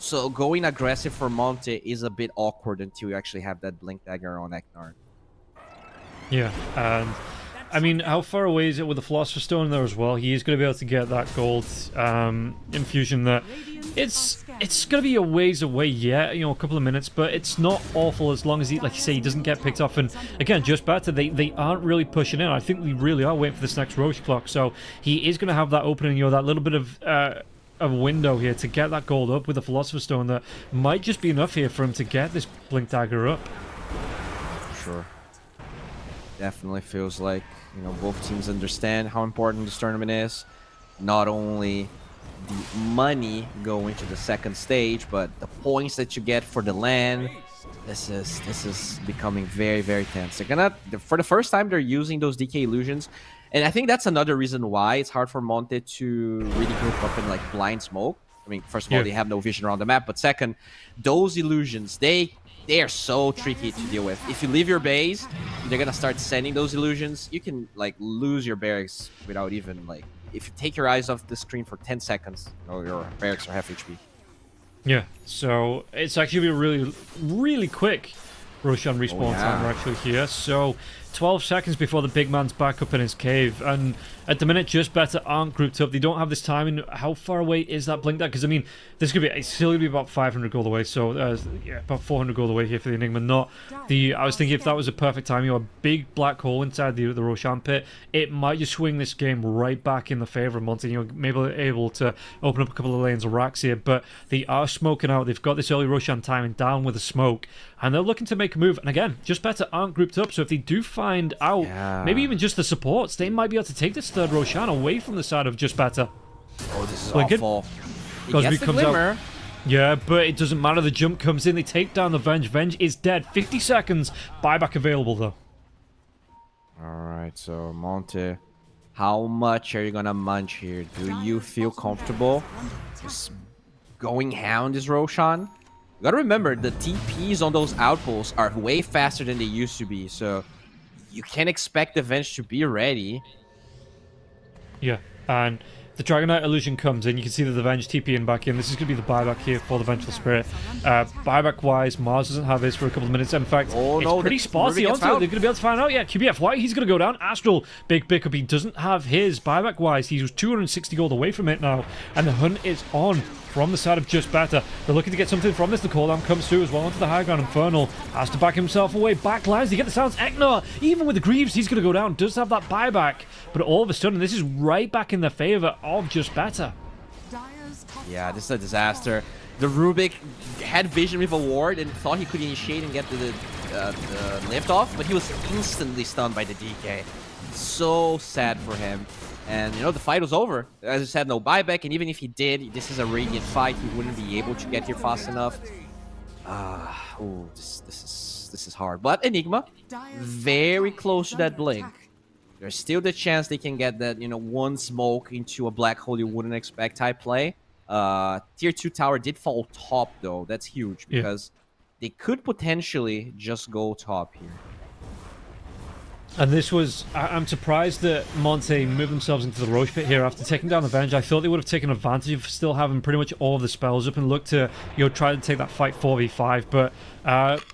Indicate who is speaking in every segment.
Speaker 1: So going aggressive for Monte is a bit awkward until you actually have that Blink Dagger on Eknar.
Speaker 2: Yeah, and I mean, how far away is it with the Philosopher's Stone there as well? He is going to be able to get that gold infusion there. It's going to be a ways away yet, you know, a couple of minutes, but it's not awful as long as he, like you say, he doesn't get picked off. And again, JustBetter, they aren't really pushing in. I think we really are waiting for this next Roche clock, so he is going to have that opening, you know, that little bit of a window here to get that gold up with the Philosopher's Stone that might just be enough here for him to get this Blink Dagger up.
Speaker 1: Sure. Definitely feels like, you know, both teams understand how important this tournament is. Not only the money going to the second stage, but the points that you get for the LAN. This is becoming very, very tense. They're gonna, for the first time, they're using those DK illusions. And I think that's another reason why it's hard for Monte to really group up in like blind smoke. I mean, first of all, they have no vision around the map, but second, those illusions, they are so tricky to deal with. If you leave your base, they're gonna start sending those illusions. You can like lose your barracks without even like, if you take your eyes off the screen for 10 seconds, you know, your barracks are half HP.
Speaker 2: Yeah, so it's actually a really, really quick Roshan respawn time actually here. So 12 seconds before the big man's back up in his cave, and at the minute JustBetter aren't grouped up. They don't have this timing. How far away is that Blink Dagger? Because I mean, this could be, it's still gonna be about 500 gold away. So yeah, about 400 gold away here for the Enigma. Not the, I was thinking if that was a perfect time, you know, a big black hole inside the Roshan pit, it might just swing this game right back in the favor of Monte. You know, maybe able to open up a couple of lanes of racks here, but they are smoking out. They've got this early Roshan timing down with the smoke, and they're looking to make a move. And again, JustBetter aren't grouped up, so if they do find out, maybe even just the supports, they might be able to take this third Roshan away from the side of JustBetter.
Speaker 1: Oh, this is awful.
Speaker 2: Because comes out. Yeah, but it doesn't matter. The jump comes in. They take down the Venge. Venge is dead. 50 seconds. Buyback available, though.
Speaker 1: Alright, so Monte, how much are you going to munch here? Do you feel comfortable just going hound this Roshan? You got to remember, the TPs on those outposts are way faster than they used to be, so you can't expect the Venge to be ready.
Speaker 2: Yeah, and the Dragonite illusion comes in. You can see that the Venge TPing back in. This is going to be the buyback here for the Vengeful Spirit. Buyback-wise, Mars doesn't have this for a couple of minutes. In fact, it's pretty spotty onto it. They're going to be able to find out. Yeah, QBF White, he's going to go down. Astral, big pickup. He doesn't have his buyback-wise. He's 260 gold away from it now, and the hunt is on from the side of JustBetter. They're looking to get something from this. The cooldown comes through as well onto the high ground. Infernal has to back himself away. Backlines, you get the sounds. Eknar, even with the Greaves, he's going to go down. Does have that buyback, but all of a sudden, this is right back in the favor of JustBetter.
Speaker 1: Yeah, this is a disaster. The Rubik had vision with a ward and thought he could initiate and get the lift off, but he was instantly stunned by the DK. So sad for him. And, you know, the fight was over. As I said, no buyback, and even if he did, this is a Radiant fight. He wouldn't be able to get here fast enough. This is hard. But Enigma, very close to that blink. There's still the chance they can get that, you know, one smoke into a black hole you wouldn't expect type play. Tier 2 tower did fall top, though. That's huge, because they could potentially just go top here.
Speaker 2: And this was, I'm surprised that Monte moved themselves into the Roche pit here after taking down the Venge. I thought they would have taken advantage of still having pretty much all of the spells up and looked to, you know, try to take that fight 4v5, but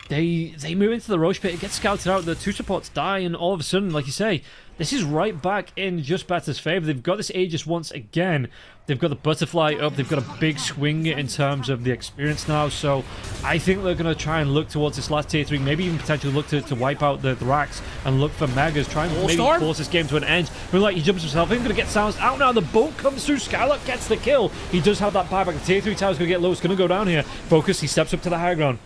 Speaker 2: they move into the Roche pit. It gets scouted out, the two supports die, and all of a sudden, like you say, this is right back in JustBetter's favor. They've got this Aegis once again. They've got the Butterfly up. They've got a big swing in terms of the experience now. So I think they're going to try and look towards this last tier 3. Maybe even potentially look to wipe out the racks and look for Megas. Try and maybe force this game to an end. Moonlight, he jumps himself in. Going to get sounds out now. The boat comes through. Skylark gets the kill. He does have that buyback. The tier 3 tower's going to get low. It's going to go down here. Focus. He steps up to the high ground.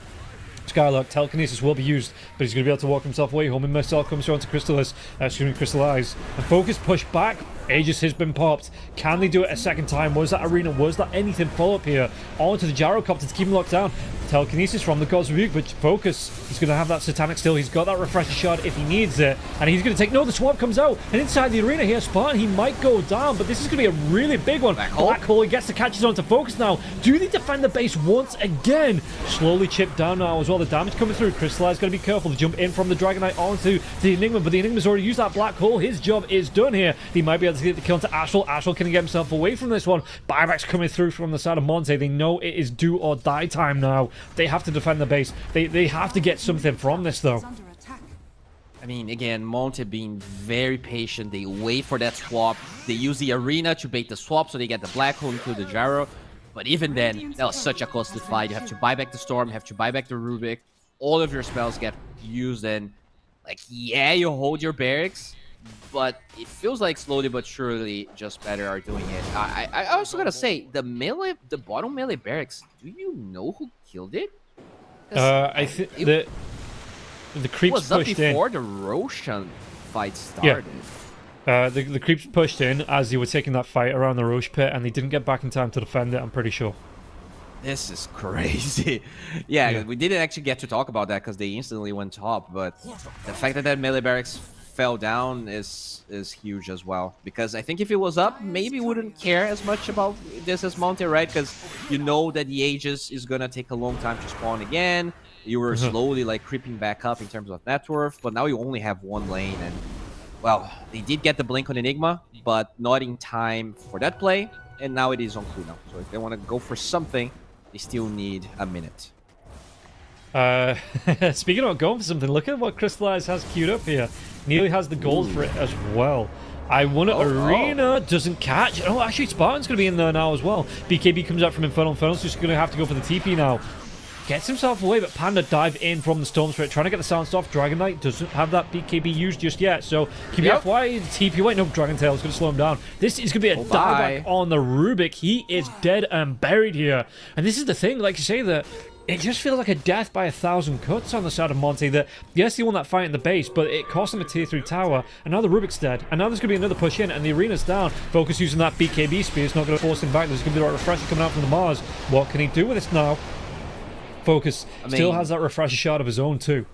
Speaker 2: Skylark, telekinesis will be used, but he's going to be able to walk himself away. Homing Missile comes through onto Crystallize. And Focus push back. Aegis has been popped. Can they do it a second time? Was that Arena? Was that anything? Follow up here. Onto the Gyrocopter to keep him locked down. Telekinesis from the God's Rebuke, but Focus, he's going to have that Satanic still. He's got that Refresher Shard if he needs it. And he's going to take... No, the swap comes out. And inside the arena here, Spartan, he might go down, but this is going to be a really big one. Black Hole, he gets the catches onto Focus now. Do they defend the base once again? Slowly chipped down now as well. The damage coming through. Crystallize got to be careful to jump in from the Dragonite onto the Enigma, but the Enigma's already used that Black Hole. His job is done here. He might be able able to get the kill into Astral. Astral can get himself away from this one. Buybacks coming through from the side of Monte. They know it is do or die time now. They have to defend the base. They have to get something from this, though.
Speaker 1: I mean, again, Monte being very patient. They wait for that swap. They use the arena to bait the swap so they get the black hole into the gyro. But even then, that was such a costly fight. You have to buy back the Storm, you have to buy back the Rubik. All of your spells get used, and like, yeah, you hold your barracks, but it feels like slowly but surely JustBetter are doing it. I also gotta say, the bottom melee barracks, do you know who killed it?
Speaker 2: I think the creeps
Speaker 1: was up
Speaker 2: pushed
Speaker 1: before
Speaker 2: in.
Speaker 1: the Roshan fight started.
Speaker 2: Yeah. The creeps pushed in as they were taking that fight around the Roche pit, and they didn't get back in time to defend it, I'm pretty sure.
Speaker 1: This is crazy. Yeah, we didn't actually get to talk about that because they instantly went top, but the fact that melee barracks fell down is huge as well. Because I think if it was up, maybe wouldn't care as much about this as Monte, right? Because you know that the Aegis is gonna take a long time to spawn again. You were slowly like creeping back up in terms of net worth, but now you only have one lane, and well, they did get the blink on Enigma, but not in time for that play, and now it is on Kuno. So if they want to go for something, they still need a minute.
Speaker 2: Speaking of going for something, look at what Crystallize has queued up here. Nearly has the gold for it as well. I won it. Arena doesn't catch. Oh, actually, Spartan's going to be in there now as well. BKB comes out from Infernal. Infernal's just going to have to go for the TP now. Gets himself away, but Panda dive in from the Storm Spirit, trying to get the sound off. Dragon Knight doesn't have that BKB used just yet, so QBFY, TP away. No, Dragon Tail is going to slow him down. This is going to be a dieback on the Rubik. He is dead and buried here. And this is the thing, like you say, that it just feels like a death by 1,000 cuts on the side of Monte. That yes, he won that fight in the base, but it cost him a tier 3 tower, and now the Rubik's dead. And now there's going to be another push in, and the arena's down. Focus using that BKB spear. It's not going to force him back. There's going to be a refresher coming out from the Mars. What can he do with this now? Focus still has that refresher shot of his own too.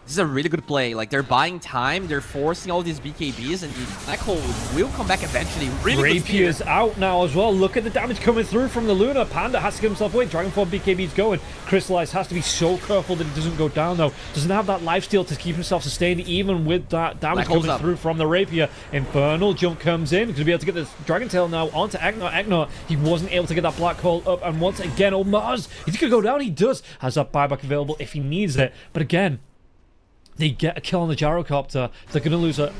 Speaker 1: This is a really good play. Like, they're buying time, they're forcing all these BKBs, and the Black Hole will come back eventually. Really
Speaker 2: Rapier's out now as well. Look at the damage coming through from the Luna. Panda has to get himself away. Dragonfall BKB's going. Crystallize has to be so careful that he doesn't go down though. Doesn't have that lifesteal to keep himself sustained even with that damage coming through from the Rapier. Infernal jump comes in. He's going to be able to get this Dragon Tail now onto Agnar. Agnar, he wasn't able to get that Black Hole up, and once again, oh Mars, he's going to go down. He does. Has that buyback available if he needs it. But again, they get a kill on the gyrocopter. They're going to lose they're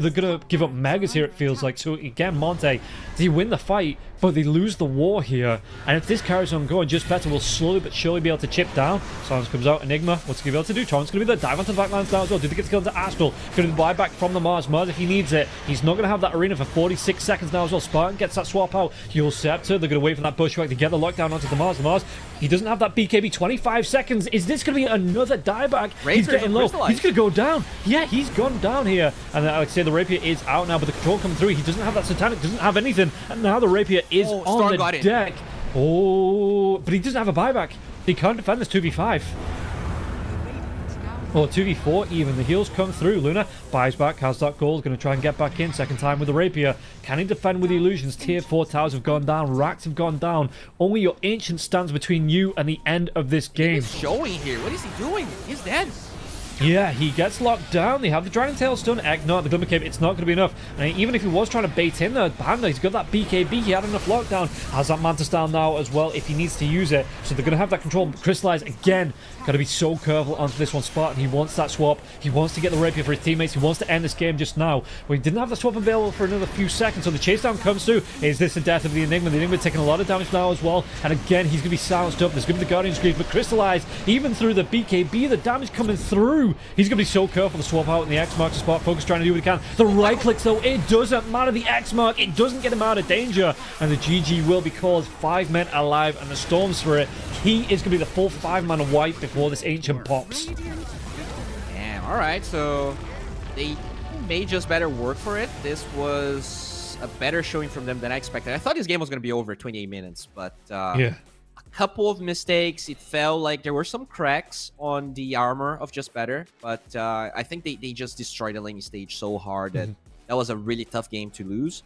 Speaker 2: going to give up megas here, it feels like. So again, Monte, they win the fight, but they lose the war here. And if this carries on going, JustBetter will slowly but surely be able to chip down. Silence comes out. Enigma, what's he going to be able to do? Torrent's going to be there. Dive onto the backlines now as well. Did they get the kill into Astral? Going to buy back from the Mars. Mars, if he needs it, he's not going to have that arena for 46 seconds now as well. Spartan gets that swap out. He'll Scepter. They're going to wait for that bushwhack to get the lockdown onto the Mars. The Mars, he doesn't have that BKB. 25 seconds. Is this going to be another dieback? He's getting low. He's going to go down. Yeah, he's gone down here. And like I say, the Rapier is out now, but the control coming through. He doesn't have that Satanic, doesn't have anything. And now the Rapier is on the deck. Oh, but he doesn't have a buyback. He can't defend this 2v5. Or 2v4 even. The heals come through. Luna buys back, has that gold, going to try and get back in. Second time with the Rapier. Can he defend with the illusions? Tier 4 towers have gone down. Racks have gone down. Only your Ancient stands between you and the end of this game.
Speaker 1: He's showing here. What is he doing? He's dead.
Speaker 2: Yeah, he gets locked down. They have the Dragon Tail stun. Not the Glimmer Cape. It's not going to be enough. And even if he was trying to bait in there, Panda, he's got that BKB. He had enough lockdown. Has that Manta style now as well if he needs to use it. So they're going to have that control. Crystallize again. Got to be so careful onto this one. Spartan, he wants that swap. He wants to get the Rapier for his teammates. He wants to end this game just now. Well, he didn't have the swap available for another few seconds. So the chase down comes through. Is this the death of the Enigma? The Enigma taking a lot of damage now as well. And again, he's going to be silenced up. There's going to be the Guardian Scream. But Crystallize, even through the BKB, the damage coming through. He's going to be so careful to swap out in the X marks the spot. Focus trying to do what he can. The right clicks though, it doesn't matter. The X mark, it doesn't get him out of danger. And the GG will be called. 5 men alive, and the Storm Spirit, he is going to be the full 5-man wipe before this Ancient pops.
Speaker 1: Damn, alright, so they may JustBetter work for it. This was a better showing from them than I expected. I thought this game was going to be over 28 minutes, but yeah. A couple of mistakes. It felt like there were some cracks on the armor of JustBetter, but I think they just destroyed the laning stage so hard that that was a really tough game to lose.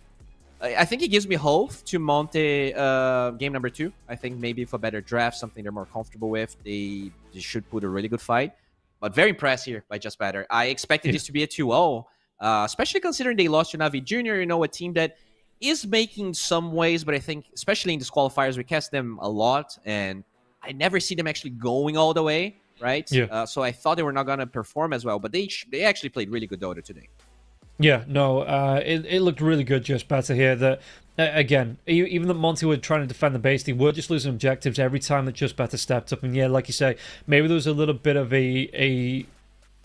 Speaker 1: I think it gives me hope to Monte game number 2. I think maybe if a better draft, something they're more comfortable with, they should put a really good fight. But very impressed here by JustBetter. I expected this to be a 2-0, especially considering they lost to Navi Junior. You know, a team that is making some waves, but I think especially in these qualifiers, we cast them a lot, and I never see them actually going all the way, right?
Speaker 2: Yeah.
Speaker 1: So I thought they were not gonna perform as well, but they actually played really good Dota today.
Speaker 2: Yeah, no, it looked really good, JustBetter here. That again, even that Monte were trying to defend the base, they were just losing objectives every time that JustBetter stepped up. And yeah, like you say, maybe there was a little bit of a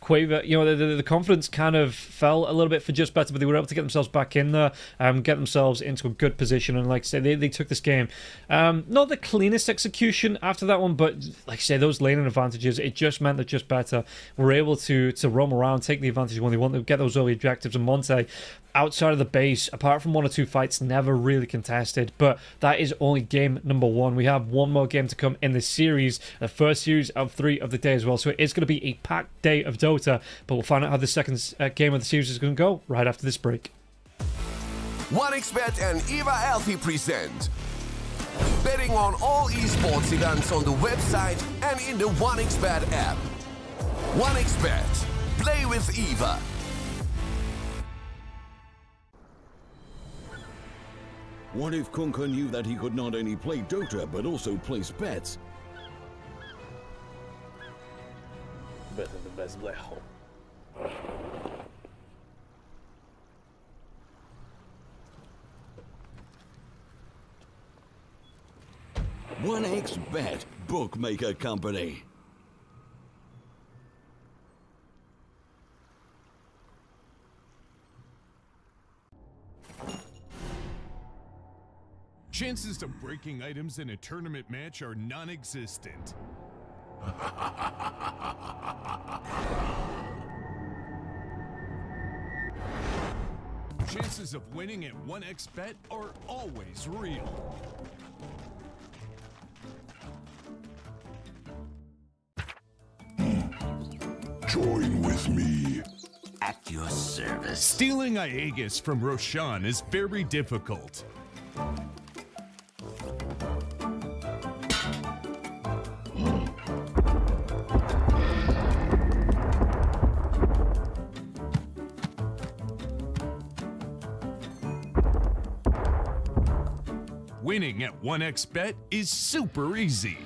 Speaker 2: quaver. You know, the confidence kind of fell a little bit for JustBetter, but they were able to get themselves back in there, get themselves into a good position. And like I say, they took this game. Not the cleanest execution after that one, but like I say, those laning advantages, it just meant that JustBetter were able to roam around, take the advantage when they want to, get those early objectives. And Monte, outside of the base, apart from 1 or 2 fights, never really contested. But that is only game number 1. We have one more game to come in this series, the first series of 3 of the day as well. So it is going to be a packed day of Dota, but we'll find out how the second game of the series is going to go right after this break.
Speaker 3: 1xBet and EVA Alfie present betting on all esports events on the website and in the 1xBet app. 1xBet. Play with EVA.
Speaker 4: What if Kunka knew that he could not only play Dota, but also place bets?
Speaker 5: Better the best black hole.
Speaker 4: 1xBet, bookmaker company.
Speaker 6: Chances of breaking items in a tournament match are non-existent. Chances of winning at 1xBet are always real.
Speaker 7: Join with me.
Speaker 3: At your service.
Speaker 6: Stealing Aegis from Roshan is very difficult. Winning at 1xBet is super easy.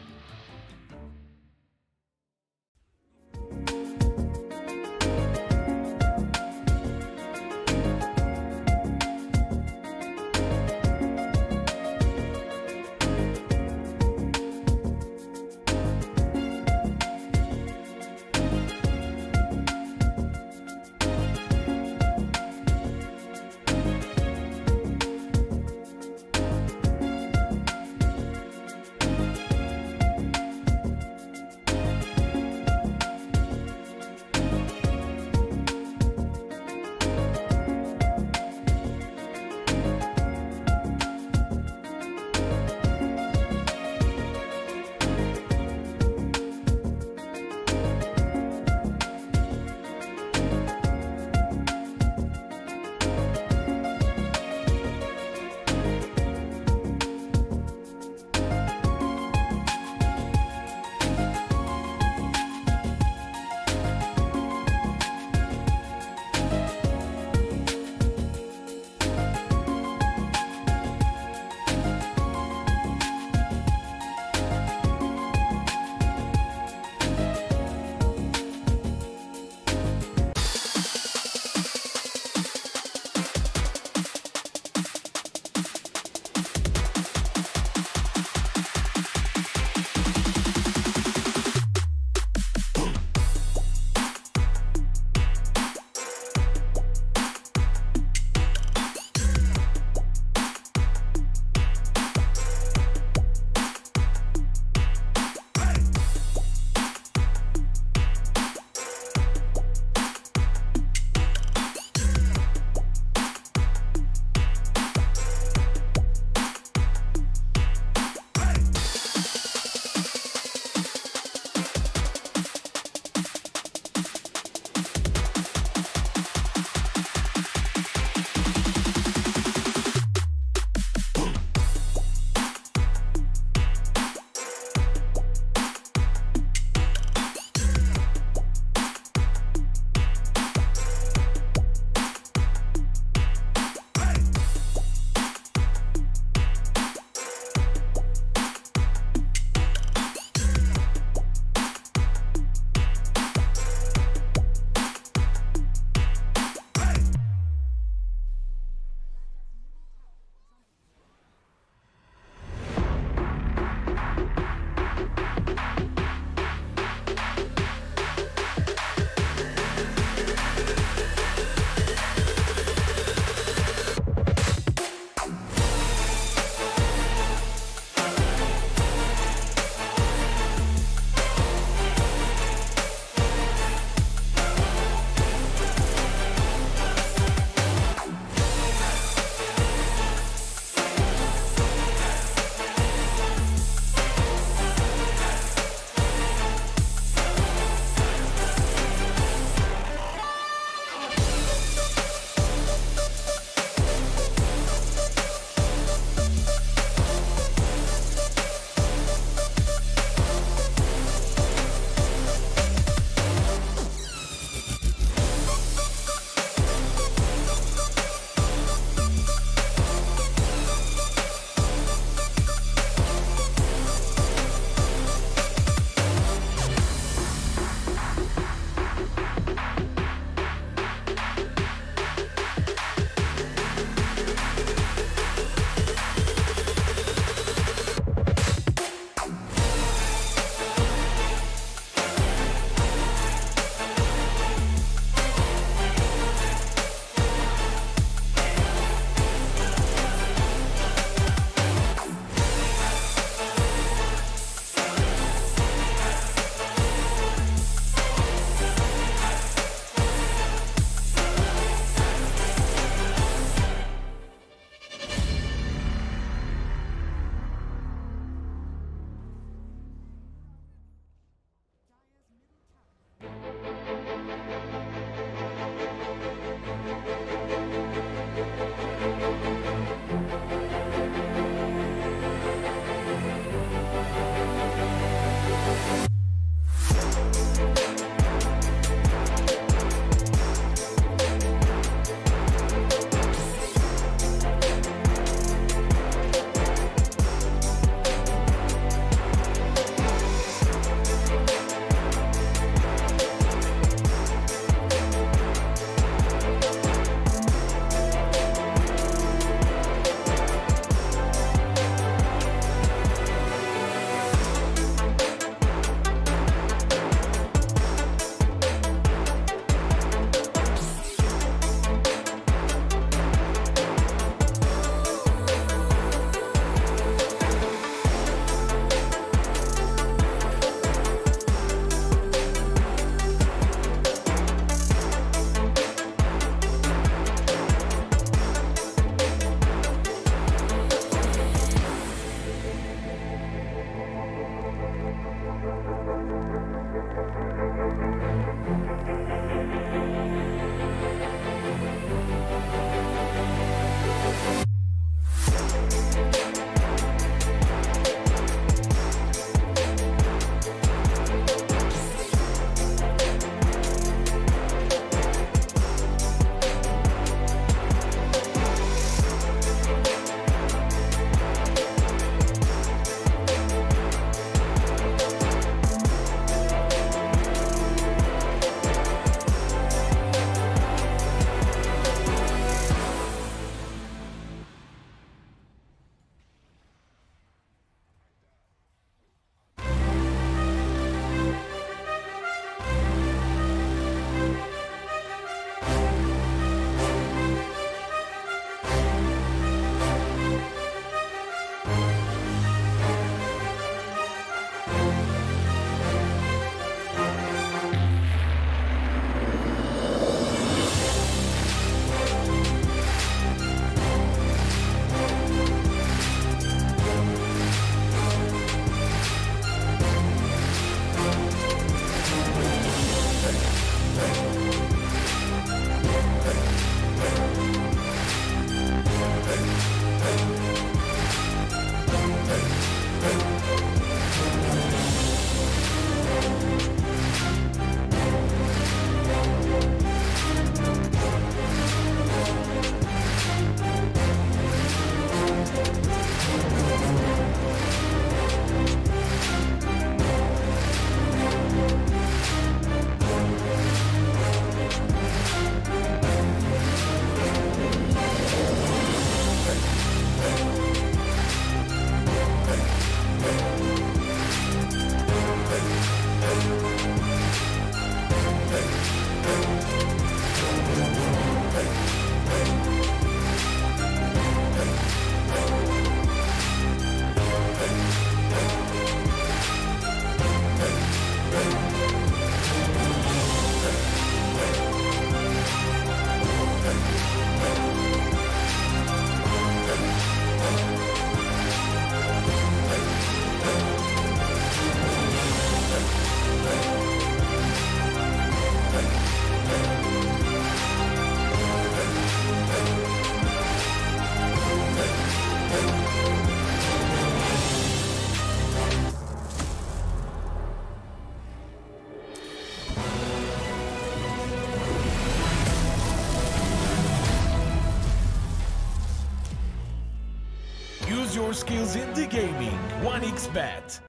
Speaker 6: your skills into gaming. 1xBet.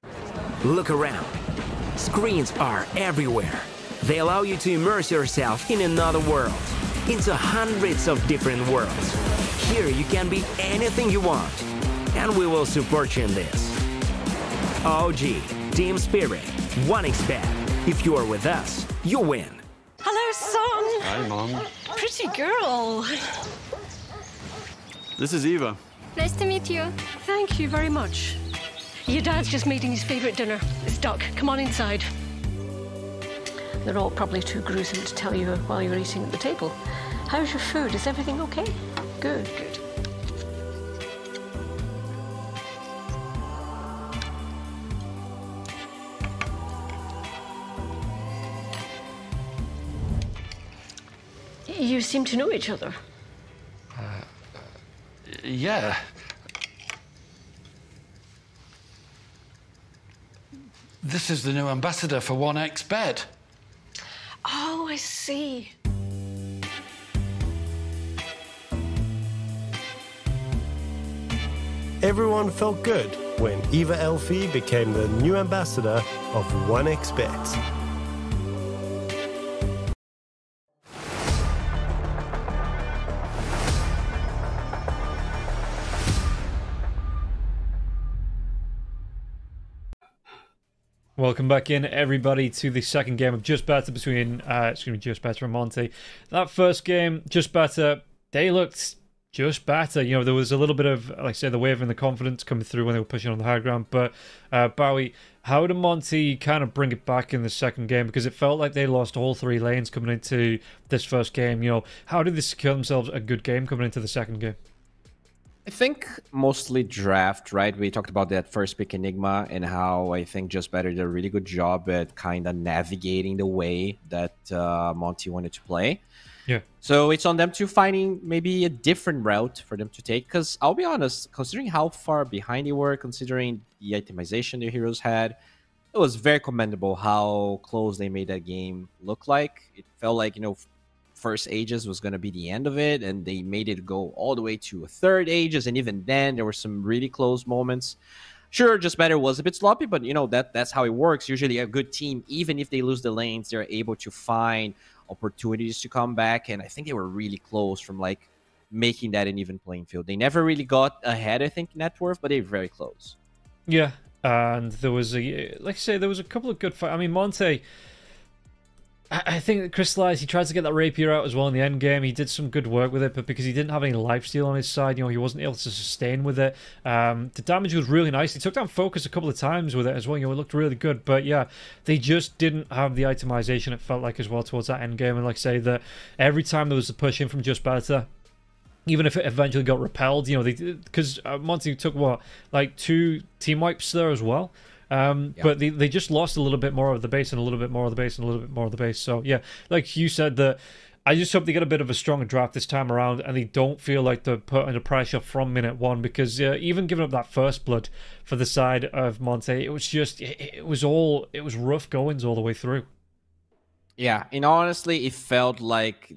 Speaker 8: Look around. Screens are everywhere. They allow you to immerse yourself in another world, into hundreds of different worlds. Here you can be anything you want, and we will support you in this. OG, Team Spirit, 1xBet. If you are with us, you win.
Speaker 9: Hello, son.
Speaker 10: Hi, Mom.
Speaker 9: Pretty girl.
Speaker 10: This is Eva.
Speaker 9: Nice to meet you. Thank you very much. Your dad's just making his favorite dinner. It's duck. Come on inside. They're all probably too gruesome to tell you while you're eating at the table. How's your food? Is everything okay? Good, good. You seem to know each other.
Speaker 10: Yeah. This is the new ambassador for 1xBet.
Speaker 9: Oh, I see.
Speaker 11: Everyone felt good when Eva Elfie became the new ambassador of 1xBet.
Speaker 2: Welcome back in, everybody, to the second game of JustBetter between, JustBetter and Monte. That first game, JustBetter, they looked just better. You know, there was a little bit of, like I say, the wave and the confidence coming through when they were pushing on the high ground. But, Bowie, how did Monte kind of bring it back in the second game? Because it felt like they lost all three lanes coming into this first game. You know, how did they secure themselves a good game coming into the second game?
Speaker 1: I think mostly draft, right? We talked about that first pick Enigma and how I think JustBetter did a really good job at kind of navigating the way that Monte wanted to play.
Speaker 2: Yeah.
Speaker 1: So it's on them to finding maybe a different route for them to take. Because I'll be honest, considering how far behind they were, considering the itemization their heroes had, it was very commendable how close they made that game look like. It felt like, you know, first Aegis was going to be the end of it, and they made it go all the way to a third Aegis, and even then there were some really close moments. Sure, JustBetter was a bit sloppy, but you know that's how it works. Usually a good team, even if they lose the lanes, they're able to find opportunities to come back, and I think they were really close from like making that an even playing field. They never really got ahead, I think, net worth, but they were very close.
Speaker 2: Yeah, and there was a, like I say, there was a couple of good fights. I mean, Monte, I think that Crystallized, he tried to get that rapier out as well in the end game. He did some good work with it, but because he didn't have any lifesteal on his side, you know, he wasn't able to sustain with it. The damage was really nice. He took down Focus a couple of times with it as well. You know, it looked really good. But yeah, they just didn't have the itemization, it felt like, as well towards that end game. And like I say, that every time there was a push in from JustBetter, even if it eventually got repelled, you know, they because Monte took what, like 2 team wipes there as well. But they just lost a little bit more of the base and a little bit more of the base and a little bit more of the base. So yeah, like you said, that I just hope they get a bit of a stronger draft this time around and they don't feel like they're put under pressure from minute one, because even giving up that first blood for the side of Monte, it was just it was rough goings all the way through. Yeah,
Speaker 1: and honestly, it felt like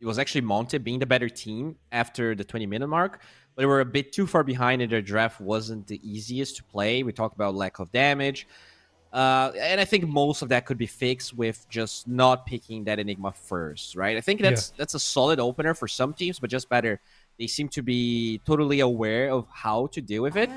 Speaker 1: it was actually Monte being the better team after the 20-minute mark. But they were a bit too far behind, and their draft wasn't the easiest to play. We talked about lack of damage. And I think most of that could be fixed with just not picking that Enigma first, right? I think that's a solid opener for some teams, but JustBetter, they seem to be totally aware of how to deal with it.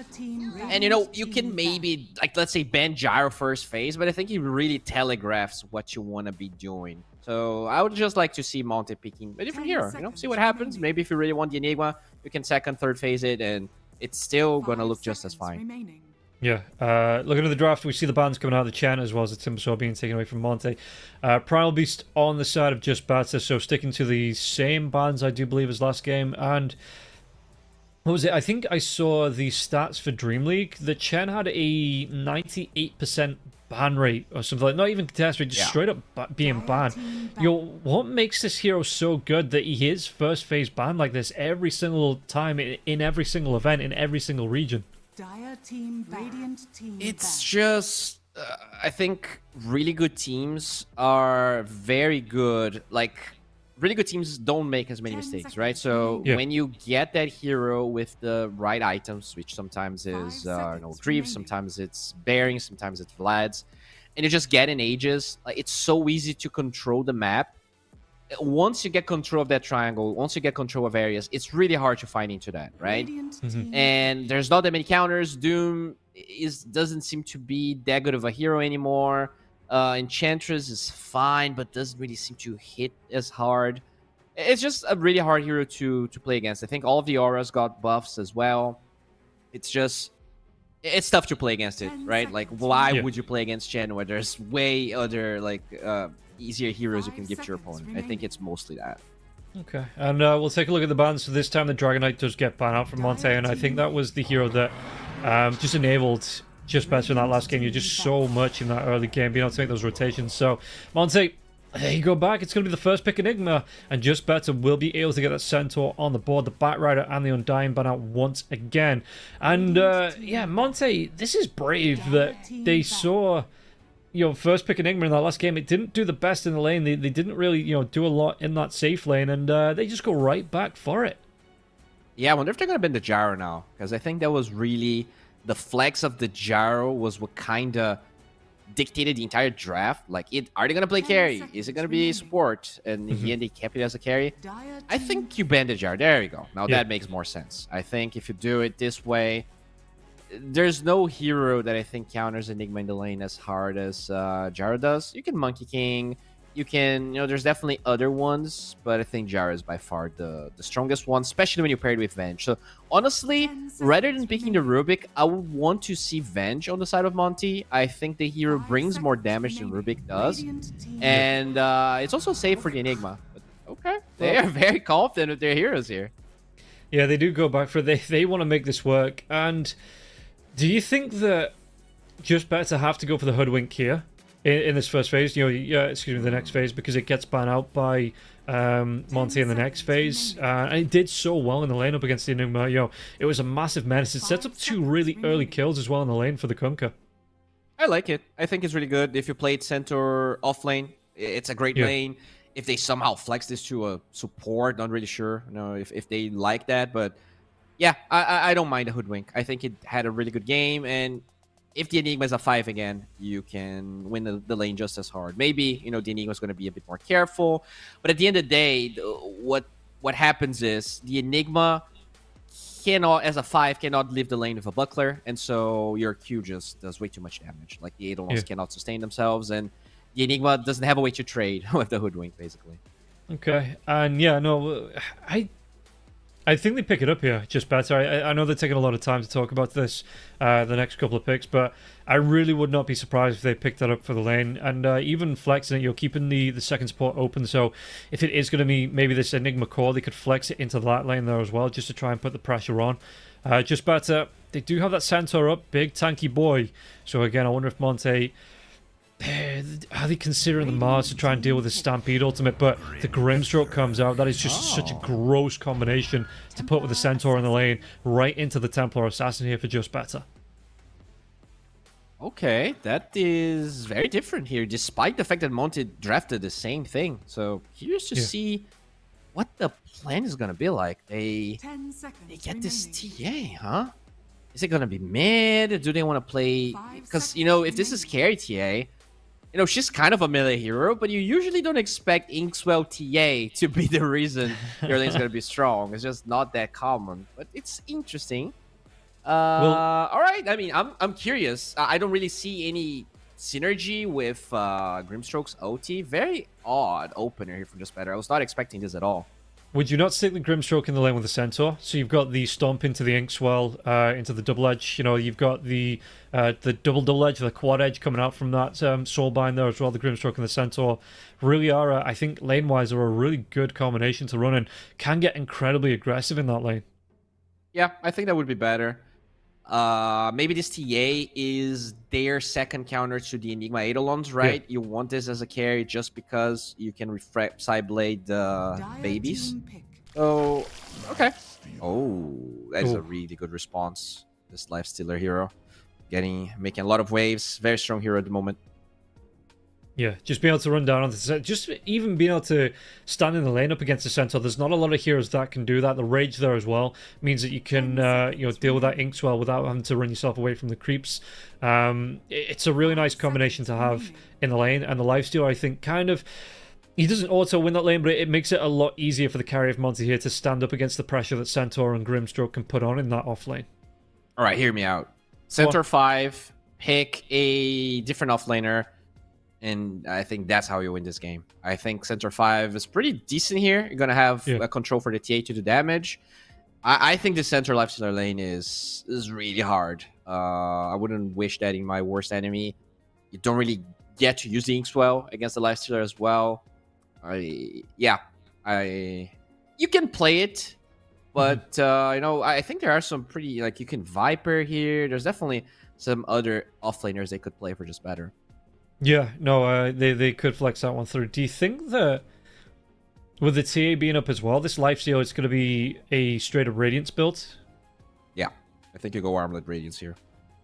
Speaker 1: And, you know, you can maybe, like, let's say ban Gyro first phase, but I think he really telegraphs what you want to be doing. So I would just like to see Monte picking a different hero, you know, see what happens. Maybe if you really want the Enigma, you can second, third phase it, and it's still going to look just as fine.
Speaker 2: Yeah, looking at the draft, we see the bans coming out of the Chen as well as the Timbersaw being taken away from Monte. Primal Beast on the side of JustBetter, so sticking to the same bans, I do believe, as last game. And what was it? I think I saw the stats for Dream League. The Chen had a 98% ban rate or something like, not even contest rate, just straight up being banned. Yo, what makes this hero so good that he is first phase banned like this every single time in every single event in every single region?
Speaker 1: It's just, I think really good teams are very good. Like, really good teams don't make as many mistakes, right? So when you get that hero with the right items, which sometimes is Greaves, sometimes it's Bearing, sometimes it's Vlad's, and you just get in Aegis, like, it's so easy to control the map. Once you get control of that triangle, once you get control of areas, it's really hard to find into that, right? And there's not that many counters. Doom doesn't seem to be that good of a hero anymore. Enchantress is fine, but doesn't really seem to hit as hard. It's just a really hard hero to play against. I think all of the auras got buffs as well. It's tough to play against it, right? Like, why would you play against Chen where there's way other, like, easier heroes you can give to your opponent? I think it's mostly that.
Speaker 2: Okay, and we'll take a look at the bans. So this time the Dragon Knight does get banned out from Monte, and I think that was the hero that just enabled JustBetter in that last game. You're just so much in that early game, being able to make those rotations. So Monte, there you go back. It's going to be the first pick Enigma, and JustBetter will be able to get that Centaur on the board, the Batrider and the Undying ban out once again. And yeah, Monte, this is brave that they saw, you know, first pick Enigma in that last game. It didn't do the best in the lane. They didn't really, you know, do a lot in that safe lane, and they just go right back for it.
Speaker 1: Yeah, I wonder if they're going to ban the Gyro now, because I think that was really the flex of the Gyro was what kind of dictated the entire draft. Like, are they going to play carry? Is it going to be support? And in the end, they kept it as a carry. I think you ban the Gyro. There you go. Now that makes more sense. I think if you do it this way, there's no hero that I think counters Enigma in the lane as hard as Gyro does. You can Monkey King. You can, you know, there's definitely other ones, but I think Gyro is by far the strongest one, especially when you pair it with Venge. So honestly, rather than picking the Rubik, I would want to see Venge on the side of Monte. I think the hero brings more damage than Rubik does, and it's also safe for the Enigma. But okay, they are very confident with their heroes here.
Speaker 2: Yeah, they do go back for it. They want to make this work. And do you think that JustBetter have to go for the Hoodwink here in this first phase? You know, excuse me, the next phase, because it gets banned out by Monte in the next phase. And it did so well in the lane up against the Enigma. You know, it was a massive menace. It sets up 2 really early kills as well in the lane for the Kunkka.
Speaker 1: I like it. I think it's really good. If you played Centaur off lane, it's a great lane. If they somehow flex this to a support, not really sure, you know, if they like that. But yeah, I don't mind the Hoodwink. I think it had a really good game, and if the Enigma is a 5 again, you can win the lane just as hard. Maybe, you know, the Enigma is going to be a bit more careful. But at the end of the day, what happens is the Enigma cannot, as a 5, cannot leave the lane with a buckler. And so your Q just does way too much damage. Like, the Eidolons cannot sustain themselves. And the Enigma doesn't have a way to trade with the Hoodwink, basically.
Speaker 2: Okay. And yeah, no, I think they pick it up here JustBetter. I know they're taking a lot of time to talk about this, the next couple of picks, but I really would not be surprised if they picked that up for the lane. And even flexing it, you're keeping the second support open, so if it is going to be maybe this Enigma core, they could flex it into that lane there as well, just to try and put the pressure on. JustBetter, they do have that Centaur up, big tanky boy. So again, I wonder if Monte, are they considering the Mars to try and deal with the Stampede ultimate? But the Grimstroke comes out. That is just such a gross combination to put with the Centaur in the lane right into the Templar Assassin here for JustBetter.
Speaker 1: Okay, that is very different here, despite the fact that Monte drafted the same thing. So curious to see what the plan is going to be like. They get this TA, huh? Is it going to be mid? Do they want to play? Because, you know, if this is carry TA, you know, she's kind of a melee hero, but you usually don't expect Inkswell TA to be the reason your lane's going to be strong. It's just not that common, but it's interesting. All right, I mean, I'm curious. I don't really see any synergy with Grimstroke's OT. Very odd opener here from JustBetter. I was not expecting this at all.
Speaker 2: Would you not stick the Grimstroke in the lane with the Centaur? So you've got the Stomp into the Inkswell, into the Double Edge. You know, you've got the double edge, the quad edge coming out from that Soulbind there as well. The Grimstroke and the Centaur really are, I think, lane-wise, are a really good combination to run and can get incredibly aggressive in that lane.
Speaker 1: Yeah, I think that would be better. Maybe this TA is their second counter to the Enigma Eidolons, right? You want this as a carry just because you can refract Psyblade babies. Oh, okay. Oh, that is a really good response. This Lifestealer hero making a lot of waves. Very strong hero at the moment.
Speaker 2: Yeah, just being able to run down onto the center, just even being able to stand in the lane up against the centaur. There's not a lot of heroes that can do that. The rage there as well means that you can, you know, deal with that Inkswell without having to run yourself away from the creeps. It's a really nice combination to have in the lane, and the lifesteal, I think, kind of. He doesn't auto-win that lane, but it makes it a lot easier for the carry of Monte here to stand up against the pressure that Centaur and Grimstroke can put on in that off lane.
Speaker 1: All right, hear me out. Centaur 5, pick a different offlaner, and I think that's how you win this game. I think Centaur 5 is pretty decent here. You're going to have a control for the TA to do damage. I think the Centaur lifestealer lane is really hard. I wouldn't wish that in my worst enemy. You don't really get to use the Inkswell against the lifestealer as well. You can play it, but you know, I think there are some pretty, like, you can Viper here. There's definitely some other offlaners they could play for JustBetter.
Speaker 2: Yeah, no, they could flex that one through. Do you think that with the TA being up as well, this lifesteal is going to be a straight up Radiance build?
Speaker 1: Yeah, I think you go Armlet Radiance here.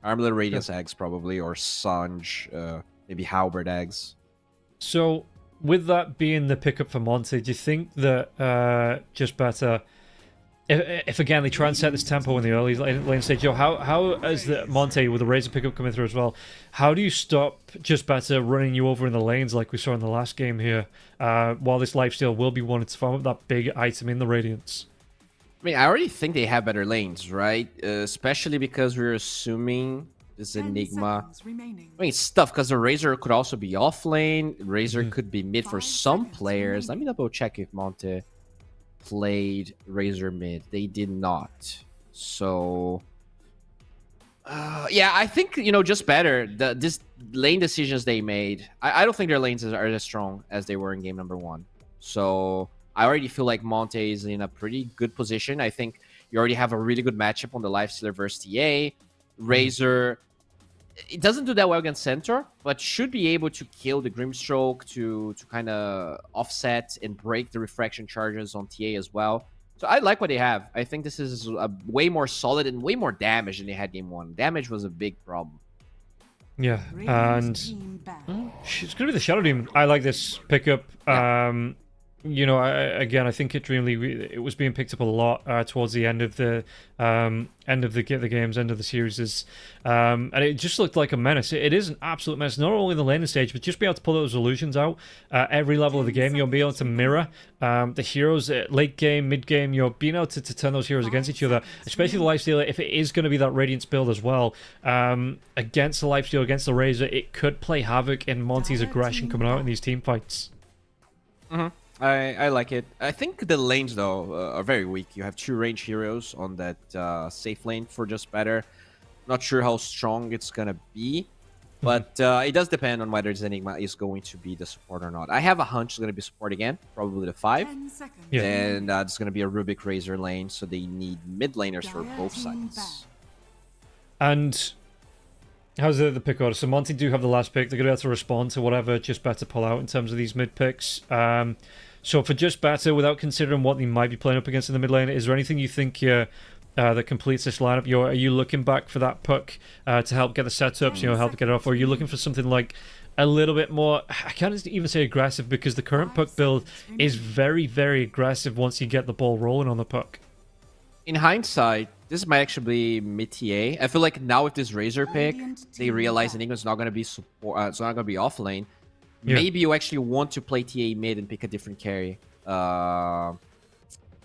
Speaker 1: Armlet Radiance eggs probably, or Sange, maybe Halberd eggs.
Speaker 2: So with that being the pickup for Monte, do you think that JustBetter, if again they try and set this tempo in the early lane stage, how as the Monte with the Razor pickup coming through as well, how do you stop JustBetter running you over in the lanes like we saw in the last game here, while this lifesteal will be wanting to farm up that big item in the Radiance?
Speaker 1: I mean, I already think they have better lanes, right? Especially because we're assuming this Enigma. I mean, it's tough because the Razor could also be off lane. Razor could be mid for some players. Let me double check if Monte played Razor mid. They did not. So, yeah, I think, you know, JustBetter, this lane decisions they made, I don't think their lanes are as strong as they were in game number 1. So I already feel like Monte is in a pretty good position. I think you already have a really good matchup on the lifestealer versus TA. Razor, it doesn't do that well against Centaur, but should be able to kill the Grimstroke to kind of offset and break the refraction charges on TA as well. So I like what they have. I think this is a way more solid and way more damage than they had game 1. Damage was a big problem.
Speaker 2: Yeah, and it's going to be the Shadow Demon. I like this pickup. Yeah. You know, again, I think it was being picked up a lot towards the end of the games, end of the series, and it just looked like a menace. It is an absolute menace, not only in the laning stage, but just be able to pull those illusions out every level of the game. You'll be able to mirror the heroes at late game, mid game. You're being able to turn those heroes against each other, especially the lifestealer. If it is going to be that Radiance build as well, against the lifestealer, against the Razor, it could play havoc in Monte's aggression coming out in these team fights.
Speaker 1: I like it. I think the lanes, though, are very weak. You have 2 range heroes on that safe lane for JustBetter. Not sure how strong it's going to be, but it does depend on whether this Enigma is going to be the support or not. I have a hunch it's going to be support again, probably the 5. Yeah. And it's going to be a Rubik Razor lane, so they need mid laners for both sides.
Speaker 2: And how's the pick order? So Monte do have the last pick. They're going to be able to respond to whatever JustBetter pull out in terms of these mid picks. So for JustBetter, without considering what they might be playing up against in the mid lane, is there anything you think that completes this lineup? Are you looking back for that puck to help get the setups, help get it off? Or are you looking for something like a little bit more, I can't even say aggressive, because the current puck build is very, very aggressive once you get the ball rolling on the puck?
Speaker 1: In hindsight, this might actually be mid-TA. I feel like now with this Razor pick, they realize Enigma's not going to be support. It's not going to be off lane. Yeah. Maybe you actually want to play TA mid and pick a different carry.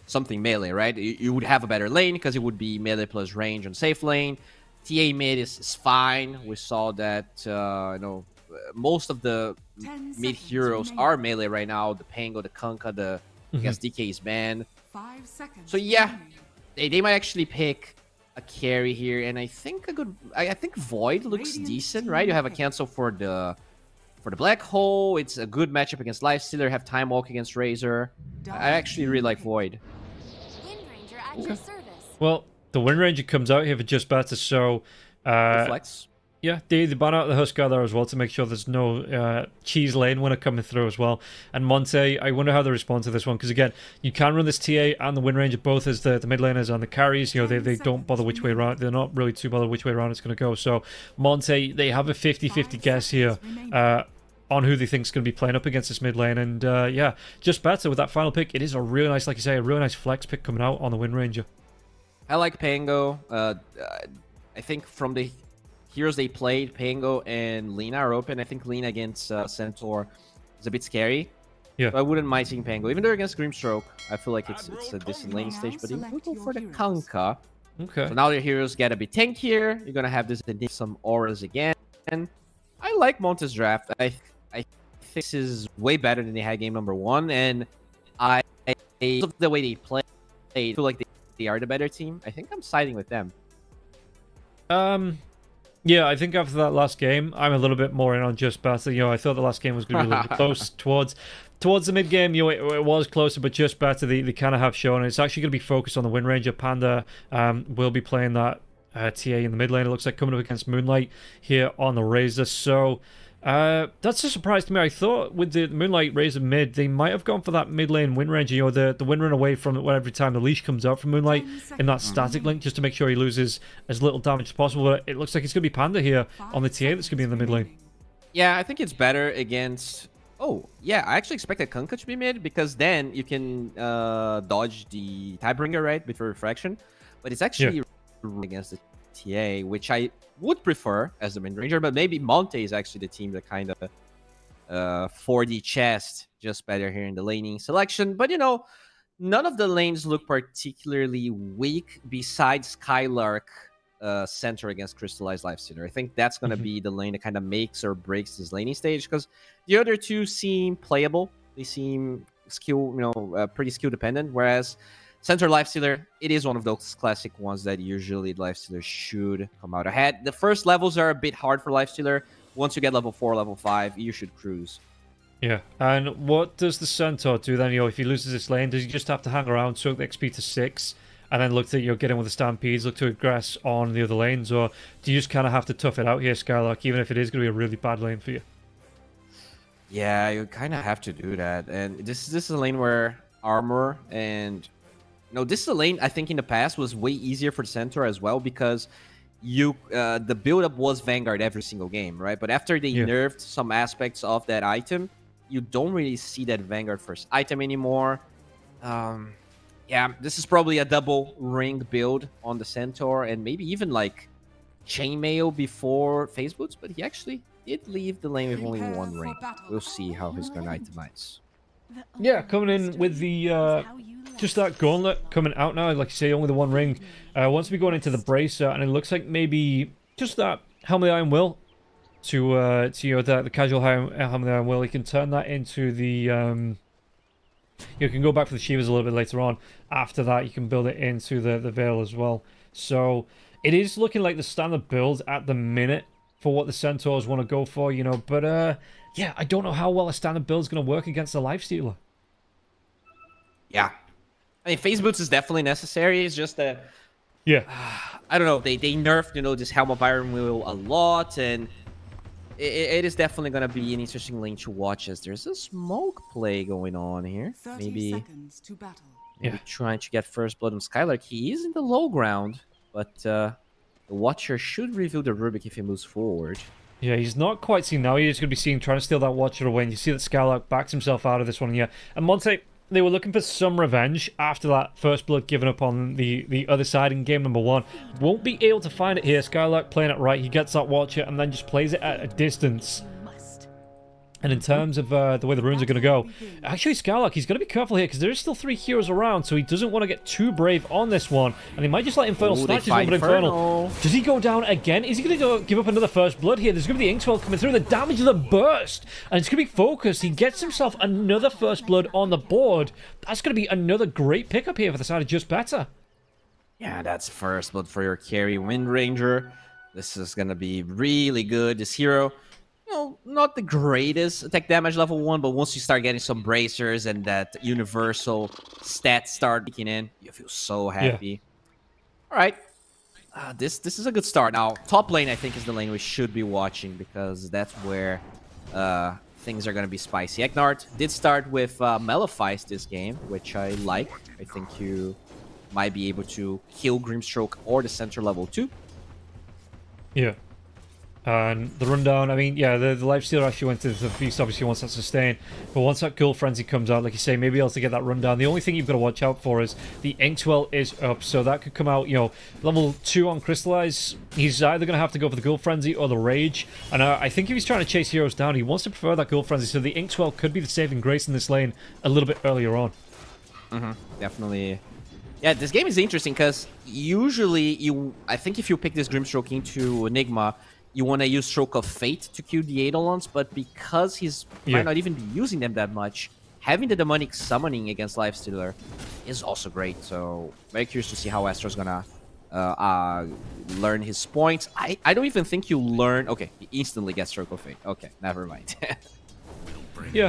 Speaker 1: Something melee, right? You would have a better lane because it would be melee plus range on safe lane. TA mid is fine. We saw that, most of the mid heroes are melee right now. The Pango, the Kunkka, I guess DK is banned.
Speaker 12: 5 seconds.
Speaker 1: So yeah, they might actually pick a carry here, and I think I think Void looks decent, right? You have a cancel for the Black Hole. It's a good matchup against Lifestealer. Have Time Walk against Razor. I actually really like Void.
Speaker 2: Okay. Well, the Wind Ranger comes out here for JustBetter, so
Speaker 1: flex.
Speaker 2: Yeah, they ban out the Huskar there as well to make sure there's no cheese lane winner coming through as well. And Monte, I wonder how they respond to this one, because again, you can run this TA and the Wind Ranger both as the mid laners and the carries. They don't bother which way around. They're not really too bothered which way around it's going to go. So Monte, they have a 50-50 guess here on who they think is going to be playing up against this mid lane. And yeah, JustBetter with that final pick. It is a really nice, like you say, a really nice flex pick coming out on the Wind Ranger.
Speaker 1: I like Pango. I think from the heroes they played, Pango and Lina are open. I think Lina against Centaur is a bit scary.
Speaker 2: Yeah.
Speaker 1: So I wouldn't mind seeing Pango. Even though against Grimstroke, I feel like it's a decent lane stage, but you would go for the Kanka.
Speaker 2: Okay.
Speaker 1: So now your heroes get a bit tankier. You're gonna have some auras again. I like Monte's draft. I think this is way better than they had game number 1, and I love the way they play. I feel like they are the better team. I think I'm siding with them.
Speaker 2: Yeah, I think after that last game, I'm a little bit more in on JustBetter. You know, I thought the last game was going to be a little bit close towards the mid game. You know, it was closer, but JustBetter they kind of have shown, and it's actually going to be focused on the Wind Ranger. Panda will be playing that TA in the mid lane. It looks like coming up against Moonlight here on the Razor. So that's a surprise to me. I thought with the Moonlight Razor mid, they might have gone for that mid lane Wind Ranger. You know, the Wind Run away from it every time the leash comes out from Moonlight in that static link, just to make sure he loses as little damage as possible. But it looks like it's going to be Panda here on the TA that's going to be in the mid lane.
Speaker 1: Yeah, I think it's better against... Oh, yeah, I actually expected Kunkka to be mid, because then you can dodge the Tidebringer, right, before Refraction. But it's actually against the TA, which I would prefer as the mid ranger, but maybe Monte is actually the team that kind of for the chest JustBetter here in the laning selection. But you know, none of the lanes look particularly weak besides Skylark center against Crystallized Lifestealer. I think that's going to be the lane that kind of makes or breaks this laning stage, because the other two seem playable. They seem skill, you know, pretty skill dependent, whereas Center Lifestealer, it is one of those classic ones that usually Lifestealer should come out ahead. The first levels are a bit hard for Lifestealer. Once you get level 4, level 5, you should cruise.
Speaker 2: Yeah, and what does the Centaur do then? You know, if he loses this lane, does he just have to hang around, soak the XP to 6, and then look to, you know, get in with the Stampedes, look to aggress on the other lanes, or do you just kind of have to tough it out here, Skylark, even if it is going to be a really bad lane for you?
Speaker 1: Yeah, you kind of have to do that. And this is a lane where armor and... No, this is a lane I think in the past was way easier for the Centaur as well, because the build-up was Vanguard every single game, right? But after they nerfed some aspects of that item, you don't really see that Vanguard first item anymore. Yeah, this is probably a double ring build on the Centaur, and maybe even like chainmail before phase boots, but he actually did leave the lane with only 1 ring. We'll see how he's going to itemize.
Speaker 2: Yeah, coming in with the just that gauntlet coming out now, like you say, only the 1 ring. Once we go into the bracer, and it looks like maybe just that Helm of the Iron Will to you know, the casual Helm of the Iron Will. You can turn that into the you can go back for the Shivas a little bit later on. After that, you can build it into the Veil as well. So it is looking like the standard build at the minute for what the Centaurs want to go for, you know. But yeah, I don't know how well a standard build is going to work against the Lifestealer.
Speaker 1: Yeah. I mean, phase boots is definitely necessary. It's just that...
Speaker 2: Yeah.
Speaker 1: I don't know. They nerfed, you know, this Helm of Iron Will a lot, and it is definitely going to be an interesting lane to watch, as there's a smoke play going on here. Maybe trying to get first blood on Skylark. He is in the low ground, but the Watcher should reveal the Rubik if he moves forward.
Speaker 2: Yeah, he's not quite seen now. He's going to be seen trying to steal that Watcher away, and you see that Skylark backs himself out of this one here. And Monte, they were looking for some revenge after that first blood given up on the other side in game number 1. Won't be able to find it here. Skylark playing it right. He gets that Watcher and then just plays it at a distance. And in terms of the way the runes are going to go, actually Skylark, he's going to be careful here because there is still 3 heroes around, so he doesn't want to get too brave on this one. And he might just let Infernal snatch his one, but Infernal. Does he go down again? Is he going to give up another first blood here? There's going to be the Inkswell coming through, the damage of the burst. And it's going to be focused. He gets himself another first blood on the board. That's going to be another great pickup here for the side of JustBetter.
Speaker 1: Yeah, that's first blood for your carry Wind Ranger. This is going to be really good. This hero, you know, not the greatest attack damage level 1, but once you start getting some bracers and that universal stats start kicking in, you feel so happy. Yeah. All right. This is a good start. Now, top lane, I think, is the lane we should be watching, because that's where things are going to be spicy. Eknard did start with Malefice this game, which I like. I think you might be able to kill Grimstroke or the center level 2.
Speaker 2: Yeah. And the rundown, I mean, yeah, the Lifestealer actually went into the feast, obviously once that's sustained. But once that Ghoul Frenzy comes out, like you say, maybe able to get that rundown. The only thing you've got to watch out for is the Inkwell is up, so that could come out, you know, level 2 on Crystallize. He's either going to have to go for the Ghoul Frenzy or the Rage. And I think if he's trying to chase heroes down, he wants to prefer that Ghoul Frenzy, so the Inkwell could be the saving grace in this lane a little bit earlier on.
Speaker 1: Definitely. Yeah, this game is interesting because usually I think if you pick this Grimstroke into Enigma, you want to use Stroke of Fate to kill the Eidolons, but because he's might not even be using them that much, having the Demonic Summoning against Lifestealer is also great. So very curious to see how Astro's gonna learn his points. I don't even think you learn. Okay, he instantly gets Stroke of Fate. Okay, never mind.
Speaker 2: Yeah,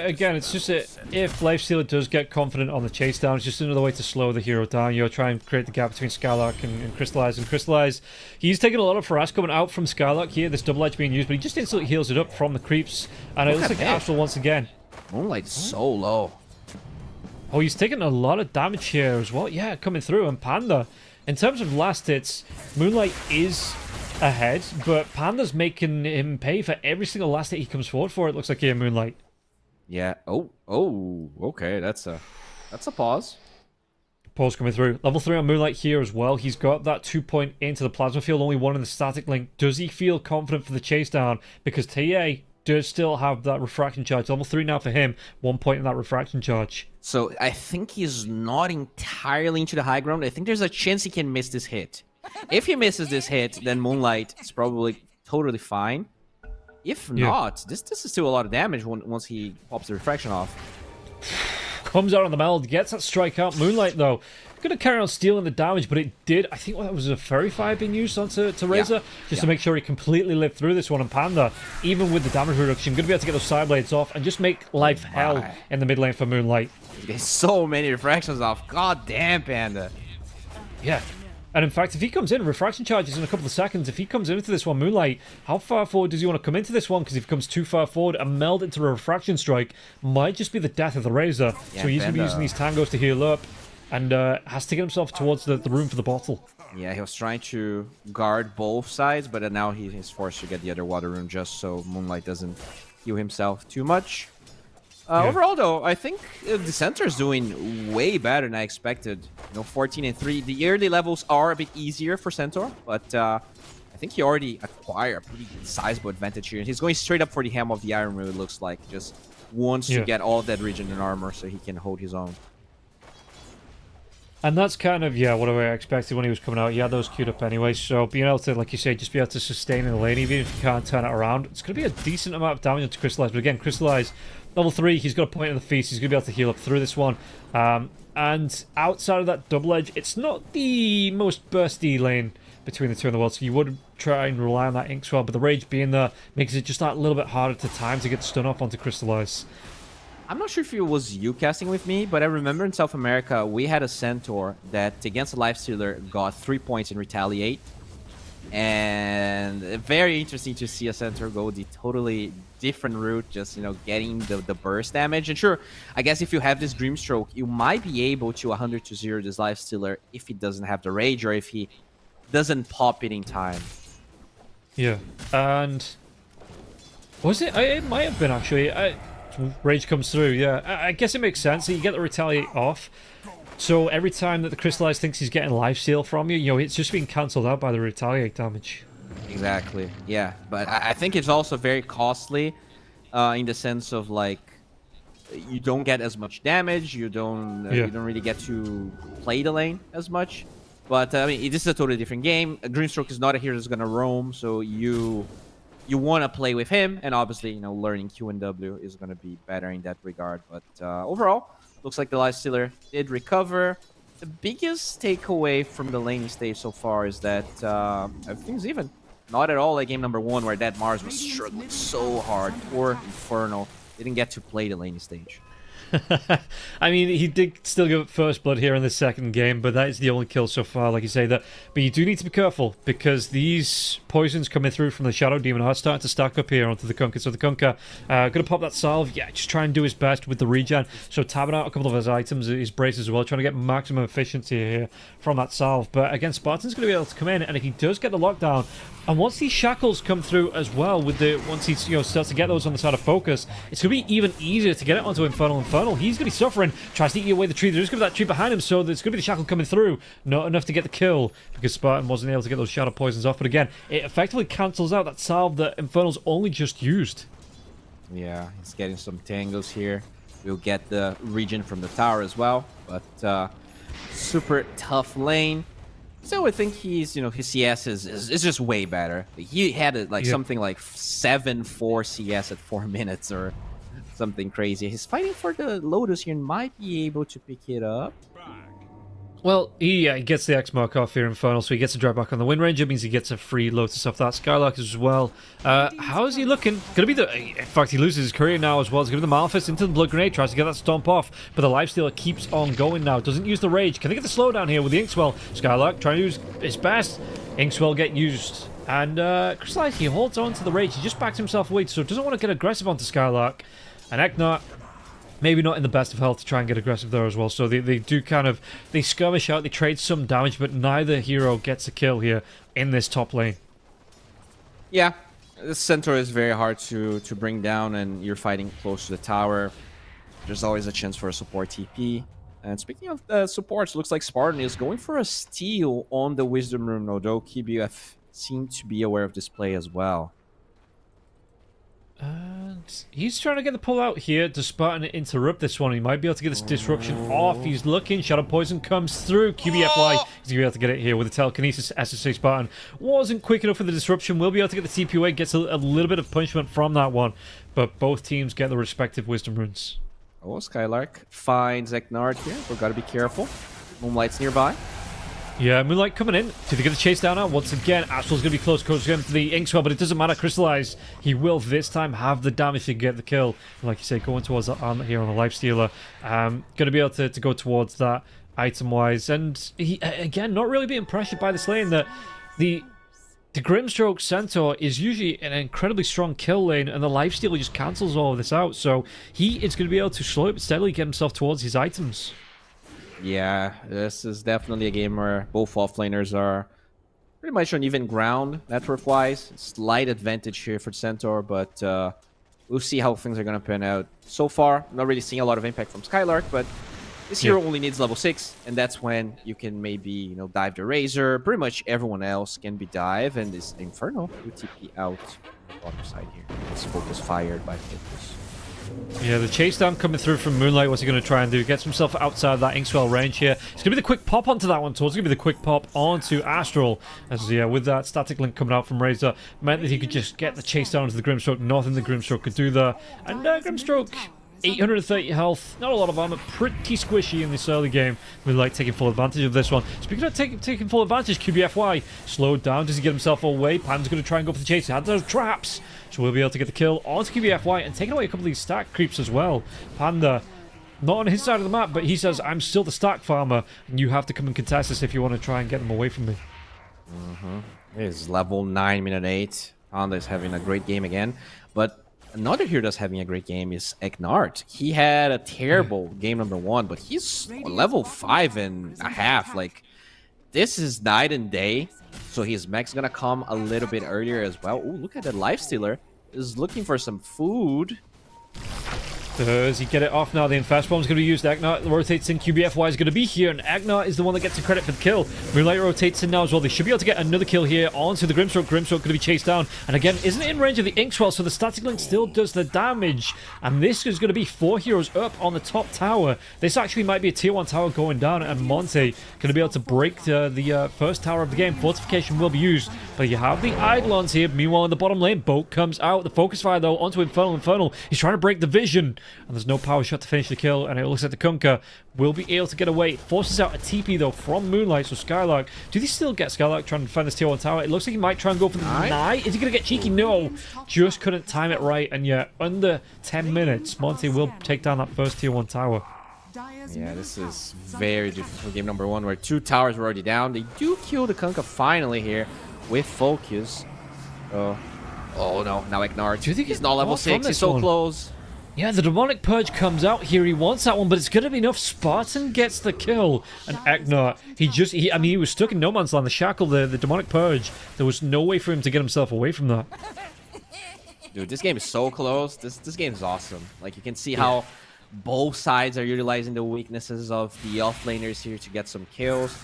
Speaker 2: again, it's just if Lifestealer does get confident on the chase down, it's just another way to slow the hero down. You know, try and create the gap between Skylark and Crystallize. And Crystallize, he's taking a lot of harass coming out from Skylark here. This double edge being used, but he just instantly heals it up from the creeps. And it looks like Astral once again.
Speaker 1: Moonlight's so low.
Speaker 2: Oh, he's taking a lot of damage here as well. Yeah, coming through. And Panda, in terms of last hits, Moonlight is ahead, but Panda's making him pay for every single last hit he comes forward for, it looks like here, Moonlight.
Speaker 1: Yeah. Oh, okay. That's a pause.
Speaker 2: Pause coming through. Level 3 on Moonlight here as well. He's got that 2 point into the plasma field, only 1 in the static link. Does he feel confident for the chase down? Because TA does still have that refraction charge. Level 3 now for him, 1 point in that refraction charge.
Speaker 1: So I think he's not entirely into the high ground. I think there's a chance he can miss this hit. If he misses this hit, then Moonlight is probably totally fine. If not, this is still a lot of damage once he pops the refraction off.
Speaker 2: Comes out on the meld, gets that strike out. Moonlight, though, going to carry on stealing the damage, but it did. I think that was a Fairy Fire being used onto Razor, just to make sure he completely lived through this one. And Panda, even with the damage reduction, going to be able to get those side blades off and just make life hell in the mid lane for Moonlight.
Speaker 1: He gets so many refractions off. God damn, Panda.
Speaker 2: Yeah. And in fact, if he comes in, refraction charges in a couple of seconds. If he comes into this one, Moonlight, how far forward does he want to come into this one? Because if he comes too far forward, a meld into a refraction strike might just be the death of the Razor. So he's going to be using these tangos to heal up and has to get himself towards the room for the bottle.
Speaker 1: Yeah, he was trying to guard both sides, but now he's forced to get the other water rune just so Moonlight doesn't heal himself too much. Overall, though, I think the center is doing way better than I expected. You know, 14 and 3. The early levels are a bit easier for Centaur, but I think he already acquired a pretty sizable advantage here. And he's going straight up for the Helm of the Iron Moon, it looks like. Just wants to get all of that region in armor so he can hold his own.
Speaker 2: And that's kind of, what I expected when he was coming out. He had those queued up anyway, so being able to, like you say, just be able to sustain in the lane, even if you can't turn it around, it's going to be a decent amount of damage to Crystallize. But again, Crystallize, level 3, he's got a point in the feast, he's going to be able to heal up through this one. And outside of that double edge, it's not the most bursty lane between the two in the world, so you would try and rely on that Ink Swell, but the Rage being there makes it just that little bit harder to time to get stun off onto Crystallize.
Speaker 1: I'm not sure if it was you casting with me, but I remember in South America, we had a Centaur that against a Lifestealer got 3 points in Retaliate. And very interesting to see a Centaur go the totally different route, just, you know, getting the burst damage. And sure, I guess if you have this Dreamstroke, you might be able to 100-0 this Lifestealer if he doesn't have the Rage or if he doesn't pop it in time.
Speaker 2: Yeah, and... was it? It might have been, actually. Rage comes through, yeah. I guess it makes sense that you get the Retaliate off. So every time that the Crystallize thinks he's getting Lifesteal from you, you know, it's just being cancelled out by the Retaliate damage.
Speaker 1: Exactly, yeah. But I think it's also very costly in the sense of, like, you don't get as much damage, you don't really get to play the lane as much. But, I mean, this is a totally different game. Dreamstroke is not a hero that's going to roam, so you want to play with him, and obviously, you know, learning Q and W is going to be better in that regard. But overall, looks like the Lifestealer did recover. The biggest takeaway from the laning stage so far is that everything's even. Not at all like game number 1, where that Mars was struggling so hard. Poor Inferno didn't get to play the laning stage.
Speaker 2: I mean, he did still give first blood here in the second game, but that is the only kill so far, like you say. But you do need to be careful, because these poisons coming through from the Shadow Demon are starting to stack up here onto the Kunkka. So the Kunkka gonna pop that salve. Yeah, just try and do his best with the regen. So tabbing out a couple of his items, his brace as well, trying to get maximum efficiency here from that salve. But again, Spartan's gonna be able to come in, and if he does get the lockdown, and once these shackles come through as well, once he starts to get those on the side of focus, it's going to be even easier to get it onto Infernal. He's going to be suffering, tries to eat away the tree. There's going to be that tree behind him, so there's going to be the shackle coming through. Not enough to get the kill, because Spartan wasn't able to get those shadow poisons off. But again, it effectively cancels out that salve that Infernal's only just used.
Speaker 1: Yeah, he's getting some tangles here. We'll get the regen from the tower as well, but super tough lane. So I think he's, his CS is just way better. He had something like 7-4 CS at 4 minutes or something crazy. He's fighting for the Lotus here and might be able to pick it up.
Speaker 2: Well, he gets the X mark off here, Infernal, so he gets to drive back on the Wind Ranger. Means he gets a free Lotus off that Skylark as well. How is he looking? Gonna be in fact, he loses his career now as well. It's gonna be the Malefice into the Blood Grenade, tries to get that stomp off, but the Lifestealer keeps on going now. Doesn't use the Rage. Can they get the slowdown here with the Inkswell? Skylark trying to use his best. Inkswell get used. And Crystallize, he holds on to the Rage. He just backs himself away, so doesn't want to get aggressive onto Skylark. And Eknart, maybe not in the best of health to try and get aggressive there as well. So they do they skirmish out, they trade some damage, but neither hero gets a kill here in this top lane.
Speaker 1: Yeah, this centaur is very hard to bring down, and you're fighting close to the tower. There's always a chance for a support TP. And speaking of supports, looks like Spartan is going for a steal on the Wisdom Rune, although KBF seemed to be aware of this play as well.
Speaker 2: And he's trying to get the pull out here. Does Spartan interrupt this one? He might be able to get this disruption off. He's looking. Shadow Poison comes through. QBFY. He's going to be able to get it here with the telekinesis. SSA Spartan wasn't quick enough for the disruption. Will be able to get the TP away. Gets a little bit of punishment from that one. But both teams get the respective Wisdom Runes.
Speaker 1: Oh, Skylark finds Eknard here. We've got to be careful. Moonlight's nearby.
Speaker 2: Yeah, Moonlight coming in. Did he get the chase down now? Once again, Astral's going to be close again to the Inkswell, but it doesn't matter. Crystallize. He will this time have the damage to get the kill. And like you say, going towards that armor here on the Lifestealer. Going to be able to go towards that item-wise. And he, again, not really being pressured by this lane. That the Grimstroke Centaur is usually an incredibly strong kill lane, and the Lifestealer just cancels all of this out. So he is going to be able to slowly but steadily get himself towards his items.
Speaker 1: Yeah, this is definitely a game where both offlaners are pretty much on even ground, network-wise. Slight advantage here for Centaur, but we'll see how things are going to pan out. So far, not really seeing a lot of impact from Skylark, but this hero only needs level 6, and that's when you can maybe, dive the Razor. Pretty much everyone else can be dive, and this Inferno will TP out on the other side here. It's focus fired by Focus.
Speaker 2: Yeah, the chase down coming through from Moonlight. What's he going to try and do? Gets himself outside that Inkswell range here. It's going to be the quick pop onto that one, so it's going to be the quick pop onto Astral. As yeah, with that static link coming out from Razor, meant that he could just get the chase down into the Grimstroke. Nothing the Grimstroke could do there. And Grimstroke, 830 health, not a lot of armor, pretty squishy in this early game. Moonlight taking full advantage of this one. Speaking of taking full advantage, QBFY slowed down. Does he get himself away? Pan's going to try and go for the chase. He had those traps. So we'll be able to get the kill onto QBFY and taking away a couple of these stack creeps as well. Panda, not on his side of the map, but he says, I'm still the stack farmer, and you have to come and contest this if you want to try and get them away from me.
Speaker 1: He's level 9, minute 8. Panda is having a great game again. But another hero that's having a great game is Eknart. He had a terrible game number 1, but he's level 5.5. Like, this is night and day. So his mech's gonna come a little bit earlier as well. Ooh, look at that Lifestealer. Is looking for some food.
Speaker 2: Does he get it off now? The Infest Bomb's going to be used. Eknart rotates in. QBFY is going to be here, and Eknart is the one that gets the credit for the kill. Moonlight rotates in now as well. They should be able to get another kill here onto the Grimstroke. Grimstroke going to be chased down, and again, isn't in range of the Inkswell, so the static link still does the damage. And this is going to be 4 heroes up on the top tower. This actually might be a tier 1 tower going down, and Monte going to be able to break the first tower of the game. Fortification will be used, but you have the Eidolons here. Meanwhile, in the bottom lane, Boat comes out. The focus fire, though, onto Infernal. Infernal, he's trying to break the vision. and there's no power shot to finish the kill, and it looks like the Kunkka will be able to get away. It forces out a TP, though, from Moonlight, so Skylark, do they still get Skylark trying to defend this tier 1 tower? It looks like he might try and go for the Knight. Is he going to get cheeky? No, just couldn't time it right, and yeah, under 10 minutes, Monte will take down that first tier 1 tower.
Speaker 1: Yeah, this is very different from game number 1, where 2 towers were already down. They do kill the Kunkka finally here with focus. Oh no, now Ignard. He's not level 6, he's so close.
Speaker 2: Yeah, the Demonic Purge comes out here. He wants that one, but it's going to be enough. Spartan gets the kill. And Agnar, I mean, he was stuck in no man's land. The Shackle, the Demonic Purge. There was no way for him to get himself away from that.
Speaker 1: Dude, this game is so close. This game is awesome. Like, you can see how both sides are utilizing the weaknesses of the offlaners here to get some kills.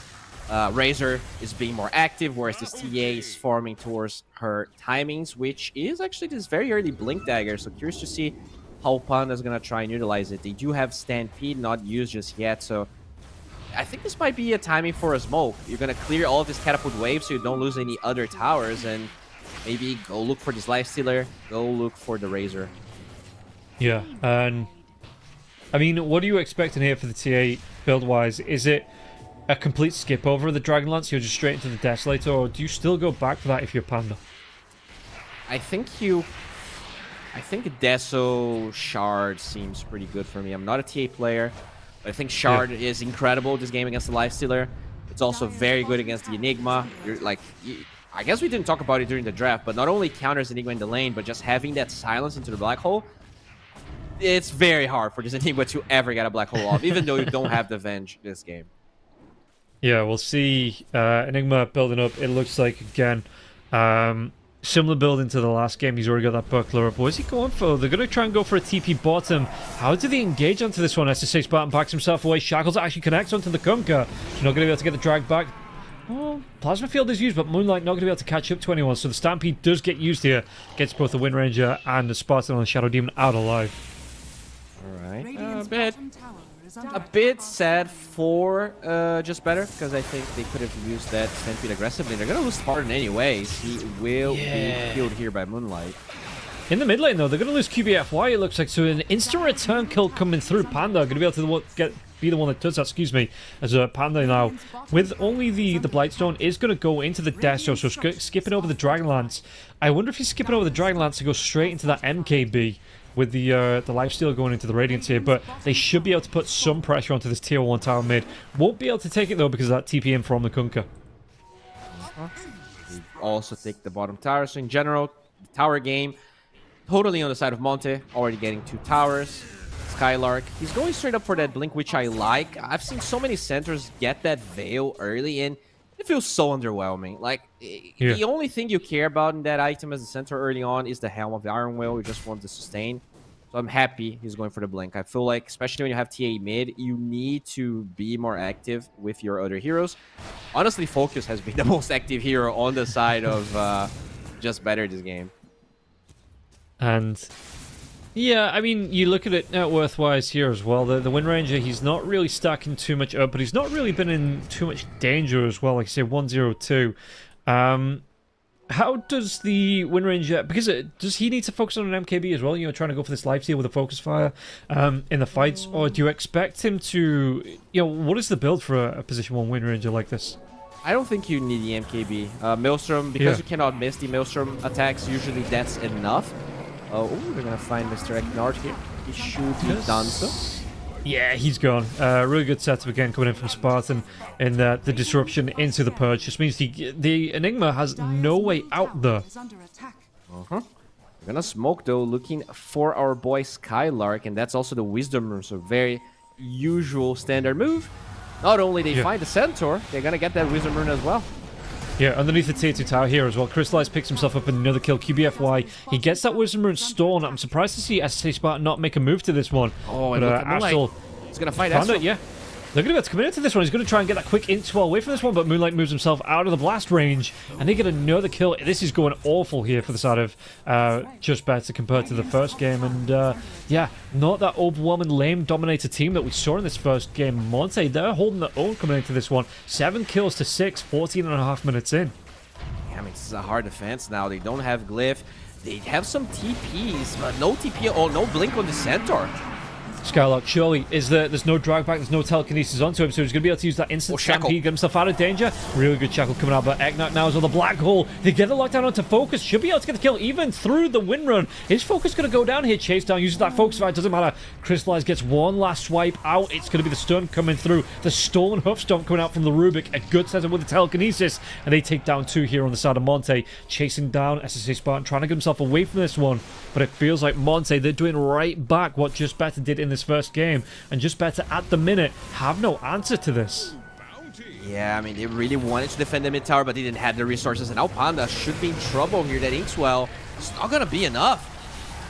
Speaker 1: Razor is being more active, whereas this TA is farming towards her timings, which is actually this very early Blink Dagger. So curious to see how Panda's gonna try and utilize it. They do have Stampede not used just yet, so I think this might be a timing for a smoke. You're gonna clear all of this catapult wave so you don't lose any other towers, and maybe go look for this Lifestealer, go look for the Razor.
Speaker 2: Yeah, and I mean, what are you expecting here for the TA build-wise? Is it a complete skip over the Dragonlance, you're just straight into the Desolator, or do you still go back for that if you're Panda?
Speaker 1: I think Deso Shard seems pretty good for me. I'm not a TA player, but I think Shard is incredible this game against the Lifestealer. It's also very good against the Enigma. I guess we didn't talk about it during the draft, but not only counters Enigma in the lane, but just having that silence into the black hole, it's very hard for this Enigma to ever get a black hole off, even though you don't have the Venge this game.
Speaker 2: Yeah, we'll see Enigma building up. It looks like, again, similar building to the last game. He's already got that buckler up. What is he going for? They're going to try and go for a TP bottom. How do they engage onto this one? SSA Spartan backs himself away. Shackles actually connects onto the Kunkka. You're not going to be able to get the drag back. Oh, Plasma Field is used, but Moonlight not going to be able to catch up to anyone. So the Stampede does get used here. Gets both the Wind Ranger and the Spartan on the Shadow Demon out alive.
Speaker 1: Alright, a bit sad for JustBetter, because I think they could have used that Stampede aggressively. They're going to lose Spartan anyways. He will be killed here by Moonlight.
Speaker 2: In the mid lane, though, they're going to lose QBFY, it looks like. So an instant return kill coming through. Panda going to be able to be the one that does that, excuse me, as a Panda now. With only the Blightstone is going to go into the Deso, so skipping over the Dragonlance. I wonder if he's skipping over the Dragonlance to go straight into that MKB. With the lifesteal going into the Radiance here, but they should be able to put some pressure onto this tier 1 tower mid. Won't be able to take it though because of that TP in from the Kunkka.
Speaker 1: We also take the bottom tower, so in general, the tower game, totally on the side of Monte, already getting 2 towers. Skylark, he's going straight up for that Blink, which I like. I've seen so many centers get that Veil early in. It feels so underwhelming. Like, the only thing you care about in that item as a center early on is the Helm of the Iron Will. You just want the sustain. So I'm happy he's going for the Blink. I feel like, especially when you have TA mid, you need to be more active with your other heroes. Honestly, Focus has been the most active hero on the side of JustBetter this game.
Speaker 2: And yeah, I mean, you look at it net worth-wise here as well. The Wind Ranger, he's not really stacking too much up, but he's not really been in too much danger as well. Like I say, 102. How does the Wind Ranger... Because does he need to focus on an MKB as well? You know, trying to go for this lifesteal with a focus fire in the fights? Or do you expect him to... You know, what is the build for a position 1 Wind Ranger like this?
Speaker 1: I don't think you need the MKB. Maelstrom, because you cannot miss the Maelstrom attacks, usually that's enough. Oh, they're going to find Mr. Eknard here. He should be done so.
Speaker 2: Yeah, he's gone. Really good setup again coming in from Spartan, and the disruption into the Purge just means the Enigma has no way out there.
Speaker 1: We're gonna smoke though, looking for our boy Skylark, and that's also the Wisdom Rune, so very usual standard move. Not only they find the Centaur, they're gonna get that Wisdom Rune as well.
Speaker 2: Yeah, underneath the tier 2 tower here as well. Crystallize picks himself up in another kill. QBFY. He gets that Wisdom Rune Storm. I'm surprised to see SSA Spartan not make a move to this one.
Speaker 1: Oh, and look at Moonlight. He's going to fight Astral.
Speaker 2: Yeah. They're going to be able to come into this one. He's going to try and get that quick int away from this one, but Moonlight moves himself out of the blast range, and they get another kill. This is going awful here for the side of JustBetter compared to the first game, and yeah, not that overwhelming lane dominator team that we saw in this first game. Monte, they're holding their own coming into this one. 7 kills to 6, 14.5 minutes in.
Speaker 1: I mean, this is a hard defense now. They don't have Glyph. they have some TPs, but no TP or no blink on the Centaur.
Speaker 2: Skylark, surely, there's no drag back, there's no telekinesis onto him, so he's going to be able to use that instant stampede, get himself out of danger. Really good shackle coming out, but Eknok now is on the black hole. They get the lockdown onto Focus, should be able to get the kill even through the win run. Is Focus going to go down here? Chase down, uses that Focus fight, doesn't matter. Crystallize gets one last swipe out. It's going to be the stun coming through. The stolen hoof stomp coming out from the Rubik. A good setup with the telekinesis, and they take down 2 here on the side of Monte. Chasing down SSA Spartan, trying to get himself away from this one, but it feels like Monte, they're doing right back what JustBetter did in this first game, and JustBetter at the minute have no answer to this.
Speaker 1: Yeah, I mean, they really wanted to defend the mid tower, but they didn't have the resources, and now Panda should be in trouble here. That Inkswell, it's not gonna be enough.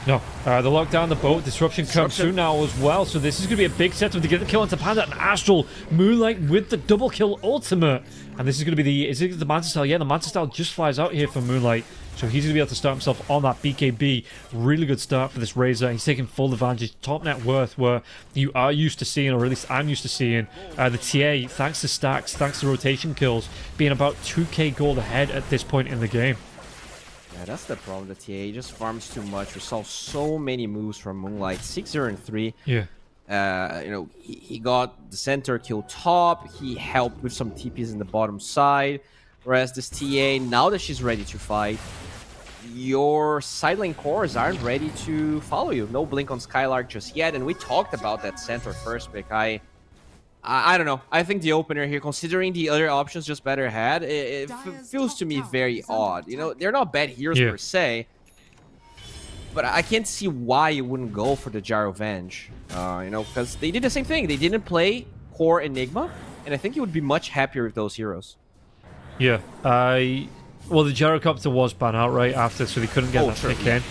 Speaker 2: No, the lockdown, the boat, disruption comes through now as well, so this is going to be a big setup to get the kill onto Panda, and Astral, Moonlight with the double kill ultimate. And this is going to be the, is it the Manta Style? Yeah, the Manta Style just flies out here for Moonlight, so he's going to be able to start himself on that BKB. Really good start for this Razor. He's taking full advantage. Top net worth, where you are used to seeing, or at least I'm used to seeing, the TA, thanks to stacks, thanks to rotation kills, being about 2k gold ahead at this point in the game.
Speaker 1: Yeah, that's the problem. The TA just farms too much. We saw so many moves from Moonlight. 6-0 and 3.
Speaker 2: Yeah.
Speaker 1: You know, he got the center kill top. He helped with some TPs in the bottom side. Whereas this TA, now that she's ready to fight, your side lane cores aren't ready to follow you. No blink on Skylark just yet. And we talked about that center first pick. I don't know. I think the opener here, considering the other options JustBetter had, it feels to me very odd. You know, they're not bad heroes per se, but I can't see why you wouldn't go for the Gyro Venge. You know, because they did the same thing. They didn't play core Enigma, and I think you would be much happier with those heroes.
Speaker 2: Yeah. Well, the Gyrocopter was banned outright after, so they couldn't get that pick in.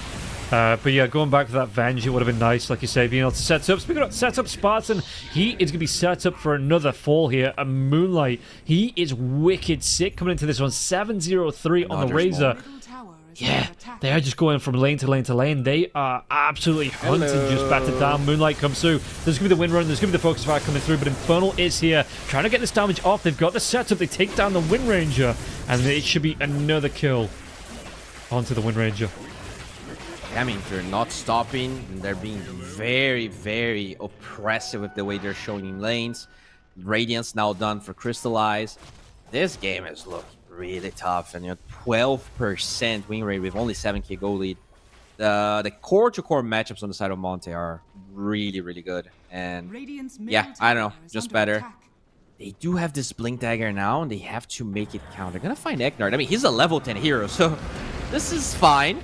Speaker 2: But yeah, going back to that Venge, it would have been nice, like you say, being able to set up. Speaking of set up, Spartan, he is going to be set up for another fall here. A Moonlight, he is wicked sick coming into this one. 7-0-3 on the Razor. Yeah, they are just going from lane to lane to lane. They are absolutely hunting JustBetter down. Moonlight comes through. There's going to be the win run. There's going to be the focus fire coming through, but Infernal is here, trying to get this damage off. They've got the setup. They take down the Wind Ranger, and it should be another kill onto the Wind Ranger.
Speaker 1: I mean, they're not stopping, and they're being very, very oppressive with the way they're showing in lanes. Radiance now done for Crystallize. This game is looking really tough, and you know, 12% win rate with only 7k goal lead. The core-to-core matchups on the side of Monte are really, really good. And yeah, I don't know, JustBetter. They do have this Blink Dagger now, and they have to make it count. They're gonna find Eknard. I mean, he's a level 10 hero, so this is fine.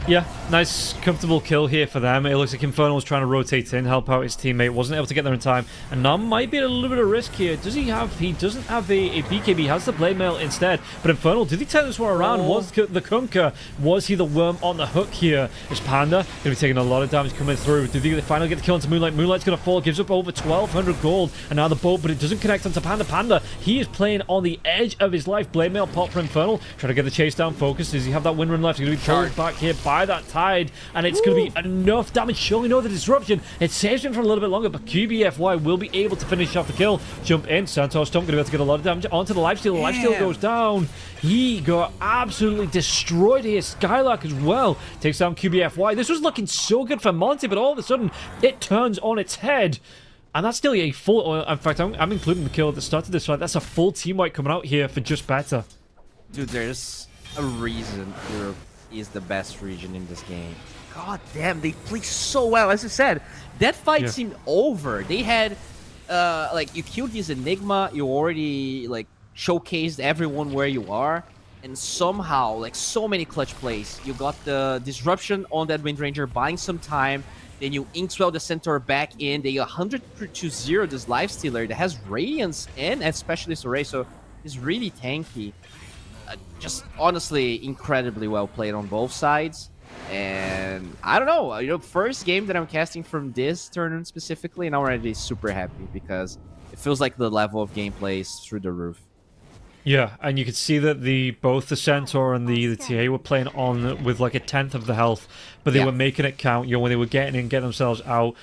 Speaker 2: Yeah, nice, comfortable kill here for them. It looks like Infernal was trying to rotate in, help out his teammate. Wasn't able to get there in time. And now might be at a little bit of risk here. Does he have... He doesn't have a BKB. He has the Blade Mail instead. But Infernal, did he turn this one around? Was the Kunkka? Was he the worm on the hook here? Is Panda going to be taking a lot of damage coming through? Did they finally get the kill onto Moonlight? Moonlight's going to fall. Gives up over 1,200 gold. And now the boat, but it doesn't connect onto Panda. Panda, he is playing on the edge of his life. Blade Mail pop for Infernal. Trying to get the chase down. Focus. Does he have that win run left? He's going to be pulled back here by that Tide. And it's going to be enough damage. Surely no, the disruption. It saves him for a little bit longer, but QBFY will be able to finish off the kill. Jump in. Santos Stomp going to be able to get a lot of damage onto the lifesteal. The lifesteal goes down. He got absolutely destroyed here. Skylark as well takes down QBFY. This was looking so good for Monte, but all of a sudden it turns on its head. And that's still a full... In fact, I'm including the kill at the start of this fight. That's a full team wipe coming out here for JustBetter.
Speaker 1: Dude, there's a reason Europe is the best region in this game. God damn, they play so well. As I said, that fight seemed over. They had, like, you killed this Enigma, you already, like, showcased everyone where you are, and somehow, like, so many clutch plays. You got the disruption on that Wind Ranger, buying some time, then you Inkswell the centaur back in, they 100-0 this Lifestealer that has Radiance and Specialist Array, so it's really tanky. Just honestly incredibly well played on both sides, and I don't know, you know, first game that I'm casting from this tournament specifically, and I'm already super happy because it feels like the level of gameplay is through the roof.
Speaker 2: Yeah, and you could see that both the Centaur and the TA were playing on with like a tenth of the health, but they were making it count. You know, when they were getting in, getting themselves out,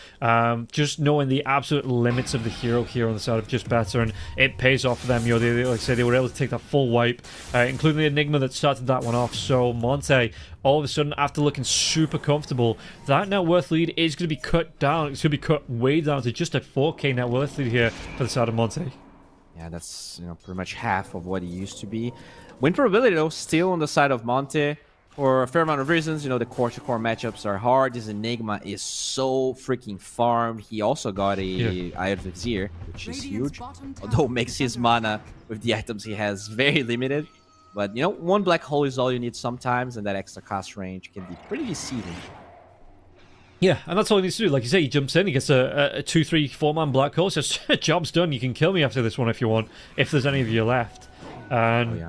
Speaker 2: just knowing the absolute limits of the hero here on the side of JustBetter, and it pays off for them. You know, they like I said, they were able to take that full wipe, including the Enigma that started that one off. So Monte, all of a sudden, after looking super comfortable, that net worth lead is going to be cut down. It's going to be cut way down to just a 4K net worth lead here for the side of Monte.
Speaker 1: Yeah, that's, you know, pretty much half of what it used to be. Win probability, though, still on the side of Monte for a fair amount of reasons. You know, the core-to-core matchups are hard. This Enigma is so freaking farmed. He also got a Eye of Vizier, which is huge. Although makes his mana with the items he has very limited. But, you know, one black hole is all you need sometimes, and that extra cast range can be pretty deceiving.
Speaker 2: Yeah, and that's all he needs to do. Like you say, he jumps in, he gets a 2, 3, 4-man black hole, says, job's done, you can kill me after this one if you want, if there's any of you left. And,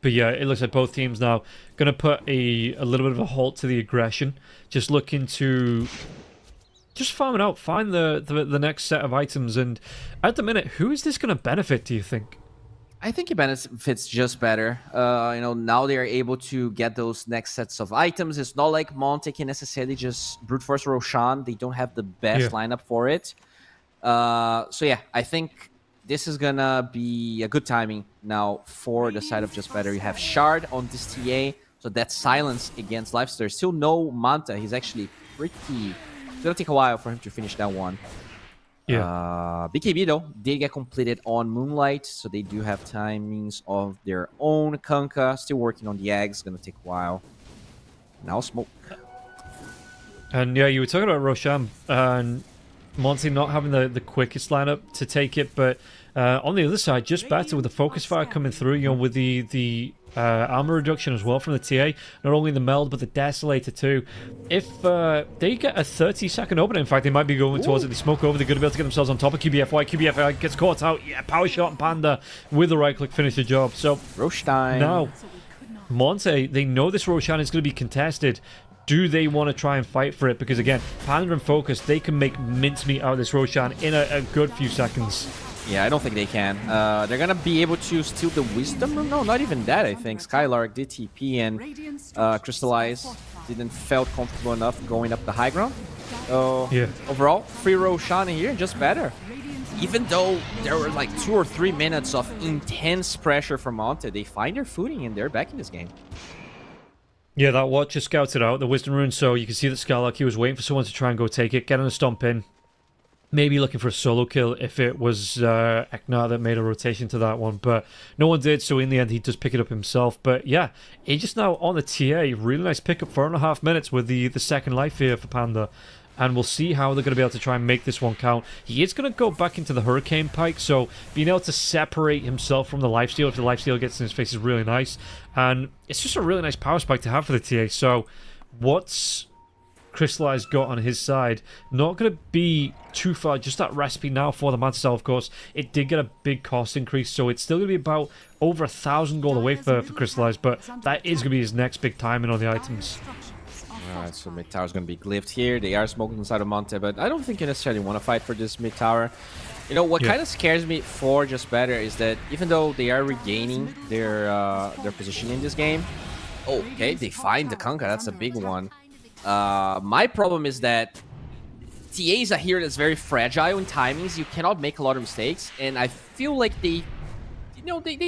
Speaker 2: but yeah, it looks like both teams now going to put a little bit of a halt to the aggression, just looking to just farm it out, find the next set of items, and at the minute, who is this going to benefit, do you think?
Speaker 1: I think it benefits JustBetter. You know, now they are able to get those next sets of items. It's not like Monte can necessarily just brute force Roshan. They don't have the best lineup for it. So yeah, I think this is gonna be a good timing now for the side of JustBetter. You have Shard on this TA, so that's silence against Lifesteal. Still no Manta. He's actually pretty... It's gonna take a while for him to finish that one. BKB, though, did get completed on Moonlight, so they do have timings of their own. Kunkka still working on the eggs, gonna take a while. Now Smoke.
Speaker 2: And yeah, you were talking about Roshan and Monte not having the quickest lineup to take it, but on the other side, JustBetter with the focus fire coming through, you know, with the armor reduction as well from the TA, not only the meld but the desolator too. If they get a 30-second opening, in fact they might be going towards it, they smoke over, they're going to be able to get themselves on top of QBFY gets caught out, power shot and Panda with the right click finish the job. So
Speaker 1: Roshan
Speaker 2: now Monte, they know this Roshan is going to be contested. Do they want to try and fight for it? Because again, Panda and Focus, they can make mincemeat out of this Roshan in a good few seconds.
Speaker 1: Yeah, I don't think they can. They're gonna be able to steal the Wisdom Room? No, not even that, I think. Skylark did TP and Crystallize didn't felt comfortable enough going up the high ground. So, overall, free Roshan here, JustBetter. Even though there were like 2 or 3 minutes of intense pressure from Monte, they find their footing and they're back in this game.
Speaker 2: Yeah, that Watcher scouted out the Wisdom Rune, so you can see that Skylark, he was waiting for someone to try and go take it, get on a stomp in. Maybe looking for a solo kill if it was Eknar that made a rotation to that one, but no one did, so in the end he does pick it up himself. But yeah, he just now on the TA, really nice pickup, 4.5 minutes with the second life here for Panda. And we'll see how they're going to be able to try and make this one count. He is going to go back into the Hurricane Pike, so being able to separate himself from the lifesteal if the lifesteal gets in his face is really nice. And it's just a really nice power spike to have for the TA. So what's Crystallize got on his side? Not going to be too far. Just that recipe now for the Mantis, of course. It did get a big cost increase, so it's still going to be about over 1,000 gold away for Crystallize, but that is going to be his next big timing on the items.
Speaker 1: Alright, so mid tower is going to be glyphed here. They are smoking inside of Monte, but I don't think you necessarily want to fight for this mid tower. You know, what kind of scares me for JustBetter is that even though they are regaining their position in this game, okay, they find the Kunkka. That's a big one. My problem is that TA is a hero that's very fragile in timings. You cannot make a lot of mistakes, and I feel like they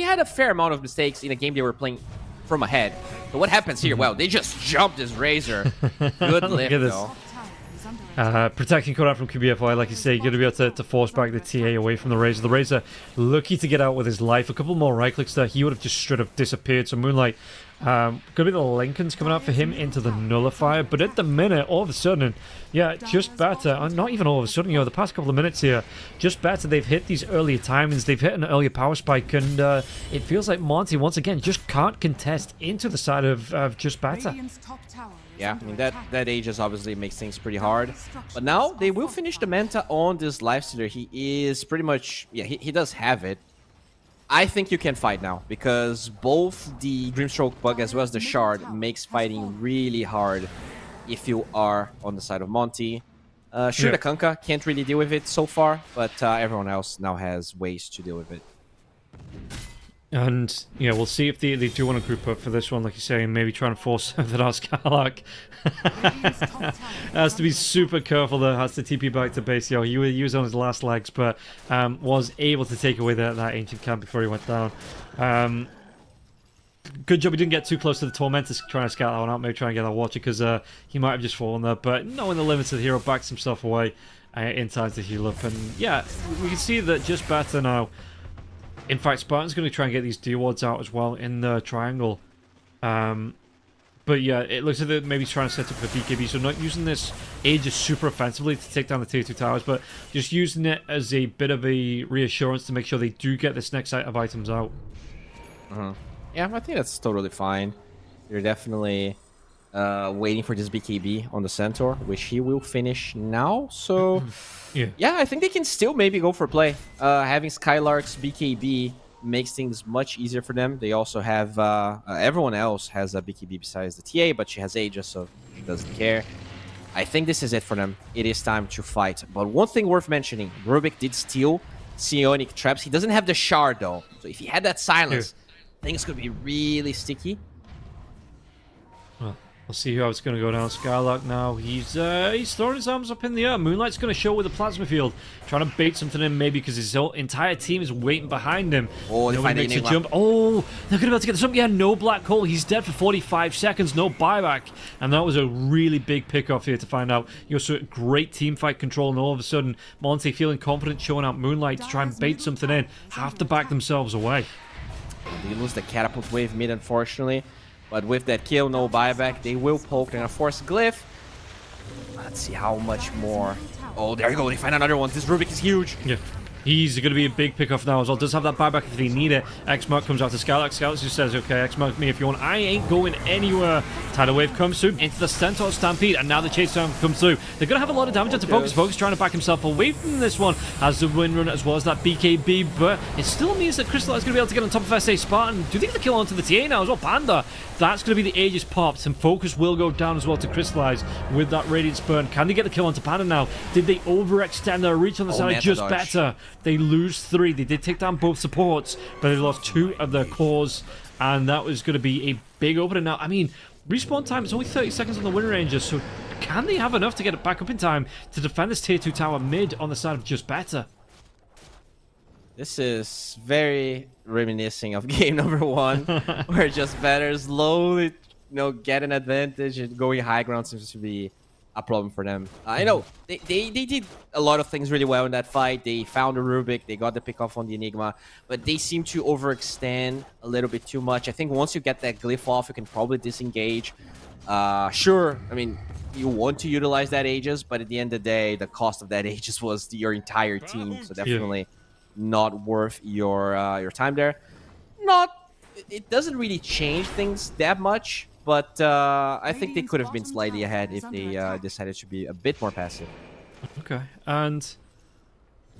Speaker 1: had a fair amount of mistakes in a game they were playing from ahead. So what happens here? Well, they just jumped this Razor. Good lift, though.
Speaker 2: Protecting Kodan from QBFY, like you say, you're going to be able to force back the TA away from the Razor. The Razor lucky to get out with his life. A couple more right clicks there, he would have just straight up disappeared. So Moonlight, going to be the Lincolns coming out for him into the Nullifier. But at the minute, all of a sudden, yeah, JustBetter, not even all of a sudden, you know, the past couple of minutes here, JustBetter, they've hit these earlier timings, they've hit an earlier power spike, and it feels like Monte, once again, just can't contest into the side of JustBetter.
Speaker 1: Yeah, I mean, that ages obviously makes things pretty hard. But now they will finish the Manta on this Lifestealer. He is pretty much, yeah, he does have it. I think you can fight now, because both the Grimstroke bug as well as the Shard makes fighting really hard if you are on the side of Monte. Sure, the Kunkka can't really deal with it so far, but everyone else now has ways to deal with it.
Speaker 2: And yeah, we'll see if they do want to group up for this one, like you say, and maybe try and force something out. Skylark has to be super careful there, has to TP back to base. Yo, he was on his last legs, but was able to take away that ancient camp before he went down. Good job he didn't get too close to the Tormentors trying to scout that one out, maybe try and get that Watcher, because he might have just fallen there. But knowing the limits of the hero, backs himself away in time to heal up. And yeah, we can see that JustBetter now. In fact, Spartan's going to try and get these D-wards out as well in the triangle. But yeah, it looks like they're maybe trying to set up for BKB, so not using this Aegis super offensively to take down the tier 2 towers, but just using it as a bit of a reassurance to make sure they do get this next set of items out.
Speaker 1: Yeah, I think that's totally fine. You're definitely waiting for this BKB on the Centaur, which he will finish now, so... Yeah, I think they can still maybe go for play. Having Skylark's BKB makes things much easier for them. They also have... everyone else has a BKB besides the TA, but she has Aegis, so she doesn't care. I think this is it for them. It is time to fight. But one thing worth mentioning, Rubik did steal Psionic Traps. He doesn't have the Shard, though. So if he had that Silence, things could be really sticky.
Speaker 2: Well, we'll see how it's going to go down. Skylark now, he's throwing his arms up in the air. Moonlight's going to show with the plasma field, trying to bait something in maybe because his whole entire team is waiting behind him.
Speaker 1: Oh, they
Speaker 2: makes a jump. Oh, they're going to be able to get this up. Yeah, no black hole. He's dead for 45 seconds. No buyback. And that was a really big pickoff here to find out. You know, so great team fight control, and all of a sudden, Monte feeling confident, showing out Moonlight to try and bait something in. Have to back themselves away.
Speaker 1: They lose the catapult wave mid, unfortunately. But with that kill, no buyback, they will poke and a force glyph. Let's see how much more. Oh, there you go. They find another one. This Rubik is huge.
Speaker 2: Yeah. He's going to be a big pickoff now as well. Does have that buyback if they need it. X-Mark comes out to Skylark. Skylark just says, okay, X-Mark me if you want. I ain't going anywhere. Tidal Wave comes through into the Centaur Stampede, and now the Chase Down comes through. They're going to have a lot of damage onto Focus. Focus trying to back himself away from this one as the win run as well as that BKB, but it still means that Crystal is going to be able to get on top of SA Spartan. Do they get the kill onto the TA now as well? Panda. That's going to be the Aegis pops, and Focus will go down as well to Crystallize with that Radiant Spurn. Can they get the kill onto Panda now? Did they overextend their reach on the side? JustBetter. They lose 3. They did take down both supports, but they lost 2 of their cores, and that was going to be a big opening. Now, I mean, respawn time is only 30 seconds on the Wind Rangers, so can they have enough to get it back up in time to defend this tier 2 tower mid on the side of JustBetter?
Speaker 1: This is very reminiscing of game number 1, where JustBetter slowly, get an advantage, and going high ground seems to be a problem for them. I know they did a lot of things really well in that fight. They found a Rubik, they got the pick off on the Enigma, but they seem to overextend a little bit too much. I think once you get that glyph off, you can probably disengage. Sure, I mean, you want to utilize that Aegis, but at the end of the day, the cost of that Aegis was your entire team, so definitely not worth your time there. It doesn't really change things that much, but I think they could have been slightly ahead if they decided to be a bit more passive.
Speaker 2: Okay, and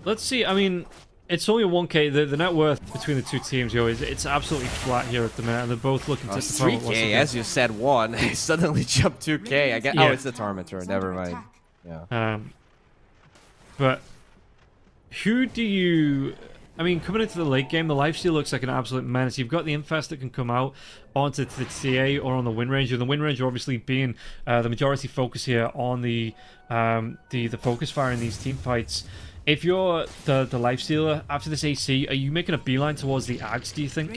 Speaker 2: let's see. I mean, it's only a 1K. The net worth between the two teams, it's absolutely flat here at the minute, and they're both looking to
Speaker 1: 3K, as you said, 1. It suddenly jumped 2K. I guess. Yeah. Oh, it's the Tormentor. Never mind. Yeah.
Speaker 2: But who do you? I mean, coming into the late game, the lifesteal looks like an absolute menace. You've got the Infest that can come out onto the TA or on the Wind Ranger. The Wind Ranger obviously being the majority focus here on the focus fire in these team fights. If you're the lifestealer after this AC, are you making a beeline towards the Ags, do you think?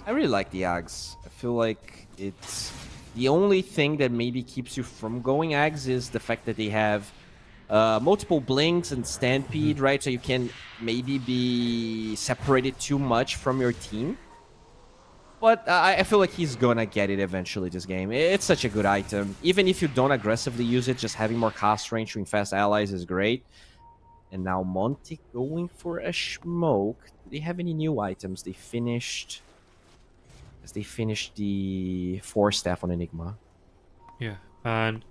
Speaker 1: I really like the Ags. I feel like it's the only thing that maybe keeps you from going Ags is the fact that they have multiple blinks and stampede, right? So you can maybe be separated too much from your team. But I feel like he's gonna get it eventually this game. It's such a good item. Even if you don't aggressively use it, just having more cast range to infest allies is great. And now Monte going for a smoke. Do they have any new items? They finished the 4 staff on Enigma.
Speaker 2: Yeah, and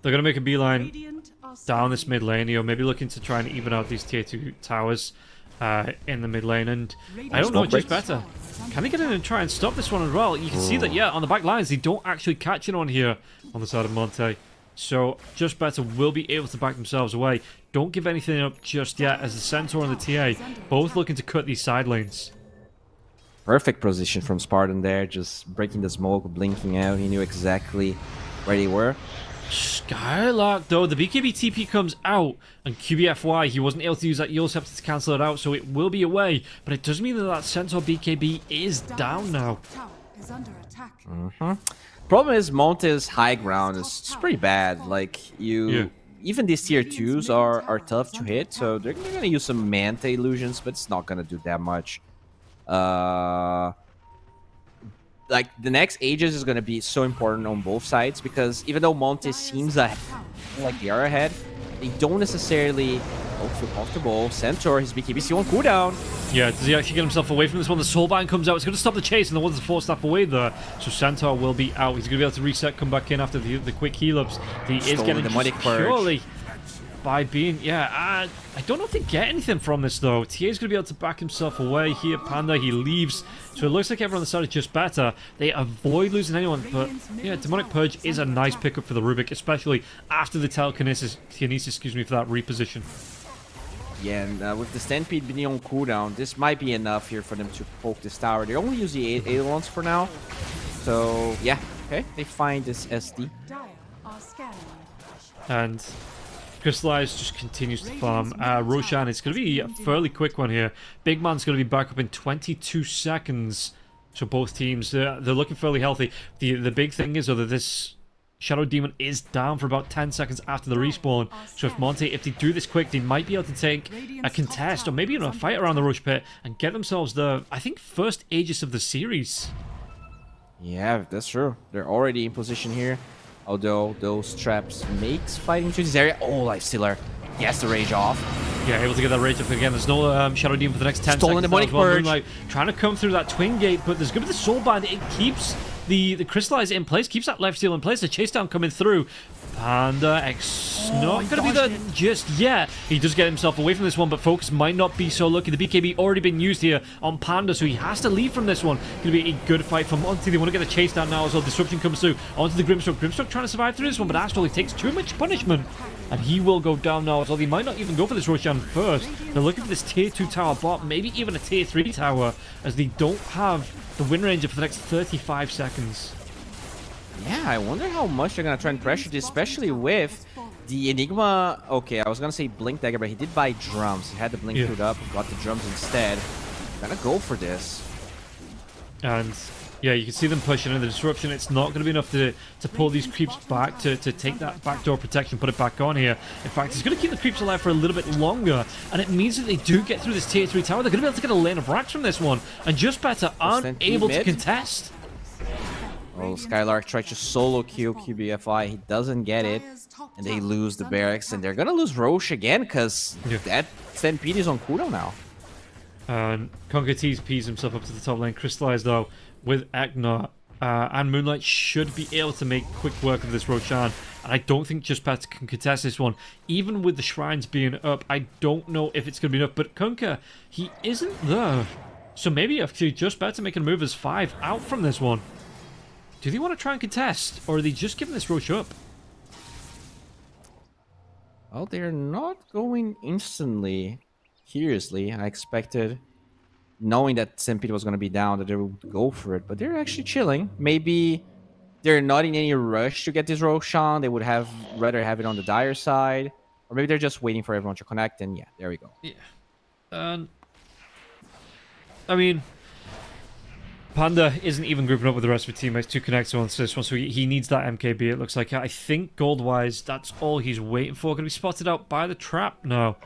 Speaker 2: they're gonna make a beeline down this mid lane, maybe looking to try and even out these tier 2 towers in the mid lane, and I don't know, JustBetter. Can they get in and try and stop this one as well? You can see that, on the back lines, they don't actually catch it on here on the side of Monte. So JustBetter will be able to back themselves away. Don't give anything up just yet, as the Centaur and the TA both looking to cut these side lanes.
Speaker 1: Perfect position from Spartan there, just breaking the smoke, blinking out. He knew exactly where they were.
Speaker 2: Skylark, though, the BKB TP comes out, and QBFY, he wasn't able to use that Yule Scepter to cancel it out, so it will be away, but it does mean that that Centaur BKB is down now.
Speaker 1: Problem is, Monte's high ground is pretty bad. Like, even these tier 2s are tough to hit, so they're going to use some Manta illusions, but it's not going to do that much. Like, the next Aegis is going to be so important on both sides, because even though Monte seems like they are ahead, they don't necessarily feel comfortable. Centaur, his BKB still on cooldown.
Speaker 2: Yeah, does he actually get himself away from this one? The Soulbind comes out. It's going to stop the chase, and the one's the 4-step away there. So Centaur will be out. He's going to be able to reset, come back in after the quick heal-ups. He is getting
Speaker 1: the money
Speaker 2: purely by being... Yeah, I don't know if they get anything from this, though. TA is going to be able to back himself away here. Panda, he leaves. So it looks like everyone on the side is just better. They avoid losing anyone, but yeah, Demonic Purge is a nice pickup for the Rubik, especially after the telekinesis, for that reposition.
Speaker 1: Yeah, and with the Stampede being on cooldown, this might be enough here for them to poke this tower. They only use the Aeolans for now. So, yeah, okay, they find this SD.
Speaker 2: And Crystallize just continues to farm. Roshan, it's going to be a fairly quick one here. Big Man's going to be back up in 22 seconds. So both teams, they're looking fairly healthy. The big thing is, though, that this Shadow Demon is down for about 10 seconds after the respawn. So if Monte, if they do this quick, they might be able to take a contest or maybe even a fight around the Rush Pit and get themselves the, I think, first Aegis of the series.
Speaker 1: Yeah, that's true. They're already in position here. Although those traps makes fighting to this area. Oh, Lifestealer. He has to rage off.
Speaker 2: Yeah, able to get that rage up again. There's no Shadow Demon for the next 10
Speaker 1: Stolen
Speaker 2: seconds.
Speaker 1: Demonic Purge.
Speaker 2: Moonlight trying to come through that Twin Gate, but there's going to be the Soulbind. It keeps the Crystallize in place, keeps that lifesteal in place. The chase down coming through. Panda X not going to be there just yet. He does get himself away from this one, but Focus might not be so lucky. The BKB already been used here on Panda, so he has to leave from this one. Going to be a good fight for Monte. They want to get the chase down now as well. Disruption comes through onto the Grimstroke. Grimstroke trying to survive through this one, but Astral, he takes too much punishment. And he will go down now as well. They might not even go for this Roshan first. They're looking for this tier 2 tower bot, maybe even a tier 3 tower, as they don't have the Wind Ranger for the next 35 seconds.
Speaker 1: Yeah, I wonder how much they're going to try and pressure this, especially with the Enigma. Okay, I was going to say Blink Dagger, but he did buy drums. He had the Blink put up, got the drums instead. Gonna go for this.
Speaker 2: And yeah, you can see them pushing in the disruption. It's not going to be enough to pull these creeps back, to take that backdoor protection, put it back on here. In fact, it's going to keep the creeps alive for a little bit longer, and it means that they do get through this tier 3 tower. They're going to be able to get a lane of racks from this one, and JustBetter aren't able to contest.
Speaker 1: Oh, Skylark tried to solo kill QBFI. He doesn't get it, and they lose the barracks, and they're going to lose Roche again, because that Stampede is on cooldown now.
Speaker 2: And Conquer TPs himself up to the top lane. Crystallize, though, with Agnar and Moonlight should be able to make quick work of this Roshan. And I don't think JustBetter can contest this one. Even with the shrines being up, I don't know if it's going to be enough. But Kunkka, he isn't there. So maybe actually JustBetter making a move as 5 out from this one. Do they want to try and contest? Or are they just giving this Roche up?
Speaker 1: Well, they're not going instantly. Curiously, I expected, knowing that Stampede was going to be down, that they would go for it. But they're actually chilling. Maybe they're not in any rush to get this Roshan. They would have rather have it on the Dire side. Or maybe they're just waiting for everyone to connect. And yeah, there we go.
Speaker 2: Yeah. I mean, Panda isn't even grouping up with the rest of his teammates to connect onto this one, so he needs that MKB, it looks like. I think gold-wise, that's all he's waiting for. Going to be spotted out by the trap now.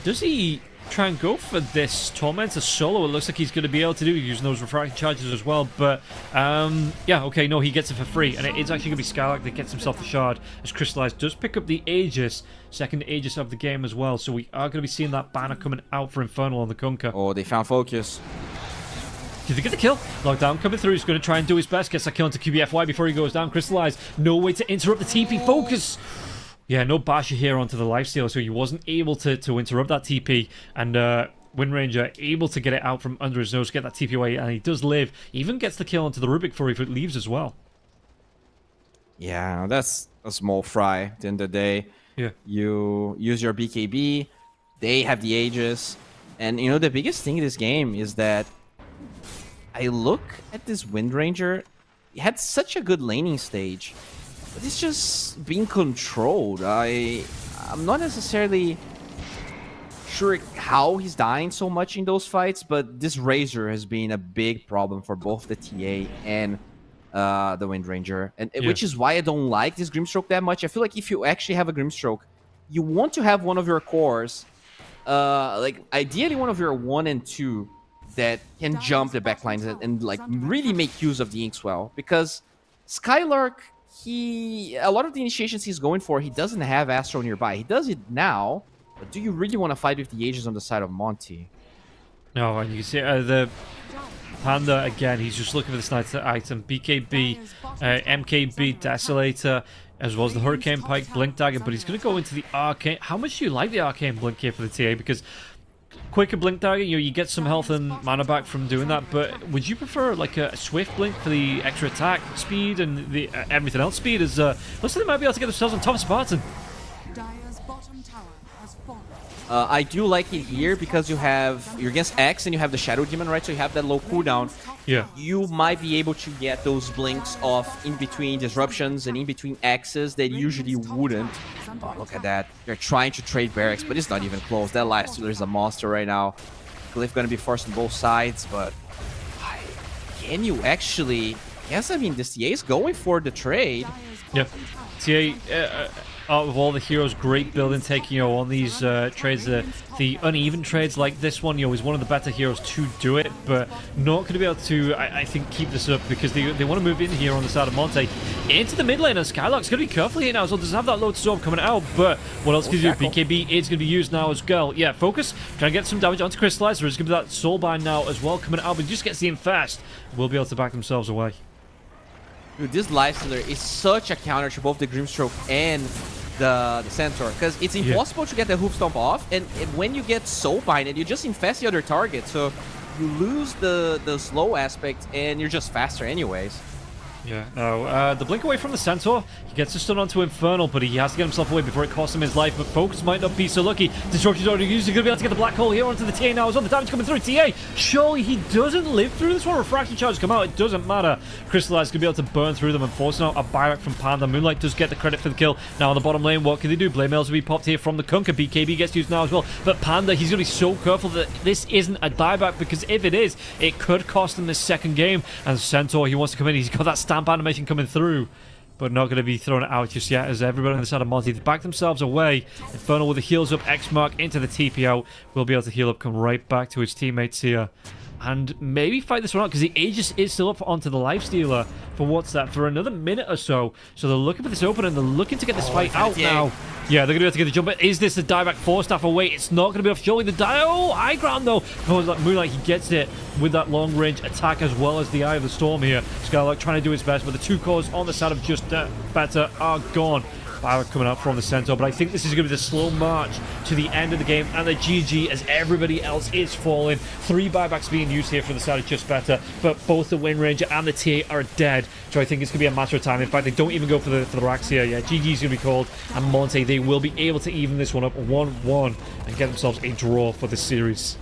Speaker 2: Does he try and go for this Tormentor solo? It looks like he's going to be able to do, using those refracting charges as well. But, yeah, okay, no, he gets it for free. And it is actually going to be Skylark that gets himself the shard, as Crystallize does pick up the Aegis, second Aegis of the game as well. So we are going to be seeing that banner coming out for Infernal on the Kunkka.
Speaker 1: Oh, they found focus.
Speaker 2: Did they get the kill? Lockdown coming through. He's going to try and do his best. Gets that kill into QBFY before he goes down. Crystallize. No way to interrupt the TP focus. Yeah, no Basher here onto the lifesteal, so he wasn't able to interrupt that TP. And Wind Ranger able to get it out from under his nose, get that TP away, and he does live. Even gets the kill onto the Rubik for if it leaves as well.
Speaker 1: Yeah, that's a small fry at the end of the day.
Speaker 2: Yeah.
Speaker 1: You use your BKB. They have the Aegis. And you know, the biggest thing in this game is that I look at this Wind Ranger. He had such a good laning stage, but it's just being controlled. I'm not necessarily sure how he's dying so much in those fights, but this Razor has been a big problem for both the TA and the Wind Ranger, and which is why I don't like this Grimstroke that much. I feel like if you actually have a Grimstroke, you want to have one of your cores, like ideally one of your 1 and 2 that can jump the backlines and like really make use of the Inkswell, because Skylark, a lot of the initiations he's going for, he doesn't have Astro nearby. He does it now, but do you really want to fight with the Aegis on the side of Monte?
Speaker 2: No, and you can see the Panda again. He's just looking for the sniper item. BKB, MKB, Desolator, as well as the Hurricane Pike, Blink Dagger. But he's going to go into the Arcane. How much do you like the Arcane Blink here for the TA? Because quicker Blink Dagger, you get some health and mana back from doing that. But would you prefer like a Swift Blink for the extra attack speed and the everything else speed? Looks like they might be able to get themselves on top of Spartan.
Speaker 1: I do like it here because you're against X and you have the Shadow Demon, right? So you have that low cooldown.
Speaker 2: Yeah.
Speaker 1: You might be able to get those blinks off in between disruptions and in between X's that usually wouldn't. Oh, look at that. They're trying to trade barracks, but it's not even close. That Lifestealer is a monster right now. Glyph gonna be forced on both sides, but can you actually... Yes, I mean, this TA is going for the trade.
Speaker 2: Yeah. TA... out of all the heroes, great building, taking on these trades, the uneven trades like this one, is one of the better heroes to do it, but not going to be able to, I think, keep this up because they want to move in here on the side of Monte into the mid lane, and Skylark's going to be careful here now, so does have that Lotus Orb coming out, but what else can you do? BKB is going to be used now as well. Yeah, focus, trying to get some damage onto Crystallizer. There's going to be that Soulbind now as well coming out, but just gets the Infest. Will be able to back themselves away.
Speaker 1: Dude, this Lifestealer is such a counter to both the Grimstroke and the Centaur, because it's impossible to get the Hoof Stomp off, and when you get Soulbinded, you just infest the other target, so you lose the slow aspect, and you're just faster anyways.
Speaker 2: Yeah, no, the blink away from the Centaur. He gets a stun onto Infernal, but he has to get himself away before it costs him his life. But Focus might not be so lucky. Destruction's already used. He's going to be able to get the Black Hole here onto the TA now as well. The damage coming through. TA, surely he doesn't live through this one. Refraction charges come out. It doesn't matter. Crystallize going to be able to burn through them and forcing out a buyback from Panda. Moonlight does get the credit for the kill. Now on the bottom lane, what can they do? Blade Mails will be popped here from the Kunkka. BKB gets used now as well. But Panda, he's going to be so careful that this isn't a dieback, because if it is, it could cost him this second game. And Centaur, he wants to come in. He's got that stamp animation coming through, but not going to be thrown out just yet, as everybody on the side of Monte to back themselves away. Infernal with the heals up, X mark into the TP out, will be able to heal up, come right back to his teammates here, and maybe fight this one out, because the Aegis is still up onto the Lifestealer for what's that, for another minute or so. So they're looking for this open, and they're looking to get this fight out now. Yeah, they're going to be able to get the jump, but is this the dieback force staff away? It's not going to be off. Surely the high ground though. Moonlight, he gets it with that long range attack as well as the Eye of the Storm here. Skylark trying to do his best, but the two cores on the side of JustBetter are gone. Buyback coming out from the Centaur, but I think this is going to be the slow march to the end of the game and the GG as everybody else is falling. 3 buybacks being used here for the side of JustBetter, but both the Wind Ranger and the TA are dead, so I think it's going to be a matter of time. In fact, they don't even go for the racks here. Yeah, GG is going to be called, and Monte, they will be able to even this one up 1-1 and get themselves a draw for the series.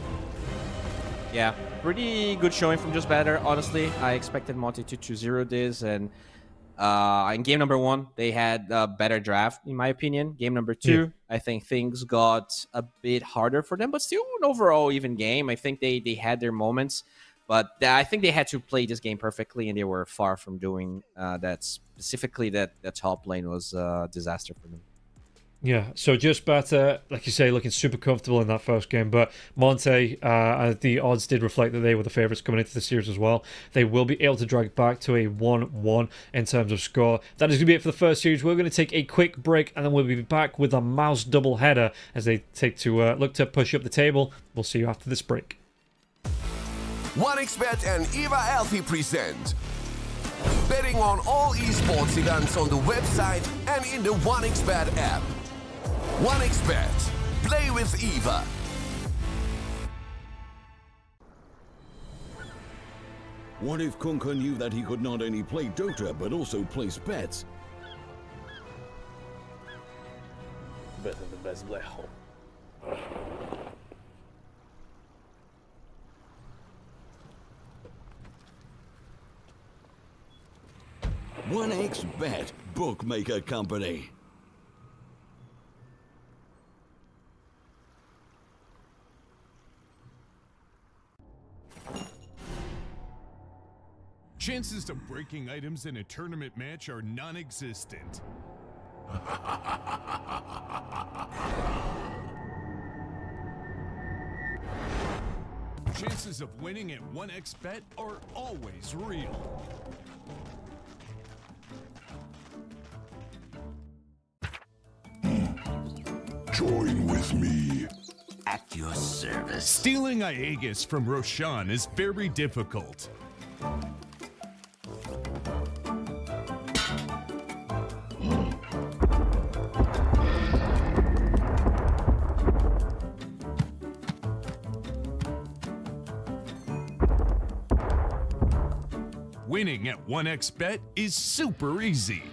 Speaker 1: Yeah, pretty good showing from JustBetter, honestly. I expected Monte to 2-0 this, and in game number 1, they had a better draft, in my opinion. Game number 2, I think things got a bit harder for them, but still an overall even game. I think they had their moments, but I think they had to play this game perfectly, and they were far from doing that. Specifically, that top lane was a disaster for them.
Speaker 2: Yeah, so JustBetter, like you say, looking super comfortable in that first game, but Monte, the odds did reflect that they were the favourites coming into the series as well. They will be able to drag back to a 1-1 in terms of score. That is going to be it for the first series. We're going to take a quick break, and then we'll be back with a mouse double header as they take to look to push up the table. We'll see you after this break.
Speaker 3: 1xBet and EVA Alfie present betting on all esports events on the website and in the 1xBet app. 1xBet. Play with EVA.
Speaker 4: What if Kunkka knew that he could not only play Dota, but also place bets?
Speaker 5: Better the best black hole.
Speaker 4: 1xBet Bookmaker Company.
Speaker 6: Chances of breaking items in a tournament match are non-existent. Chances of winning at 1xBet are always real.
Speaker 7: Join with me.
Speaker 3: At your service.
Speaker 6: Stealing Aegis from Roshan is very difficult. Winning at 1xBet is super easy.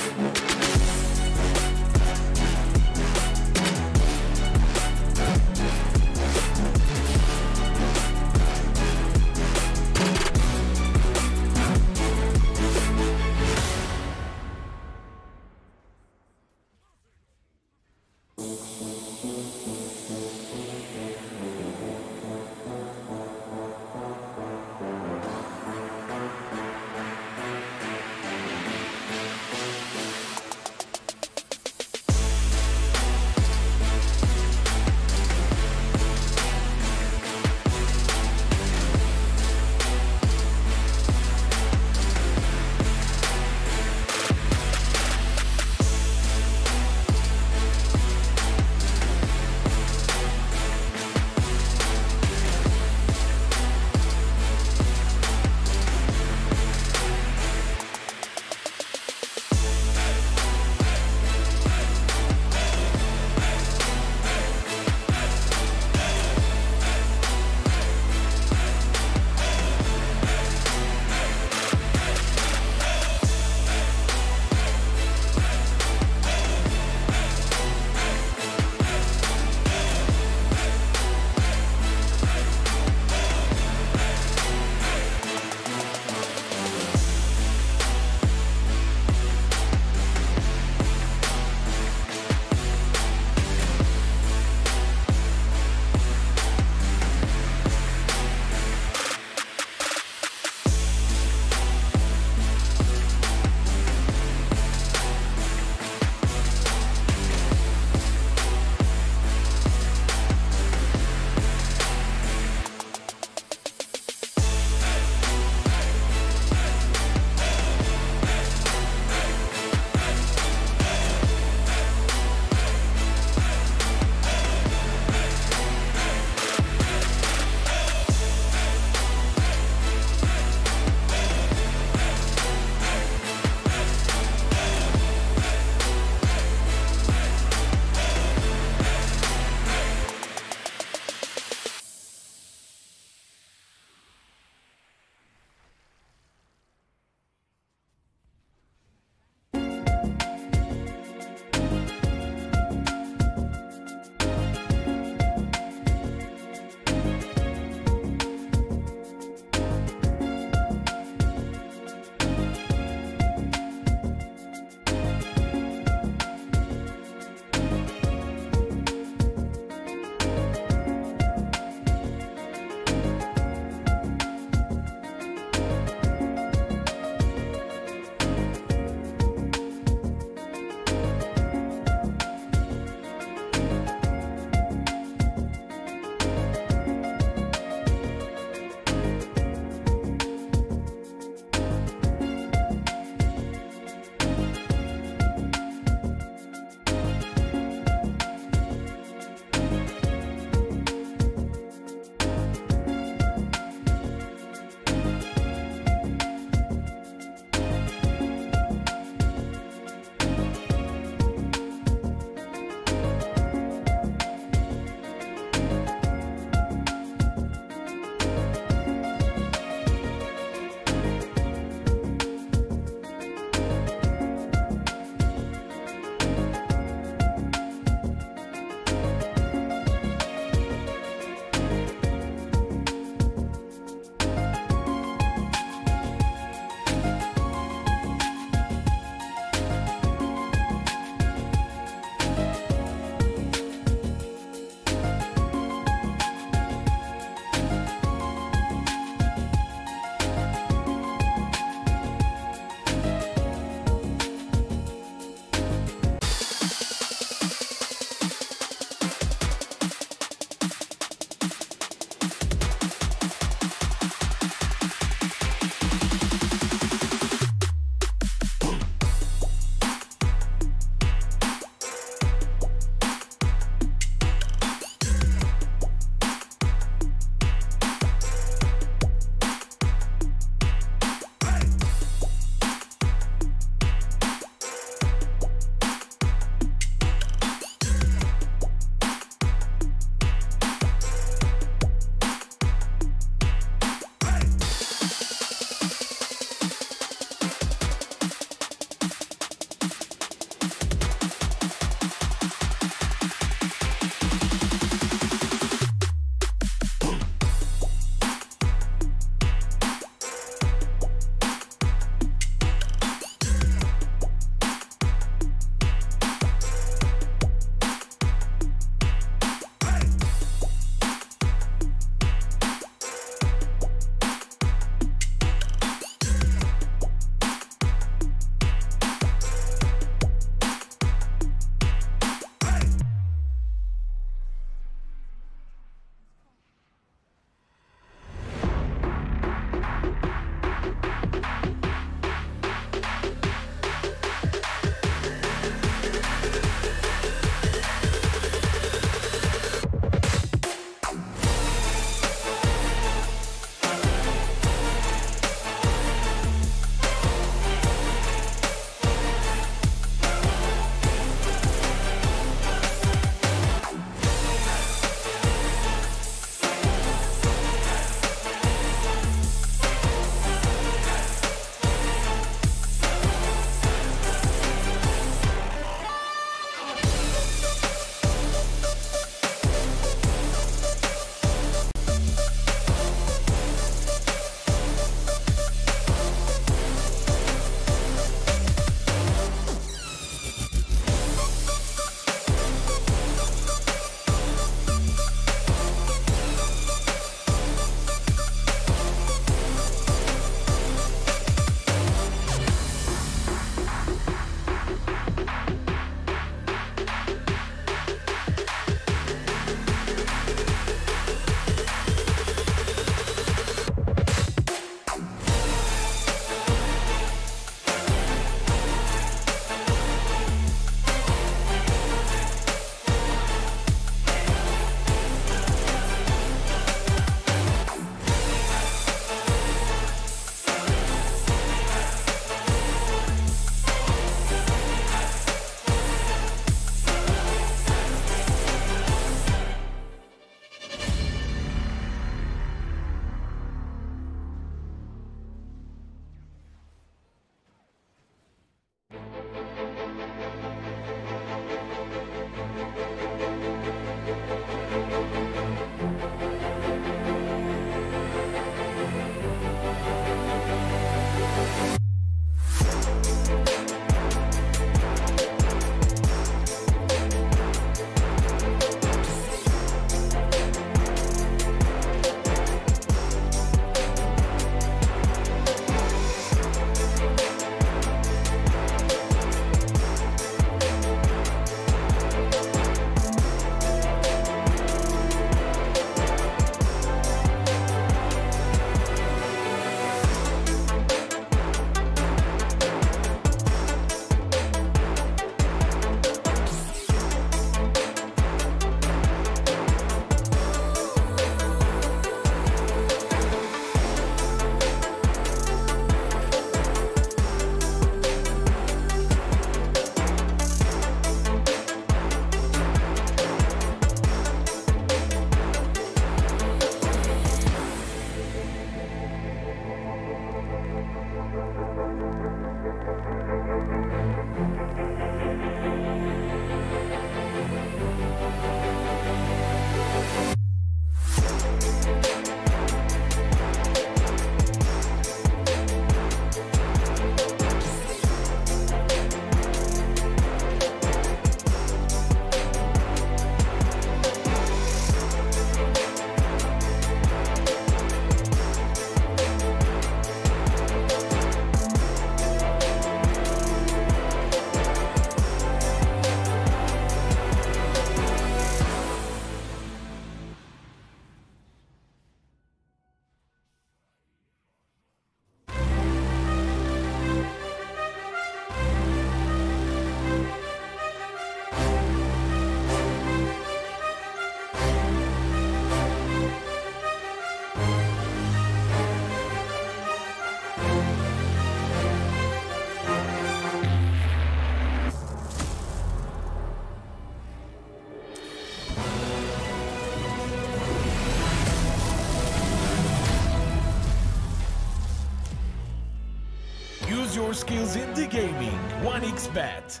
Speaker 6: Showcase your skills into gaming. 1xBet.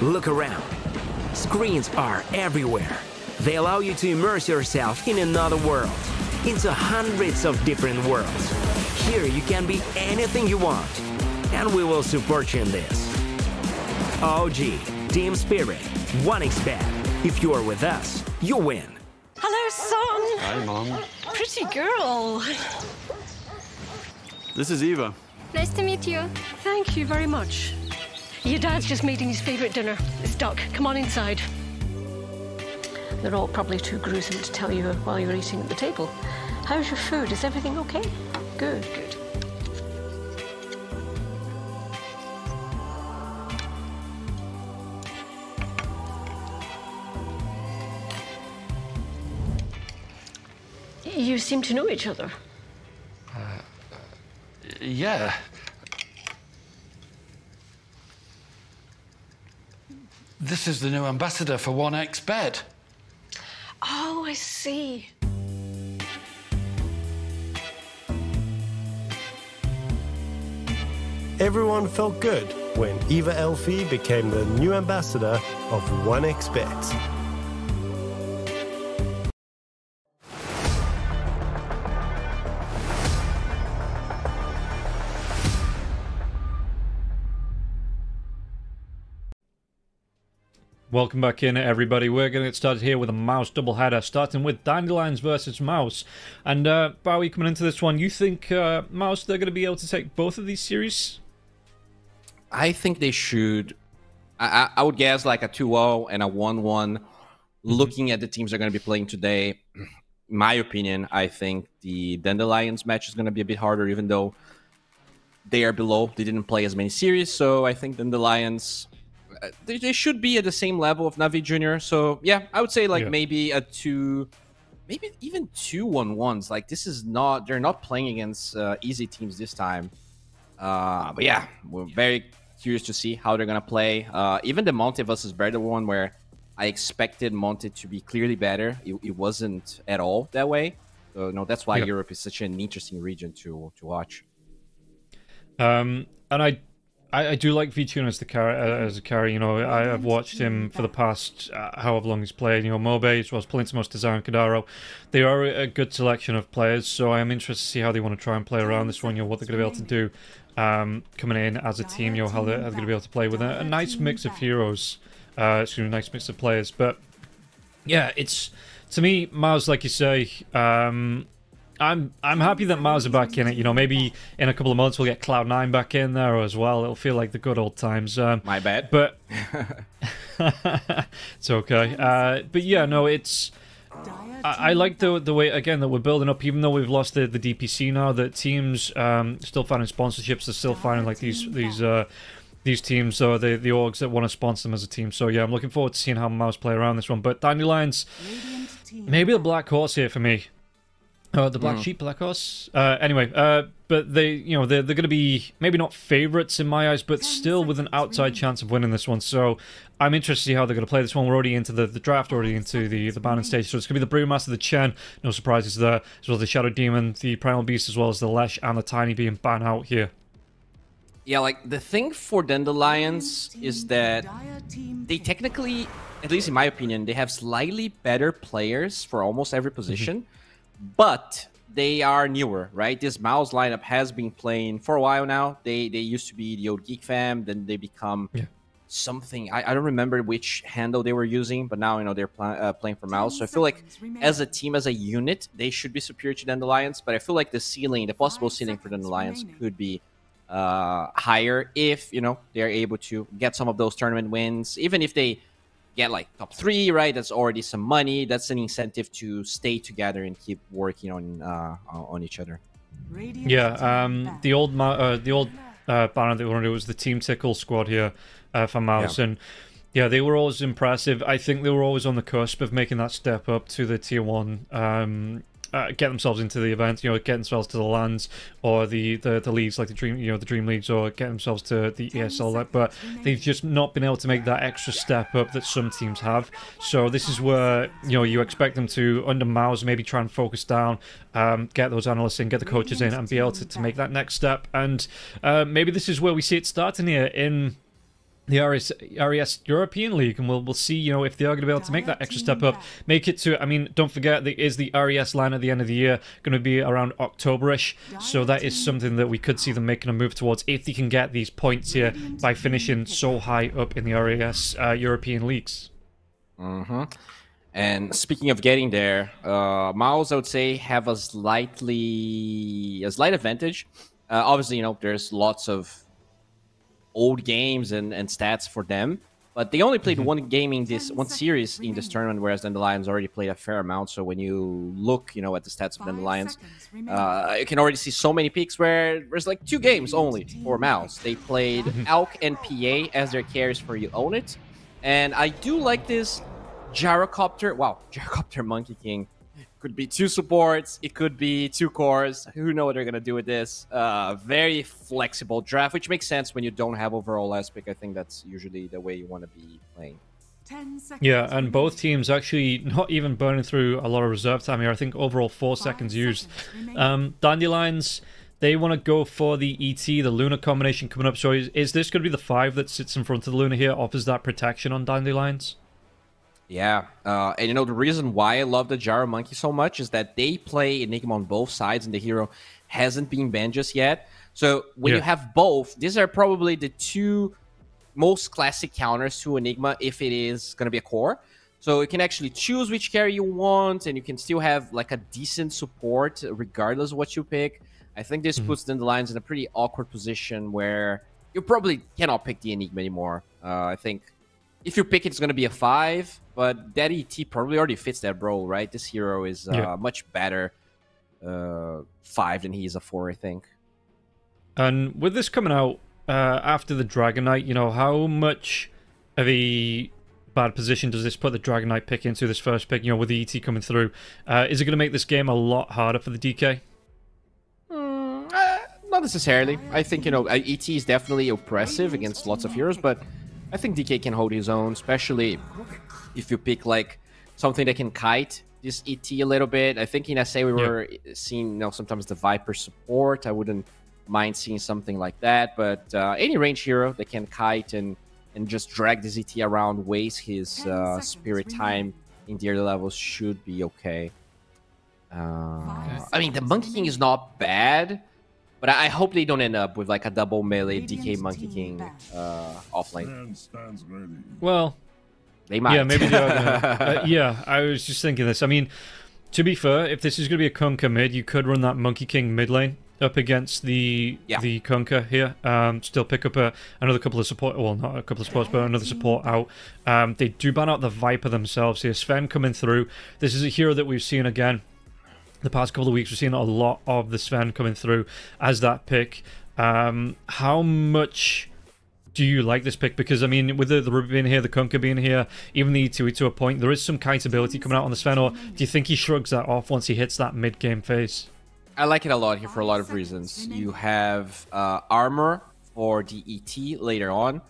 Speaker 8: Look around. Screens are everywhere. They allow you to immerse yourself in another world, into hundreds of different worlds. Here you can be anything you want, and we will support you in this. OG, Team Spirit, 1xBet. If you are with us, you win.
Speaker 9: Hello, son.
Speaker 12: Hi, Mom.
Speaker 9: Pretty girl.
Speaker 12: This is Eva.
Speaker 9: Nice to meet you. Thank you very much. Your dad's just making his favorite dinner. It's duck. Come on inside. They're all probably too gruesome to tell you while you're eating at the table. How's your food? Is everything okay? Good, good. You seem to know each other.
Speaker 10: Yeah. This is the new ambassador for 1xBet.
Speaker 9: Oh, I see.
Speaker 11: Everyone felt good when Eva Elfie became the new ambassador of 1xBet.
Speaker 2: Welcome back in, everybody. We're going to get started here with a Mouse doubleheader, starting with Dandelions versus Mouse. And Bowie, coming into this one, you think Mouse, they're going to be able to take both of these series?
Speaker 1: I think they should. I would guess like a 2-0 and a 1-1. Looking at the teams they're going to be playing today, in my opinion, I think the Dandelions match is going to be a bit harder, even though they are below. They didn't play as many series, so I think Dandelions... They should be at the same level of Navi Jr. So yeah, I would say like maybe a 2, maybe even 2 1-1s. Like this is not, they're not playing against easy teams this time. But yeah, we're very curious to see how they're gonna play. Even the Monte versus Better one, where I expected Monte to be clearly better, it wasn't at all that way. So no, that's why Europe is such an interesting region to watch.
Speaker 2: And I do like VTune as a carry. You know, I've watched him for the past however long he's played. You know, Mobe as well as Plintimos, Desire, and Kadaro. They are a good selection of players, so I am interested to see how they want to try and play around this one. You know, what they're going to be able to do coming in as a team. You know, how they're going to be able to play with a nice mix of heroes. Excuse me, a nice mix of players. But yeah, it's to me, Mars, like you say. I'm happy that Mars are back in it. You know, maybe in a couple of months we'll get Cloud9 back in there as well. It'll feel like the good old times.
Speaker 1: My bad.
Speaker 2: But it's okay. But yeah, no, it's. I like the way again that we're building up. Even though we've lost the DPC now, that teams still finding sponsorships. They're still finding like these teams or the orgs that want to sponsor them as a team. So yeah, I'm looking forward to seeing how Mouse play around this one. But Dandelions, maybe the black horse here for me. The Black Sheep, Black Horse. Anyway, but they're going to be maybe not favorites in my eyes, but still with an outside chance of winning this one. So I'm interested to see how they're going to play this one. We're already into the draft, already into the banning stage. So it's going to be the Brewmaster, the Chen, no surprises there, as well as the Shadow Demon, the Primal Beast, as well as the Lesh and the Tiny being banned out here.
Speaker 1: Yeah, like the thing for Dandelions is that they technically, at least in my opinion, they have slightly better players for almost every position. But they are newer, right? This Mouse lineup has been playing for a while now. They used to be the old Geek Fam, then they become something. I don't remember which handle they were using, but now, you know, they're playing for Mouse. So I feel like as a team, as a unit, they should be superior to Dandelions. But I feel like the ceiling, the possible ceiling for Dandelions could be higher if, you know, they're able to get some of those tournament wins. Even if they get like top 3, right? That's already some money. That's an incentive to stay together and keep working on each other.
Speaker 2: Yeah, the old banner that we wanted, it was the Team Tickle squad here for Mouse, and yeah, they were always impressive. I think they were always on the cusp of making that step up to the tier 1 get themselves into the event, you know, get themselves to the lands or the leagues like the dream, you know, the dream leagues, or get themselves to the ESL. But they've just not been able to make that extra step up that some teams have. So this is where, you know, you expect them to, under Mouse, maybe try and focus down, get those analysts in, get the coaches in, and be able to make that next step. And maybe this is where we see it starting here in the RES European League, and we'll see, you know, if they are going to be able to make that extra step up, make it to, I mean, don't forget, there is the RES line at the end of the year, going to be around October-ish, so that is something that we could see them making a move towards if they can get these points here by finishing so high up in the RES European Leagues.
Speaker 1: And speaking of getting there, Miles, I would say, have a slight advantage. Obviously, you know, there's lots of old games and stats for them, but they only played one series in this tournament, whereas Dandelions already played a fair amount. So when you look, you know, at the stats of Dandelions, you can already see so many picks where there's like 2 games only for Mouse. They played Alk and PA as their carries for You Own It, and I do like this Gyrocopter. Wow, Gyrocopter Monkey King. Could be 2 supports, it could be 2 cores. Who knows what they're gonna do with this? Very flexible draft, which makes sense when you don't have overall last pick. I think that's usually the way you want to be playing.
Speaker 2: Yeah, and both teams actually not even burning through a lot of reserve time here. I think overall 4 seconds used. Dandelions, they want to go for the ET, the Luna combination coming up. So is this going to be the 5 that sits in front of the Luna here, offers that protection on Dandelions?
Speaker 1: Yeah, and you know, the reason why I love the Gyro Monkey so much is that they play Enigma on both sides, and the hero hasn't been banned just yet. So when you have both, these are probably the 2 most classic counters to Enigma if it is going to be a core. So you can actually choose which carry you want, and you can still have like a decent support regardless of what you pick. I think this puts Dandelions in a pretty awkward position where you probably cannot pick the Enigma anymore. I think if you pick it, it's going to be a 5, but that ET probably already fits that role, right? This hero is much better 5 than he is a 4, I think.
Speaker 2: And with this coming out after the Dragon Knight, you know, how much of a bad position does this put the Dragon Knight pick into, this first pick, you know, with the ET coming through? Is it going to make this game a lot harder for the DK?
Speaker 1: Not necessarily. I think, you know, ET is definitely oppressive against lots of heroes, but I think DK can hold his own, especially if you pick like something that can kite this ET a little bit. I think in SA we were seeing, you know, sometimes the Viper support. I wouldn't mind seeing something like that, but any range hero that can kite and just drag this ET around, waste his spirit time in the early levels should be okay. I mean, the Monkey King is not bad, but I hope they don't end up with like a double melee DK Monkey King offlane.
Speaker 2: Well,
Speaker 1: they might.
Speaker 2: Yeah, maybe they are gonna, yeah, I was just thinking this. I mean, to be fair, if this is going to be a Kunkka mid, you could run that Monkey King mid lane up against the Kunkka here. Still pick up another couple of support, well, not a couple of supports, but another support out. They do ban out the Viper themselves here. Sven coming through. This is a hero that we've seen again. The past couple of weeks, we've seen a lot of the Sven coming through as that pick. How much do you like this pick? Because, I mean, with the Ruby being here, the Kunkka being here, even the E2E to a point, there is some kiteability coming out on the Sven, or do you think he shrugs that off once he hits that mid-game phase?
Speaker 1: I like it a lot here for a lot of reasons. You have armor for the ET later on.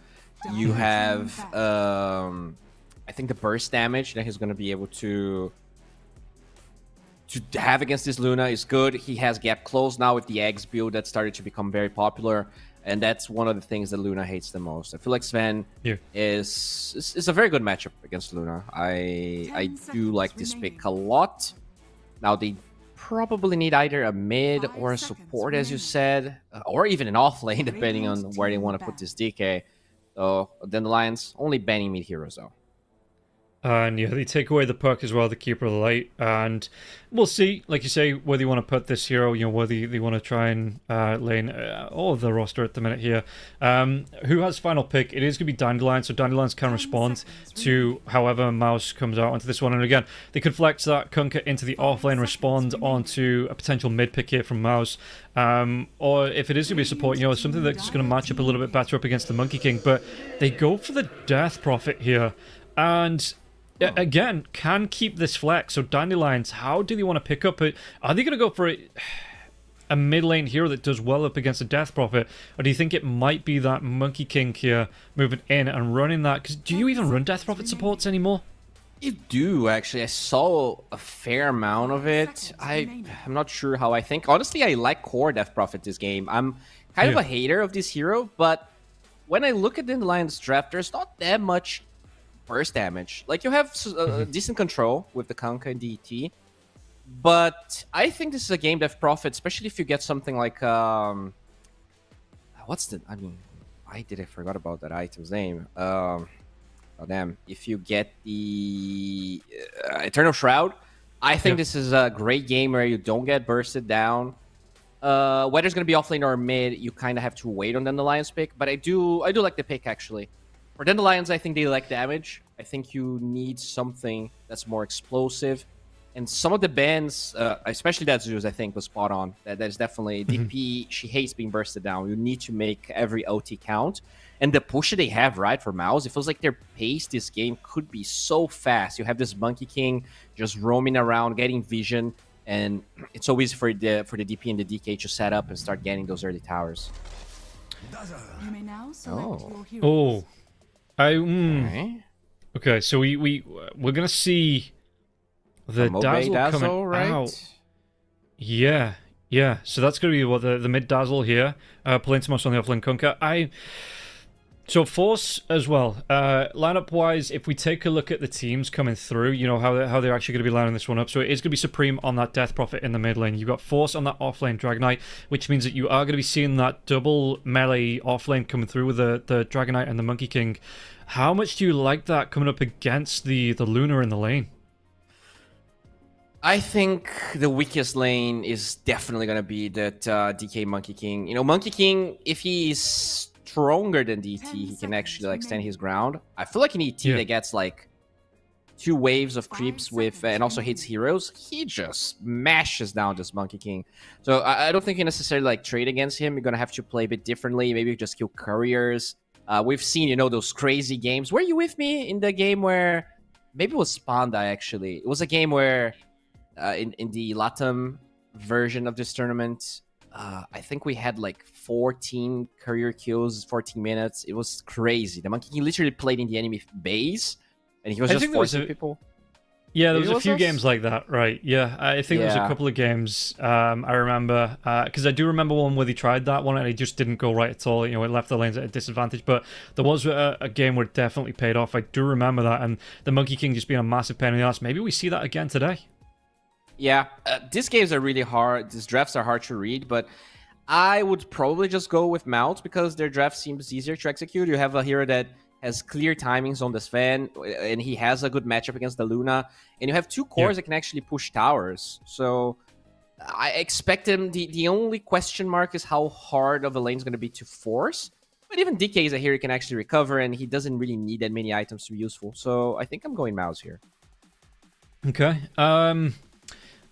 Speaker 1: You have, I think, the burst damage that he's going to be able to have against this Luna is good. He has gap close now with the eggs build that started to become very popular, and that's one of the things that Luna hates the most. I feel like Sven is a very good matchup against Luna. I do like this pick a lot. Now they probably need either a mid or a support, as you said, or even an off lane, depending on where they want to put this DK. So Dandelions only banning mid heroes though.
Speaker 2: And yeah, they take away the perk as well, the Keeper of the Light, and we'll see, like you say, whether you want to put this hero, you know, whether they want to try and lane all of the roster at the minute here. Who has final pick? It is going to be Dandelion, so Dandelions can respond to however Mouse comes out onto this one. And again, they could flex that Kunkka into the offlane, respond onto a potential mid pick here from Mouse. Or if it is going to be a support, you know, something that's going to match up a little bit better up against the Monkey King. But they go for the Death Prophet here, and again, can keep this flex. So Dandelions, how do they want to pick up it? Are they going to go for a mid lane hero that does well up against a Death Prophet? Or do you think it might be that Monkey King here moving in and running that? Because do you even run Death Prophet supports anymore?
Speaker 1: You do, actually. I saw a fair amount of it. I'm not sure how I think. Honestly, I like core Death Prophet this game. I'm kind of a hater of this hero, but when I look at the Lions draft, there's not that much burst damage. Like, you have decent control with the Kanka and DT, but I think this is a game Death Prophet, especially if you get something like what's the? I mean, why did I forgot about that item's name? Oh, damn. If you get the Eternal Shroud, I think this is a great game where you don't get bursted down. Whether it's going to be offlane or mid, you kind of have to wait on Dandelion's pick. But I do like the pick, actually. For Dandelions, I think they lack damage. I think you need something that's more explosive. And some of the bans, especially that Zeus, I think, was spot on. That is definitely DP. She hates being bursted down. You need to make every OT count. And the push that they have, right, for Mouse, it feels like their pace this game could be so fast. You have this Monkey King just roaming around, getting vision, and it's so easy for the DP and the DK to set up and start getting those early towers.
Speaker 12: You may now select your heroes.
Speaker 2: Okay, so we're gonna see the Dazzle coming out. Yeah. So that's gonna be what the mid Dazzle here. Playing Tomas on the offlane Kunkka. So Force as well. Lineup wise, if we take a look at the teams coming through, you know how they're actually going to be lining this one up. So it is going to be Supreme on that Death Prophet in the mid lane. You've got Force on that offlane Dragonite, which means that you are going to be seeing that double melee offlane coming through with the Dragonite and the Monkey King. How much do you like that coming up against the Luna in the lane?
Speaker 1: I think the weakest lane is definitely going to be that DK Monkey King. You know, Monkey King, if he's stronger than DT, he can actually like stand his ground. I feel like an ET that gets like 2 waves of creeps with and also hits heroes, he just mashes down this Monkey King. So I don't think you necessarily like trade against him. You're gonna have to play a bit differently. Maybe just kill couriers. We've seen, you know, those crazy games. Were you with me in the game where maybe it was Spanda actually? It was a game where in the Latam version of this tournament, I think we had like 14 career kills, 14 minutes. It was crazy. The Monkey King literally played in the enemy base, and he was just forcing people.
Speaker 2: Yeah, there was a few games like that, right? Yeah, I think there was a couple of games I remember, because I do remember one where they tried that one and it just didn't go right at all. You know, it left the lanes at a disadvantage, but there was a game where it definitely paid off. I do remember that, and the Monkey King just being a massive pain in the ass. Maybe we see that again today.
Speaker 1: Yeah, these games are really hard. These drafts are hard to read, but I would probably just go with Mount because their draft seems easier to execute. You have a hero that has clear timings on the Sven, and he has a good matchup against the Luna. And you have 2 cores that can actually push towers. So I expect him. The only question mark is how hard of a lane is going to be to force. But even DK is a hero he can actually recover, and he doesn't really need that many items to be useful. So I think I'm going Mouse here.
Speaker 2: Okay.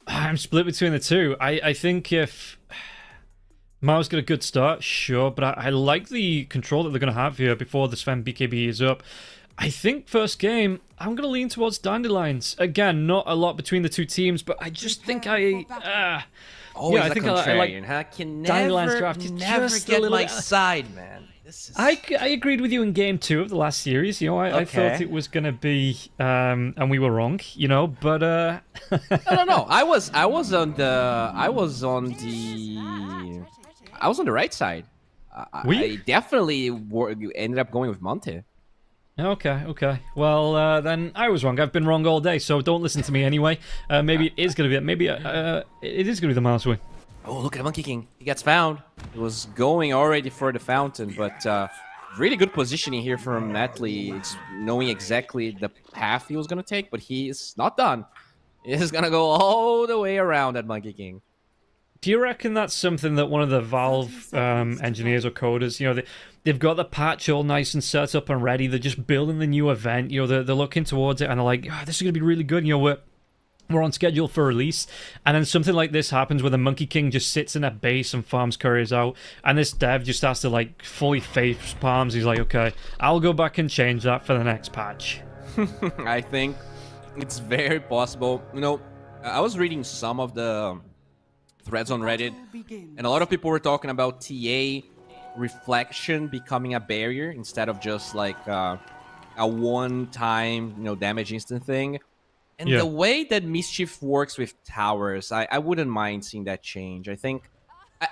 Speaker 2: I'm split between the two. I think if Mao's got a good start, sure, but I like the control that they're going to have here before the Sven BKB is up. I think first game, I'm going to lean towards Dandelions. Again, not a lot between the two teams, but I just think
Speaker 1: Always
Speaker 2: I think I like Dandelion's draft.
Speaker 1: Never get my side, man.
Speaker 2: I agreed with you in game 2 of the last series. You know, I thought it was going to be, and we were wrong. You know, but
Speaker 1: no. I was on the right side. I definitely ended up going with Monte.
Speaker 2: Okay. Well, then I was wrong. I've been wrong all day, so don't listen to me anyway. Maybe it is going to be. Maybe it is going to be the Mouse win.
Speaker 1: Oh, look at the Monkey King. He gets found. He was going already for the fountain, but really good positioning here from Natalie, knowing exactly the path he was going to take, but he's not done. He's going to go all the way around that Monkey King.
Speaker 2: Do you reckon that's something that one of the Valve engineers or coders, you know, they've got the patch all nice and set up and ready, they're just building the new event, you know, they're looking towards it and they're like, this is going to be really good, you know, we're on schedule for release, and then something like this happens where the Monkey King just sits in a base and farms couriers out, and this dev just has to like fully face palms. He's like, okay, I'll go back and change that for the next patch.
Speaker 1: I think It's very possible. You know, I was reading some of the threads on Reddit, and a lot of people were talking about TA reflection becoming a barrier instead of just like a one-time, you know, damage instant thing. And the way that Mischief works with towers, I wouldn't mind seeing that change. I think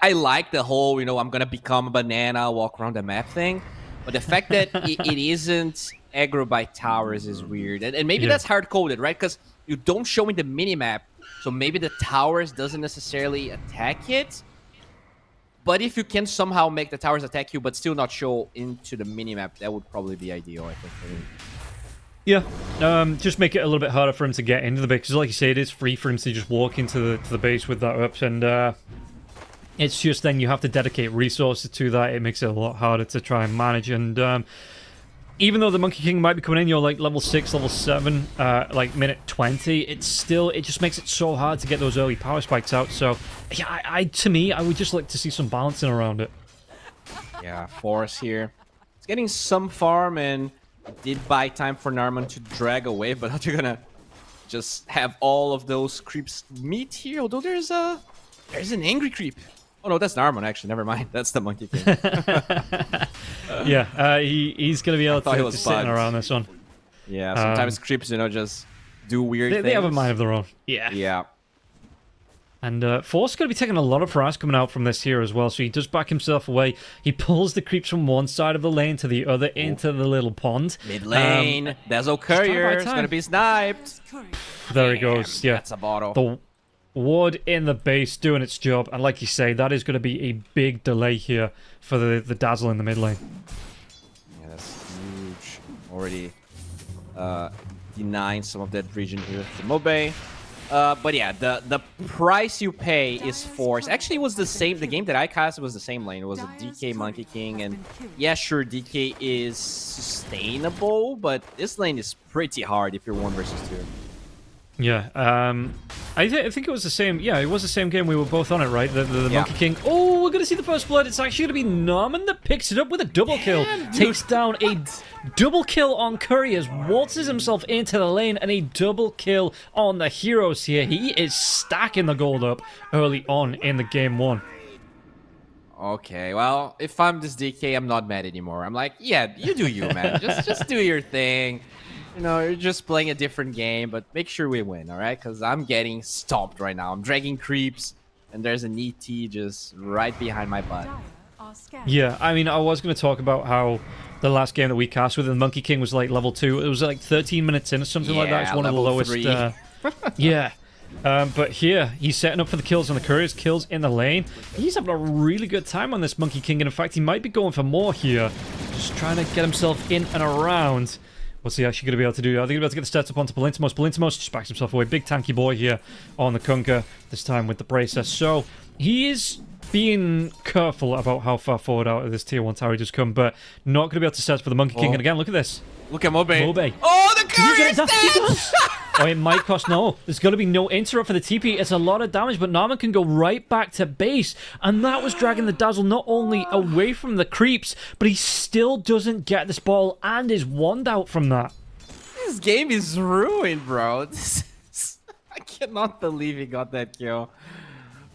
Speaker 1: I like the whole, you know, I'm gonna become a banana, walk around the map thing. But the fact that it isn't aggro by towers is weird. And maybe that's hard-coded, right? Because you don't show in the minimap, so maybe the towers doesn't necessarily attack it. But if you can somehow make the towers attack you, but still not show into the minimap, that would probably be ideal, I think, for me.
Speaker 2: Yeah, just make it a little bit harder for him to get into the base. Because like you say, it is free for him to just walk into the base with that up. And it's just then you have to dedicate resources to that. It makes it a lot harder to try and manage. And even though the Monkey King might be coming in, you're like level 6, level 7, like minute 20, it just makes it so hard to get those early power spikes out. So, yeah, to me, I would just like to see some balancing around it.
Speaker 1: Yeah, Force here. It's getting some farm, and it did buy time for Narman to drag away, but how you're gonna just have all of those creeps meet here? Although there's an angry creep. Oh no, that's Narman actually. Never mind. That's the Monkey King.
Speaker 2: Yeah, he's gonna be able to sit around this one.
Speaker 1: Yeah, sometimes creeps, you know, just do weird things.
Speaker 2: They have a mind of their own. Yeah.
Speaker 1: Yeah.
Speaker 2: And Force is going to be taking a lot of harass coming out from this here as well, so he does back himself away. He pulls the creeps from one side of the lane to the other into the little pond.
Speaker 1: Mid lane, Dazzle Courier is going to be sniped.
Speaker 2: There he goes, yeah.
Speaker 1: That's a bottle.
Speaker 2: The ward in the base doing its job, and like you say, that is going to be a big delay here for the Dazzle in the mid lane.
Speaker 1: Yeah, that's huge. Already denying some of that region here to Mobe. But yeah, the price you pay is Force. Actually, it was the same. The game that I cast was the same lane. It was a DK Monkey King, and yeah, sure, DK is sustainable, but this lane is pretty hard if you're 1 versus 2.
Speaker 2: Yeah, I think it was the same. Yeah, it was the same game. We were both on it, right? The Monkey King. Oh, we're gonna see the first blood. It's actually gonna be Narman that picks it up with a double kill. Takes down a double kill on Couriers, waltzes himself into the lane, and a double kill on the heroes here. He is stacking the gold up early on in the game 1.
Speaker 1: Okay, well, if I'm this DK, I'm not mad anymore. I'm like, yeah, you do you, man. just do your thing. You know, you're just playing a different game, but make sure we win, all right? Because I'm getting stomped right now. I'm dragging creeps, and there's an ET just right behind my butt.
Speaker 2: Yeah, I mean, I was going to talk about how the last game that we cast with the Monkey King was like level 2. It was like 13 minutes in or something like that. It's one of the lowest. Yeah. But here, he's setting up for the kills on the Couriers, kills in the lane. He's having a really good time on this Monkey King, and in fact, he might be going for more here. Just trying to get himself in and around. What's he actually going to be able to do? I think he's about to get the stats up onto Polintimos. Polintimos just backs himself away. Big tanky boy here on the Kunkka, this time with the Bracer. So, he is being careful about how far forward out of this tier 1 tower he just come, but not going to be able to search for the Monkey King. And again, look at this.
Speaker 1: Look at Mobe.
Speaker 2: Mobe.
Speaker 1: Oh, the Courier's dead!
Speaker 2: He does! Oh, it might cost no. There's going to be no interrupt for the TP. It's a lot of damage, but Narman can go right back to base. And that was dragging the Dazzle not only away from the creeps, but he still doesn't get this ball and is wand out from that.
Speaker 1: This game is ruined, bro. I cannot believe he got that kill.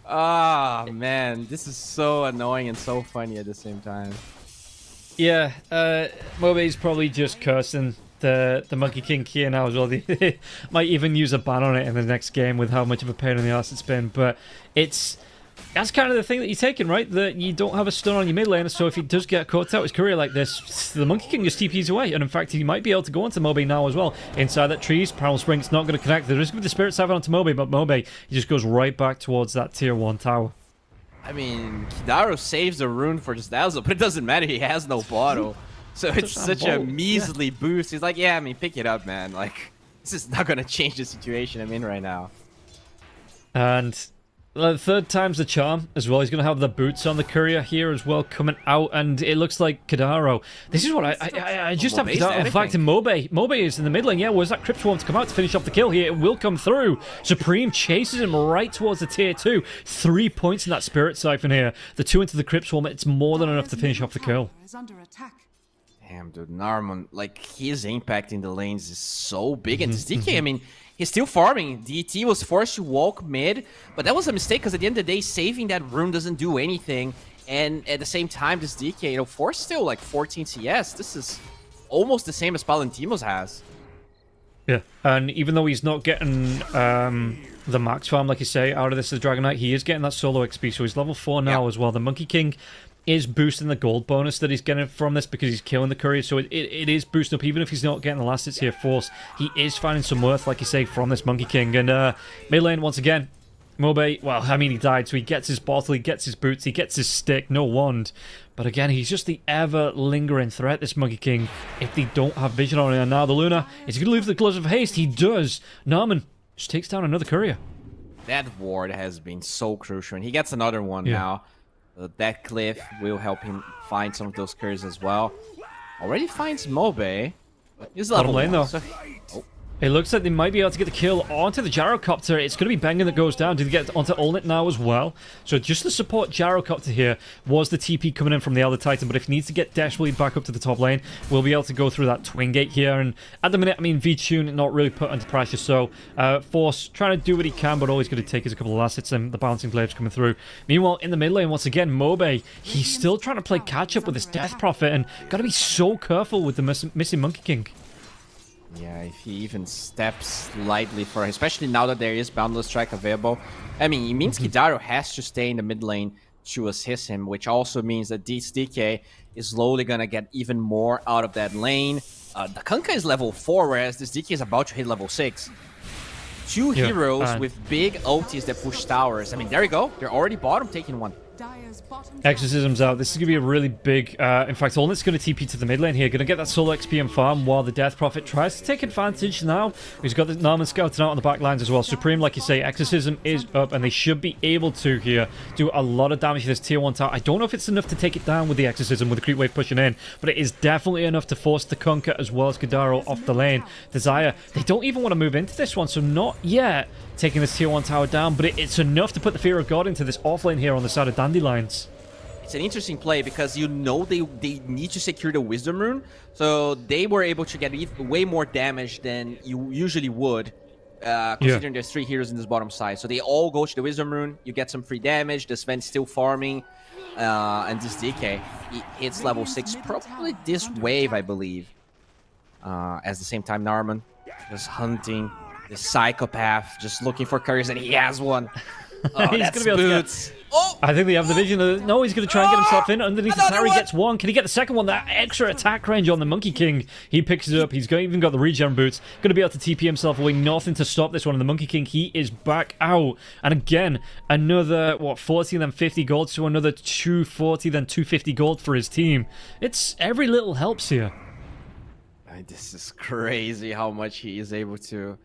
Speaker 1: Ah, man. This is so annoying and so funny at the same time.
Speaker 2: Yeah, Mobe's probably just cursing the Monkey King here now as well. They might even use a ban on it in the next game with how much of a pain in the ass it's been. But that's kind of the thing that you're taking, right? That you don't have a stun on your mid lane, so if he does get caught out his career like this, the Monkey King just TPs away. And in fact, he might be able to go into Mobe now as well. Inside that trees, Primal Spring's not going to connect. There is going to be the Spirit Siphon onto Mobe, but Mobe, he just goes right back towards that tier 1 tower.
Speaker 1: I mean, Kidaro saves the rune for just Dazzle, but it doesn't matter. He has no bottle. So it's such a measly boost. He's like, yeah, I mean, pick it up, man. Like, this is not going to change the situation I'm in right now.
Speaker 2: And the third time's the charm as well. He's going to have the boots on the Courier here as well coming out. And it looks like Kidaro. This is what I just have Kidaro. In fact, in Mobe. Mobe is in the mid lane. Yeah, was that Crypt Swarm to come out to finish off the kill here? It will come through. Supreme chases him right towards the tier 2. 3 points in that Spirit Siphon here. The 2 into the Crypt Swarm. It's more than enough to finish off the kill.
Speaker 1: Damn, dude, Narman, like, his impact in the lanes is so big. And this DK, I mean, he's still farming. DT was forced to walk mid, but that was a mistake because at the end of the day, saving that rune doesn't do anything. And at the same time, this DK, you know, Force still like 14 CS. This is almost the same as Palantimos has.
Speaker 2: Yeah, and even though he's not getting the max farm, like you say, out of this the Dragon Knight, he is getting that solo XP, so he's level 4 now as well. The Monkey King is boosting the gold bonus that he's getting from this because he's killing the courier, so it is boosting up. Even if he's not getting the last hits here Force, he is finding some worth, like you say, from this Monkey King. And mid lane, once again, Mobe, well, I mean, he died, so he gets his bottle, he gets his boots, he gets his stick, no wand. But again, he's just the ever-lingering threat, this Monkey King, if they don't have vision on him. And now the Luna, is he going to lose the Gloves of Haste? He does. Narman just takes down another courier.
Speaker 1: That ward has been so crucial, and he gets another one now. That cliff will help him find some of those couriers as well. Already finds Mobe. He's level
Speaker 2: lane,
Speaker 1: 1,
Speaker 2: though.
Speaker 1: so...
Speaker 2: It looks like they might be able to get the kill onto the Gyrocopter. It's going to be Bengen that goes down. Did they get onto Olnit now as well? So just the support Gyrocopter here was the TP coming in from the Elder Titan. But if he needs to get Dash Bleed back up to the top lane, we'll be able to go through that Twin Gate here. And at the minute, I mean, V-Tune not really put under pressure. So Force trying to do what he can, but all he's going to take is a couple of last hits and the Bouncing Blades coming through. Meanwhile, in the mid lane, once again, Mobe, he's still trying to play catch-up with his Death Prophet. And got to be so careful with the missing Monkey King.
Speaker 1: Yeah, if he even steps lightly for him, especially now that there is Boundless Strike available. I mean, it means Kidaru has to stay in the mid lane to assist him, which also means that this DK is slowly going to get even more out of that lane. The Kunkka is level 4, whereas this DK is about to hit level 6. Two heroes with big ultis that push towers. I mean, there you go. They're already bottom taking one.
Speaker 2: Exorcism's out. This is going to be a really big... in fact, Olnit's going to TP to the mid lane here. Going to get that solo XP and farm while the Death Prophet tries to take advantage now. He's got the Narman scouting out on the back lines as well. Supreme, like you say, Exorcism is up, and they should be able to here do a lot of damage to this tier 1 tower. I don't know if it's enough to take it down with the Exorcism, with the creep wave pushing in, but it is definitely enough to force the Kunkka as well as Kadaro off the lane. Desire, they don't even want to move into this one, so not yet taking this tier 1 tower down, but it's enough to put the Fear of God into this offlane here on the side of Dandelions.
Speaker 1: It's an interesting play because you know they need to secure the Wisdom Rune, so they were able to get way more damage than you usually would, considering there's 3 heroes in this bottom side. So they all go to the Wisdom Rune, you get some free damage, the Sven's still farming, and this DK, he hits level 6, probably this wave, I believe. At the same time, Narman just hunting the Psychopath, just looking for couriers, and he has one. Oh,
Speaker 2: he's
Speaker 1: that's
Speaker 2: gonna be able
Speaker 1: boots.
Speaker 2: To get... I think they have the vision. No, he's going to try and get himself in. Underneath the tower, he gets one. Can he get the second one? That extra attack range on the Monkey King. He picks it up. He's even got the regen boots. Going to be able to TP himself away. Nothing to stop this one. And the Monkey King, he is back out. And again, another, 40 and then 50 gold. So another 240, then 250 gold for his team. It's every little helps here.
Speaker 1: This is crazy how much he is able to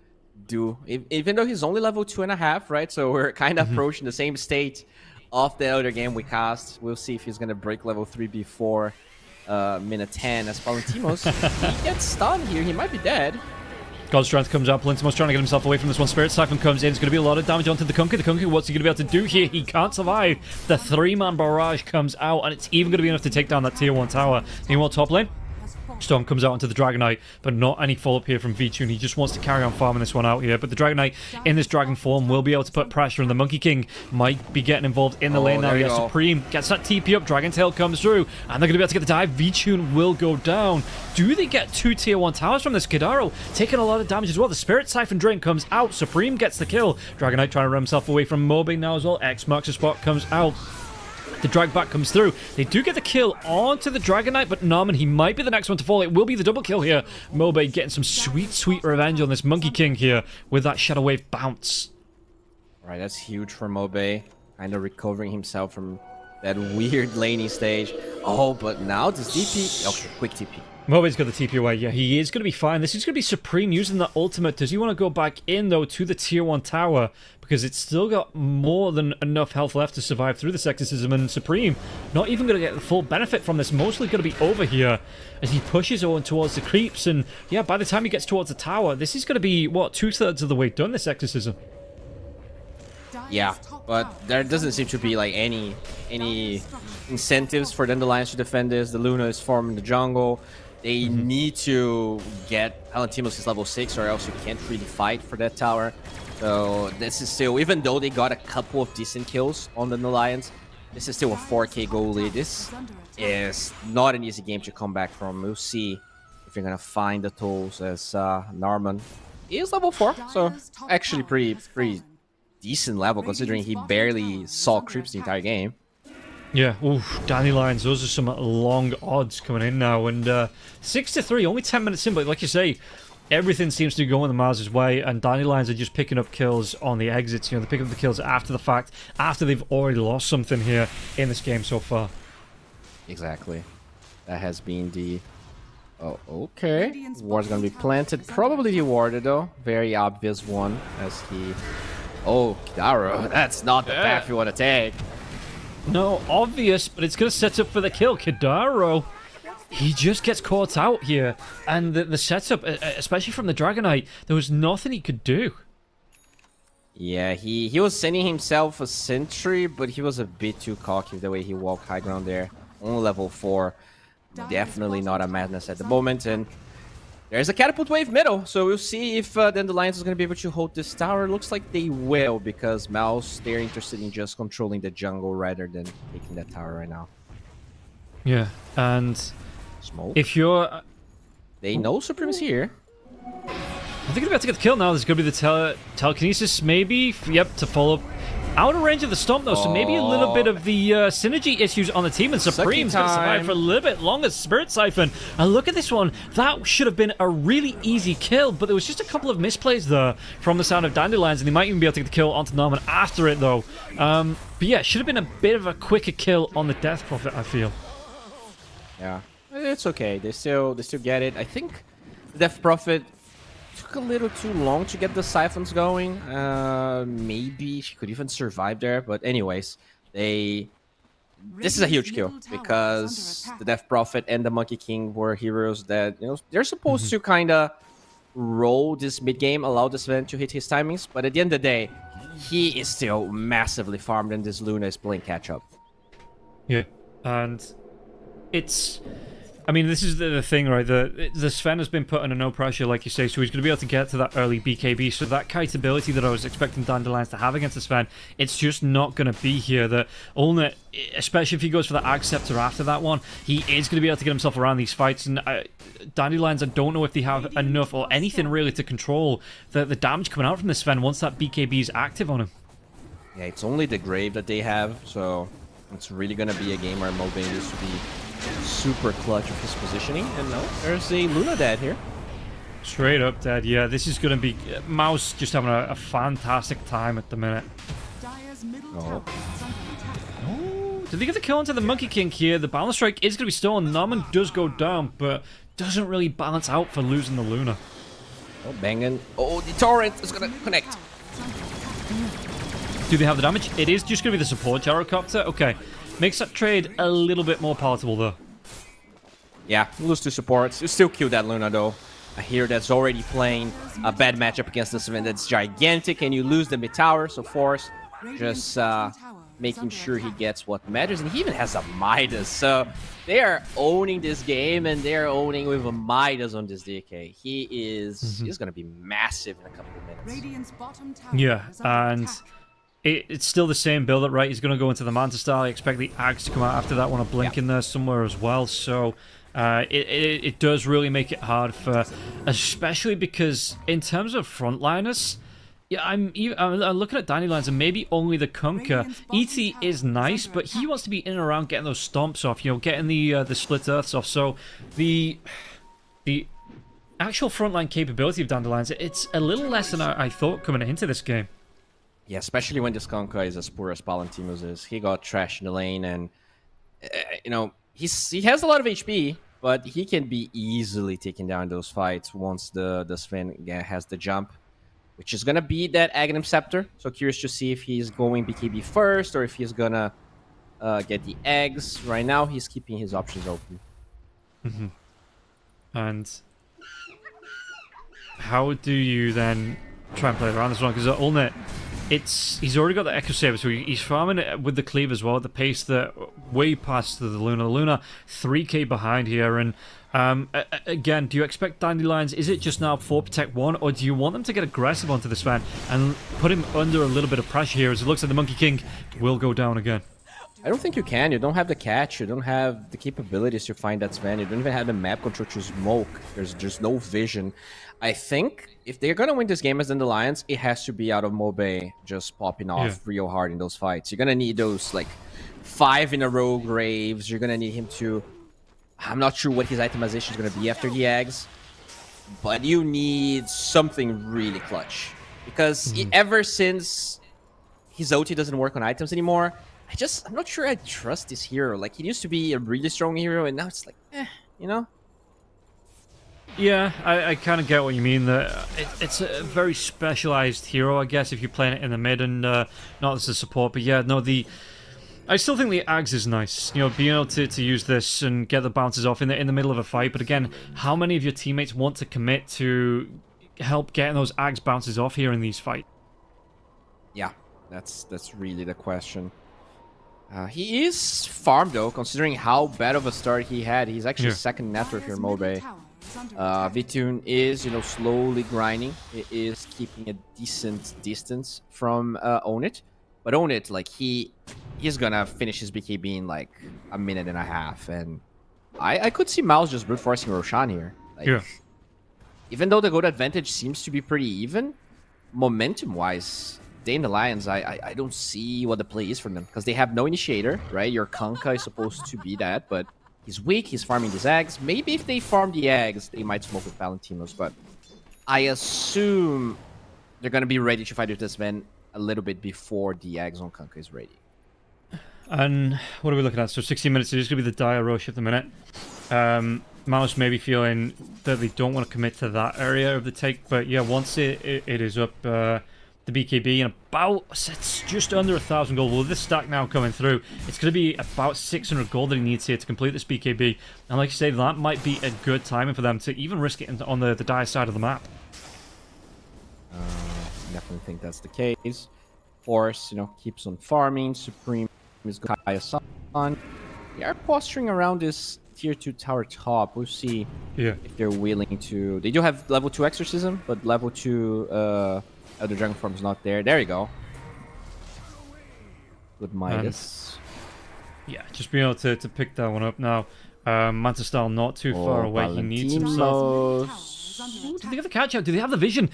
Speaker 1: do. Even though he's only level 2.5, right? So we're kind of approaching the same state of the other game we cast. We'll see if he's going to break level 3 before minute 10 as Palantimos. He gets stunned here. He might be dead.
Speaker 2: God Strength comes up. Palantimos trying to get himself away from this one. Spirit Siphon comes in. It's going to be a lot of damage onto the Kunkka. The Kunkka, what's he going to be able to do here? He can't survive. The 3-man barrage comes out, and it's even going to be enough to take down that tier 1 tower. Meanwhile, top lane, Storm comes out onto the Dragon Knight, but not any follow-up here from V-Tune. He just wants to carry on farming this one out here. But the Dragon Knight in this dragon form will be able to put pressure, and the Monkey King might be getting involved in the lane now. Yes, Supreme gets that TP up. Dragon Tail comes through, and they're going to be able to get the dive. V-Tune will go down. Do they get 2 tier 1 towers from this? Kidaro taking a lot of damage as well. The Spirit Siphon Drain comes out. Supreme gets the kill. Dragon Knight trying to run himself away from Mobe now as well. X marks the spot, comes out. The drag back comes through. They do get the kill onto the Dragon Knight, but Narman, he might be the next one to fall. It will be the double kill here. Mobe getting some sweet, sweet revenge on this Monkey King here with that Shadow Wave bounce.
Speaker 1: Right, that's huge for Mobe. Kind of recovering himself from that weird laning stage. Oh, but now this DP... Okay, quick TP.
Speaker 2: Mobe's got the TP away. Yeah, he is going to be fine. This is going to be Supreme using the ultimate. Does he want to go back in, though, to the tier 1 tower? Because it's still got more than enough health left to survive through this Exorcism. And Supreme not even going to get the full benefit from this. Mostly going to be over here as he pushes on towards the creeps. And, yeah, by the time he gets towards the tower, this is going to be, what, 2/3 of the way done, this Exorcism.
Speaker 1: Yeah, but there doesn't seem to be, like, any incentives for Dandelions to defend this. The Luna is farming the jungle. They need to get Palantimos his level 6 or else you can't really fight for that tower. So this is still, even though they got a couple of decent kills on the Alliance, this is still a 4k goal lead. This is not an easy game to come back from. We'll see if you're going to find the tools as Narman is level 4. So actually pretty decent level considering he barely saw creeps the entire game.
Speaker 2: Yeah, oof, Dandelions, those are some long odds coming in now. And 6-3, only 10 minutes in, but like you say, everything seems to be going the Mars' way, and Dandelions are just picking up kills on the exits. You know, they pick up the kills after the fact, after they've already lost something here in this game so far.
Speaker 1: Exactly. That has been the... Oh, okay. Ward's gonna be planted. Probably the warder, though. Very obvious one, as he... Oh, Kidaro, that's not the path you want to take.
Speaker 2: No, obvious, but it's going to set up for the kill. Kidaro, he just gets caught out here. And the setup, especially from the Dragonite, there was nothing he could do.
Speaker 1: Yeah, he was sending himself a sentry, but he was a bit too cocky the way he walked high ground there. On level 4. Definitely not a madness at the moment. And there's a catapult wave middle, so we'll see if Dandelions is going to be able to hold this tower. Looks like they will, because Mouse, they're interested in just controlling the jungle rather than taking that tower right now.
Speaker 2: Yeah, and
Speaker 1: Smoke.
Speaker 2: If you're...
Speaker 1: They know Supreme's here.
Speaker 2: I think they're about to get the kill now. There's going to be the telekinesis, maybe. Yep, to follow out of range of the stomp, though, so maybe a little bit of the synergy issues on the team, and Supreme's going to survive for a little bit longer. Spirit Siphon, and look at this one. That should have been a really easy kill, but there was just a couple of misplays there from the sound of Dandelions, and they might even be able to get the kill onto Norman after it, though. But yeah, it should have been a bit of a quicker kill on the Death Prophet, I feel.
Speaker 1: Yeah, it's okay. They still get it. I think the Death Prophet took a little too long to get the siphons going. Maybe she could even survive there, but anyways, this is a huge kill because the Death Prophet and the Monkey King were heroes that, you know, they're supposed to kind of roll this mid game, allow this Sven to hit his timings, but at the end of the day, he is still massively farmed, and this Luna is playing catch up. Yeah,
Speaker 2: and it's... I mean, this is the thing, right? The Sven has been put under no pressure, like you say, so he's going to be able to get to that early BKB. So that kite ability that I was expecting Dandelions to have against the Sven, it's just not going to be here. The Ulna, especially if he goes for the Ag Scepter after that one, he is going to be able to get himself around these fights. And Dandelions, I don't know if they have enough or anything really to control the damage coming out from the Sven once that BKB is active on him.
Speaker 1: Yeah, it's only the Grave that they have, so it's really going to be a game where Mobane needs to be super clutch with his positioning. And no, there's a Luna dead here.
Speaker 2: Straight up dead. Yeah, this is going to be Mouse just having a fantastic time at the minute.
Speaker 1: Oh.
Speaker 2: Oh, did they get the kill onto the Monkey King here? The balance strike is going to be stolen. Norman does go down, but doesn't really balance out for losing the Luna.
Speaker 1: Oh, banging. Oh, the torrent is going to connect.
Speaker 2: Do they have the damage? It is just going to be the support gyrocopter. Okay. Makes that trade a little bit more palatable, though.
Speaker 1: Yeah, lose two supports. You still kill that Luna, though. A hero that's already playing a bad matchup against this event that's gigantic, and you lose the mid tower, so Force just making sure he gets what matters. And he even has a Midas, so they are owning this game, and they're owning with a Midas on this DK. He is he's going to be massive in a couple of minutes.
Speaker 2: Yeah, and... It's still the same build-up, right? He's going to go into the Manta style. I expect the Axe to come out after that one, a Blink in there somewhere as well. So it does really make it hard for... Especially because in terms of frontliners, yeah, I'm looking at Dandelions and maybe only the Kunkka. E.T. is nice, but he wants to be in and around getting those stomps off, you know, getting the split earths off. So the actual frontline capability of Dandelions, it's a little less than I thought coming into this game.
Speaker 1: Yeah, especially when this Kunkka is as poor as Palantimos is. He got trashed in the lane, and you know, he has a lot of HP, but he can be easily taking down those fights once the Sven has the jump, which is gonna be that Aghanim Scepter. So curious to see if he's going BKB first or if he's gonna get the eggs. Right now, he's keeping his options open.
Speaker 2: And how do you then try and play around this one? Because Ulnet, he's already got the Echo Saber, so he's farming it with the cleave as well at the pace that way past the Luna. The Luna 3k behind here, and again, do you expect Dandelions? Is it just now for Protect 1, or do you want them to get aggressive onto this Sven and put him under a little bit of pressure here, as it looks like the Monkey King will go down again?
Speaker 1: I don't think you can. You don't have the catch. You don't have the capabilities to find that Sven. You don't even have the map control to smoke. There's no vision. I think if they're going to win this game as Dandelions, it has to be out of Mobe just popping off real hard in those fights. You're going to need those, like, 5 in a row Graves. You're going to need him to... I'm not sure what his itemization is going to be after the eggs, but you need something really clutch. Because ever since his ulti doesn't work on items anymore, I'm not sure I trust this hero. Like, he used to be a really strong hero, and now it's like, you know?
Speaker 2: Yeah, I kind of get what you mean. That it's a very specialized hero, I guess, if you're playing it in the mid and not as a support. But yeah, no, I still think the Ags is nice. You know, being able to use this and get the bounces off in the middle of a fight. But again, how many of your teammates want to commit to help getting those Ags bounces off here in these fights?
Speaker 1: Yeah, that's really the question. He is farmed though, considering how bad of a start he had. He's actually second network here, Mobe. Vitun is, you know, slowly grinding. It is keeping a decent distance from Own It. But Own It, like, he's gonna finish his BKB in, like, a minute and a half. And I could see Mouse just brute forcing Roshan here. Like, even though the gold advantage seems to be pretty even, momentum-wise, Dandelions, I don't see what the play is for them. Because they have no initiator, right? Your Kanka is supposed to be that, but he's weak, he's farming these eggs. Maybe if they farm the eggs, they might smoke with Valentinos, but I assume they're going to be ready to fight with this man a little bit before the eggs on Kanka is ready.
Speaker 2: And what are we looking at? So 60 minutes, it's going to be the Dire Rush at the minute. Mouse may be feeling that they don't want to commit to that area of the take, but yeah, once it is up... the BKB and about, it's just under 1,000 gold. Well, this stack now coming through, it's going to be about 600 gold that he needs here to complete this BKB. And like you say, that might be a good timing for them to even risk it on the Dire side of the map.
Speaker 1: Definitely think that's the case. Force, you know, keeps on farming. Supreme is going to Kaya on. They are posturing around this tier 2 tower top. We'll see if they're willing to... They do have level 2 Exorcism, but level 2... Other Dragon Form's not there. There you go. Good Midas.
Speaker 2: Yeah, just being able to pick that one up now. Manta style not too far away. He needs himself. Ooh, do they have the catch out? Do they have the vision?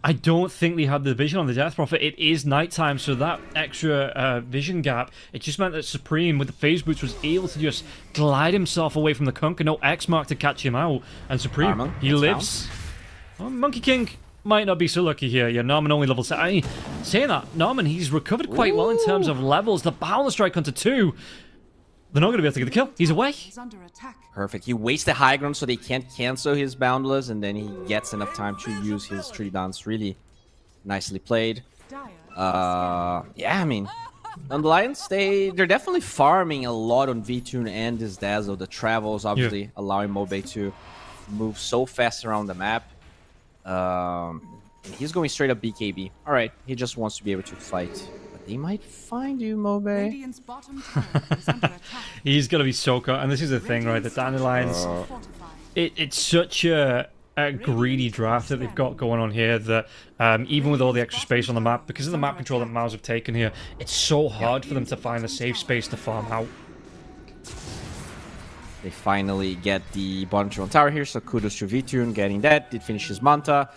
Speaker 2: I don't think they had the vision on the Death Prophet. It is nighttime, so that extra vision gap, it just meant that Supreme, with the phase boots, was able to just glide himself away from the Kunk and no X mark to catch him out. And Supreme, he lives. Oh, Monkey King might not be so lucky here. Yeah, Norman only level 7. Saying that, Norman, he's recovered quite well in terms of levels. The Boundless Strike onto 2. They're not going to be able to get the kill. He's away.
Speaker 1: Perfect. He wastes the high ground so they can't cancel his Boundless, and then he gets enough time to use his Tree Dance. Really nicely played. Yeah, I mean, Dandelions, they're definitely farming a lot on Vitun and this Dazzle. The travels, obviously, allowing Mobe to move so fast around the map. And he's going straight up BKB. Alright, he just wants to be able to fight. But they might find you, Mobe.
Speaker 2: He's going to be so cut. And this is the thing, right? The Dandelions, it's such a greedy draft that they've got going on here that even with all the extra space on the map, because of the map control that Mouse have taken here, it's so hard for them to find the safe space to farm out.
Speaker 1: They finally get the bottom 2 on tower here, so kudos to Vitun getting that. Did finish his Manta.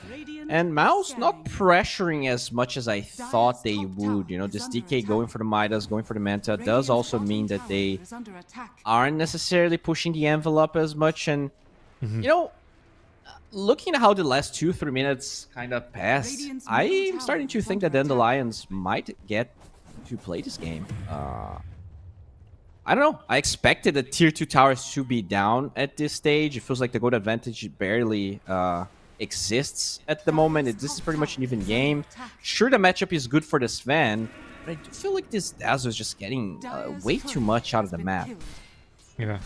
Speaker 1: And Mouse not pressuring as much as I thought they would. You know, this DK going for the Midas, going for the Manta does also mean that they aren't necessarily pushing the envelope as much. And, you know, looking at how the last 2-3 minutes kind of passed, I'm starting to think that Dandelions might get to play this game. I don't know. I expected the tier 2 towers to be down at this stage. It feels like the gold advantage barely exists at the moment. This is pretty much an even game. Sure, the matchup is good for the Sven, but I do feel like this Dazzle is just getting way too much out of the map.
Speaker 2: Yeah.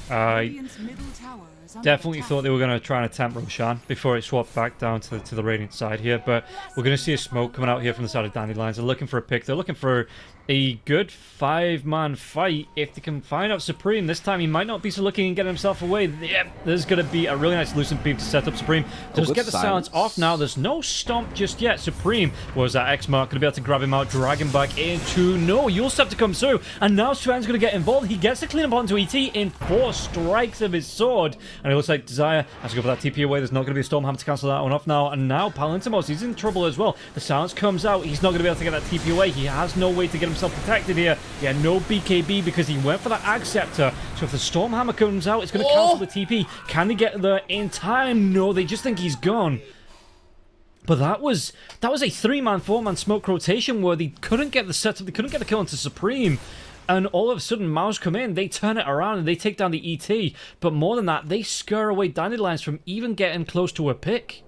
Speaker 2: Definitely thought they were going to try and attempt Roshan before it swapped back down to the Radiant side here, but we're going to see a smoke coming out here from the side of Dandelions. They're looking for a pick. They're looking for a good 5-man fight. If they can find out Supreme, this time he might not be so lucky and get himself away. Yep, there's going to be a really nice Lucent Beam to set up Supreme. Just get the silence off now. There's no stomp just yet. Supreme was that X-Mark. Going to be able to grab him out, drag him back into... No, you'll have to come through. And now Sven's going to get involved. He gets the clean up onto ET in 4 strikes of his sword. And it looks like Desire has to go for that TP away. There's not going to be a Stormhammer to cancel that one off now. And now Palintimos, he's in trouble as well. The silence comes out. He's not going to be able to get that TP away. He has no way to get himself protected here. Yeah, no BKB because he went for that Ag Scepter. So if the Stormhammer comes out, it's going to cancel the TP. Can they get there in time? No, they just think he's gone. But that was a 3-man, 4-man smoke rotation where they couldn't get the setup. They couldn't get the kill into Supreme. And all of a sudden, Maus come in, they turn it around, and they take down the ET. But more than that, they scare away Dandelions from even getting close to a pick.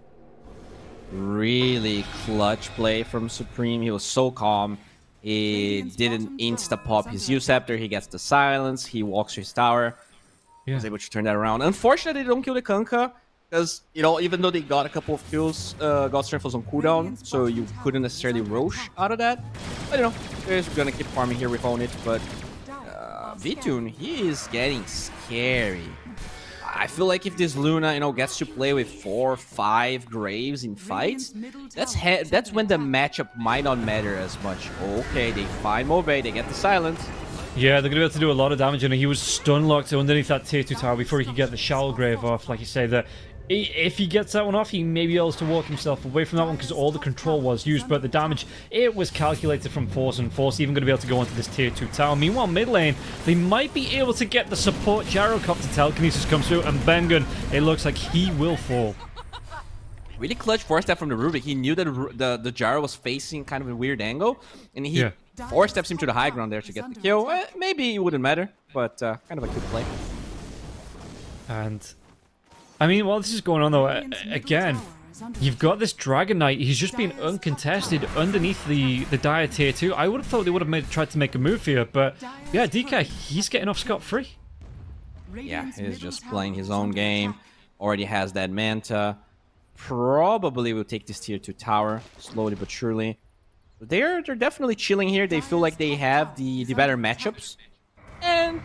Speaker 1: Really clutch play from Supreme. He was so calm. He didn't insta-pop his U-Scepter. He gets the silence. He walks to his tower. He was able to turn that around. Unfortunately, they don't kill the Kunkka. Because, you know, even though they got a couple of kills, God's Strength was on cooldown, so you couldn't necessarily Rosh out of that. But, you know, they're just gonna keep farming here with Own It, but Vitun, he is getting scary. I feel like if this Luna, you know, gets to play with 4 or 5 Graves in fights, that's when the matchup might not matter as much. Okay, they find Mobe, they get the silence.
Speaker 2: Yeah, they're going to be able to do a lot of damage, and he was stun-locked underneath that tier 2 tower before he could get the Shower Grave off. Like you say, that if he gets that one off, he may be able to walk himself away from that one because all the control was used, but the damage, it was calculated from Force, and Force even going to be able to go onto this tier 2 tower. Meanwhile, mid lane, they might be able to get the support Gyrocopter. Telekinesis comes through, and Bengun, it looks like he will fall.
Speaker 1: Really clutch force step from the Rubik. He knew that the Gyro was facing kind of a weird angle, and he force steps him to the high ground there to get the kill. Maybe it wouldn't matter, but kind of a good play.
Speaker 2: And I mean, while this is going on, though, again, you've got this Dragon Knight. He's just been uncontested underneath the Dire tier 2. I would have thought they would have tried to make a move here, but yeah, DK, he's getting off scot-free.
Speaker 1: Yeah, he's just playing his own game. Already has that Manta. Probably will take this tier 2 tower slowly but surely. They're definitely chilling here. They feel like they have the better matchups. And,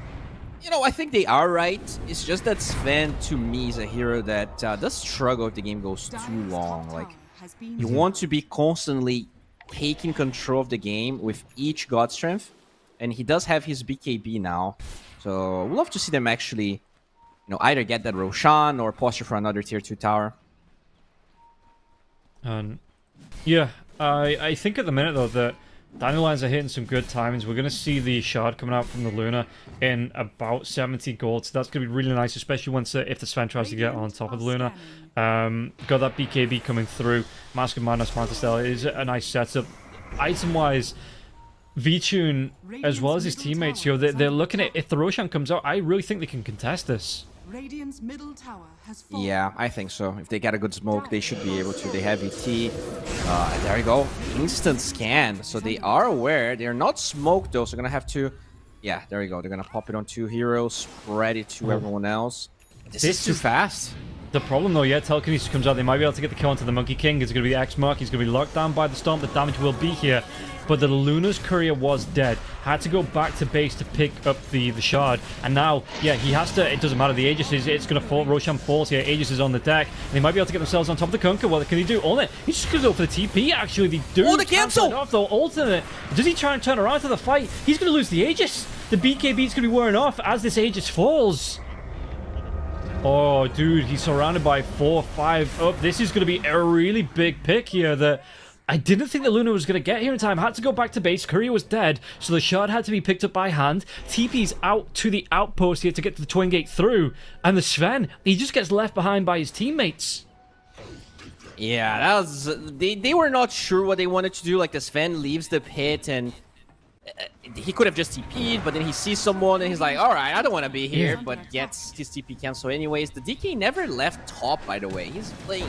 Speaker 1: you know, I think they are right. It's just that Sven, to me, is a hero that does struggle if the game goes too long. Like, you want to be constantly taking control of the game with each God Strength. And he does have his BKB now. So, we'd love to see them actually, you know, either get that Roshan or posture for another tier 2 tower.
Speaker 2: Yeah, I think at the minute, though, that Dandelions are hitting some good timings. We're going to see the Shard coming out from the Luna in about 70 gold, so that's going to be really nice, especially once if the Sven tries to get on top of the Luna. Got that BKB coming through. Mask of Madness, Manta Stella is a nice setup. Item-wise, Vitun, as well as his teammates, you know, they're looking at, if the Roshan comes out, I really think they can contest this.
Speaker 12: Radiant's middle tower has fallen.
Speaker 1: Yeah, I think so. If they get a good smoke, they should be able to. They have ET. And there you go. Instant scan. So they are aware. They're not smoked, though, so they're going to have to... Yeah, there you go. They're going to pop it on 2 heroes, spread it to everyone else. This is too fast.
Speaker 2: The problem, though, yeah, Telekinesis comes out. They might be able to get the kill onto the Monkey King. It's going to be X-Mark. He's going to be locked down by the Stomp. The damage will be here. But the Luna's courier was dead. Had to go back to base to pick up the Shard. And now, yeah, he has to... It doesn't matter. The Aegis is... It's going to fall. Roshan falls here. Aegis is on the deck. And they might be able to get themselves on top of the Kunkka. What can he do? Own It. He's just going to go for the TP, actually. They do...
Speaker 1: Oh, the cancel!
Speaker 2: Off, though. Ultimate. Does he try and turn around to the fight? He's going to lose the Aegis. The BKB is going to be wearing off as this Aegis falls. Oh, dude, he's surrounded by 4, 5 up. This is going to be a really big pick here that I didn't think the Luna was going to get here in time. Had to go back to base. Courier was dead, so the Shard had to be picked up by hand. TP's out to the outpost here to get the Twin Gate through. And the Sven, he just gets left behind by his teammates.
Speaker 1: Yeah, that was... They were not sure what they wanted to do. Like, the Sven leaves the pit and... he could have just TP'd, but then he sees someone and he's like, alright, I don't want to be here, but gets his TP cancel anyways. The DK never left top, by the way. He's playing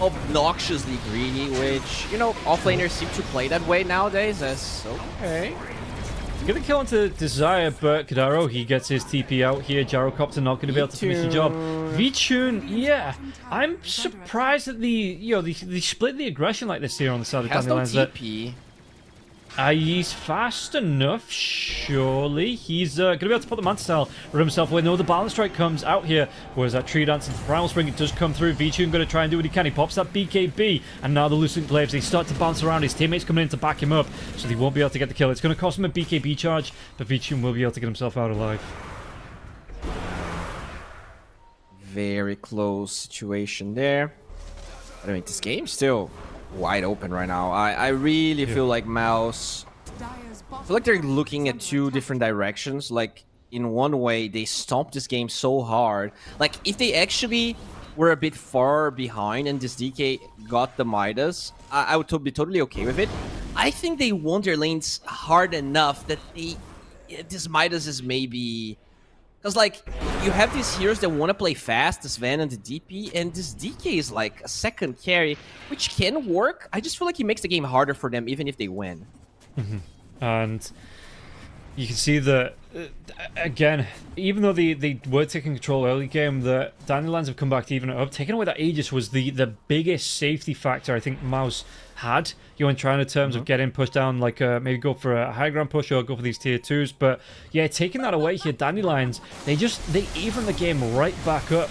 Speaker 1: obnoxiously greedy, which, you know, offlaners seem to play that way nowadays. That's okay.
Speaker 2: Gonna kill into Desire, but Kadaro, he gets his TP out here. Gyrocopter not gonna be able to finish the job. V-Tune, yeah. I'm surprised that they split the aggression like this here on the side of Dandelions.
Speaker 1: Has no TP.
Speaker 2: He's fast enough, surely. He's going to be able to put the Monte style for himself away. No, the Balance Strike comes out here. Whereas that Tree Dance into the Primal Spring, it does come through. V-Tune going to try and do what he can. He pops that BKB, and now the Lucent Glaives, they start to bounce around. His teammates coming in to back him up, so they won't be able to get the kill. It's going to cost him a BKB charge, but V-Tune will be able to get himself out alive.
Speaker 1: Very close situation there. I mean, this game's still wide open right now. I really feel like Mouse, I feel like they're looking at two different directions. Like, in one way, they stomped this game so hard. Like, if they actually were a bit far behind and this DK got the Midas, I would be totally okay with it. I think they won their lanes hard enough that this Midas is maybe... Because, like, you have these heroes that want to play fast, this Van and the DP, and this DK is like a second carry, which can work. I just feel like he makes the game harder for them, even if they win.
Speaker 2: And you can see that, again, even though they were taking control early game, the Dandelions have come back to even it up. Taking away that Aegis was the biggest safety factor I think Mouse had, in trying in terms of getting pushed down, like maybe go for a high ground push or go for these tier 2s. But yeah, taking that away here, Dandelions, they even the game right back up.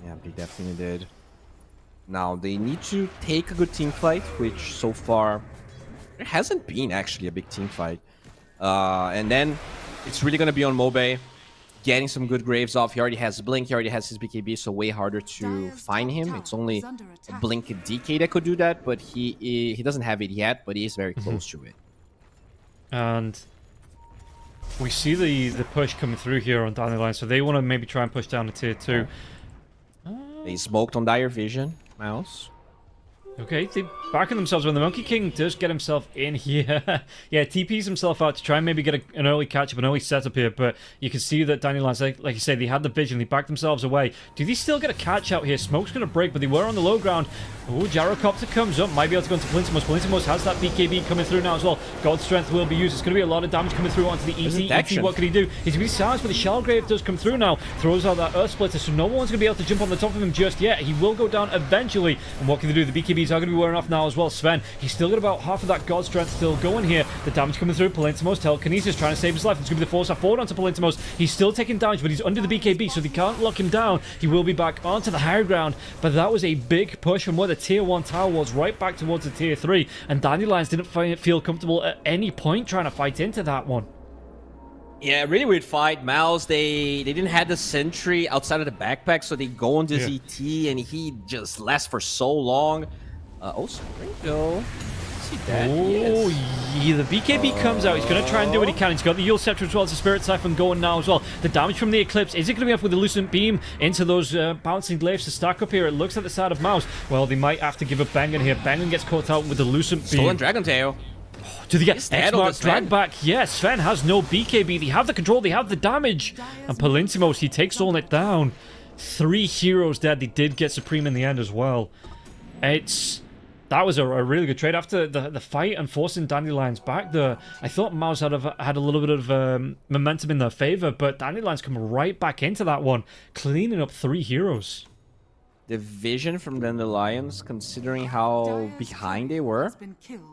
Speaker 1: Yeah, they definitely did. Now they need to take a good team fight, which so far there hasn't been actually a big team fight. And then it's really gonna be on Mobe getting some good Graves off. He already has Blink, he already has his BKB, so way harder to find him. It's only a Blink DK that could do that, but he doesn't have it yet, but he is very close to it.
Speaker 2: And we see the push coming through here on Dandelion, so they want to maybe try and push down to tier 2.
Speaker 1: They smoked on Dire Vision, Mouse.
Speaker 2: Okay, they're backing themselves when the Monkey King does get himself in here. Yeah, TPs himself out to try and maybe get an early catch-up, an early setup here, but you can see that Dandelions, like you said, they had the vision, they backed themselves away. Do they still get a catch out here? Smoke's going to break, but they were on the low ground. Oh, Gyrocopter comes up, might be able to go into Plintimos. Plintimos has that BKB coming through now as well. God's Strength will be used. It's going to be a lot of damage coming through onto the ET. ET, what can he do? He's going to be silenced, but the Shellgrave does come through now. Throws out that Earth Splitter, so no one's going to be able to jump on the top of him just yet. He will go down eventually. And what can they do? The BKBs are going to be wearing off now as well. Sven, he's still got about half of that God Strength still going here. The damage coming through. Plintimos, Telekinesis trying to save his life. It's going to be the force forward onto Plintimos. He's still taking damage, but he's under the BKB, so they can't lock him down. He will be back onto the higher ground, but that was a big push from where the tier 1 tower was right back towards the tier 3, and Dandelions didn't feel comfortable at any point trying to fight into that one.
Speaker 1: Yeah, really weird fight. Mouse, they didn't have the sentry outside of the backpack, so they go on this ET, and he just lasts for so long. Oh, Sprinkle. Is he dead?
Speaker 2: Oh, yeah, the BKB comes out. He's going to try and do what he can. He's got the Yule Scepter as well as the Spirit Siphon going now as well. The damage from the Eclipse. Is it going to be enough with the Lucent Beam into those bouncing glaives to stack up here? It looks like the side of Mouse. Well, they might have to give up Bangan here. Bangan gets caught out with the Lucent Beam.
Speaker 1: Stolen Dragon Tail.
Speaker 2: Do they get X-Mark drag back? Yes, Sven has no BKB. They have the control, they have the damage. And Plintimos, he takes all it down. 3 heroes dead. They did get Supreme in the end as well. That was a really good trade. After the fight and forcing Dandelions back there, I thought Mouse had a little bit of momentum in their favor, but Dandelions come right back into that one, cleaning up 3 heroes.
Speaker 1: The vision from Dandelions, considering how behind they were,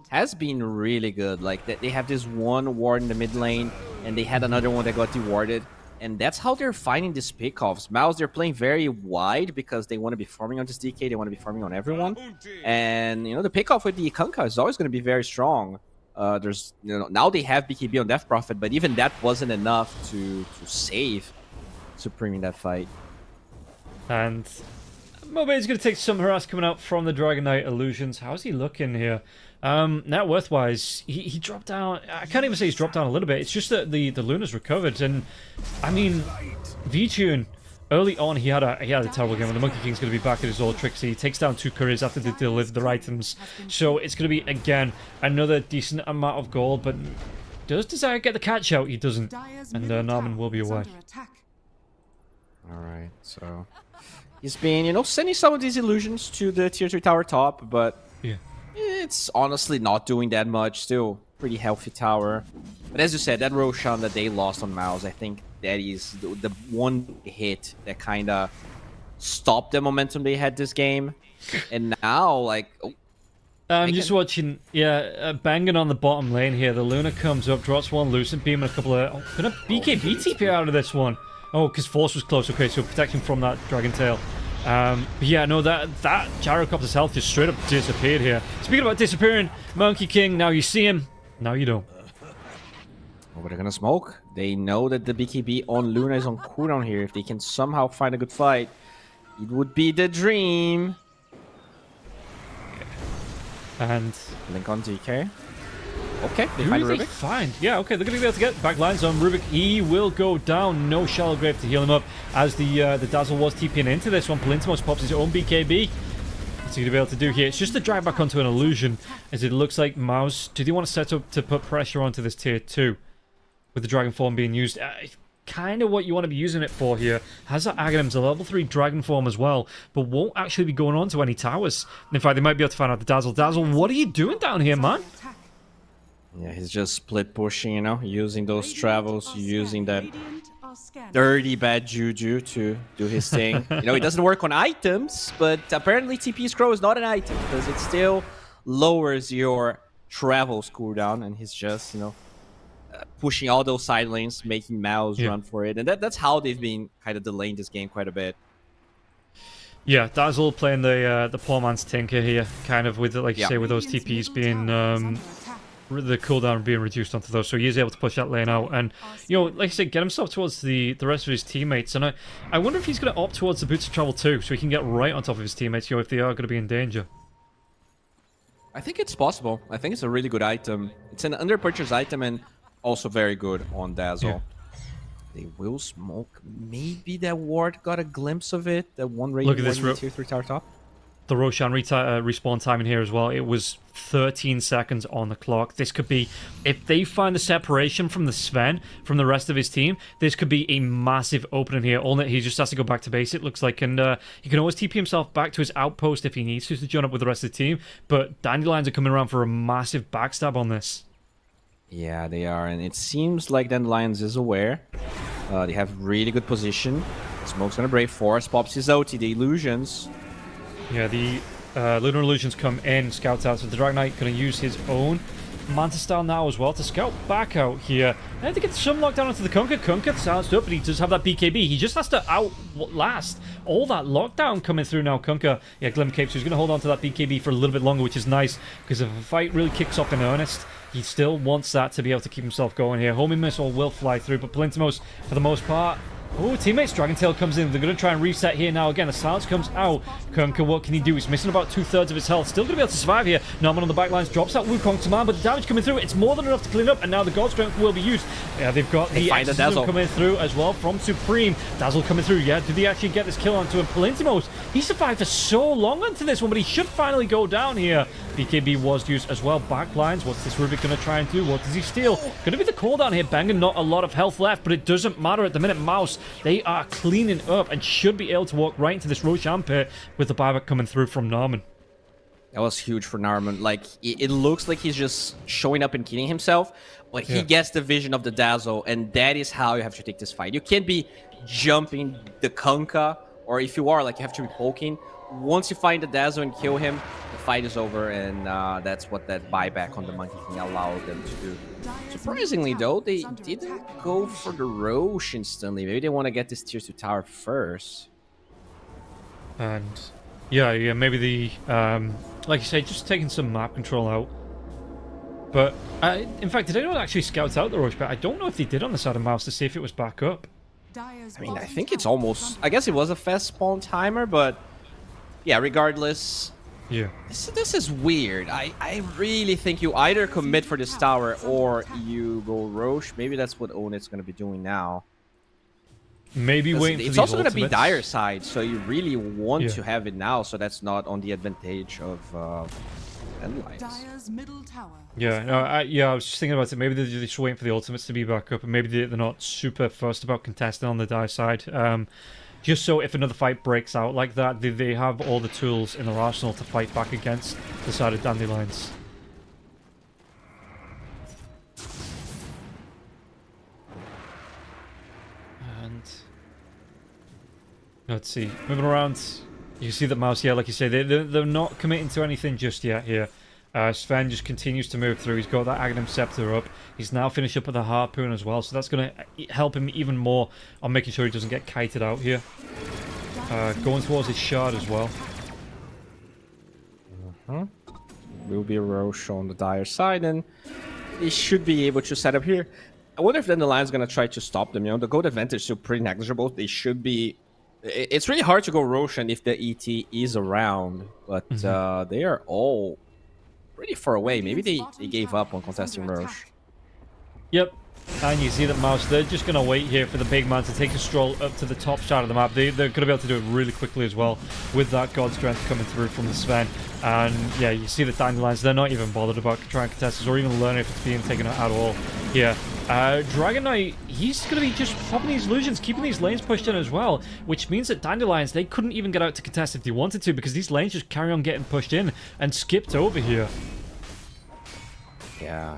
Speaker 1: has been really good. Like, they have this one ward in the mid lane, and they had another one that got dewarded. And that's how they're finding these pickoffs. Mouse, they're playing very wide because they want to be farming on this DK. They want to be farming on everyone. And, the pickoff with the Kunkka is always going to be very strong. There's, now they have BKB on Death Prophet, but even that wasn't enough to save Supreme in that fight.
Speaker 2: And Mobe is going to take some harass coming out from the Dragon Knight Illusions. How's he looking here? Net worth-wise, he dropped down. I can't even say he's dropped down a little bit. It's just that the Luna's recovered, and I mean, V-Tune early on he had a terrible game. When the Monkey King's going to be back at his old tricks, he takes down 2 couriers after they deliver their items. So it's going to be again another decent amount of gold. But does Desire get the catch out? He doesn't, and Narman will be away.
Speaker 1: All right, so he's been sending some of these illusions to the tier 3 tower top, but yeah. It's honestly not doing that much still. pretty healthy tower. But as you said, that Roshan that they lost on Mouse, I think that is the one hit that kind of stopped the momentum they had this game. And now, like... Oh,
Speaker 2: I'm just watching, banging on the bottom lane here. The Luna comes up, drops one Lucent Beam and a couple of... Oh, gonna BKB TP out of this one. Oh, because Force was close. Okay, so protection from that Dragon Tail. But yeah, no, that Gyrocopter's health just straight up disappeared here. Speaking about disappearing, Monkey King, now you see him, now you don't.
Speaker 1: Oh, but they're gonna smoke. They know that the BKB on Luna is on cooldown here. If they can somehow find a good fight, it would be the dream.
Speaker 2: And
Speaker 1: Link on DK. Okay, they
Speaker 2: who
Speaker 1: find
Speaker 2: do they
Speaker 1: Rubik.
Speaker 2: find? Yeah, okay, they're gonna be able to get back lines on Rubik. He will go down. No Shallow Grave to heal him up, as the Dazzle was TPing into this one. Palintimos pops his own BKB. What's he gonna be able to do here? It's just a drive back onto an illusion, as it looks like Mouse. Do they want to set up to put pressure onto this tier 2 with the Dragon Form being used? Kind of what you want to be using it for here. Has that Aghanims, a level 3 Dragon Form as well, but won't actually be going on to any towers. In fact, they might be able to find out the Dazzle. Dazzle, what are you doing down here, man?
Speaker 1: Yeah, he's just split pushing, you know, using those travels, using that dirty bad juju to do his thing. You know, it doesn't work on items, but apparently TP Scroll is not an item because it still lowers your travels cooldown, and he's just, you know, pushing all those side lanes, making Mouse run for it. And that's how they've been kind of delaying this game quite a bit.
Speaker 2: Yeah, Dazzle playing the poor man's Tinker here, kind of with, like you say, with those TPs being... the cooldown being reduced onto those, so he is able to push that lane out and, you know, like I said, get himself towards the rest of his teammates. And I wonder if he's going to opt towards the Boots of Travel too, so he can get right on top of his teammates, you know, if they are going to be in danger.
Speaker 1: I think it's possible. I think it's a really good item. It's an under-purchased item and also very good on Dazzle.
Speaker 2: Yeah.
Speaker 1: They will smoke. Maybe that ward got a glimpse of it. That one raid
Speaker 2: Look at this
Speaker 1: tier 3 tower top.
Speaker 2: The Roshan respawn time in here as well. It was 13 seconds on the clock. This could be, if they find the separation from the Sven, from the rest of his team, this could be a massive opening here. All that he just has to go back to base, it looks like. And he can always TP himself back to his outpost if he needs to join up with the rest of the team. But Dandelions are coming around for a massive backstab on this.
Speaker 1: Yeah, they are. And it seems like Dandelions is aware. They have really good position. Smoke's gonna Brave Force, pops his ulti, the illusions.
Speaker 2: Yeah, the Lunar Illusions come in, scouts out, so the Dragon Knight going to use his own Manta style now as well to scout back out here. And to get some lockdown onto the Kunkka. Kunkka silenced up, but he does have that BKB. He just has to outlast all that lockdown coming through now. Kunkka, yeah, Glim Capes, who's going to hold on to that BKB for a little bit longer, which is nice, because if a fight really kicks off in earnest, he still wants that to be able to keep himself going here. Homing Missile will fly through, but Palintimos, for the most part... Oh, teammates, Dragon Tail comes in. They're going to try and reset here now. Again, the silence comes out. Kunkka, what can he do? He's missing about 2/3 of his health. Still going to be able to survive here. Norman on the backlines drops that Wukong to man, but the damage coming through, it's more than enough to clean up, and now the God Strength will be used. Yeah, they've got the Exorcism coming through as well from Supreme. Dazzle coming through. Yeah, did he actually get this kill onto him? Palintimos, he survived for so long onto this one, but he should finally go down here. BKB was used as well. Backlines, what's this Rubik going to try and do? What does he steal? Going to be the cooldown here. Banging, not a lot of health left, but it doesn't matter at the minute. Mouse, they are cleaning up and should be able to walk right into this Roshan pit with the buyback coming through from Narman.
Speaker 1: That was huge for Narman. Like, it looks like he's just showing up and killing himself, but he gets the vision of the Dazzle, and that is how you have to take this fight. You can't be jumping the Kunkka, or if you are, like, you have to be poking. Once you find the Dazzle and kill him, the fight is over, and that's what that buyback on the Monkey King allowed them to do. Surprisingly, though, they didn't go for the Roche instantly. Maybe they want to get this tier 2 tower first.
Speaker 2: And yeah, maybe the like you say, just taking some map control out. But in fact, did anyone actually scout out the Roche? But I don't know if they did on the side of Mouse to see if it was back up.
Speaker 1: I mean, I think it's almost... I guess it was a fast spawn timer, but yeah, regardless...
Speaker 2: Yeah.
Speaker 1: This is weird. I really think you either commit for this tower or you go Roche. Maybe that's what Onit's going to be doing now.
Speaker 2: Maybe waiting for these
Speaker 1: It's also going to be
Speaker 2: ultimates.
Speaker 1: Dire side, so you really want to have it now, so that's not on the advantage of Dandelions.
Speaker 2: Yeah, no, I was just thinking about it. Maybe they're just waiting for the ultimates to be back up, and maybe they're not super fussed about contesting on the Dire side. Just so if another fight breaks out like that, they have all the tools in their arsenal to fight back against the side of Dandelions. And let's see, moving around. You see that Mouse, yeah, like you say, they're not committing to anything just yet here. Sven just continues to move through. He's got that Aghanim Scepter up. He's now finished up with a Harpoon as well, so that's going to help him even more on making sure he doesn't get kited out here. Going towards his Shard as well.
Speaker 1: Will be a Roche on the Dire side, and he should be able to set up here. I wonder if then the line's going to try to stop them. You know, the gold advantage is still pretty negligible. They should be... It's really hard to go Roshan if the ET is around, but they are all pretty far away. Maybe they gave up on contesting Roche.
Speaker 2: Yep. And you see that Mouse, they're just going to wait here for the big man to take a stroll up to the top side of the map. They're going to be able to do it really quickly as well with that God Strength coming through from the Sven. And yeah, you see the Dandelions, they're not even bothered about trying contesters or even learning if it's being taken out at all here. Dragon Knight, he's going to be just popping these illusions, keeping these lanes pushed in as well, which means that Dandelions, they couldn't even get out to contest if they wanted to because these lanes just carry on getting pushed in and skipped over here.
Speaker 1: Yeah.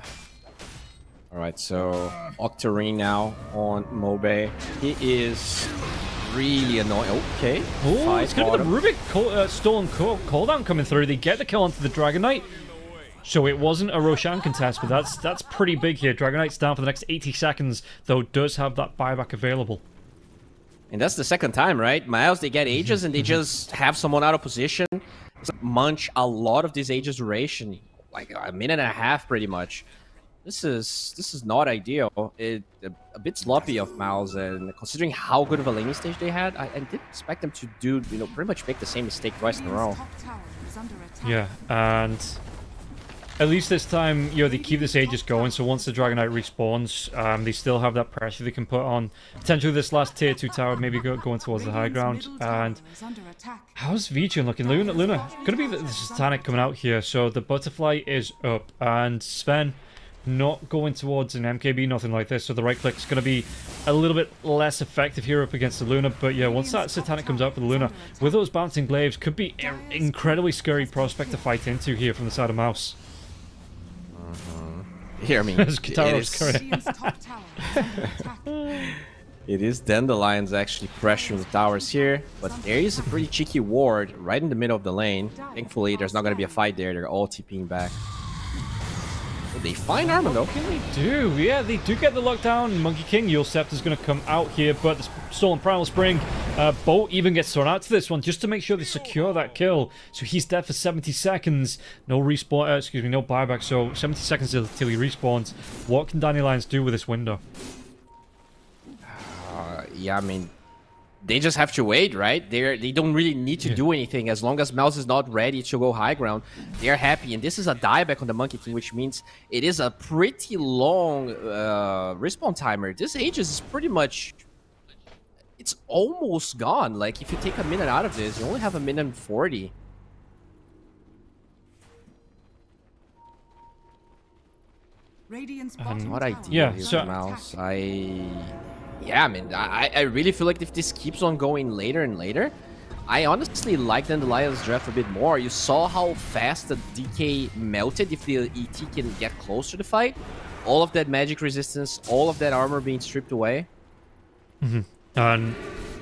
Speaker 1: Alright, so Octarine now on Mobe. He is really annoying. Okay.
Speaker 2: Oh, it's going to be the Rubik Stolen cooldown coming through. They get the kill onto the Dragon Knight. So it wasn't a Roshan contest, but that's pretty big here. Dragon Knight's down for the next 80 seconds, though does have that buyback available.
Speaker 1: And that's the second time, right? Miles, they get Aegis and they just have someone out of position. Munch a lot of this Aegis duration. Like a minute and a half, pretty much. This is not ideal. A bit sloppy of Miles, and considering how good of a laning stage they had, I didn't expect them to do, you know, pretty much make the same mistake twice in a row.
Speaker 2: Yeah, and at least this time, you know, they keep this Aegis going, so once the Dragon Knight respawns, they still have that pressure they can put on potentially this last tier 2 tower, maybe going towards the high ground. And how's Vichun looking? Luna, gonna be the Satanic coming out here, so the Butterfly is up, and Sven not going towards an MKB, nothing like this, so the right click is going to be a little bit less effective here up against the Luna. But yeah, once that Satanic comes out for the Luna, with those bouncing glaives, could be an incredibly scary prospect to fight into here from the side of Mouse.
Speaker 1: Here, I mean, it is Dandelions actually pressuring the towers here, but there is a pretty cheeky ward right in the middle of the lane. Thankfully, there's not going to be a fight there. They're all TPing back. They find armor though.
Speaker 2: They do, yeah, they do get the lockdown. Monkey King, Yule Scepter is going to come out here, but the Stolen Primal Spring, Bolt even gets thrown out to this one just to make sure they secure that kill. So he's dead for 70 seconds. No respawn, no buyback, so 70 seconds till he respawns. What can Dandelions do with this window?
Speaker 1: Yeah, I mean, they just have to wait, right? They don't really need to do anything. As long as Mouse is not ready to go high ground, they're happy. And this is a dieback on the Monkey King, which means it is a pretty long respawn timer. This Aegis is pretty much... It's almost gone. Like, if you take a minute out of this, you only have a minute and 40. What idea here, Mouse? Yeah, I mean, I really feel like if this keeps on going later and later, I honestly like Dandelion's draft a bit more. You saw how fast the DK melted if the ET can get close to the fight. All of that magic resistance, all of that armor being stripped away.
Speaker 2: And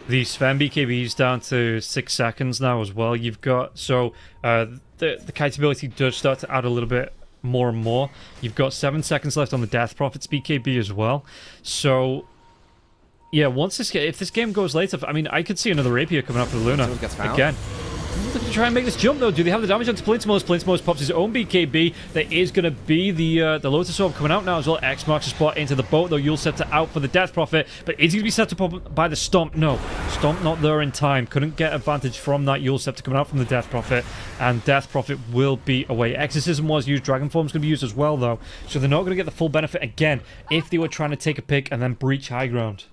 Speaker 2: the Sven BKB is down to 6 seconds now as well. You've got, so the kite ability does start to add a little bit more and more. You've got 7 seconds left on the Death Prophet's BKB as well. So... yeah, if this game goes later, I mean, I could see another Rapier coming up for the Luna again. To try and make this jump though, do they have the damage onto Plintimos? Plintimos pops his own BKB. There is going to be the Lotus Orb coming out now as well. X marks the spot into the boat though. Yule Scepter out for the Death Prophet, but is he going to be set up by the Stomp? No, Stomp not there in time. Couldn't get advantage from that Yule Scepter coming out from the Death Prophet, and Death Prophet will be away. Exorcism was used, Dragon Form's going to be used as well though, so they're not going to get the full benefit again if they were trying to take a pick and then breach high ground.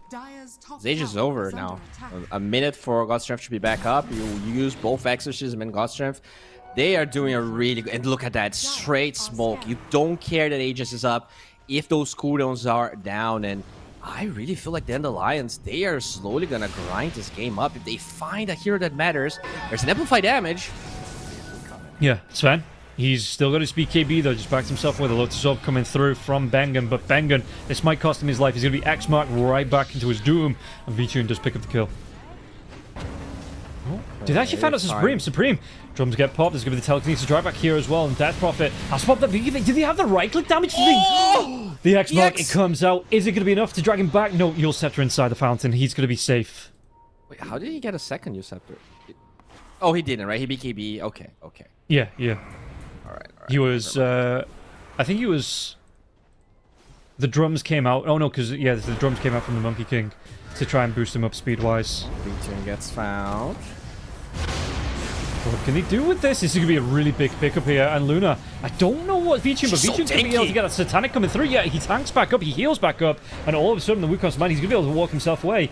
Speaker 1: Aegis is over now. A minute for God Strength to be back up. You use both Exorcism and God Strength. They are doing a really good... and look at that, straight smoke. You don't care that Aegis is up if those cooldowns are down. And I really feel like the Dandelions, they are slowly going to grind this game up. If they find a hero that matters, there's an amplified damage.
Speaker 2: Yeah, Sven? He's still got his BKB though, just backed himself with a Lotus Orb coming through from Bengen, but Bengen, this might cost him his life. He's going to be X-marked right back into his doom, and VTune does pick up the kill. Oh, did they actually find out Supreme? Supreme! Drums get popped, there's going to be the telekinesis drive back here as well, and Death Prophet has popped that. Did they have the right-click damage? Oh! The X-mark, it comes out. Is it going to be enough to drag him back? No, Yule Scepter inside the fountain. He's going to be safe.
Speaker 1: Wait, how did he get a second Yule Scepter? Oh, he didn't, right? He BKB. Okay, okay.
Speaker 2: Yeah, yeah.
Speaker 1: Alright.
Speaker 2: He was, I think he was... The drums came out. Oh no, because, yeah, the drums came out from the Monkey King to try and boost him up speed-wise.
Speaker 1: VTune gets found.
Speaker 2: What can he do with this? This is going to be a really big pickup here. And Luna, I don't know what VTune, but VTune's going to be able to get a Satanic coming through. Yeah, he tanks back up, he heals back up, and all of a sudden the Wukong's man, he's going to be able to walk himself away.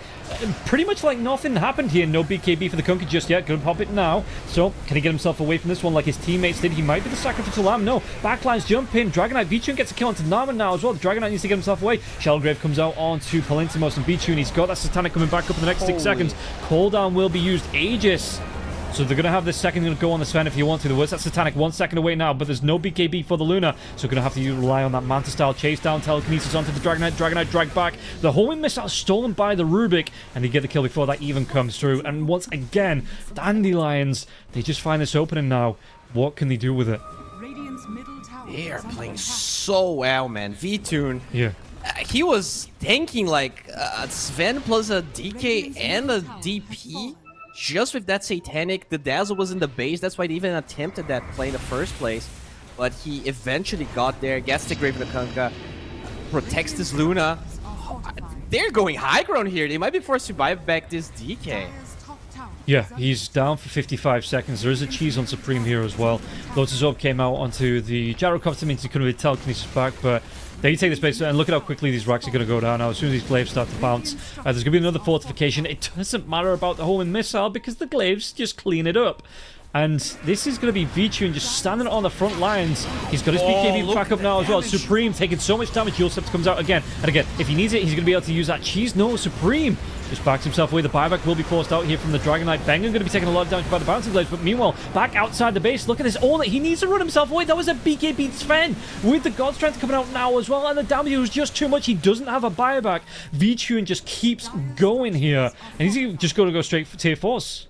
Speaker 2: Pretty much like nothing happened here. No BKB for the Kunkka just yet. Going to pop it now. So, can he get himself away from this one like his teammates did? He might be the sacrificial lamb. No. Backlines jump in. Dragonite, VTune gets a kill onto Narman now as well. The Dragonite needs to get himself away. Shellgrave comes out onto Palintimos and VTune. He's got that Satanic coming back up in the next 6 seconds. Cooldown will be used. Aegis. So they're going to have this second going to go on the Sven if you want to. The worst, that Satanic 1 second away now, but there's no BKB for the Luna. So going to have to rely on that Manta-style chase down, telekinesis onto the Dragonite. Dragonite drag back. The homing missile stolen by the Rubik, and they get the kill before that even comes through. And once again, Dandelions, they just find this opening now. What can they do with it?
Speaker 1: They are playing so well, man. VTune.
Speaker 2: Yeah.
Speaker 1: He was tanking like a Sven plus a DK and a DP. Just with that Satanic, the Dazzle was in the base. That's why they even attempted that play in the first place. But he eventually got there, gets the Grave of the Kunkka, protects this Luna. They're going high ground here. They might be forced to buy back this DK.
Speaker 2: Yeah, he's down for 55 seconds. There is a cheese on Supreme here as well. Lotus Orb came out onto the Gyrocopter, means he couldn't really telekinesis back, but they take the space, and look at how quickly these racks are going to go down now. As soon as these glaives start to bounce, there's going to be another fortification. It doesn't matter about the homing missile because the glaives just clean it up. And this is going to be VTune just standing on the front lines. He's got his BKB back up now as well. Supreme taking so much damage. Yule Scepter comes out again and again. If he needs it, he's going to be able to use that cheese. No, Supreme just backs himself away. The buyback will be forced out here from the Dragonite. Bengen going to be taking a lot of damage by the bouncing blades, but meanwhile, back outside the base, look at this. All that he needs to run himself away. That was a BKB Sven with the God Strength coming out now as well, and the damage was just too much. He doesn't have a buyback. VTune just keeps going here, and he's just going to go straight for tier 4s.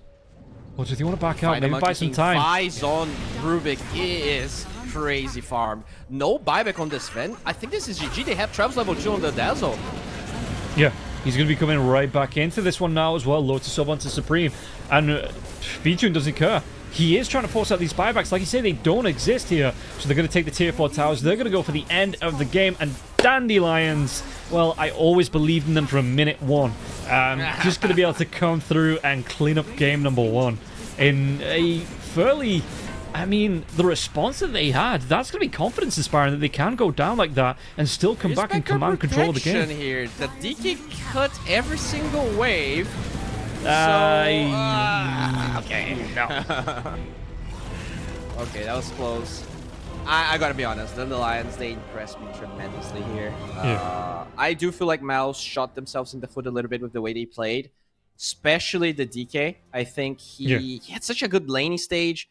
Speaker 2: What, do you want to back out? Maybe buy some time.
Speaker 1: Buys on Rubik is crazy farm. No buyback on this Sven. I think this is GG. They have Traps level 2 on the Dazzle.
Speaker 2: Yeah, he's going to be coming right back into this one now as well. Lotus Orb onto Supreme. And VTune doesn't care. He is trying to force out these buybacks. Like you say, they don't exist here. So they're going to take the tier 4 towers. They're going to go for the end of the game. And Dandelions, well, I always believed in them from minute 1. Just going to be able to come through and clean up game number 1 in a fairly... I mean, the response that they had, that's going to be confidence inspiring that they can go down like that and still come back and command control of the game.
Speaker 1: Here. The DK cut every single wave.
Speaker 2: Okay,
Speaker 1: no. Okay, that was close. I gotta be honest, the Lions, they impressed me tremendously here. I do feel like Mouse shot themselves in the foot a little bit with the way they played, especially the DK. I think he had such a good laning stage,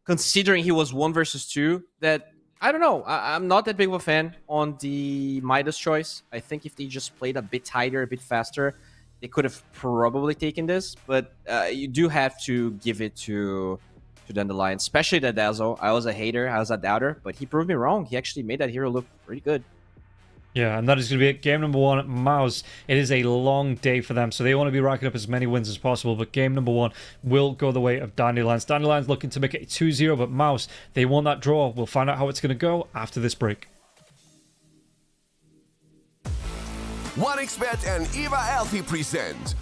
Speaker 1: considering he was 1 versus 2, that, I don't know, I'm not that big of a fan on the Midas choice. I think if they just played a bit tighter, a bit faster, they could have probably taken this, but you do have to give it to Dandelion, especially the Dazzle. I was a hater, I was a doubter, but he proved me wrong. He actually made that hero look pretty good.
Speaker 2: Yeah, and that is going to be it. Game number 1, Mouse. It is a long day for them, so they want to be racking up as many wins as possible, but game number 1 will go the way of Dandelions. Dandelions looking to make it 2-0, but Mouse, they want that draw. We'll find out how it's going to go after this break.
Speaker 3: 1xBet and Eva Alfie present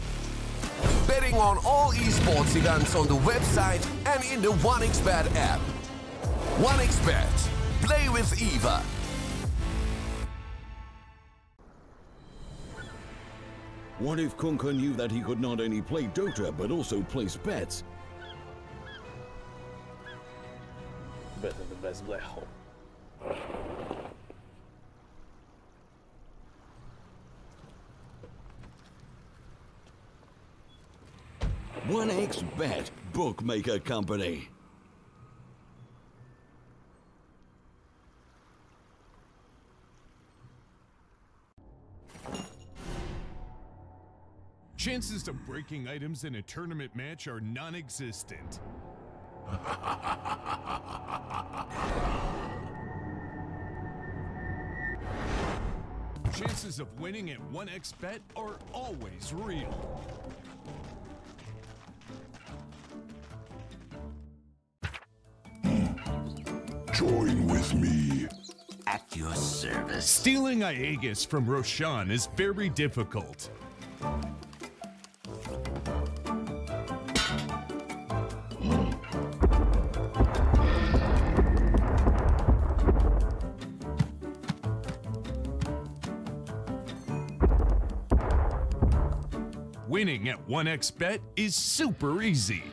Speaker 3: betting on all esports events on the website and in the 1xBet app. 1xBet. Play with Eva.
Speaker 4: What if Kunkka knew that he could not only play Dota but also place bets?
Speaker 5: Better than the best black hole.
Speaker 4: 1xBet, bookmaker company.
Speaker 6: Chances of breaking items in a tournament match are non-existent. Chances of winning at 1xBet are always real.
Speaker 7: Join with me.
Speaker 13: At your service.
Speaker 6: Stealing Aegis from Roshan is very difficult. Winning at 1xBet is super easy.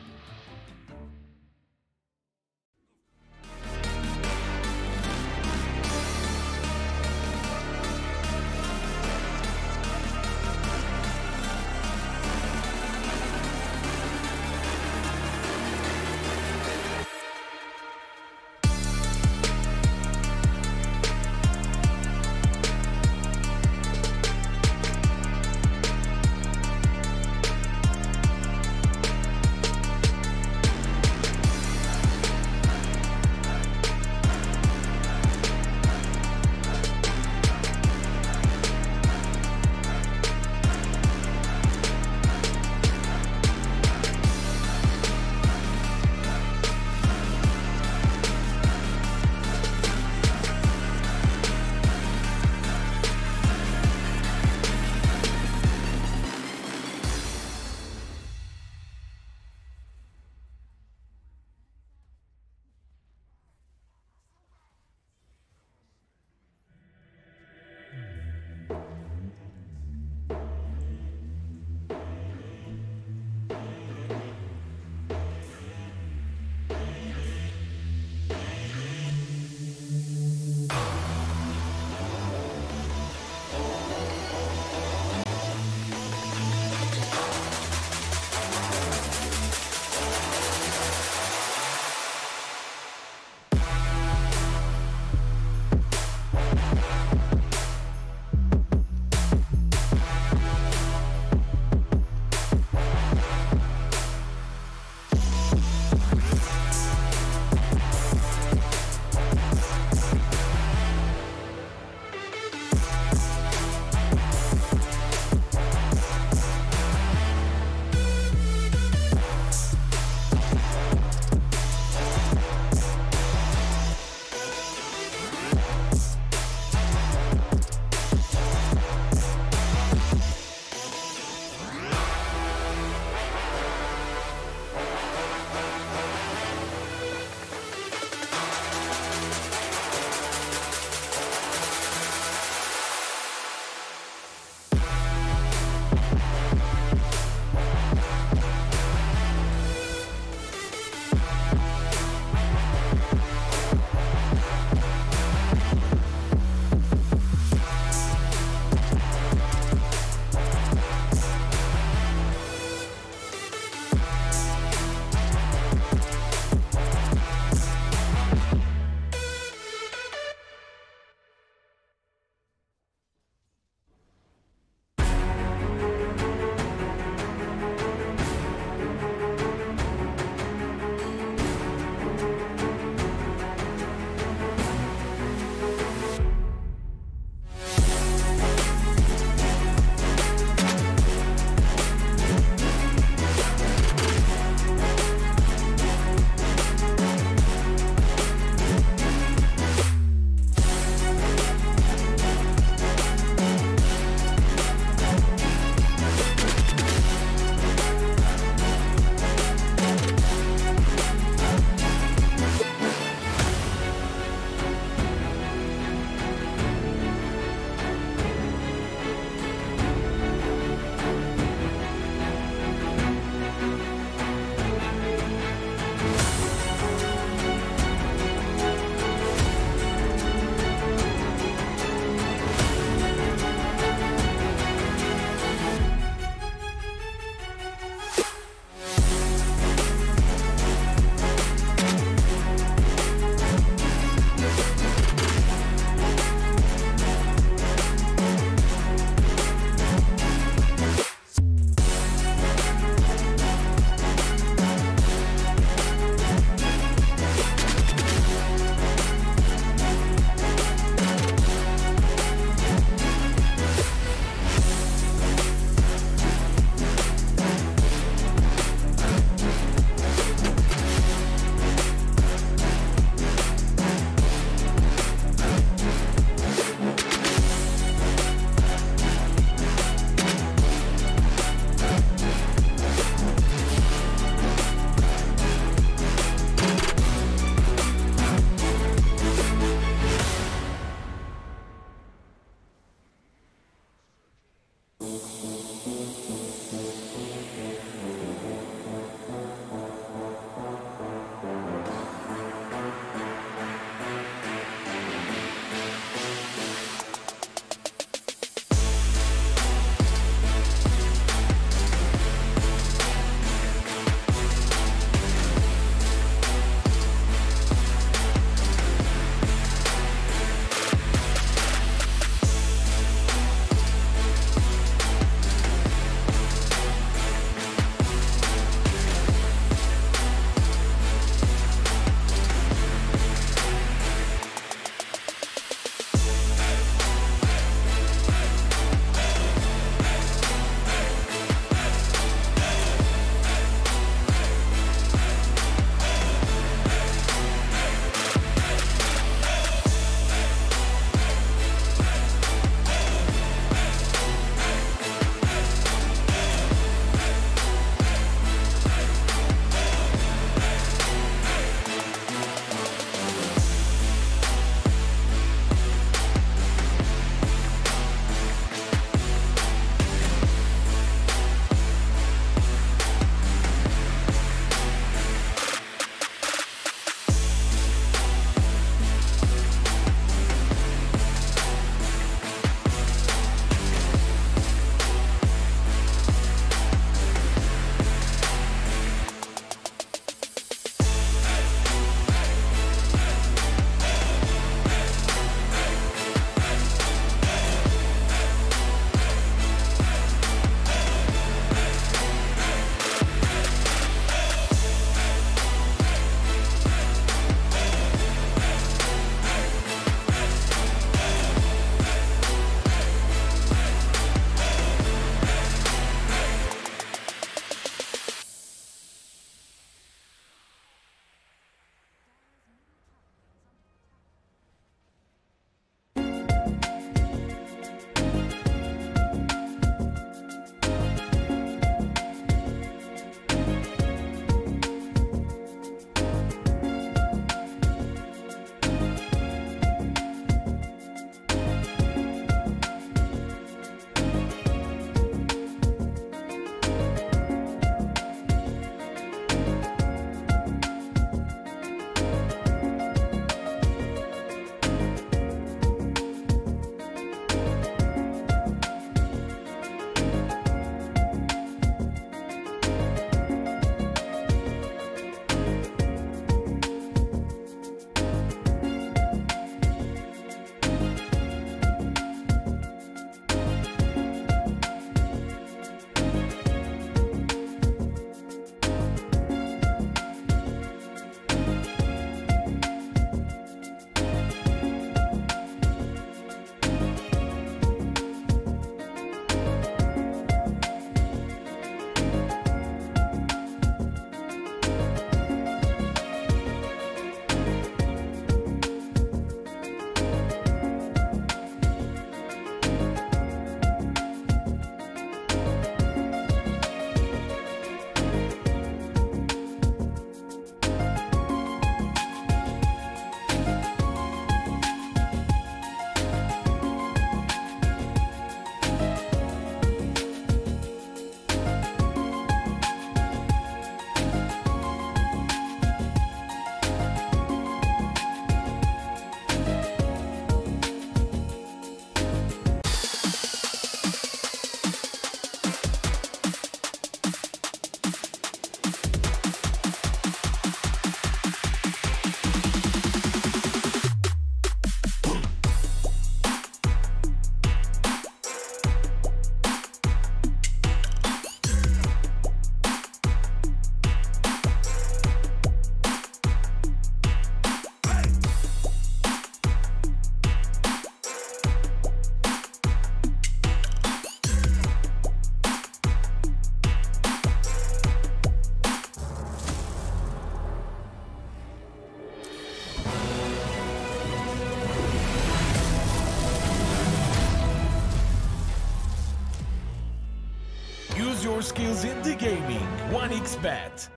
Speaker 14: skills in the gaming. 1xBet.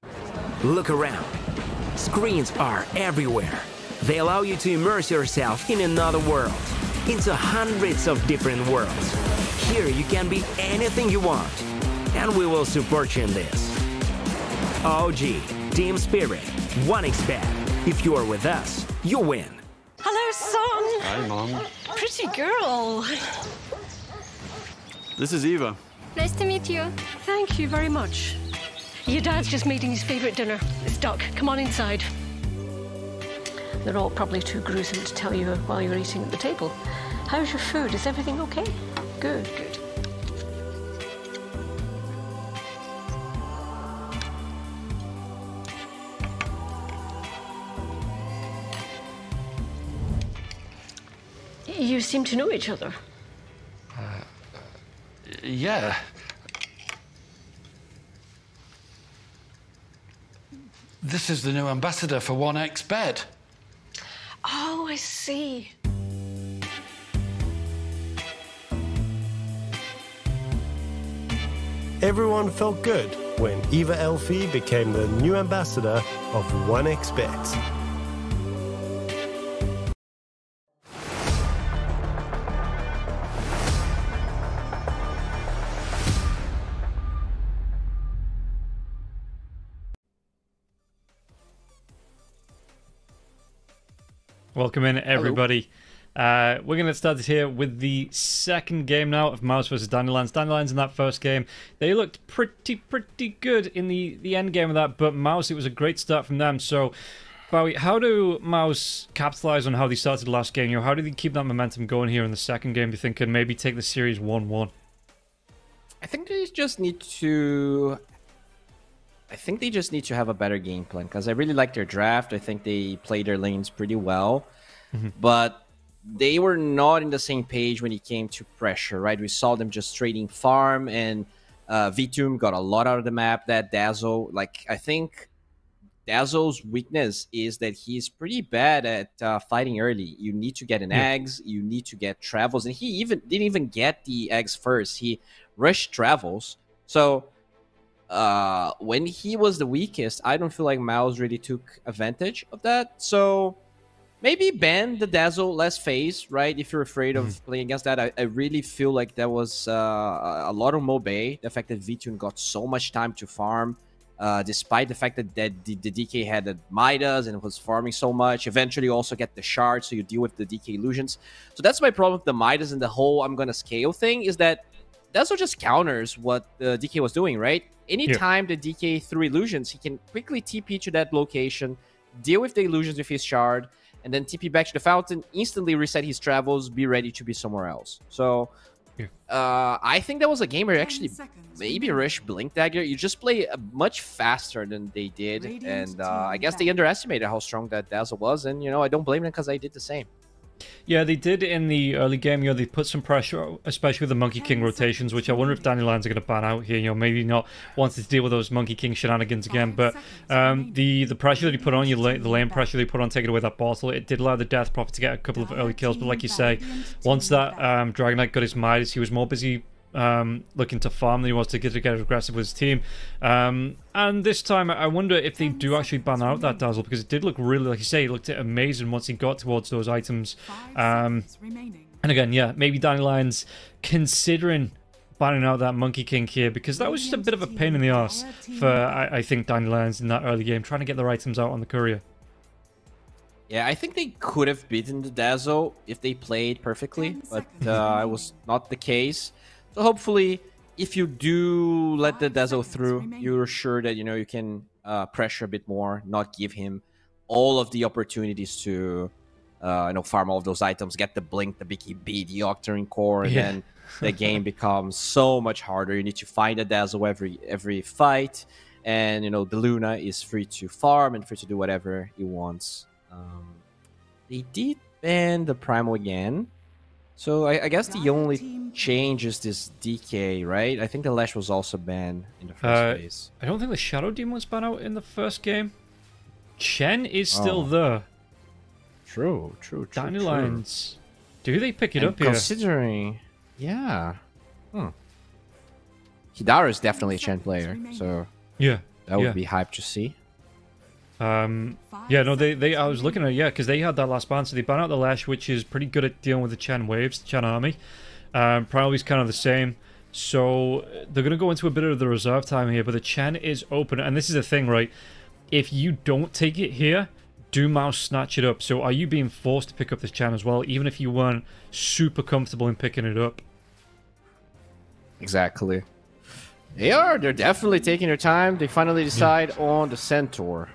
Speaker 8: Look around. Screens are everywhere. They allow you to immerse yourself in another world, into hundreds of different worlds. Here you can be anything you want, and we will support you in this. OG, Team Spirit, 1xBet. If you are with us, you win.
Speaker 9: Hello, son.
Speaker 15: Hi, Mom.
Speaker 9: Pretty girl.
Speaker 15: This is Eva.
Speaker 9: Nice to meet you. Thank you very much. Your dad's just making his favorite dinner. It's duck. Come on inside. They're all probably too gruesome to tell you while you're eating at the table. How's your food? Is everything okay? Good, good. You seem to know each other.
Speaker 10: Yeah. This is the new ambassador for 1xBet.
Speaker 9: Oh, I see.
Speaker 11: Everyone felt good when Eva Elfie became the new ambassador of 1xBet.
Speaker 2: Welcome in, everybody. We're going to start here with the second game now of Mouse versus Dandelions. Dandelions in that first game, they looked pretty good in the end game of that, but Mouse, it was a great start from them. So, Bowie, how do Mouse capitalize on how they started last game? You know, how do they keep that momentum going here in the second game, do you think, and maybe take the series 1-1?
Speaker 1: I think they just need to... have a better game plan, because I really like their draft. I think they played their lanes pretty well, but they were not in the same page when it came to pressure, right? We saw them just trading farm, and Vitum got a lot out of the map. That Dazzle, like, I think Dazzle's weakness is that he's pretty bad at fighting early. You need to get an eggs, you need to get travels, and he didn't even get the eggs first. He rushed travels, so when he was the weakest, I don't feel like Mouse really took advantage of that. So maybe ban the Dazzle less phase, right? If you're afraid of playing against that. I really feel like that was a lot of Mobay. The fact that Vitun got so much time to farm, despite the fact that the DK had the Midas and was farming so much. Eventually also get the shard, so you deal with the DK illusions. So that's my problem with the Midas and the whole I'm gonna scale thing, is that Dazzle just counters what the DK was doing, right? Anytime the DK threw illusions, he can quickly TP to that location, deal with the illusions with his shard, and then TP back to the fountain, instantly reset his travels, be ready to be somewhere else. So I think that was a game where actually maybe Rush Blink Dagger, you just play much faster than they did. And I guess they underestimated how strong that Dazzle was. And, you know, I don't blame them because I did the same.
Speaker 2: Yeah, they did in the early game. You know, they put some pressure, especially with the Monkey King rotations, which I wonder if Dandelions are going to ban out here. You know, maybe not wanting to deal with those Monkey King shenanigans again. But the pressure that he put on you, the lane pressure they put on taking away that bottle, it did allow the Death Prophet to get a couple of early kills. But like you say, once that Dragon Knight got his Midas, he was more busy looking to farm than he was to get aggressive with his team. And this time, I wonder if they do actually ban out that Dazzle, because it did look really, like you say, it looked amazing once he got towards those items. And again, yeah, maybe Dandelions considering banning out that Monkey King here, because that was just a bit of a pain in the arse for, I think, Dandelions in that early game, trying to get their items out on the courier.
Speaker 1: Yeah, I think they could have beaten the Dazzle if they played perfectly, but it was not the case. So hopefully, if you do let the Dazzle through, you're sure that, you know, you can pressure a bit more, not give him all of the opportunities to, you know, farm all of those items, get the Blink, the BKB, the Octarine Core, and then the game becomes so much harder. You need to find a Dazzle every fight, and, you know, the Luna is free to farm and free to do whatever he wants. They did ban the Primal again. So I guess the only change is this DK, right? I think the Lash was also banned in the first phase.
Speaker 2: I don't think the Shadow Demon was banned out in the first game. Chen is still there.
Speaker 1: True.
Speaker 2: Dandelions. Do they pick it up here?
Speaker 1: Considering... Yeah. Hidara is definitely a Chen player, so
Speaker 2: yeah,
Speaker 1: that would be hype to see.
Speaker 2: Yeah, no, I was looking at it, yeah, because they had that last ban, so they ban out the Lash, which is pretty good at dealing with the Chen waves, the Chen army. Priority's kind of the same, so they're going to go into a bit of the reserve time here, but the Chen is open, and this is the thing, right? If you don't take it here, do Mouse snatch it up? So are you being forced to pick up this Chen as well, even if you weren't super comfortable in picking it up?
Speaker 1: Exactly. They're definitely taking their time. They finally decide on the Centaur.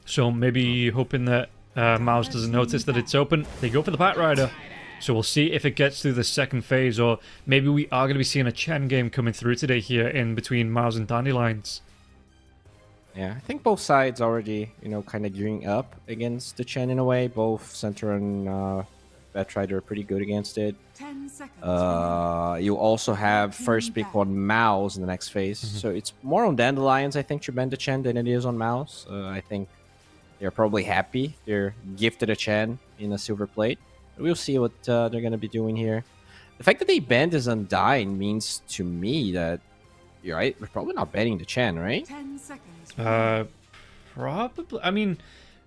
Speaker 2: So maybe hoping that Mouse doesn't notice that it's open. They go for the Bat Rider. So we'll see if it gets through the second phase, or maybe we are going to be seeing a Chen game coming through today here in between Mouse and Dandelions.
Speaker 1: Yeah, I think both sides already, kind of gearing up against the Chen in a way. Both Centaur and Bat Rider are pretty good against it.
Speaker 12: 10 seconds.
Speaker 1: You also have first pick on Mouse in the next phase. So it's more on Dandelions, I think, to ban the Chen than it is on Mouse. I think they're probably happy. They're gifted a Chen in a silver plate. We'll see what they're going to be doing here. The fact that they banned his Undying means to me that, you're right, we're probably not banning the Chen, right?
Speaker 12: 10 seconds.
Speaker 2: Probably. I mean,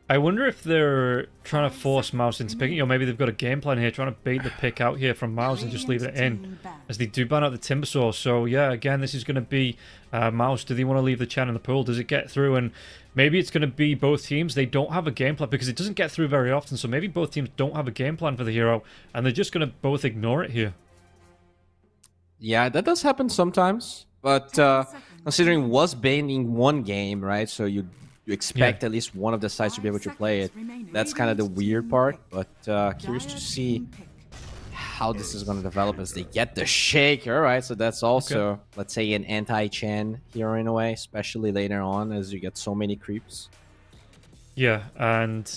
Speaker 2: I wonder if they're trying to force Mouse into picking, or maybe they've got a game plan here, trying to bait the pick out here from Mouse and just leave it in, as they do ban out the Timbersaw. So yeah, again, this is going to be Mouse. Do they want to leave the Chen in the pool? Does it get through? And maybe it's going to be both teams. They don't have a game plan because it doesn't get through very often. So maybe both teams don't have a game plan for the hero, and they're just going to both ignore it here.
Speaker 1: Yeah, that does happen sometimes. But considering was banned in one game, right? So you expect at least one of the sides to be able to play it. That's kind of the weird part. But curious to see how this is going to develop as they get the Shaker, right? So that's also, let's say, an anti-Chen hero in a way, especially later on as you get so many creeps.
Speaker 2: Yeah, and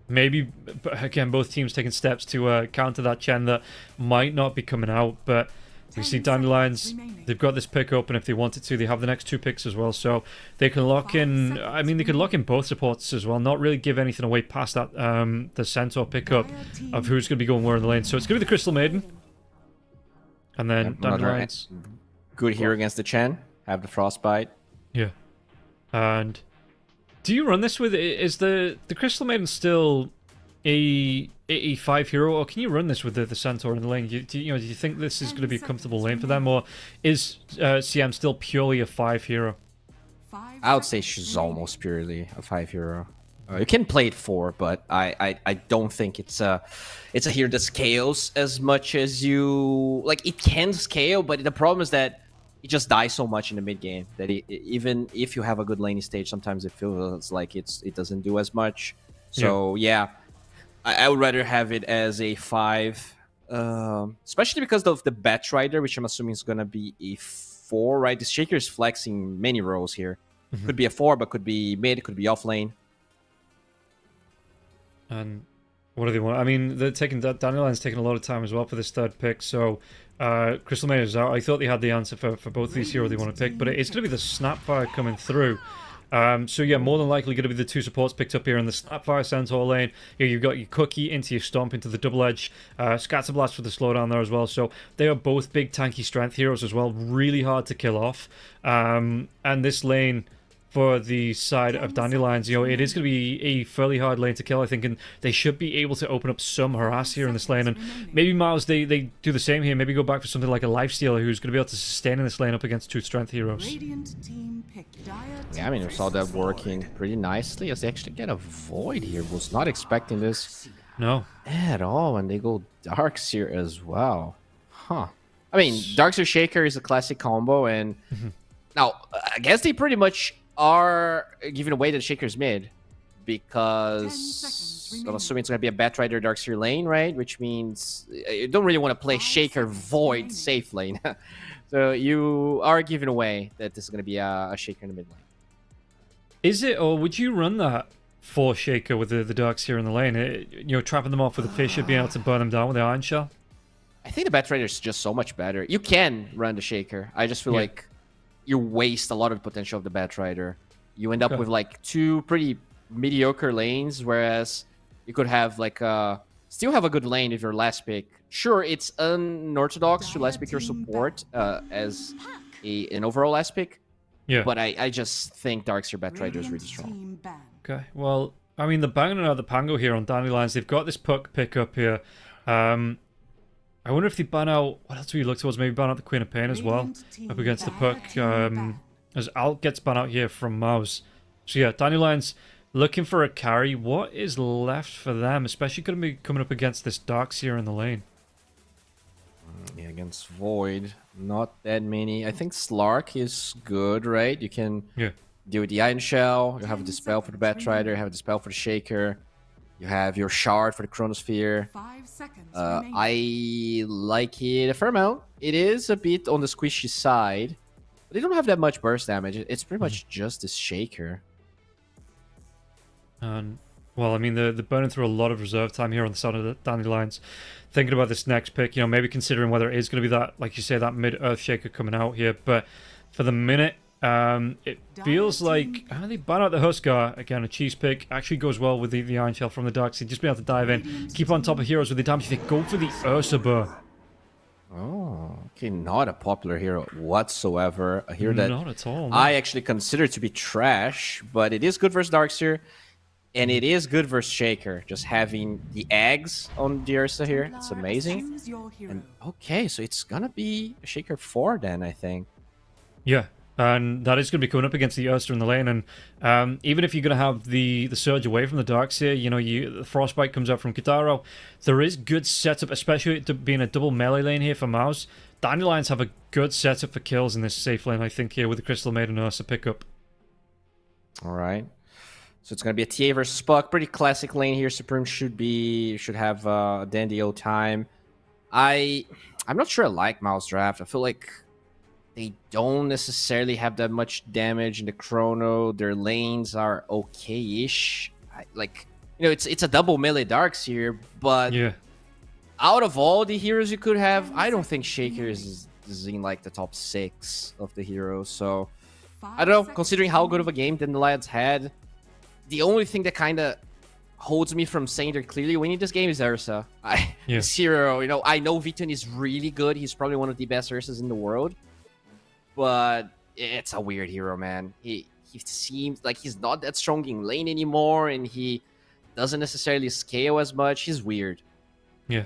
Speaker 2: maybe, again, both teams taking steps to counter that Chen that might not be coming out, but we see Dandelions, they've got this pick open if they wanted to. They have the next two picks as well, so they can lock in. I mean, they can lock in both supports as well, not really give anything away past that the Centaur pickup of who's going to be going where in the lane. So it's going to be the Crystal Maiden, and then Dandelions.
Speaker 1: Good here against the Chen. Have the Frostbite.
Speaker 2: Yeah. And do you run this with, is the Crystal Maiden still a 5 hero, or can you run this with the Centaur in the lane? Do you think this is going to be a comfortable lane for them, or is CM still purely a 5 hero?
Speaker 1: I would say she's almost purely a 5 hero. You can play it 4, but I don't think it's a hero that scales as much as you like. It can scale, but the problem is that it just dies so much in the mid game that even if you have a good laning stage, sometimes it feels like it doesn't do as much. So yeah. I would rather have it as a 5, especially because of the Bat Rider, which I'm assuming is going to be a 4, right? This Shaker is flexing many roles here. Could be a 4, but could be mid, could be off lane.
Speaker 2: And what do they want? I mean, they're taking Dandelion's taking a lot of time as well for this third pick, so Crystal Maiden is out. I thought they had the answer for both these heroes they want to pick, but it's going to be the Snapfire coming through. So yeah, more than likely going to be the two supports picked up here in the Snapfire Centaur lane. Here you've got your Cookie into your Stomp into the Double Edge, Scatterblast for the slowdown there as well. So they are both big tanky strength heroes as well, really hard to kill off. And this lane for the side of Dandelions, it is going to be a fairly hard lane to kill, I think, and they should be able to open up some harass here in this lane. And maybe Miles, they do the same here. Maybe go back for something like a Lifestealer who's going to be able to sustain in this lane up against two strength heroes.
Speaker 1: Yeah, I mean, we saw that working pretty nicely as they actually get a Void here. Was not expecting this at all, and they go Darkseer as well. Huh. I mean, Darkseer Shaker is a classic combo, and now I guess they pretty much are giving away the Shaker's mid because I'm assuming it's going to be a Bat Rider Darkseer lane, right? Which means you don't really want to play Shaker Void safe lane. So you are giving away that this is going to be a Shaker in the mid lane.
Speaker 2: Is it, or would you run that for Shaker with the Darkseer in the lane? Trapping them off with a fish and being able to burn them down with the Iron Shell?
Speaker 1: I think the Bat Rider is just so much better. You can run the Shaker. I just feel like you waste a lot of the potential of the Bat Rider. You end up with like two pretty mediocre lanes, whereas you could have like still have a good lane if your last pick. Sure, it's unorthodox to last pick your support as an overall last pick.
Speaker 2: Yeah.
Speaker 1: But I just think Darkseer Batrider is really strong.
Speaker 2: Okay, well, I mean, they're banging out the Pango here on Dandelions. They've got this puck pick up here. I wonder if they ban out... What else do we look towards? Maybe ban out the Queen of Pain as well. Up against the puck. As Alt gets banned out here from Mouse. So yeah, Dandelions looking for a carry. What is left for them? Especially going to be coming up against this Darkseer in the lane.
Speaker 1: Yeah, against Void. Not that many. I think Slark is good, right? You can deal with the Iron Shell. You have a Dispel for the Batrider. You have a Dispel for the Shaker. You have your Shard for the Chronosphere.
Speaker 12: 5 seconds
Speaker 1: I like it a fair amount. It is a bit on the squishy side. But they don't have that much burst damage. It's pretty much just this Shaker.
Speaker 2: And, well, I mean, they're burning through a lot of reserve time here on the side of the Dandelions. Thinking about this next pick, you know, maybe considering whether it is going to be that, like you say, that mid-Earth Shaker coming out here. But for the minute, it feels like they ban out the Huskar. Again, a cheese pick actually goes well with the Iron Shell from the Darkseer. Just be able to dive in, keep on top of heroes with the damage. They go for the Ursaba.
Speaker 1: Oh, okay, not a popular hero whatsoever. A hero that
Speaker 2: not at all, no.
Speaker 1: I actually consider to be trash, but it is good versus Darkseer, and it is good versus Shaker. Just having the eggs on the Ursa here, it's amazing. And okay, so it's gonna be a Shaker 4 then, I think.
Speaker 2: Yeah. And that is going to be coming up against the Ursa in the lane. And even if you're going to have the Surge away from the Darkseer, you know, the Frostbite comes out from Kitaro. There is good setup, especially being a double melee lane here for Mouse. Dandelions have a good setup for kills in this safe lane, I think, here with the Crystal Maiden Ursa pickup.
Speaker 1: All right. So it's going to be a TA versus Puck. Pretty classic lane here. Supreme should have a dandy old time. I'm not sure I like Mouse draft. I feel like they don't necessarily have that much damage in the chrono. Their lanes are okay-ish. It's a double melee Darkseer, but out of all the heroes you could have, I don't think Shaker is in like the top 6 of the heroes. So I don't know. Considering how good of a game Dandelions had, the only thing that kind of holds me from saying they're clearly winning this game is Ursa. This hero, you know, I know Vitun is really good. He's probably one of the best Ursas in the world. But it's a weird hero, man. He seems like he's not that strong in lane anymore, and he doesn't necessarily scale as much. He's weird.
Speaker 2: Yeah.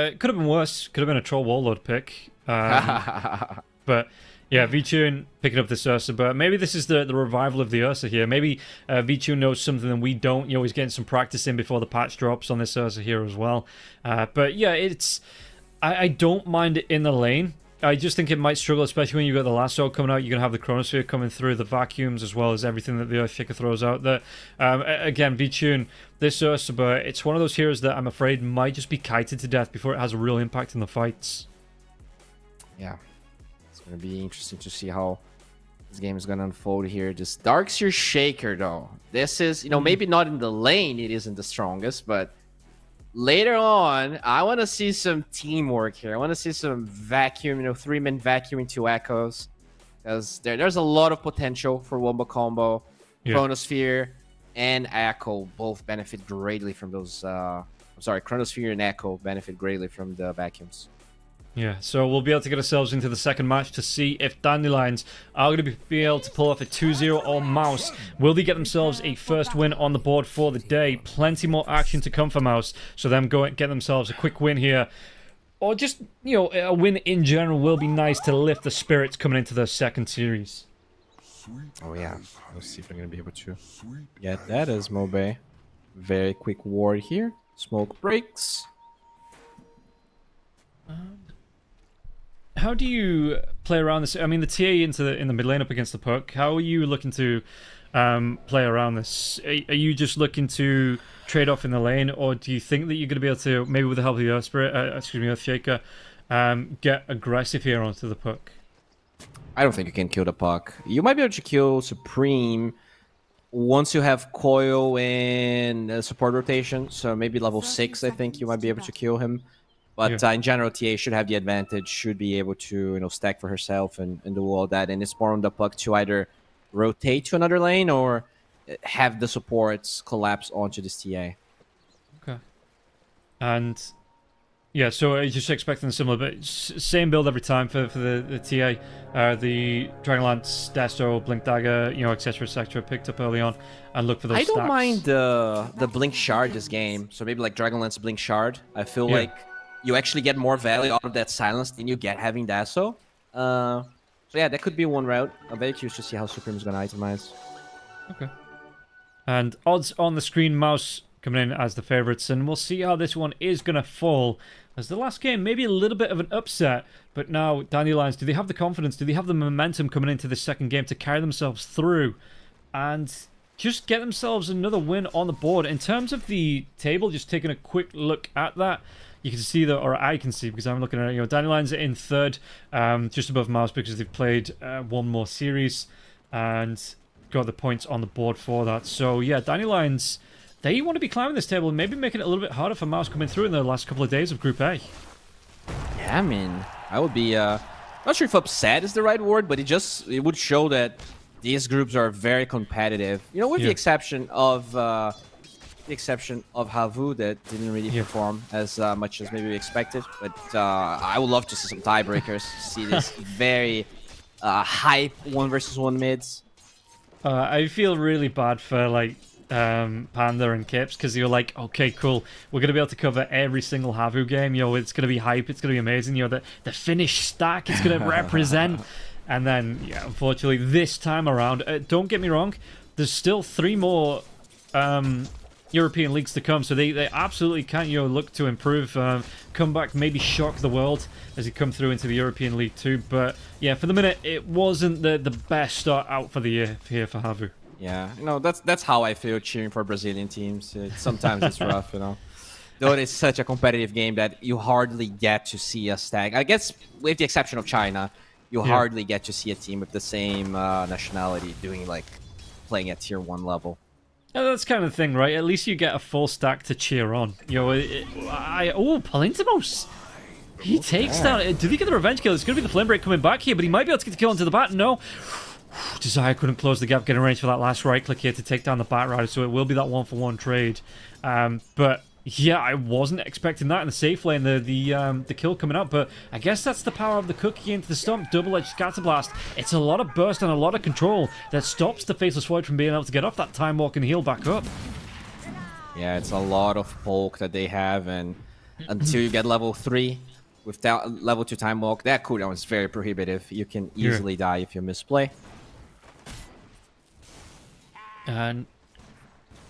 Speaker 2: It could have been worse. Could have been a Troll Warlord pick. But yeah, VTune picking up this Ursa. But maybe this is the revival of the Ursa here. Maybe VTune knows something that we don't. You know, he's getting some practice in before the patch drops on this Ursa here as well. But yeah, I don't mind it in the lane. I just think it might struggle, especially when you've got the Lasso coming out. You're going to have the Chronosphere coming through, the vacuums, as well as everything that the Earthshaker throws out there. Again, VTune, this Ursaba, it's one of those heroes that I'm afraid might just be kited to death before it has a real impact in the fights.
Speaker 1: Yeah. It's going to be interesting to see how this game is going to unfold here. This Darkseer Shaker, though. This is, you know, maybe not in the lane, it isn't the strongest, but later on, I want to see some teamwork here. I want to see some vacuum, you know, 3-man vacuum into Echoes. Because there's a lot of potential for Wombo combo. Chronosphere and Echo both benefit greatly from those. Chronosphere and Echo benefit greatly from the vacuums.
Speaker 2: Yeah, so we'll be able to get ourselves into the second match to see if Dandelions are going to be able to pull off a 2-0 on Mouse. Will they get themselves a first win on the board for the day? Plenty more action to come for Mouse, so them go and get themselves a quick win here. Or just, you know, a win in general will be nice to lift the spirits coming into the second series.
Speaker 1: Oh yeah, let's see if they're going to be able to get that as Mobe. Very quick ward here. Smoke breaks.
Speaker 2: How do you play around this? I mean, the TA in the mid lane up against the puck. How are you looking to play around this? Are you just looking to trade off in the lane, or do you think that you're going to be able to, maybe with the help of the Earthshaker, get aggressive here onto the puck?
Speaker 1: I don't think you can kill the puck. You might be able to kill Supreme once you have Coil and support rotation. So maybe level 6, I think you might be able to kill him. But in general, TA should have the advantage, should be able to, you know, stack for herself and do all that. And it's more on the puck to either rotate to another lane or have the supports collapse onto this TA.
Speaker 2: Okay. And yeah, so I just expecting similar, but same build every time for the TA. The Dragonlance, Desto, Blink Dagger, you know, etc. picked up early on, and look for those
Speaker 1: I don't
Speaker 2: stacks.
Speaker 1: mind the Blink Shard this game. So maybe like Dragonlance Blink Shard. I feel like you actually get more value out of that silence than you get having Desto. So yeah, that could be one route. I'm very curious to see how Supreme is going to itemize.
Speaker 2: Okay. And odds on the screen, Mouse coming in as the favourites, and we'll see how this one is going to fall. As the last game, maybe a little bit of an upset, but now Dandelions, do they have the confidence, do they have the momentum coming into this second game to carry themselves through and just get themselves another win on the board? In terms of the table, just taking a quick look at that, you can see that, or I can see because I'm looking at it, you know, Dandelions are in third, just above Mouse because they've played one more series and got the points on the board for that. So yeah, Dandelions, they want to be climbing this table and maybe making it a little bit harder for Mouse coming through in the last couple of days of Group A.
Speaker 1: Yeah, I mean, I would be, not sure if upset is the right word, but it would show that these groups are very competitive. You know, with the exception of Havu that didn't really perform as much as maybe we expected. But I would love to see some tiebreakers, see this very hype 1v1 mids.
Speaker 2: I feel really bad for like Panda and Kips because you're like, okay, cool, we're gonna be able to cover every single Havu game. You know, it's gonna be hype, it's gonna be amazing. You know, the finished stack, it's gonna represent. And then, yeah, unfortunately, this time around, don't get me wrong, there's still 3 more European leagues to come, so they absolutely can, you know, look to improve, come back, maybe shock the world as they come through into the European League too. But yeah, for the minute, it wasn't the best start out for the year here for Havu.
Speaker 1: Yeah, you know, that's how I feel cheering for Brazilian teams. Sometimes it's rough, you know. Though it's such a competitive game that you hardly get to see a stack. I guess with the exception of China, you hardly get to see a team with the same nationality playing at tier 1 level.
Speaker 2: Yeah, that's kind of the thing, right? At least you get a full stack to cheer on. You know, Palintimos! He takes down... Did he get the revenge kill? It's going to be the Flame Break coming back here, but he might be able to get the kill onto the bat. No. Desire couldn't close the gap, getting range for that last right click here to take down the Bat Rider, so it will be that 1-for-1 trade. But yeah, I wasn't expecting that in the safe lane, the kill coming up, but I guess that's the power of the cookie into the stump. Double-edged Scatter Blast. It's a lot of burst and a lot of control that stops the Faceless Void from being able to get off that Time Walk and heal back up.
Speaker 1: Yeah, it's a lot of poke that they have, and until you get level 3 without level 2 Time Walk, that cooldown is very prohibitive. You can easily die if you misplay.
Speaker 2: And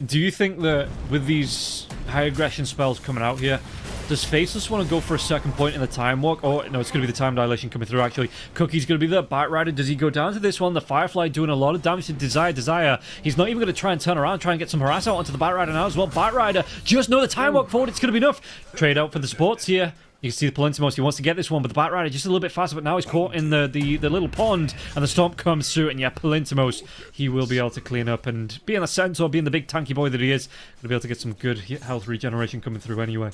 Speaker 2: do you think that with these high aggression spells coming out here, does Faceless want to go for a second point in the Time Walk? Oh, no, it's going to be the Time Dilation coming through, actually. Cookie's going to be the Bat Rider. Does he go down to this one? The Firefly doing a lot of damage to Desire. He's not even going to try and turn around, try and get some harass out onto the Bat Rider now as well. Bat Rider, just know the Time Walk forward, it's going to be enough. Trade out for the supports here. You can see the Palintimos, he wants to get this one, but the Bat Rider just a little bit faster, but now he's caught in the little pond, and the Stomp comes through, and yeah, Palintimos, he will be able to clean up, and being a Centaur, being the big tanky boy that he is, going to be able to get some good health regeneration coming through anyway.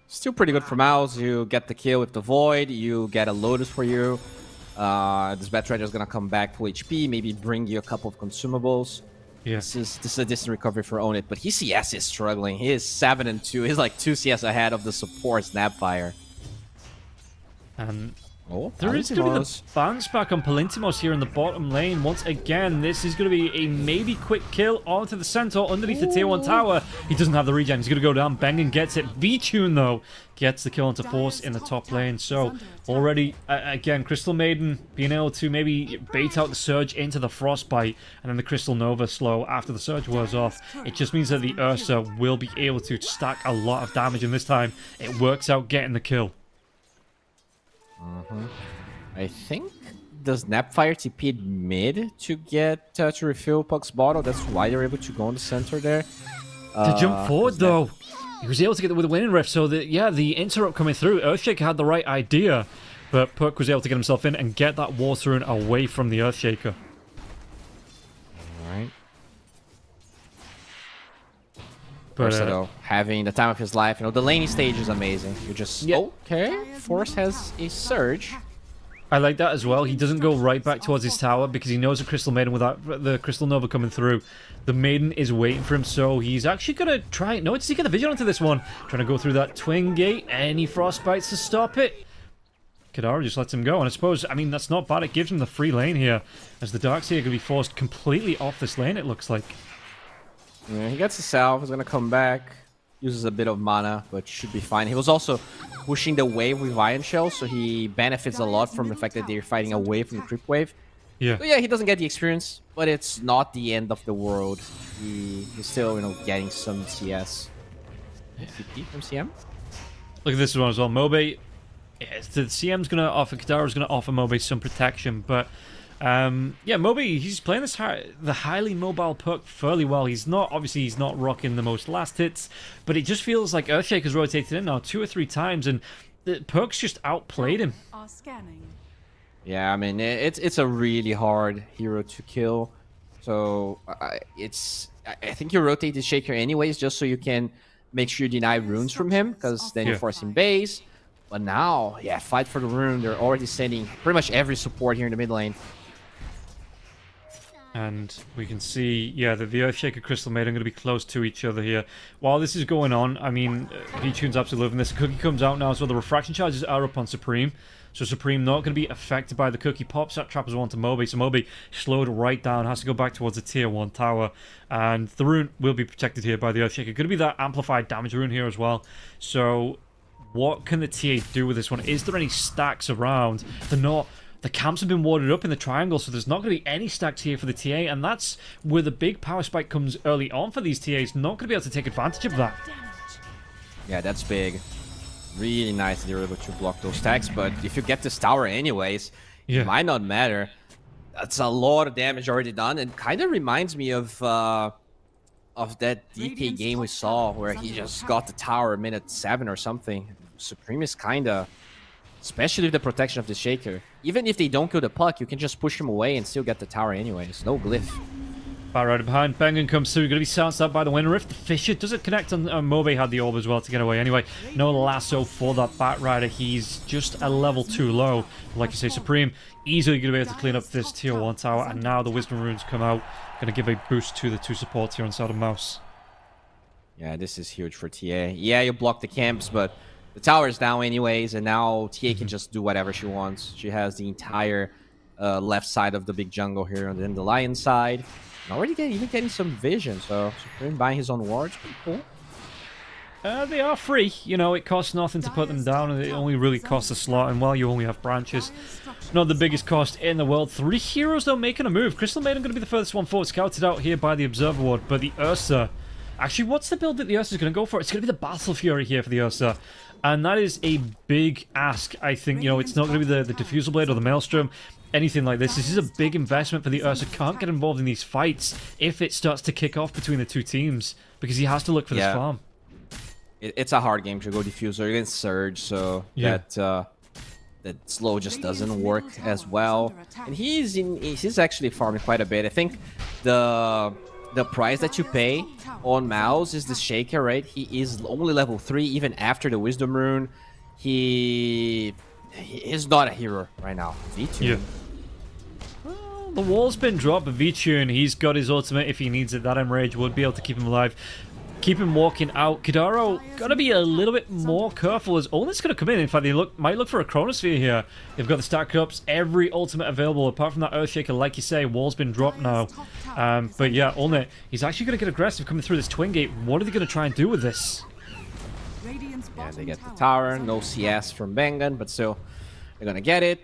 Speaker 1: Still pretty good for Mouse. You get the kill with the Void, you get a Lotus for you. This Bat Rider is going to come back full HP, maybe bring you a couple of consumables.
Speaker 2: Yeah.
Speaker 1: This is a distant recovery for Own It, but his CS is struggling. He is 7-2. He's like 2 CS ahead of the support Snapfire.
Speaker 2: And there is going to be the bounce back on Palintimos here in the bottom lane. Once again, this is going to be a maybe quick kill onto the Centaur underneath the tier 1 tower. He doesn't have the regen. He's going to go down. Bengen gets it. V-Tune, though, gets the kill onto Force in the top lane. So already, again, Crystal Maiden being able to maybe bait out the Surge into the Frostbite, and then the Crystal Nova slow after the Surge wears off. It just means that the Ursa will be able to stack a lot of damage, and this time it works out getting the kill.
Speaker 1: I think the Snapfire TP'd mid to get to refill Puck's bottle. That's why they're able to go in the center there.
Speaker 2: To jump forward, though. He was able to get it with a winning rift, so that, yeah, the interrupt coming through, Earthshaker had the right idea, but Puck was able to get himself in and get that Water Rune away from the Earthshaker.
Speaker 1: Alright.
Speaker 2: But
Speaker 1: though, having the time of his life, you know, the laning stage is amazing. You just okay. Force has a Surge.
Speaker 2: I like that as well. He doesn't go right back towards his tower because he knows a Crystal Maiden without the Crystal Nova coming through. The Maiden is waiting for him, so he's actually going to try... No, does he get the vision onto this one? Trying to go through that Twin Gate. Any Frostbites to stop it? Kadara just lets him go, and I suppose, I mean, that's not bad. It gives him the free lane here, as the Darkseer are going to be forced completely off this lane, it looks like.
Speaker 1: Yeah, he gets the salve. He's going to come back. Uses a bit of mana, but should be fine. He was also pushing the wave with Iron Shell, so he benefits a lot from the fact that they're fighting away from the creep wave.
Speaker 2: Yeah.
Speaker 1: So yeah, he doesn't get the experience, but it's not the end of the world. He's still, you know, getting some CS. CP from CM.
Speaker 2: Look at this one as well. Mobe, yeah, the CM's going to offer, Kadara's going to offer Mobe some protection, but yeah, Mobe, he's playing this the highly mobile perk fairly well. He's not, obviously, he's not rocking the most last hits, but it just feels like Earthshaker's rotated in now 2 or 3 times, and the perks just outplayed him.
Speaker 1: Yeah, I mean, it's a really hard hero to kill. So I think you rotate the Shaker anyways, just so you can make sure you deny runes from him, because then you force him base. But now, yeah, fight for the rune. They're already sending pretty much every support here in the mid lane.
Speaker 2: And we can see, yeah, that the Earthshaker Crystal Maiden are going to be close to each other here. While this is going on, I mean, V-Tune's absolutely loving this. Cookie comes out now as well. The refraction charges are up on Supreme. So Supreme not going to be affected by the Cookie. Pops that trap as well to Mobe. So Mobe slowed right down. Has to go back towards the tier 1 tower. And the rune will be protected here by the Earthshaker. Going to be that amplified damage rune here as well. So what can the TA do with this one? Is there any stacks around? They're not... The camps have been warded up in the triangle, so there's not going to be any stacks here for the TA, and that's where the big power spike comes early on for these TAs. Not going to be able to take advantage of that.
Speaker 1: Yeah, that's big. Really nice that you're able to block those stacks, but if you get this tower anyways, it might not matter. That's a lot of damage already done, and kind of reminds me of that DK game we saw where he just got the tower minute 7 or something. Supreme is kind of... Especially with the protection of the Shaker. Even if they don't kill the puck, you can just push him away and still get the tower anyways. No glyph.
Speaker 2: Far right behind. Bengen comes through. Going to be silenced out by the Winter Rift. The Fisher doesn't connect on... Mobe had the orb as well to get away. Anyway, no lasso for that Bat Rider. He's just a level too low. Like you say, Supreme easily going to be able to clean up this tier 1 tower. And now the Wisdom Runes come out. Going to give a boost to the 2 supports here inside of Mouse.
Speaker 1: Yeah, this is huge for TA. Yeah, you block the camps, but... The tower is down anyways, and now TA can just do whatever she wants. She has the entire left side of the big jungle here, and then the lion side. And already even getting some vision, so Supreme buying his own wards, pretty cool.
Speaker 2: They are free. You know, it costs nothing to put them down, and it only really costs a slot, and while you only have branches, not the biggest cost in the world. 3 heroes, though, making a move. Crystal Maiden going to be the furthest one forward, scouted out here by the Observer Ward, but the Ursa... Actually, what's the build that the Ursa is going to go for? It's going to be the Battle Fury here for the Ursa. And that is a big ask, I think. You know, it's not going to be the Diffusal Blade or the Maelstrom, anything like this. This is a big investment for the Ursa. Can't get involved in these fights if it starts to kick off between the 2 teams, because he has to look for this farm.
Speaker 1: It's a hard game to go Diffuser against Surge, so that slow just doesn't work as well. And he's actually farming quite a bit. I think the price that you pay on Mouse is the Shaker, right? He is only level 3 even after the Wisdom Rune. He is not a hero right now. V-Tune.
Speaker 2: Yeah. Well, the wall's been dropped, but V-Tune, he's got his ultimate if he needs it. That Enrage would be able to keep him alive. Keep him walking out. Kadaro got to be a little bit more careful as Olnit's going to come in. In fact, they might look for a Chronosphere here. They've got the stack ups, every ultimate available, apart from that Earthshaker. Like you say, wall's been dropped now. But yeah, Olnit, he's actually going to get aggressive coming through this Twin Gate. What are they going to try and do with this?
Speaker 1: Yeah, they get the tower. No CS from Bengen, but still, they're going to get it.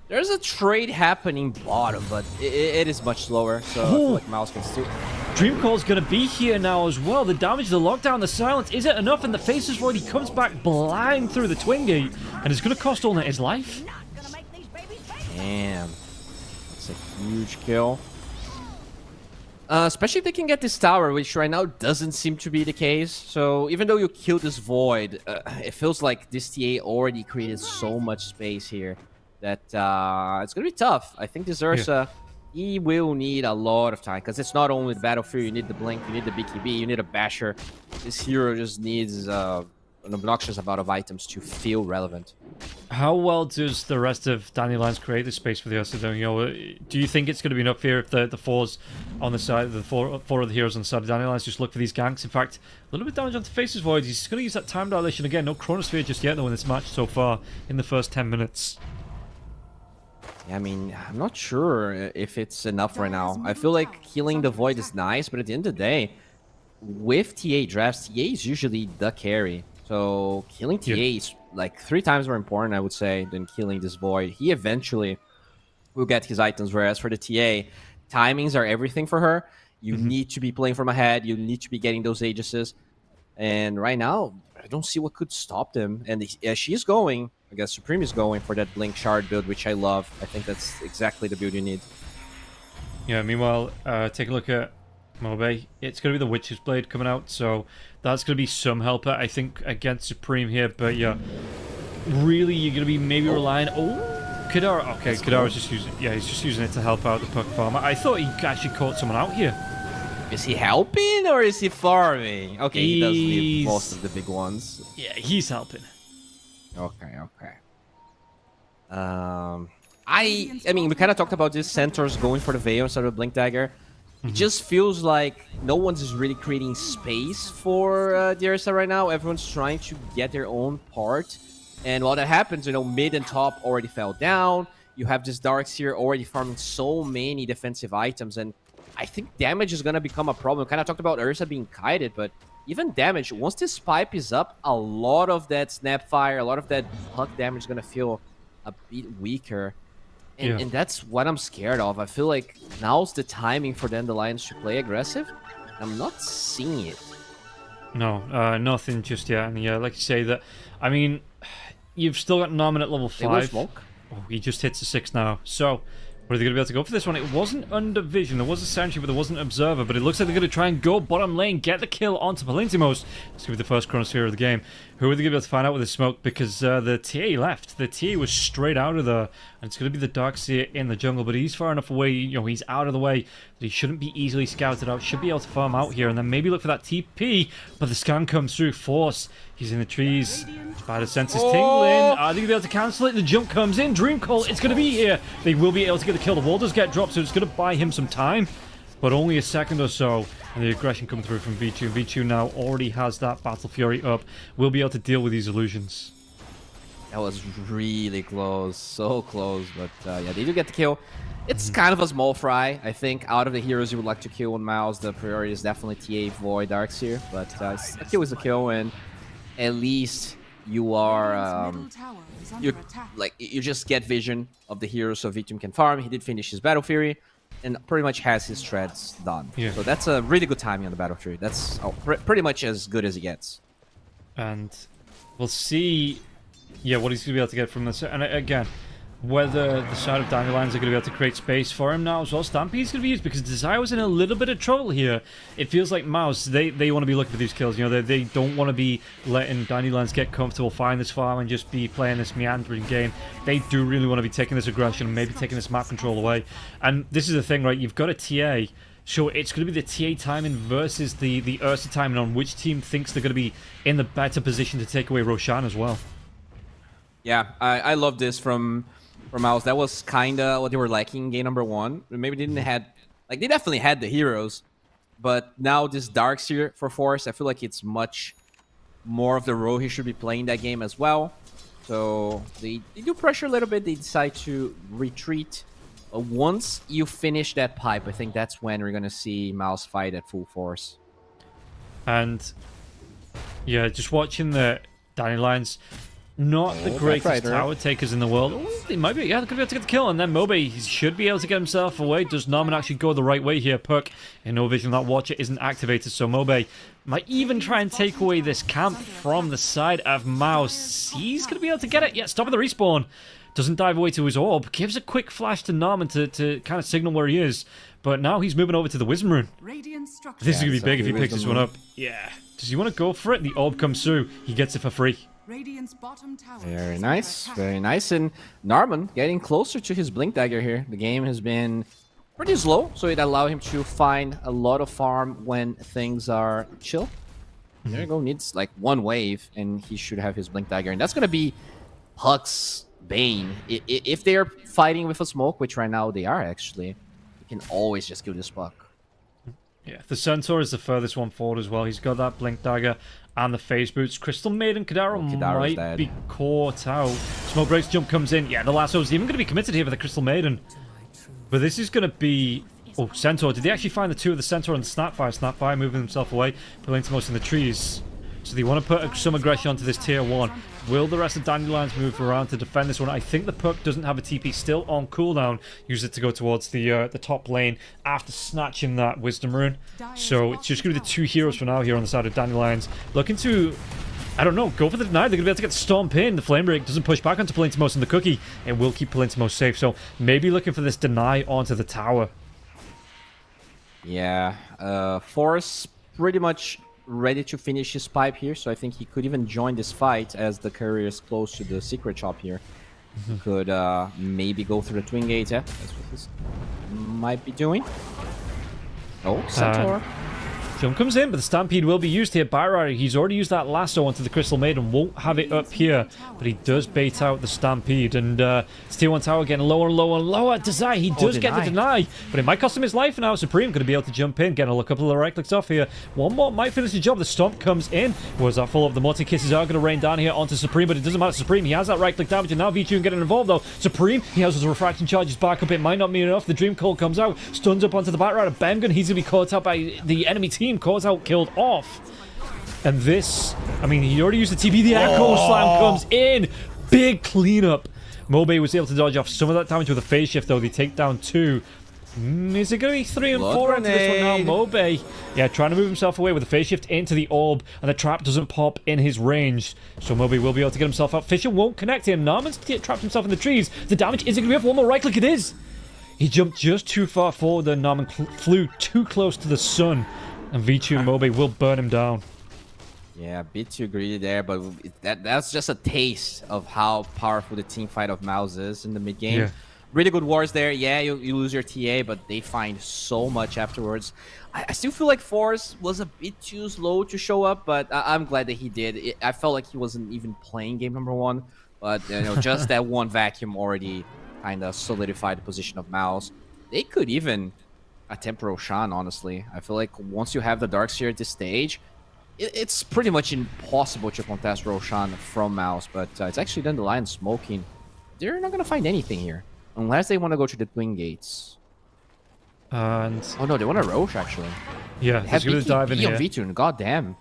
Speaker 1: There's a trade happening bottom, but it is much slower, so I feel like Mouse can still...
Speaker 2: Dream Call's going to be here now as well. The damage, the lockdown, the silence, is it enough? And the Faceless Void, he comes back blind through the Twin Gate, and it's going to cost Olnit his life.
Speaker 1: Damn. That's a huge kill. Especially if they can get this tower, which right now doesn't seem to be the case. So even though you kill this Void, it feels like this TA already created so much space here that it's going to be tough. I think this Ursa, he will need a lot of time, because it's not only the Battlefield, you need the Blink, you need the BKB, you need a Basher. This hero just needs a an obnoxious amount of items to feel relevant.
Speaker 2: How well does the rest of Dandelions create the space for the Ursa? You know, do you think it's going to be enough here if the fours on the side, the four of the heroes on the side of Dandelions just look for these ganks? In fact, a little bit damage onto Face's Void. He's going to use that time dilation again. No Chronosphere just yet, though, in this match so far in the first 10 minutes.
Speaker 1: Yeah, I mean, I'm not sure if it's enough right now. I feel like healing the Void is nice, but at the end of the day, with TA drafts, TA is usually the carry. So killing TA is like 3 times more important, I would say, than killing this Void. He eventually will get his items, whereas for the TA, timings are everything for her. You need to be playing from ahead. You need to be getting those Aegises. And right now, I don't see what could stop them. And she's going, I guess Supreme is going for that Blink Shard build, which I love. I think that's exactly the build you need.
Speaker 2: Yeah, meanwhile, take a look at Mobe. It's going to be the Witch's Blade coming out, so that's going to be some helper, I think, against Supreme here. But yeah, really, you're going to be maybe relying... Oh, Kadara. Okay, Kadara's just using... Yeah, he's just using it to help out the puck farmer. I thought he actually caught someone out here.
Speaker 1: Is he helping or is he farming? Okay, he does leave most of the big ones.
Speaker 2: Yeah, he's helping.
Speaker 1: Okay. I mean, we kind of talked about this. Centaurs going for the Veil instead of Blink Dagger. It just feels like no one's really creating space for the Ursa right now. Everyone's trying to get their own part. And while that happens, you know, mid and top already fell down. You have this Darkseer already farming so many defensive items. And I think damage is going to become a problem. We kind of talked about Ursa being kited, but even damage, once this pipe is up, a lot of that Snapfire, a lot of that puck damage is going to feel a bit weaker. And that's what I'm scared of. I feel like now's the timing for Dandelions to play aggressive. I'm not seeing it.
Speaker 2: No, nothing just yet. And yeah, like you say, that, I mean, you've still got Norman at level 5.
Speaker 1: Smoke.
Speaker 2: Oh, he just hits a 6 now. So, were they going to be able to go for this one? It wasn't under vision. There was a sentry, but there wasn't an observer. But it looks like they're going to try and go bottom lane, get the kill onto Palintimos. It's going to be the first Chronosphere of the game. Who are they going to be able to find out with the smoke? Because the TA left. The TA was straight out of there. And it's going to be the Darkseer in the jungle. But he's far enough away. You know, he's out of the way that he shouldn't be easily scouted out. Should be able to farm out here. And then maybe look for that TP. But the scan comes through. Force. He's in the trees. Spider senses tingling. Are they going to be able to cancel it? The jump comes in. Dream Call. It's going to be here. They will be able to get the kill. The wall does get dropped, so it's going to buy him some time. But only a second or so. And the aggression coming through from V2. V2 now already has that Battle Fury up. We'll be able to deal with these illusions.
Speaker 1: That was really close. So close. But yeah, they do get the kill. It's kind of a small fry. I think out of the heroes you would like to kill on Mouse, the priority is definitely TA, Void, Darkseer. But a kill is a kill, and at least you are you just get vision of the hero, so V2 can farm. He did finish his Battle Fury and pretty much has his treads done. Yeah. So that's a really good timing on the Battle Fury. That's pretty much as good as he gets. And
Speaker 2: we'll see, yeah, what he's going to be able to get from this. And again, whether the side of Dandelions are going to be able to create space for him now as well. Stampede's going to be used because Desire was in a little bit of trouble here. It feels like Mouse, they want to be looking for these kills. You know, they don't want to be letting Dandelions get comfortable, find this farm, and just be playing this meandering game. They do really want to be taking this aggression and maybe taking this map control away. And this is the thing, right? You've got a TA. So it's going to be the TA timing versus the Ursa timing on which team thinks they're going to be in the better position to take away Roshan as well.
Speaker 1: Yeah, I love this from Mouse. That was kind of what they were lacking in game number 1. Maybe they didn't had, like, they definitely had the heroes, but now this Darkseer for Force, I feel like it's much more of the role he should be playing that game as well. So they do pressure a little bit. They decide to retreat. Once you finish that pipe, I think that's when we're going to see Mouse fight at full force.
Speaker 2: And yeah, just watching the Dandelions, not the greatest tower takers in the world. Ooh, they might be, yeah, they're going to be able to get the kill. And then Mobe should be able to get himself away. Does Norman actually go the right way here? Perk in no vision. That Watcher isn't activated, so Mobe might even try and take away this camp from the side of Mouse. He's going to be able to get it. Yeah, stop at the respawn. Doesn't dive away to his orb. Gives a quick flash to Norman to kind of signal where he is. But now he's moving over to the Wisdom Rune. This is going to be big if he picks this one up. Yeah. Does he want to go for it? The orb comes through. He gets it for free.
Speaker 1: Very nice, very nice. And Norman getting closer to his Blink Dagger here. The game has been pretty slow, so it allowed him to find a lot of farm when things are chill. There you go. Needs like one wave, and he should have his Blink Dagger. And that's going to be Puck's bane. If they're fighting with a smoke, which right now they are actually, you can always just kill this Puck.
Speaker 2: Yeah, the Centaur is the furthest one forward as well. He's got that Blink Dagger and the Phase Boots. Crystal Maiden, Kadaro might be caught out. Smoke Breaks jump comes in. Yeah, the lasso is even going to be committed here for the Crystal Maiden. But this is going to be... Oh, Centaur. Did they actually find the two of the Centaur and the Snapfire? Snapfire moving himself away. Palintimos in the trees. So they want to put some aggression onto this tier 1. Will the rest of Dandelions move around to defend this one? I think the Puck doesn't have a TP still on cooldown. Use it to go towards the top lane after snatching that Wisdom Rune. So it's just going to be the 2 heroes for now here on the side of Dandelions. Looking to... I don't know, go for the deny. They're going to be able to get the Stomp in. The Flame Break doesn't push back onto Palintimos and the Cookie. It will keep Palintimos safe. So maybe looking for this deny onto the tower.
Speaker 1: Yeah, Forrest pretty much ready to finish his pipe here, so I think he could even join this fight as the courier is close to the secret shop here. He could maybe go through the Twin Gate, yeah? That's what this might be doing. Oh, Centaur.
Speaker 2: Jump comes in, but the Stampede will be used here by Ryder. He's already used that lasso onto the Crystal Maiden. Won't have it up here, but he does bait out the Stampede. And it's tier 1 tower getting lower and lower and lower. Desire, he does get the deny, but it might cost him his life now. Supreme going to be able to jump in, getting a couple of right clicks off here. One more might finish the job. The Stomp comes in. Was that full of the Monte kisses are going to rain down here onto Supreme, but it doesn't matter. Supreme, he has that right click damage, and now V2 getting involved though. Supreme, he has his refraction charges back up. It might not mean enough. The Dream Cold comes out, stuns up onto the Bat Rider. Bamgun, he's going to be caught out by the enemy team, caught out, killed off. And this, I mean, he already used the TP. The Echo Slam comes in. Big cleanup. Mobe was able to dodge off some of that damage with a phase shift, though. They take down 2. Is it going to be 3 and 4 into this one now? Mobe, yeah, trying to move himself away with a phase shift into the orb, and the trap doesn't pop in his range. So Mobe will be able to get himself out. Fisher won't connect him. Narman's trapped himself in the trees. The damage isn't going to be up. One more right click, it is. He jumped just too far forward, and Narman flew too close to the sun. And V2 and Mobe will burn him down.
Speaker 1: Yeah, a bit too greedy there, but that's just a taste of how powerful the team fight of Mouse is in the mid game. Yeah. Really good wars there. Yeah, you lose your TA, but they find so much afterwards. I still feel like Force was a bit too slow to show up, but I'm glad that he did. I felt like he wasn't even playing game number 1, but you know, just that one vacuum already kind of solidified the position of Mouse. They could even attempt Roshan, honestly. I feel like once you have the Darkseer at this stage, it's pretty much impossible to contest Roshan from Mouse, but it's actually Dandelion smoking. They're not going to find anything here, unless they want to go to the Twin Gates.
Speaker 2: And...
Speaker 1: oh no, they want to Roche, actually.
Speaker 2: Yeah, he's going to dive in here.
Speaker 1: V2, god damn.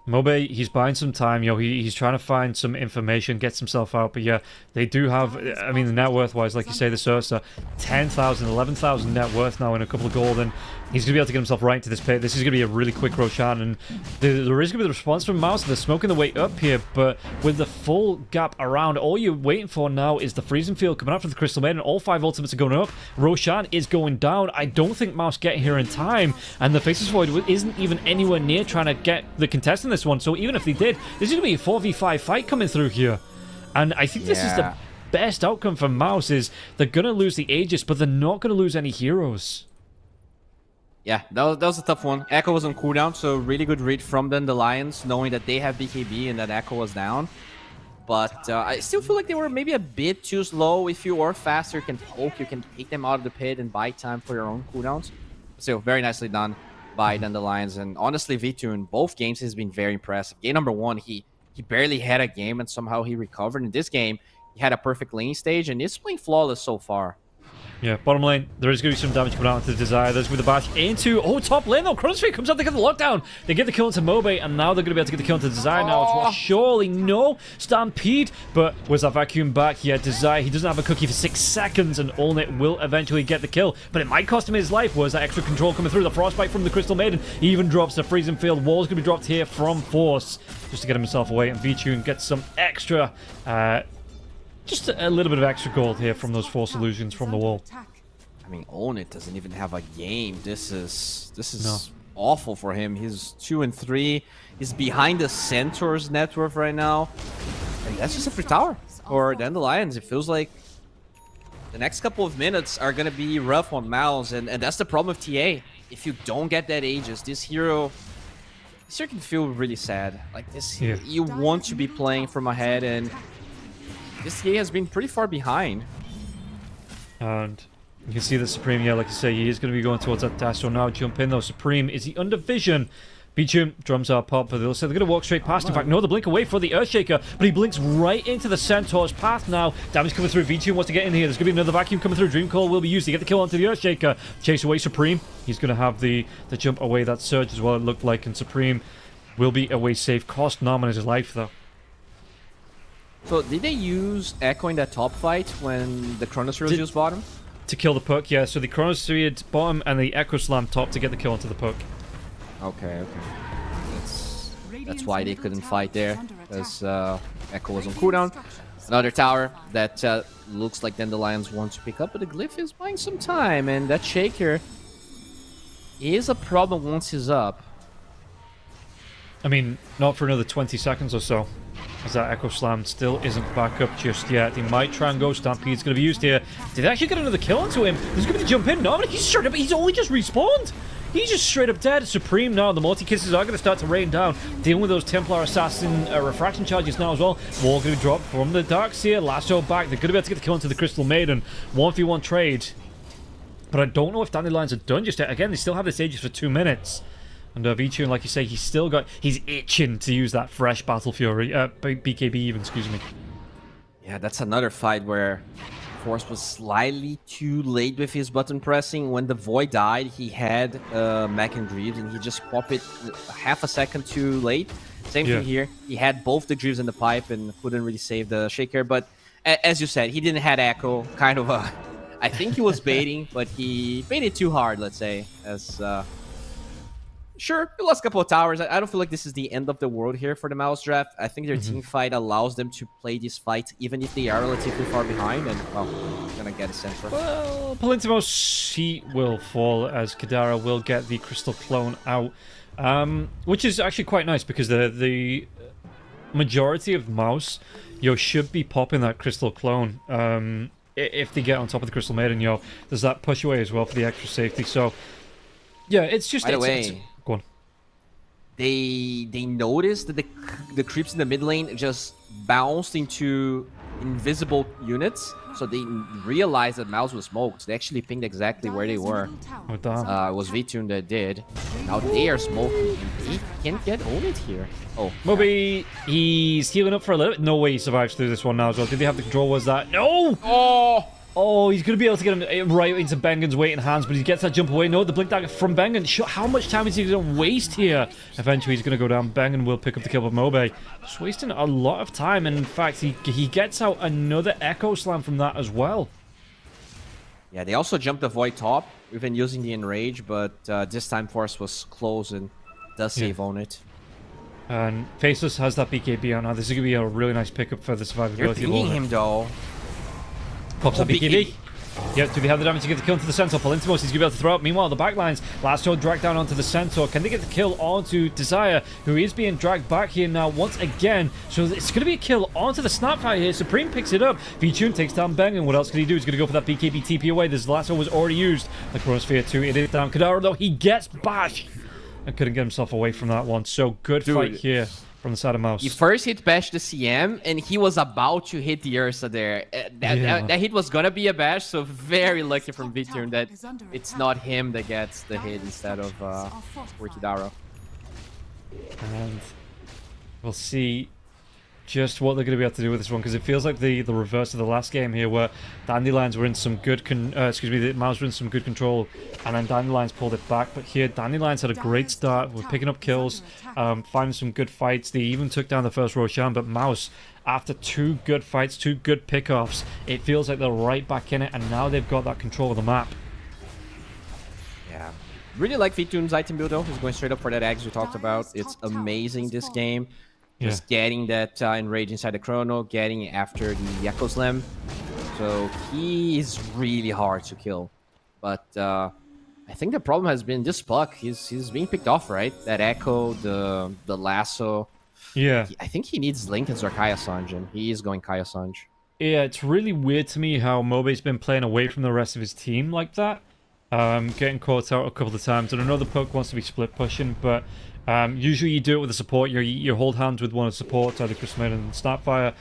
Speaker 2: Mobe, he's buying some time, you know, he's trying to find some information, gets himself out, but yeah, they do have, I mean, the net worth-wise, like you say, the Sursa, 10,000, 11,000 net worth now in a couple of gold, and he's going to be able to get himself right into this pit. This is going to be a really quick Roshan, and there is going to be the response from Mouse. They're smoking the way up here, but with the full gap around, all you're waiting for now is the Freezing Field coming out for the Crystal Maiden. All 5 ultimates are going up. Roshan is going down. I don't think Mouse getting here in time, and the Faceless Void isn't even anywhere near trying to get the contest in this one, so even if they did, this is going to be a 4v5 fight coming through here. And I think this is the best outcome for Mouse, is they're going to lose the Aegis, but they're not going to lose any heroes.
Speaker 1: Yeah, that was a tough one. Echo was on cooldown, so really good read from the Lions, knowing that they have BKB and that Echo was down. But I still feel like they were maybe a bit too slow. If you are faster, you can poke, you can take them out of the pit and buy time for your own cooldowns. So very nicely done by Dandelions. And honestly, V2 in both games has been very impressive. Game number 1, he barely had a game and somehow he recovered. In this game, he had a perfect lane stage and is playing flawless so far.
Speaker 2: Yeah, bottom lane, there is going to be some damage coming out into the Desire. There's with the bash into... oh, top lane though. Chronosphere comes out, they get the lockdown. They get the kill into Mobe, and now they're going to be able to get the kill into Desire now as well. Surely no Stampede, but was that vacuum back? Yeah, Desire, he doesn't have a cookie for 6 seconds, and Olnit will eventually get the kill, but it might cost him his life. Was that extra control coming through? The Frostbite from the Crystal Maiden even drops the Freezing Field. Wall's going to be dropped here from Force, just to get himself away, and V-Tune gets some extra... just a little bit of extra gold here from those 4 solutions from the wall.
Speaker 1: I mean, Olnit doesn't even have a game. This is awful for him. He's 2 and 3. He's behind the Centaur's net worth right now. And that's just a free tower for Dandelions. It feels like the next couple of minutes are going to be rough on Mouse. And that's the problem with TA. If you don't get that Aegis, this hero This year can feel really sad. Like this, you want to be playing from ahead, and this game has been pretty far behind.
Speaker 2: And you can see the Supreme, yeah, like you say, he is going to be going towards that dash. So now jump in though. Supreme, is he under vision? Bichum, drums are pop, but they'll say they're going to walk straight past. In fact, no, they blink away for the Earthshaker, but he blinks right into the Centaur's path now. Damage coming through. Bichum wants to get in here. There's going to be another vacuum coming through. Dream Call will be used to get the kill onto the Earthshaker. Chase away Supreme. He's going to have the jump away that surge as well, it looked like, and Supreme will be away safe. Cost Norman his life, though.
Speaker 1: So, did they use Echo in that top fight when the Chronosphere was used bottom?
Speaker 2: To kill the Puck, yeah. So the Chronosphere bottom and the Echo Slam top to get the kill onto the Puck.
Speaker 1: Okay. That's why they couldn't fight there, as Echo was on cooldown. Another tower that looks like Dandelions want to pick up, but the Glyph is buying some time, and that Shaker is a problem once he's up.
Speaker 2: I mean, not for another 20 seconds or so, as that Echo Slam still isn't back up just yet. He might try and go. Stampede's going to be used here. Did they actually get another kill onto him? There's going to be a jump in. No, but he's straight up. He's only just respawned. He's just straight up dead. Supreme now. The multi-kisses are going to start to rain down. Dealing with those Templar Assassin refraction charges now as well. Wall going to be dropped from the Darkseer. Lasso back. They're going to be able to get the kill into the Crystal Maiden. 1v1 trade. But I don't know if Dandelions are done just yet. Again, they still have this Aegis for 2 minutes. And Vichun, like you say, he's itching to use that fresh Battle Fury. BKB even, excuse me.
Speaker 1: Yeah, that's another fight where Force was slightly too late with his button pressing. When the Void died, he had Mech and Greaves, and he just popped it half a second too late. Same thing here. He had both the Greaves in the pipe and couldn't really save the Shaker. But as you said, he didn't have Echo. Kind of a... I think he was baiting, but he baited too hard, let's say. As sure, he lost a couple of towers. I don't feel like this is the end of the world here for the Mouse Draft. I think their team fight allows them to play these fights even if they are relatively far behind. And, well, gonna get a Sentry.
Speaker 2: Well, Palintimos, he will fall as Kadara will get the Crystal Clone out. Which is actually quite nice because the majority of Mouse, should be popping that Crystal Clone. If they get on top of the Crystal Maiden, there's that push away as well for the extra safety. So, yeah, it's just...
Speaker 1: By the way,
Speaker 2: go on.
Speaker 1: They noticed that the creeps in the mid lane just bounced into invisible units, so they realized that Mouse was smoked. They actually pinged exactly where they were.
Speaker 2: Oh, damn.
Speaker 1: It was Vitun that did. Now they are smoking, and they can't get ulted here. Oh,
Speaker 2: Moby, he's healing up for a little bit. No way he survives through this one now as well. Did they have the control? Was that? No! Oh, he's going to be able to get him right into Bengen's waiting hands, but he gets that jump away. No, the Blink Dagger from Bengen. How much time is he going to waste here? Eventually, he's going to go down. Bengen will pick up the kill with Mobe. Just wasting a lot of time, and in fact, he gets out another Echo Slam from that as well.
Speaker 1: Yeah, they also jumped the Void top. We've been using the Enrage, but this time Force was close and does save on it.
Speaker 2: And Faceless has that BKB on now. This is going to be a really nice pickup for the survivability.
Speaker 1: You're pinging him, though.
Speaker 2: Pops up BKB. Yep, do they have the damage to get the kill into the Centaur? Palintimos, he's going to be able to throw up. Meanwhile, the backlines, Lasso dragged down onto the Centaur. Can they get the kill onto Desire, who is being dragged back here now once again? So it's going to be a kill onto the Snapfire here. Supreme picks it up. Vichun takes down Bengen. What else can he do? He's going to go for that BKB TP away. This Lasso was already used. The Chronosphere 2, it is down. Kadara, though, he gets bashed and couldn't get himself away from that one. So good fight here from the side of Mouse.
Speaker 1: He first hit bash the CM, and he was about to hit the Ursa there. That hit was gonna be a bash, so very lucky from Vitun that it's not him that gets the hit instead of Orchidaro.
Speaker 2: And we'll see just what they're going to be able to do with this one, because it feels like the reverse of the last game here, where Dandelions were in some good the Mouse were in some good control, and then Dandelions pulled it back. But here, Dandelions had a great start with picking up kills, finding some good fights. They even took down the first Roshan, but Mouse, after 2 good fights, 2 good pickoffs, it feels like they're right back in it, and now they've got that control of the map.
Speaker 1: Yeah. Really like Vitun's item build, though. He's going straight up for that Axe we talked about. It's amazing this game. Just getting that Enrage inside the Chrono, getting after the Echo Slam. So he is really hard to kill. But I think the problem has been this Puck. He's being picked off, right? That Echo, the Lasso.
Speaker 2: Yeah.
Speaker 1: I think he needs Linken's or Kaya Sanj, and he is going Kaya Sanj.
Speaker 2: Yeah, it's really weird to me how Mobe's been playing away from the rest of his team like that. Getting caught out a couple of times, and another puck wants to be split pushing, but usually you do it with the support. You hold hands with one of the supports, either Crystal Maiden and Snapfire,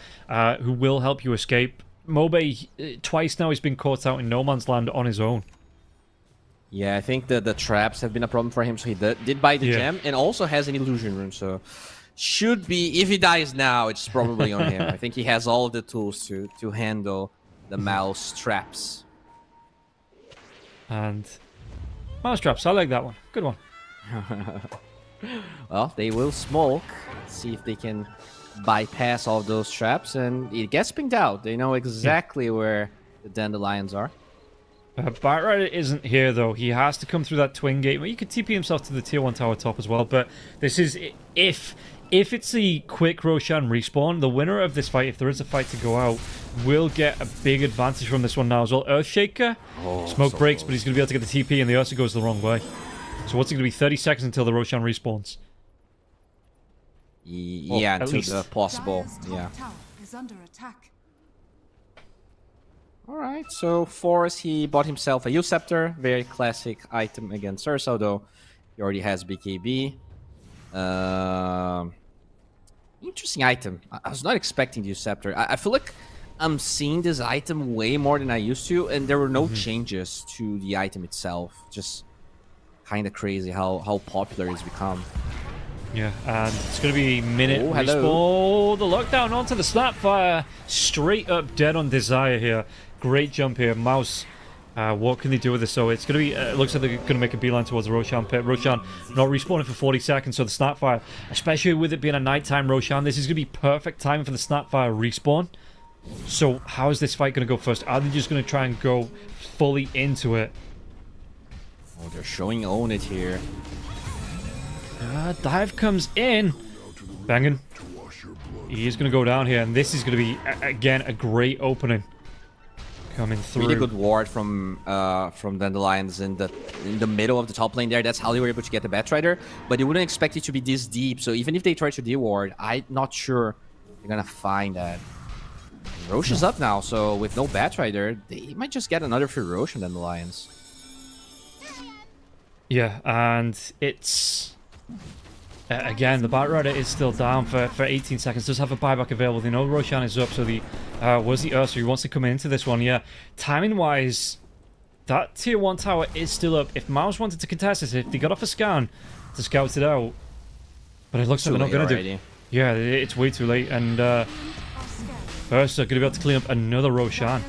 Speaker 2: who will help you escape. Mobe, twice now he's been caught out in no man's land on his own.
Speaker 1: Yeah, I think the traps have been a problem for him, so he did buy the gem, and also has an illusion rune, so should be, if he dies now, it's probably on him. I think he has all of the tools to handle the mouse traps.
Speaker 2: And mouse traps, I like that one. Good one.
Speaker 1: Well, they will smoke. See if they can bypass all those traps, and it gets pinged out. They know exactly where the Dandelions are.
Speaker 2: Batrider isn't here, though. He has to come through that twin gate. Well, you could TP himself to the tier 1 tower top as well, but this is... If it's the quick Roshan respawn, the winner of this fight, if there is a fight to go out, will get a big advantage from this one now as well. Earthshaker, smoke breaks, but he's going to be able to get the TP, and the Ursa goes the wrong way. So what's it going to be? 30 seconds until the Roshan respawns.
Speaker 1: Yeah, until the possible. Yeah. Alright, so Forrest, he bought himself a U-Scepter. Very classic item against Ursa, although he already has BKB. Interesting item. I was not expecting the U-Scepter. I feel like I'm seeing this item way more than I used to, and there were no changes to the item itself. Just kind of crazy how popular it's become.
Speaker 2: Yeah, and it's going to be minute respawn. The lockdown onto the Snapfire. Straight up dead on Desire here. Great jump here. Mouse, what can they do with this? So it's going to be, it looks like they're going to make a beeline towards the Roshan pit. Roshan not respawning for 40 seconds, so the Snapfire, especially with it being a nighttime Roshan, this is going to be perfect timing for the Snapfire respawn. So how is this fight going to go first? Are they just going to try and go fully into it?
Speaker 1: Oh, they're showing Own It here.
Speaker 2: Dive comes in. Banging. He is going to go down here, and this is going to be, again, a great opening. Coming through.
Speaker 1: Really good ward from Dandelions in the middle of the top lane there. That's how they were able to get the Batrider. But they wouldn't expect it to be this deep. So even if they try to de-ward, I'm not sure they're going to find that. Roche is up now, so with no Batrider, they might just get another free Roche on Dandelions.
Speaker 2: Yeah, and it's... again, the Batrider is still down for 18 seconds. Does have a buyback available. They know Roshan is up, so the was the Ursa who wants to come into this one. Yeah, timing-wise, that tier 1 tower is still up. If Mouse wanted to contest this, if they got off a scan to scout it out, but it looks like they're not going to do. Yeah, it's way too late, and Ursa going to be able to clean up another Roshan.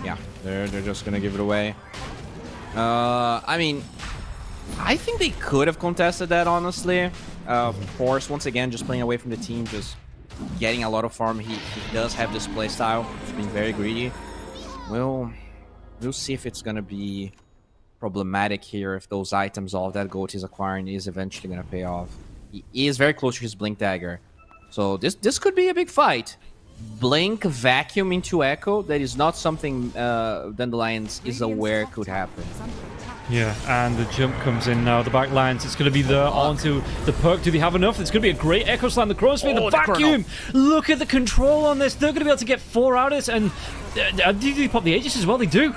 Speaker 1: Yeah, they're just going to give it away. I mean, I think they could have contested that, honestly. Forrest, once again, just playing away from the team, just getting a lot of farm. He does have this playstyle. He's been very greedy. We'll see if it's going to be problematic here, if those items, all of that gold he's acquiring is eventually going to pay off. He is very close to his Blink Dagger. So this could be a big fight. Blink Vacuum into Echo, that is not something Dandelions is aware could happen.
Speaker 2: Yeah, and the jump comes in now. The back lines, it's going to be the onto the perk. Do they have enough? It's going to be a great Echo Slam. The Chronosphere, the vacuum. Look at the control on this. They're going to be able to get 4 out of this. And do they pop the Aegis as well? They do.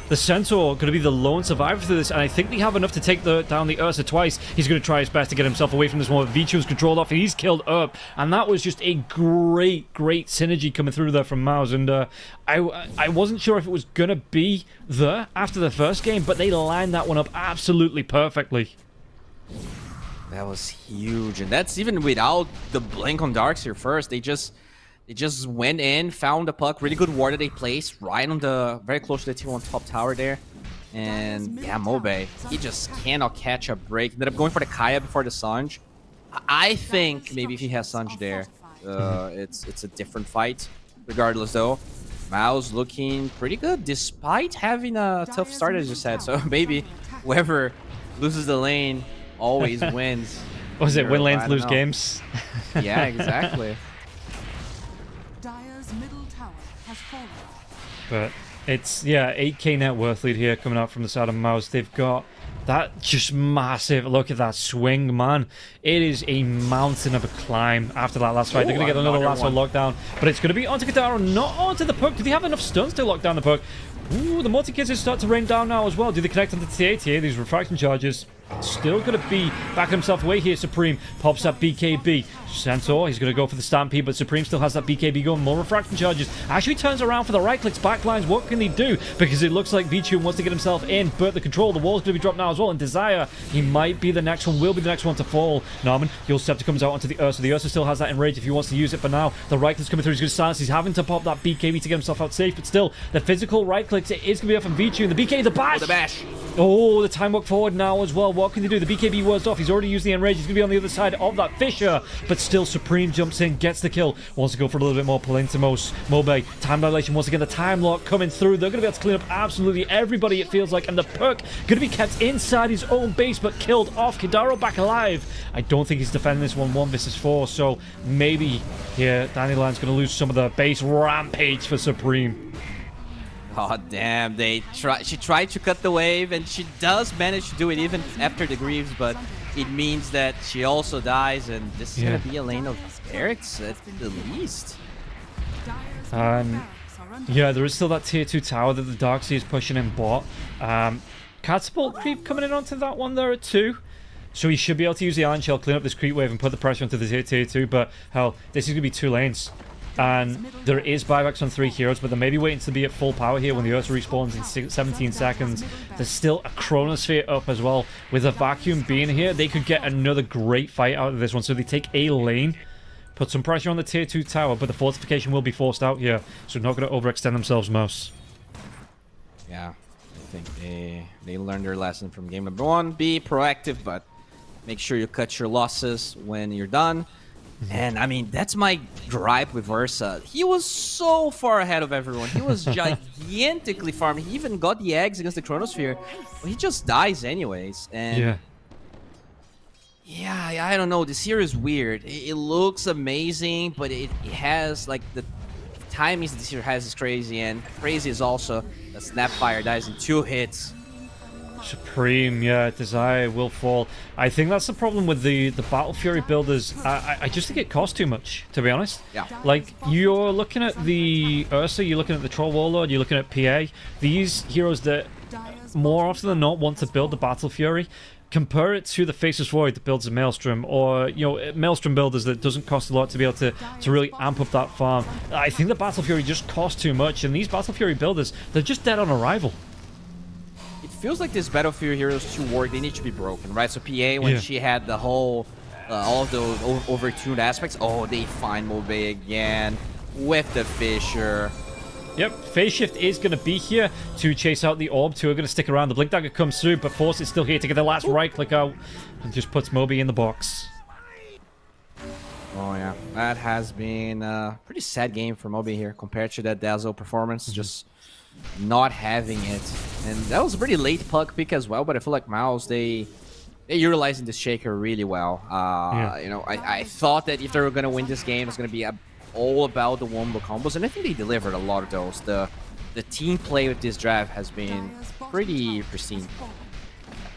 Speaker 2: The Centaur going to be the lone survivor through this, and I think they have enough to take down the Ursa twice. He's going to try his best to get himself away from this one. Vichu's controlled off, and he's killed up. And that was just a great synergy coming through there from Mouse. And I wasn't sure if it was going to be there after the first game, but they lined that one up absolutely perfectly.
Speaker 1: That was huge, and that's even without the Blink on Darkseer first. They just went in, found the puck, really good ward that they placed right on the, very close to the tier 1 top tower there. And yeah, Mobe, he just cannot catch a break. Ended up going for the Kaya before the Sanj. I think maybe if he has Sanj there, it's a different fight. Regardless though, Mao's looking pretty good despite having a tough start, as you said. So maybe whoever loses the lane always wins.
Speaker 2: What was it, win lanes, lose games?
Speaker 1: Yeah, exactly.
Speaker 2: But it's, yeah, 8k net worth lead here coming out from the side of Mouse. They've got that just massive, look at that swing, man. It is a mountain of a climb after that last fight. They're going to get another lasso lockdown, but it's going to be onto Kataro, not onto the puck. Do they have enough stuns to lock down the puck? Ooh, the multi-kids start to rain down now as well. Do they connect onto TATA? These refraction charges. Still going to be backing himself away here. Supreme pops that BKB. Centaur, he's going to go for the Stampede, but Supreme still has that BKB going. More refraction charges. Actually turns around for the right clicks. Backlines, what can he do? Because it looks like Vichu wants to get himself in, but the control, the wall's going to be dropped now as well. And Desire, he might be the next one, will be the next one to fall. Narman, Your Scepter comes out onto the Ursa. The Ursa still has that Enrage if he wants to use it, but now the right click's coming through. He's going to silence. He's having to pop that BKB to get himself out safe, but still, the physical right clicks, it is going to be up from Vichu. And the BK, the bash!
Speaker 1: Oh, the bash!
Speaker 2: Oh, the time walk forward now as well. What can he do? The BKB was off. He's already used the Enrage. He's going to be on the other side of that Fissure. But still, Supreme jumps in, gets the kill. Wants to go for a little bit more. Palentimos, Mobe, time dilation once again. The time lock coming through. They're going to be able to clean up absolutely everybody, it feels like. And the Perk going to be kept inside his own base, but killed off. Kidaro back alive. I don't think he's defending this 1 versus 4. So maybe here, Dandelion's going to lose some of the base. Rampage for Supreme.
Speaker 1: Oh, damn. She tried to cut the wave, and she does manage to do it even after the Greaves, but it means that she also dies, and this is going to be a lane of Eric's at the least.
Speaker 2: Yeah, there is still that tier 2 tower that the Darkseer is pushing in bot. Catapult creep coming in onto that one there at 2. So he should be able to use the Iron Shell, clean up this creep wave, and put the pressure onto the tier 2, but hell, this is going to be 2 lanes. And there is buybacks on 3 heroes, but they may be waiting to be at full power here when the Ursa respawns in 17 seconds. There's still a Chronosphere up as well. With a Vacuum being here, they could get another great fight out of this one. So they take a lane, put some pressure on the tier 2 tower, but the fortification will be forced out here. So they're not going to overextend themselves, Mouse.
Speaker 1: Yeah, I think they learned their lesson from game number 1. Be proactive, but make sure you cut your losses when you're done. And, I mean, that's my gripe with Ursa. He was so far ahead of everyone. He was gigantically farming. He even got the eggs against the Chronosphere. But he just dies anyways. And yeah, I don't know. This here is weird. It looks amazing, but it has, like, the timings this here has is crazy. And crazy is also that Snapfire dies in 2 hits.
Speaker 2: Supreme, yeah, Desire will fall. I think that's the problem with the Battle Fury builders. I just think it costs too much, to be honest.
Speaker 1: Yeah.
Speaker 2: Like, you're looking at the Ursa, you're looking at the Troll Warlord, you're looking at PA. These heroes that more often than not want to build the Battle Fury. Compare it to the Faceless Void that builds a Maelstrom, or, you know, Maelstrom builders that doesn't cost a lot to be able to really amp up that farm. I think the Battle Fury just costs too much, and these Battle Fury builders, they're just dead on arrival.
Speaker 1: It feels like this Battle Fury heroes to work, they need to be broken, right? So PA, when she had the whole, all of those overtuned aspects, oh, they find Mobe again with the Fissure.
Speaker 2: Yep, Phase Shift is going to be here to chase out the Orb. 2 are going to stick around. The Blink Dagger comes through, but Force is still here to get the last right click out and just puts Moby in the box.
Speaker 1: Oh, yeah. That has been a pretty sad game for Moby here compared to that Dazzle performance. Just not having it. And that was a pretty late puck pick as well, but I feel like Mouse, they're utilizing this Shaker really well. You know, I thought that if they were going to win this game, it's going to be all about the wombo combos, and I think they delivered a lot of those. The team play with this draft has been pretty pristine.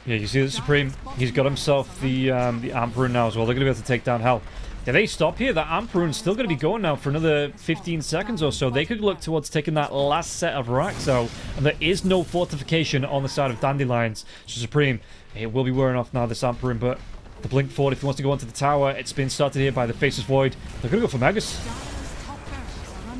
Speaker 2: Yeah, you see the Supreme, he's got himself the Amp Rune now as well. They're going to be able to take down Hell. Do they stop here? That Amp Rune's still going to be going now for another 15 seconds or so. They could look towards taking that last set of racks out, and there is no fortification on the side of Dandelions. So Supreme, it will be wearing off now, this Amp Rune, but the Blink forward, if he wants to go onto the tower, it's been started here by the Faceless Void. They're going to go for Megas.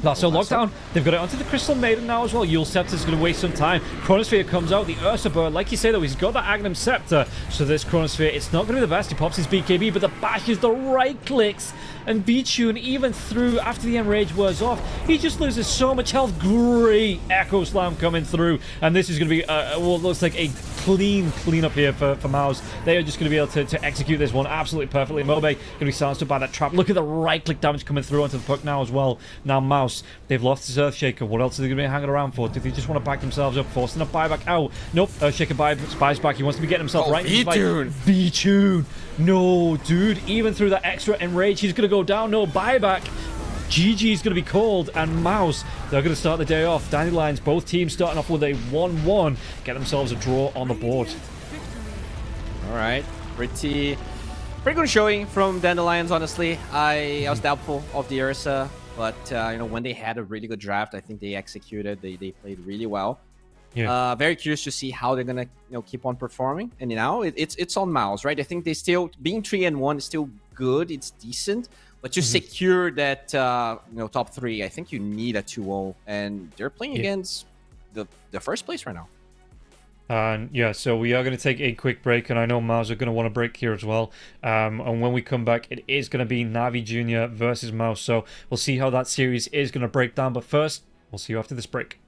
Speaker 2: So Lockdown, they've got it onto the Crystal Maiden now as well. Yule Scepter's going to waste some time. Chronosphere comes out. The Ursa Bird, like you say though, he's got that Agnum Scepter. So this Chronosphere, it's not going to be the best. He pops his BKB, but the bash is the right clicks. And V-Tune, even through, after the Enrage wears off, he just loses so much health. Great Echo Slam coming through. And this is going to be, well, looks like a clean up here for Mouse. They are just going to be able to execute this one absolutely perfectly. Mobe going to be silenced by that trap. Look at the right click damage coming through onto the puck now as well. Now Mouse, they've lost his Earthshaker. What else are they going to be hanging around for? Do they just want to back themselves up? Forcing a buyback out. Nope, Earthshaker buys back. He wants to be getting himself right into the fight. V-Tune. No, dude. Even through that extra Enrage, he's going to go down. No buyback. GG's going to be called, and Mouse, they're going to start the day off. Dandelions, both teams starting off with a 1-1. Get themselves a draw on the board.
Speaker 1: All right. Pretty good showing from Dandelions, honestly. I was doubtful of the Ursa, but you know, when they had a really good draft, I think they executed. They played really well.
Speaker 2: Yeah.
Speaker 1: Very curious to see how they're gonna keep on performing. And now it's on Mouse, right? I think they still being 3-1 is still good. It's decent, but to secure that top 3, I think you need a 2-0, and they're playing against the first place right now.
Speaker 2: And yeah, so we are going to take a quick break, and I know Mouse are going to want to break here as well. And when we come back, it is going to be Navi Jr. versus Mouse. So we'll see how that series is going to break down. But first, we'll see you after this break.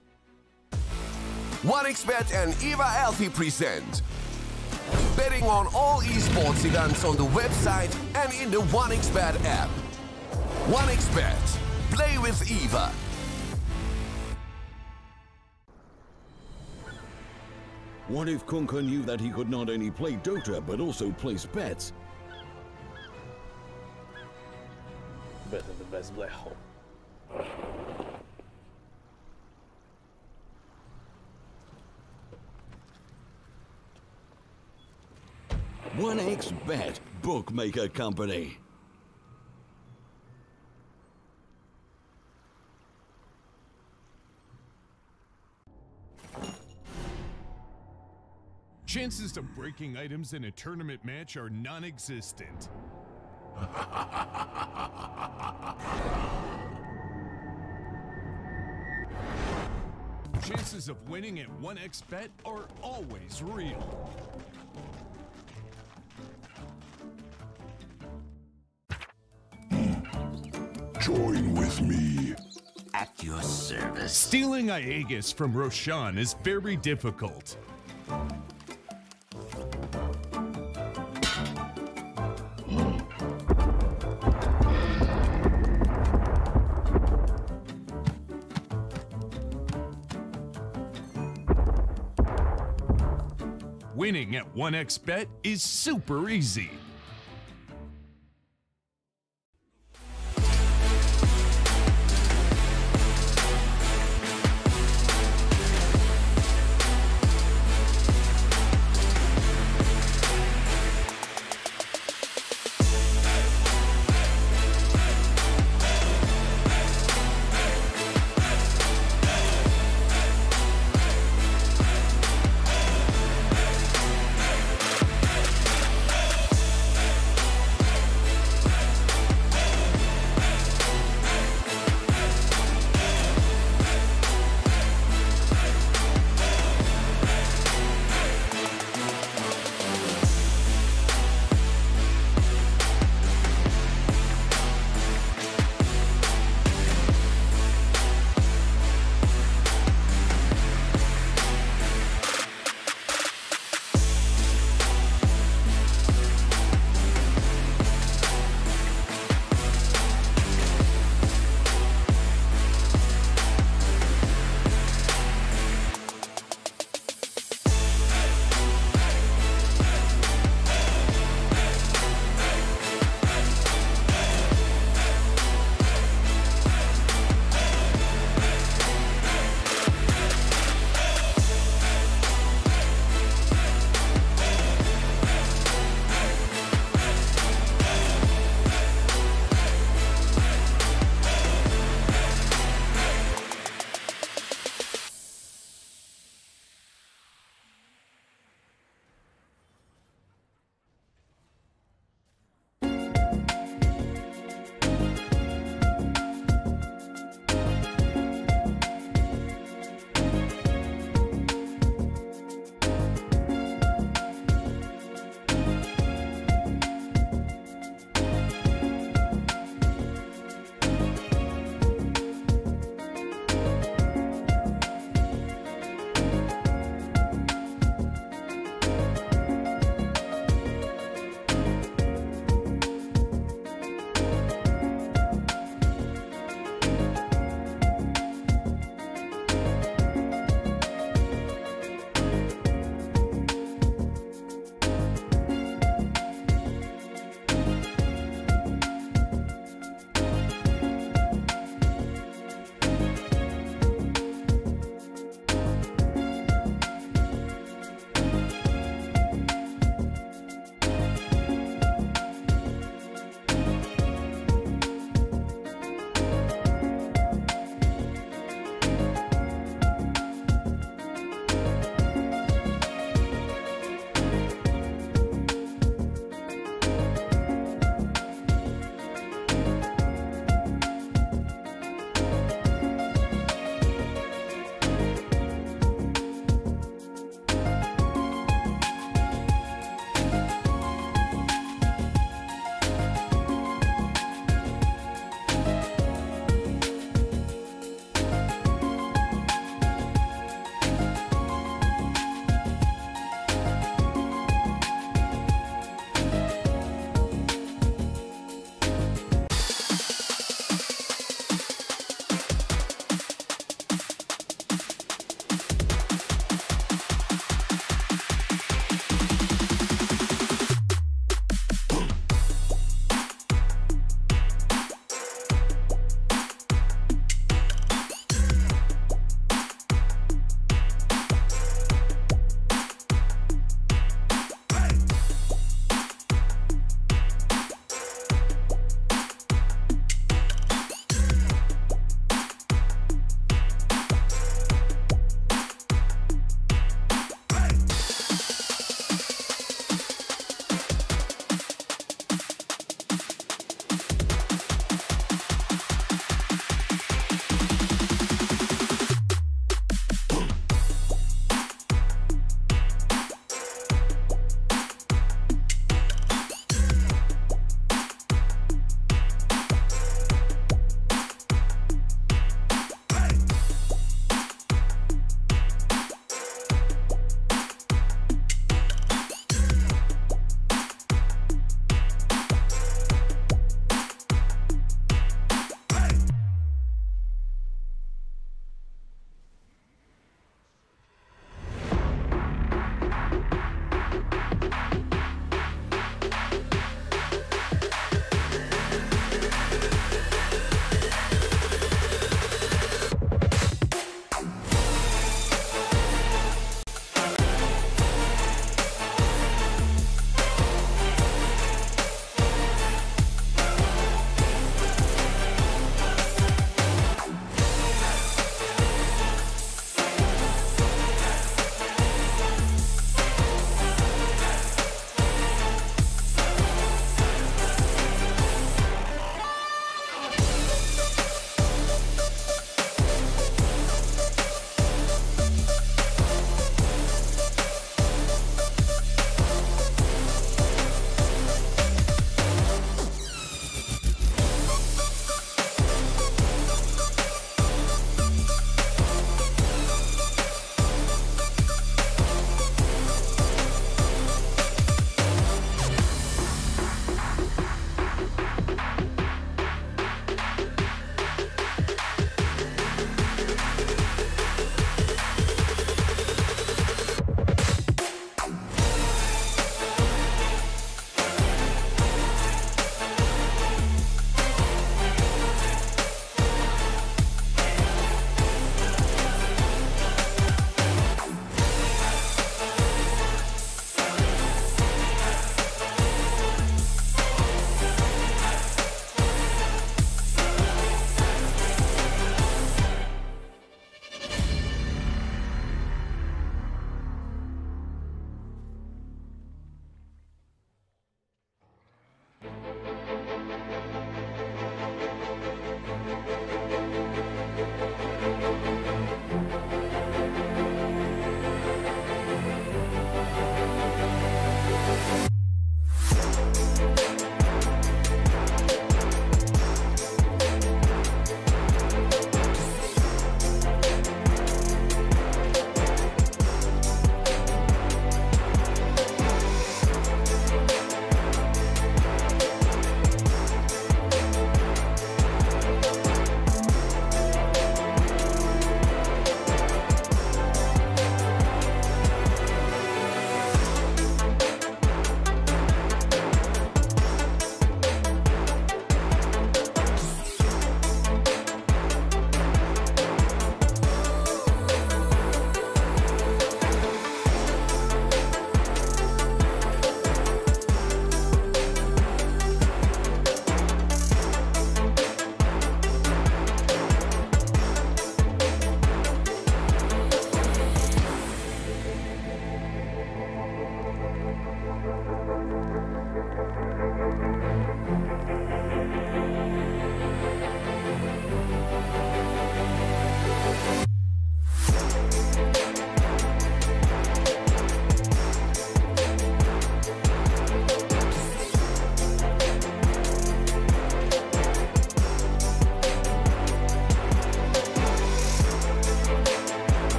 Speaker 3: 1xBet and Eva Alfie present betting on all esports events on the website and in the 1xBet app. 1xBet. Play with Eva.
Speaker 4: What if Kunka knew that he could not only play Dota, but also place bets?
Speaker 5: Better the best black hole.
Speaker 4: 1xBet, bookmaker company.
Speaker 6: Chances of breaking items in a tournament match are non-existent. Chances of winning at 1xBet are always real.
Speaker 7: Join with me.
Speaker 13: At your service.
Speaker 6: Stealing Aegis from Roshan is very difficult. Winning at 1xBet is super easy.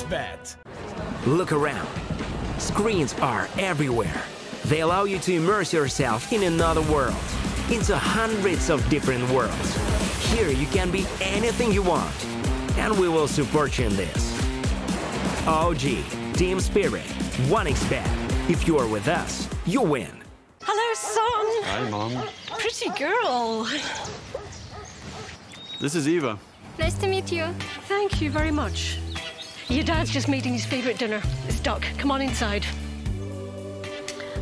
Speaker 14: 1xBet.
Speaker 8: Look around. Screens are everywhere. They allow you to immerse yourself in another world, into hundreds of different worlds. Here you can be anything you want, and we will support you in this. OG, Team Spirit, 1xBet. If you are with us, you win.
Speaker 9: Hello, son.
Speaker 15: Hi, Mom.
Speaker 9: Pretty girl.
Speaker 15: This is Eva.
Speaker 9: Nice to meet you. Thank you very much. Your dad's just making his favorite dinner. It's duck. Come on inside.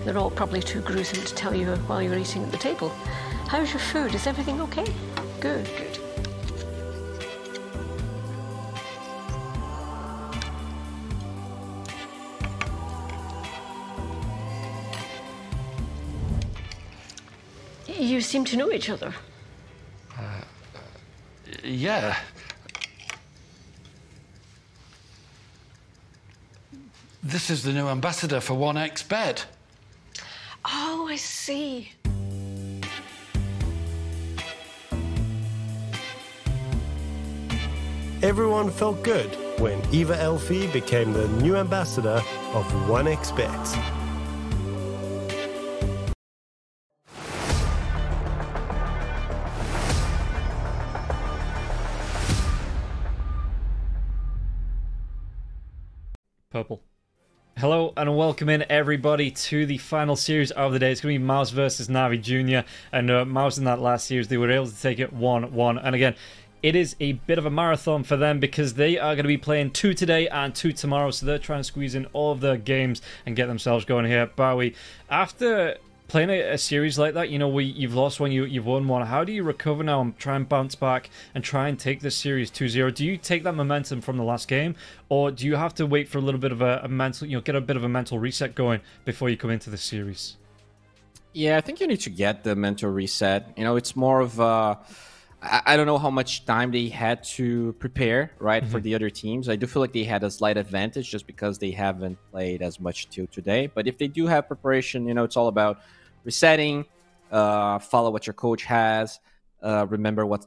Speaker 9: They're all probably too gruesome to tell you while you're eating at the table. How's your food? Is everything okay? Good, good. You seem to know each other.
Speaker 10: Yeah. This is the new ambassador for 1xBet.
Speaker 9: Oh, I see.
Speaker 11: Everyone felt good when Eva Elfie became the new ambassador of 1xBet.
Speaker 2: Purple. Hello and welcome in everybody to the final series of the day. It's going to be Mouse versus Navi Jr. And Mouse in that last series, they were able to take it 1-1. And again, it is a bit of a marathon for them because they are going to be playing 2 today and 2 tomorrow. So they're trying to squeeze in all of their games and get themselves going here. Bowie, after playing a series like that, you know, you've lost one, you've won one. How do you recover now and try and bounce back and try and take this series 2-0? Do you take that momentum from the last game, or do you have to wait for a little bit of a mental, you know, get a bit of a mental reset going before you come into the series?
Speaker 1: Yeah, I think you need to get the mental reset. You know, it's more of I don't know how much time they had to prepare, right, for the other teams. I do feel like they had a slight advantage just because they haven't played as much till today. But if they do have preparation, you know, it's all about resetting, follow what your coach has, remember what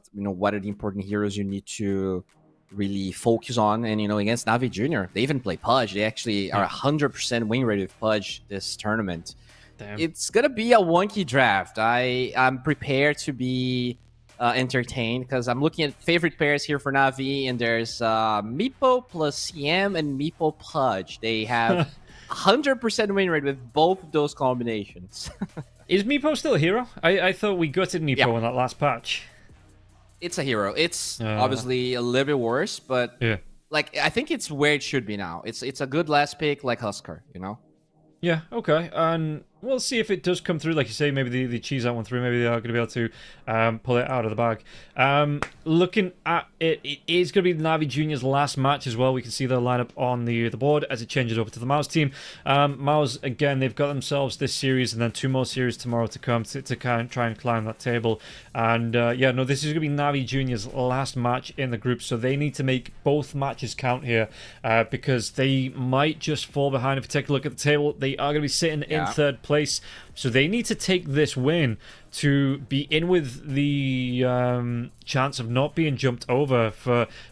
Speaker 1: are the important heroes you need to really focus on. And, you know, against Navi Jr., they even play Pudge. They actually are 100% win rate with Pudge this tournament. Damn. It's going to be a wonky draft. I'm prepared to be entertained because I'm looking at favorite pairs here for Navi, and there's Meepo plus CM and Meepo Pudge. They have 100% win rate with both of those combinations.
Speaker 2: Is Meepo still a hero? I thought we gutted Meepo in that last patch.
Speaker 1: It's a hero. It's obviously a little bit worse, but like I think it's where it should be now. It's a good last pick like Husker, you know?
Speaker 2: Yeah, okay. And we'll see if it does come through. Like you say, maybe they cheese that one through. Maybe they are going to be able to pull it out of the bag. Looking at it, it is going to be Navi Junior's last match as well. We can see their lineup on the board as it changes over to the Mouse team. Mouse, again, they've got themselves this series and then 2 more series tomorrow to come to kind of try and climb that table. And yeah, no, this is going to be Navi Junior's last match in the group, so they need to make both matches count here because they might just fall behind. If you take a look at the table, they are going to be sitting in 3rd place, so they need to take this win to be in with the chance of not being jumped over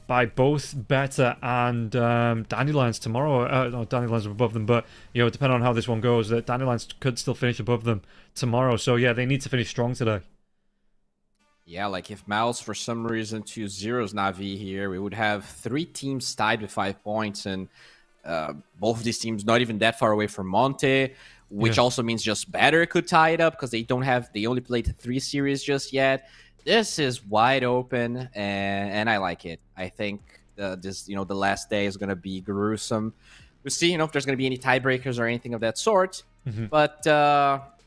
Speaker 2: by both Better and Dandelions tomorrow. No, Dandelions are above them, but you know, depending on how this one goes, that Dandelions could still finish above them tomorrow. So yeah, they need to finish strong today.
Speaker 1: Yeah, like if Mouse for some reason 2-0s Navi here, we would have 3 teams tied with 5 points, and both of these teams not even that far away from Monte, which also means JustBetter could tie it up because they only played 3 series just yet. This is wide open, and I like it. I think the last day is going to be gruesome. We'll see, if there's going to be any tiebreakers or anything of that sort. But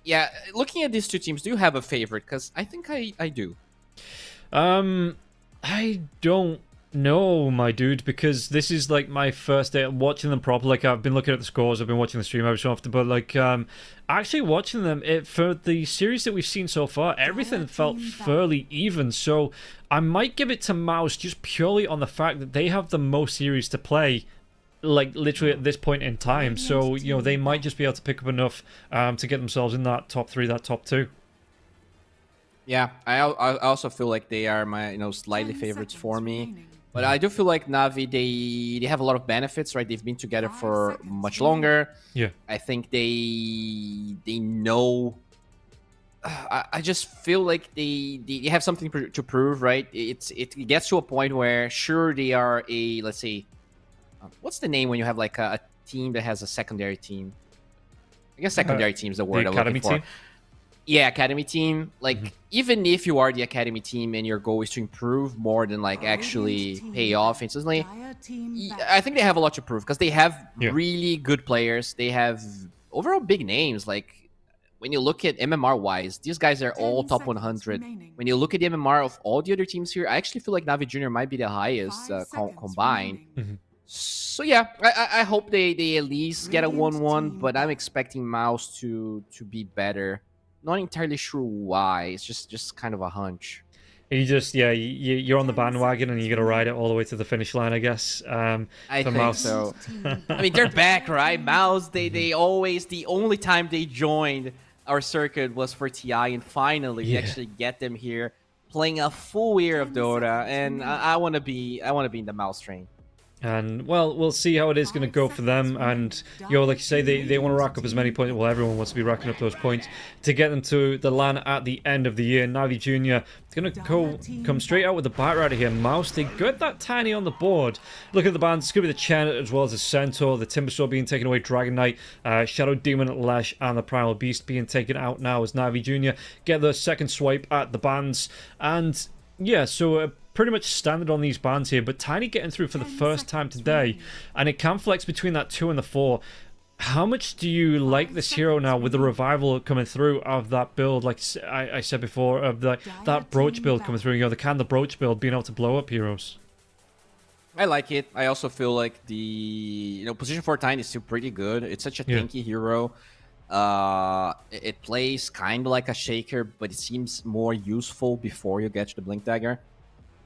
Speaker 1: yeah, looking at these 2 teams, do you have a favorite? Because I think I do.
Speaker 2: I don't know, my dude, because this is like my first day watching them properly. Like, I've been looking at the scores, I've been watching the stream every so often, but like actually watching them, for the series that we've seen so far, everything felt fairly even. So I might give it to Mouse just purely on the fact that they have the most series to play, like literally at this point in time. So you know, they might just be able to pick up enough to get themselves in that top 3, that top 2.
Speaker 1: Yeah, I also feel like they are my slightly favorites for me. But I do feel like Navi, they have a lot of benefits, right? They've been together for much longer.
Speaker 2: Yeah.
Speaker 1: I think they know. I just feel like they have something to prove, right? It gets to a point where sure they are a, let's say, what's the name when you have like a team that has a secondary team? I guess secondary team is the word I'm looking for. Team? Yeah, academy team. Like, even if you are the academy team and your goal is to improve more than like actually pay off instantly, I think they have a lot to prove because they have really good players. They have overall big names. Like, when you look at MMR-wise, these guys are all top 100. When you look at the MMR of all the other teams here, I actually feel like Navi Junior might be the highest combined. So yeah, I hope they at least get a 1-1, but I'm expecting Mouse to be better. Not entirely sure why. It's just kind of a hunch.
Speaker 2: You just, you're on the bandwagon and you're going to ride it all the way to the finish line, I guess.
Speaker 1: I think so. I mean, they're back, right? Mouse, they always, the only time they joined our circuit was for TI, and finally we actually get them here playing a full year of Dota, and I want to be in the Mouse train.
Speaker 2: And, well, we'll see how it is going to go for them. And, like you say, they want to rack up as many points. Well, everyone wants to be racking up those points to get them to the LAN at the end of the year. Navi Junior is going to come straight out with the bat right here. Mouse, they got that tiny on the board. Look at the bands. It's going to be the Chen as well as the Centaur. The Timbersaw being taken away. Dragon Knight, Shadow Demon, Lash, and the Primal Beast being taken out now as Navi Junior get the second swipe at the bands. And, yeah, so... pretty much standard on these bands here, but Tiny getting through for the first time today, and it can flex between that 2 and the 4. How much do you like this hero now with the revival coming through of that build, like I said before, of that brooch build coming through, the brooch build being able to blow up heroes?
Speaker 1: I like it. I also feel like the position for Tiny is still pretty good. It's such a tanky hero. It plays kind of like a shaker, but it seems more useful before you get to the Blink Dagger.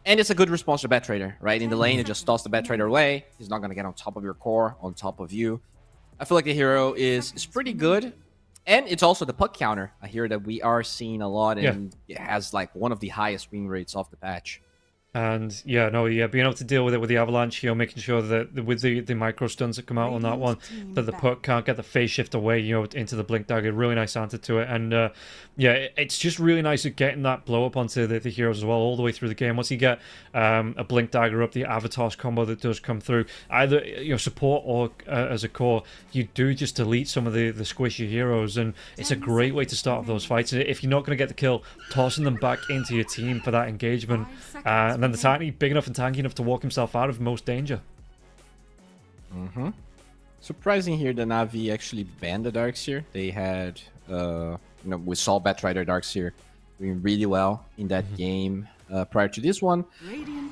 Speaker 1: And it's a good response to Bat Trader, right? In the lane, you just toss the Bat Trader away. He's not going to get on top of your core, on top of you. I feel like the hero is pretty good. And it's also the puck counter, a hero that we are seeing a lot, and it has like one of the highest win rates off the patch.
Speaker 2: And being able to deal with it with the avalanche, making sure that with the micro stuns that come out on that one, that the puck can't get the phase shift away, into the Blink Dagger. Really nice answer to it. And it's just really nice at getting that blow up onto the heroes as well, all the way through the game. Once you get a Blink Dagger up, the Avatars combo that does come through, either support or as a core, you do just delete some of the squishy heroes, and it's a great way to start off those fights. And if you're not going to get the kill, tossing them back into your team for that engagement. And then the Tiny, big enough and tanky enough to walk himself out of most danger.
Speaker 1: Surprising here that Navi actually banned the Darkseer. They had, we saw Batrider Darkseer doing really well in that game prior to this one.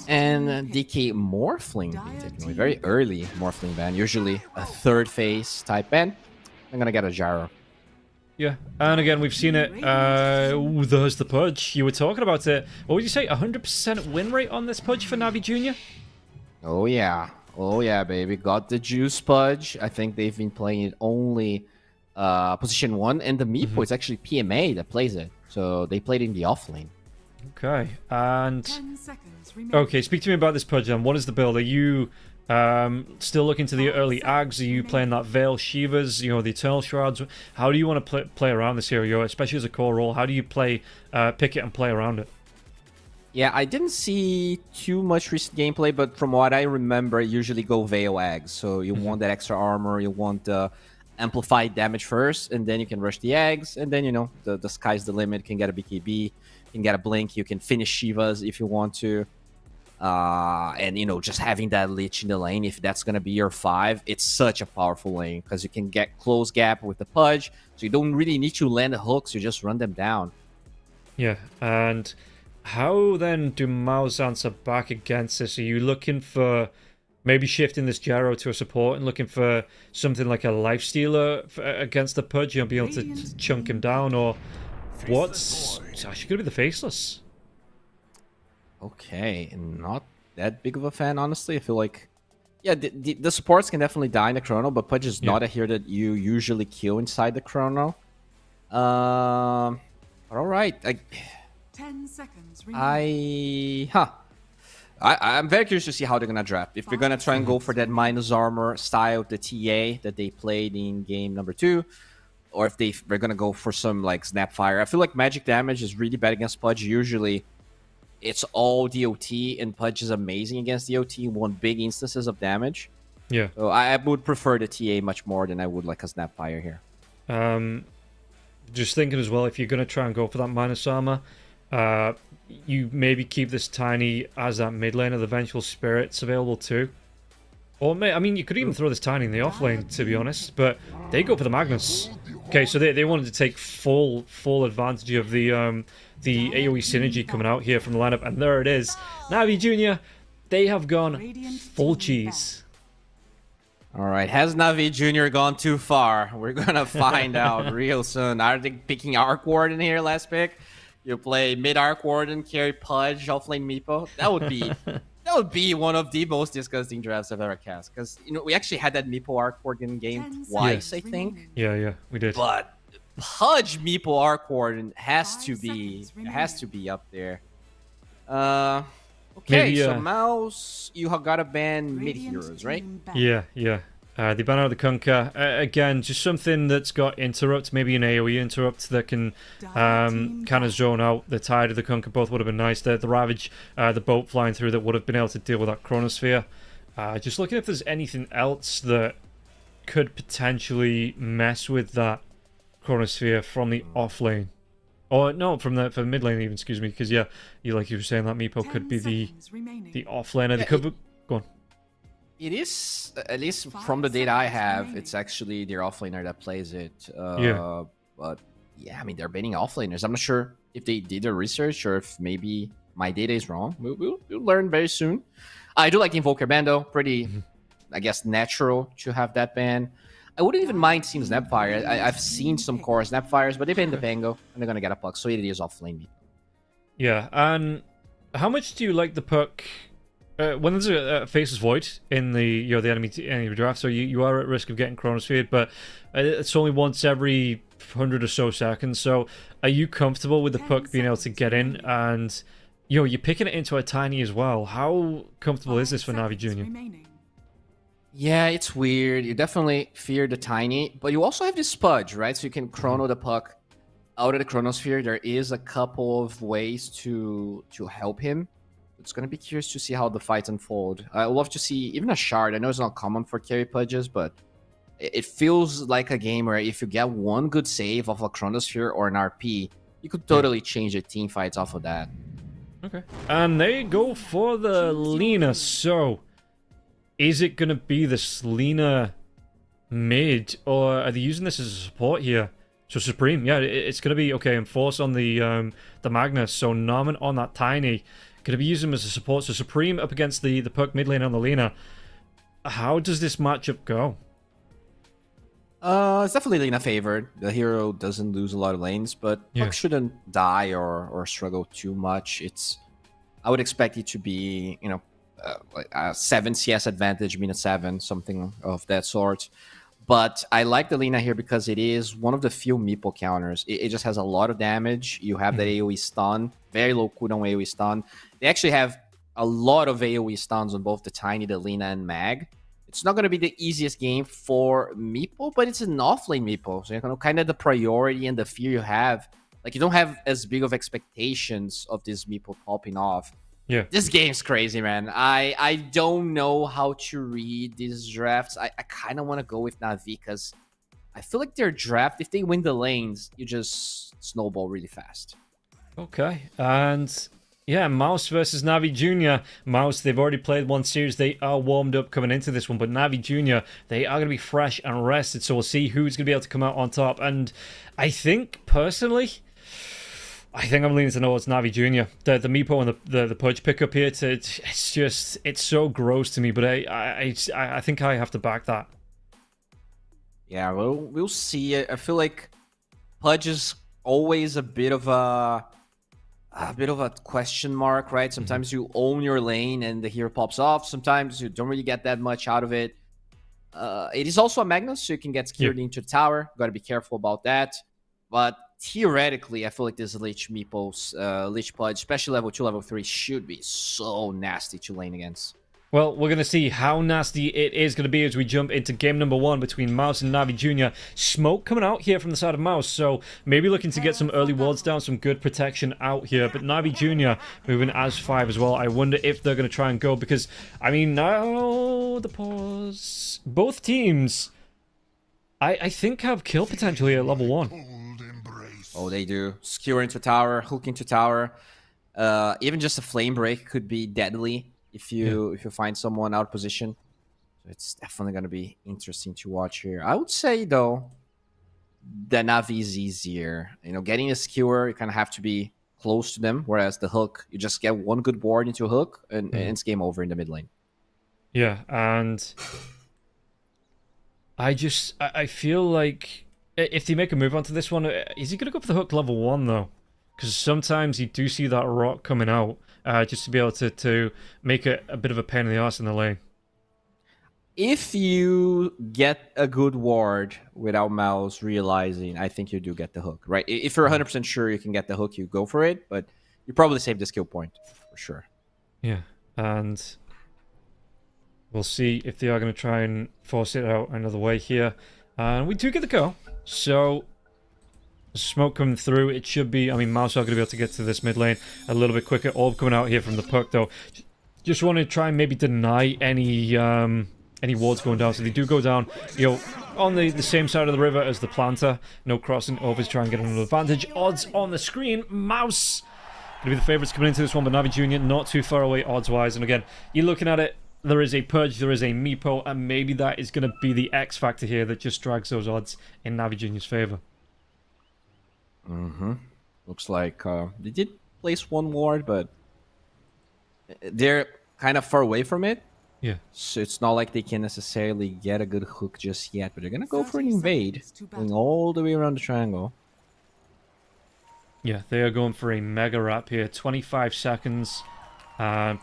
Speaker 1: And DK Morphling being taken away. Very early Morphling ban. Usually a third phase type ban. I'm going to get a Gyro.
Speaker 2: Yeah, and again, we've seen it. There's the Pudge. You were talking about it. What would you say? 100% win rate on this Pudge for Navi Junior?
Speaker 1: Oh, yeah. Oh, yeah, baby. Got the Juice Pudge. I think they've been playing it only position 1. And the Meepo is actually PMA that plays it. So they played in the offlane. Okay,
Speaker 2: and... Okay, speak to me about this Pudge then. What is the build? Are you... still looking to the early Ags? Are you playing that Veil Shivas, the Eternal Shrouds? How do you want to play around this hero, especially as a core role? How do you pick it and play around it?
Speaker 1: Yeah, I didn't see too much recent gameplay, but from what I remember, usually go Veil Ags. So you want that extra armor, you want amplified damage first, and then you can rush the Ags, and then, the sky's the limit. You can get a BKB, you can get a Blink, you can finish Shivas if you want to. And just having that Lich in the lane, if that's gonna be your 5, it's such a powerful lane because you can get close gap with the Pudge, so you don't really need to land the hooks, you just run them down.
Speaker 2: Yeah, and how then do Mao's answer back against this? Are you looking for maybe shifting this Gyro to a support and looking for something like a Lifestealer against the Pudge, be able to chunk him down, or what's actually gonna be the Faceless?
Speaker 1: Okay, not that big of a fan, honestly. I feel like, yeah, the supports can definitely die in the Chrono, but Pudge is not a hero that you usually kill inside the Chrono. But all right.
Speaker 12: 10 seconds.
Speaker 1: I'm very curious to see how they're going to draft. If they're going to try and go for that minus armor style, the TA that they played in game number 2, or if they're going to go for some like Snapfire. I feel like magic damage is really bad against Pudge. Usually it's all DOT, and Pudge is amazing against DOT, one big instances of damage.
Speaker 2: Yeah.
Speaker 1: So I would prefer the TA much more than I would like a Snapfire here.
Speaker 2: Just thinking as well, if you're going to try and go for that minus armor, you maybe keep this Tiny as that mid lane, of the Vengeful Spirits available too. Or, I mean, you could even throw this Tiny in the off lane, to be honest, but they go for the Magnus. Okay, so they wanted to take full advantage of the AoE synergy coming out here from the lineup, and there it is. Navi Jr., they have gone full cheese.
Speaker 1: All right, has Navi Jr. gone too far? We're going to find out real soon. Are they picking Arc Warden here, last pick? You play mid Arc Warden, carry Pudge, offlane Meepo. That would be one of the most disgusting drafts I've ever cast. Because we actually had that Meepo Arc Warden game twice, I think.
Speaker 2: Yeah, we did.
Speaker 1: But Pudge Meepo Arc Warden has to be up there. Okay, maybe, so Mouse, you have got to ban mid heroes, right?
Speaker 2: Yeah. The banner of the Kunkka, again, just something that's got interrupt, maybe an AoE interrupt that can kind of zone out the Tide of the Kunkka. Both would have been nice. The Ravage, the boat flying through that would have been able to deal with that Chronosphere. Just looking if there's anything else that could potentially mess with that Chronosphere from the off lane. Or no, from the mid lane even, excuse me, because yeah, you were saying that Meepo could be the off laner. They could go on.
Speaker 1: It is, at least from the data I have, it's actually their offlaner that plays it. But yeah, I mean, they're banning offlaners. I'm not sure if they did their research or if maybe my data is wrong. We'll learn very soon. I do like the Invoker ban though. Pretty, I guess, natural to have that ban. I wouldn't even mind seeing Snapfire. I've seen some core Snapfires, but they ban the Pango and they're going to get a puck. So it is offlane.
Speaker 2: Yeah, and how much do you like the puck? When there's a Faceless Void in the enemy draft, so you are at risk of getting Chronosphere, but it's only once every 100 or so seconds. So are you comfortable with the puck being able to get in, and you're picking it into a Tiny as well? How comfortable is this for Navi Jr.?
Speaker 1: Yeah, it's weird. You definitely fear the Tiny, but you also have this Pudge, right? So you can chrono the puck out of the Chronosphere. There is a couple of ways to help him. It's going to be curious to see how the fights unfold. I would love to see even a Shard. I know it's not common for carry Pudges, but it feels like a game where if you get one good save off a Chronosphere or an RP, you could totally change the team fights off of that.
Speaker 2: Okay. And they go for the Lina. So, is it going to be the Lina mid, or are they using this as a support here? So Supreme, yeah, it's going to be, okay, Enforce on the Magnus, so Norman on that Tiny. Going to be using him as a support. So Supreme up against the puck mid lane on the Lina. How does this matchup go?
Speaker 1: It's definitely Lina favored. The hero doesn't lose a lot of lanes, but puck shouldn't die or struggle too much. I would expect it to be, like a 7 CS advantage, -7, something of that sort. But I like the Lina here because it is one of the few Meepo counters. It just has a lot of damage. You have that AoE stun, very low cooldown AoE stun. They actually have a lot of AoE stuns on both the Tiny, the Lina, and Mag. It's not going to be the easiest game for Meepo, but it's an offlane Meepo. So kind of the priority and the fear you have. Like, you don't have as big of expectations of this Meepo popping off.
Speaker 2: Yeah.
Speaker 1: This game's crazy, man. I don't know how to read these drafts. I kind of want to go with Navi because I feel like their draft, if they win the lanes, you just snowball really fast.
Speaker 2: Okay, and yeah, Mouse versus Navi Jr. Mouse, they've already played one series. They are warmed up coming into this one, but Navi Jr., they are going to be fresh and rested, so we'll see who's going to be able to come out on top. And I think, personally, I'm leaning to know it's Navi Jr. The Meepo and the Pudge pickup here, it's so gross to me, but I think I have to back that.
Speaker 1: Yeah, we'll see. I feel like Pudge is always a bit of a question mark, right? Sometimes you own your lane and the hero pops off. Sometimes you don't really get that much out of it. It is also a Magnus, so you can get scared into the tower. Got to be careful about that. But theoretically, I feel like this Lich Meeple's Lich Pudge, especially level 2, level 3, should be so nasty to lane against.
Speaker 2: Well, we're going to see how nasty it is going to be as we jump into game number 1 between Mouse and Navi Jr. Smoke coming out here from the side of Mouse, so maybe looking to get some early wards down, some good protection out here. But Navi Jr. moving as 5 as well. I wonder if they're going to try and go because, I mean, now the pause. Both teams, I think, have kill potential here at level 1.
Speaker 1: Oh, they do. Skewer into tower, hook into tower. Even just a flame break could be deadly. If you find someone out of position. So it's definitely going to be interesting to watch here. I would say, though, the Navi is easier. You know, getting a skewer, you kind of have to be close to them, whereas the hook, you just get one good ward into a hook, and it's game over in the mid lane.
Speaker 2: Yeah, and I feel like if they make a move onto this one, is he going to go for the hook level 1, though? Because sometimes you do see that rock coming out. Just to be able to make it a bit of a pain in the arse in the lane.
Speaker 1: If you get a good ward without Mouse realizing, I think you do get the hook, right? If you're 100% sure you can get the hook, you go for it, but you probably save the skill point, for sure.
Speaker 2: Yeah, and we'll see if they are going to try and force it out another way here. And we do get the go, so... Smoke coming through, it should be... I mean, Mouse are going to be able to get to this mid lane a little bit quicker. Orb coming out here from the puck, though. Just want to try and maybe deny any wards going down. So they do go down, you know, on the same side of the river as the planter. No crossing over to try and get another advantage. Odds on the screen. Mouse going to be the favourites coming into this one, but Navi Jr. not too far away odds-wise. And again, you're looking at it, there is a Purge, there is a Meepo, and maybe that is going to be the X factor here that just drags those odds in Navi Jr.'s favour.
Speaker 1: Looks like they did place one ward, but they're kind of far away from it.
Speaker 2: Yeah.
Speaker 1: So it's not like they can necessarily get a good hook just yet, but they're going to go for an invade, going all the way around the triangle.
Speaker 2: Yeah, they are going for a mega wrap here. 25 seconds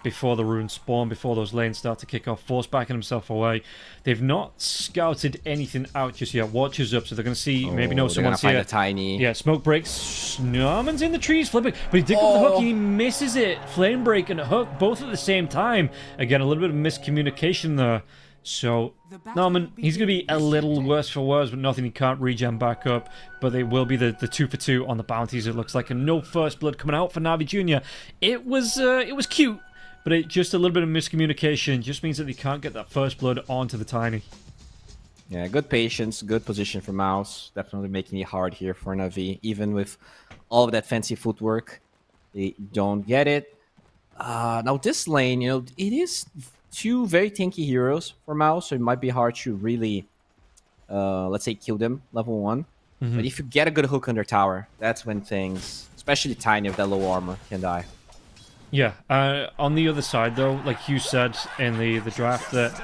Speaker 2: before the runes spawn, before those lanes start to kick off. Force backing himself away. They've not scouted anything out just yet. Watches up, so they're going to see, maybe know someone's here.
Speaker 1: Find a tiny.
Speaker 2: Yeah, smoke breaks. Snowman's in the trees, flipping. But he did go for the hook, he misses it. Flame break and a hook, both at the same time. Again, a little bit of miscommunication there. So, Norman, he's going to be a little worse for worse, but nothing, he can't regen back up. But they will be the 2 for 2 on the bounties, it looks like. And no first blood coming out for Navi Jr. It was cute, but it just a little bit of miscommunication just means that they can't get that first blood onto the Tiny.
Speaker 1: Yeah, good patience, good position for Mouse. Definitely making it hard here for Navi. Even with all of that fancy footwork, they don't get it. Now this lane, you know, it is... 2 very tanky heroes for Mouse, so it might be hard to really, let's say, kill them level 1. But if you get a good hook under tower, that's when things, especially Tiny with that low armor, can die.
Speaker 2: Yeah, on the other side, though, like you said in the draft, that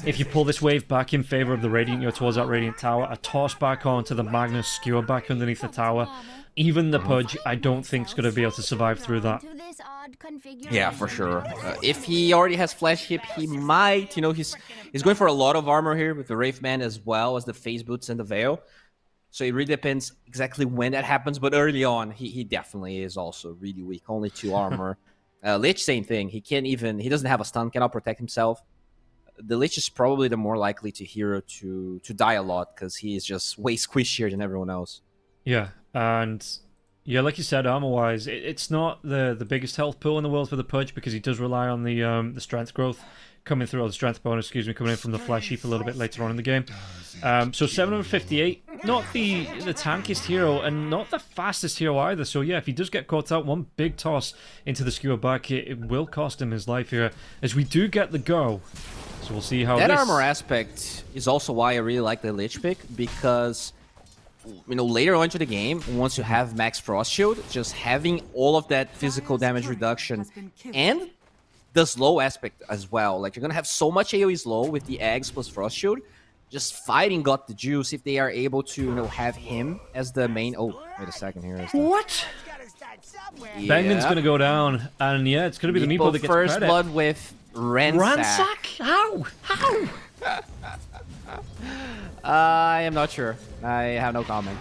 Speaker 2: if you pull this wave back in favor of the Radiant, you're towards that Radiant tower, a toss back onto the Magnus, skewer back underneath the tower, even the Pudge, I don't think is going to be able to survive through that.
Speaker 1: Yeah, for sure. If he already has Flash Hip, he might, you know, he's going for a lot of armor here with the Wraith Man as well as the Phase Boots and the Veil. So it really depends exactly when that happens, but early on, he definitely is also really weak. Only 2 armor. Lich, same thing. He doesn't have a stun, cannot protect himself. The Lich is probably the more likely hero to die a lot because he is just way squishier than everyone else.
Speaker 2: Yeah, and yeah, like you said, armor-wise, it's not the biggest health pool in the world for the Pudge because he does rely on the strength growth coming through, or the strength bonus, excuse me, coming in from the Flash Heap a little bit later on in the game. So 758, not the tankiest hero and not the fastest hero either. So yeah, if he does get caught out, one big toss into the skewer back, it will cost him his life here, as we do get the go. So we'll see how
Speaker 1: that armor aspect is also why I really like the Lich pick, because... you know, later on into the game, once you have max Frost Shield, just having all of that physical damage reduction and the slow aspect as well. Like, you're going to have so much AoE slow with the eggs plus Frost Shield. Just fighting got the juice if they are able to, you know, have him as the main... Oh, wait a second here.
Speaker 2: What?
Speaker 1: Yeah.
Speaker 2: Bangman's going to go down, and yeah, it's going to be the Meepo that gets
Speaker 1: first
Speaker 2: credit.
Speaker 1: blood with Ransack.
Speaker 2: Ransack? How?
Speaker 1: I am not sure. I have no comment.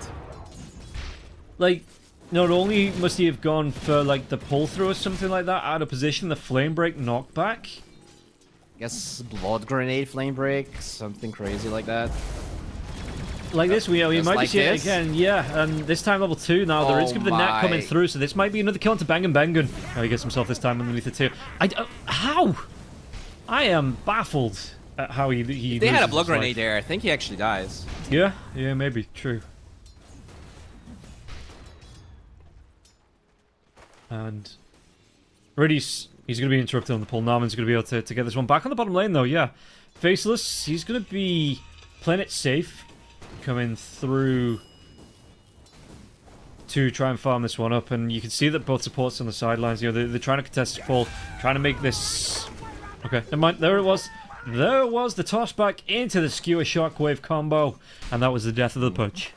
Speaker 2: like, not only must he have gone for, like, the pull-through or something like that, out of position, the flame break knockback.
Speaker 1: I guess blood grenade flame break, something crazy like that.
Speaker 2: Like this, we might
Speaker 1: like
Speaker 2: be seeing it
Speaker 1: this?
Speaker 2: again, yeah, and this time level 2 now, there is going to be the net coming through, so this might be another kill into Bengen. Oh, he gets himself this time underneath it too. How? I am baffled at how he
Speaker 1: They had a
Speaker 2: loses
Speaker 1: blood
Speaker 2: his life.
Speaker 1: grenade there, I think he actually dies.
Speaker 2: Yeah, maybe, true. And Reddy's, he's going to be interrupted on the pull. Narman's going to be able to get this one back on the bottom lane, though, yeah. Faceless, he's going to be playing it safe, coming through to try and farm this one up. And you can see that both supports on the sidelines, you know, they're trying to contest this pull, trying to make this... Okay, never mind, there it was. There it was, the toss back into the skewer shockwave combo, and that was the death of the punch.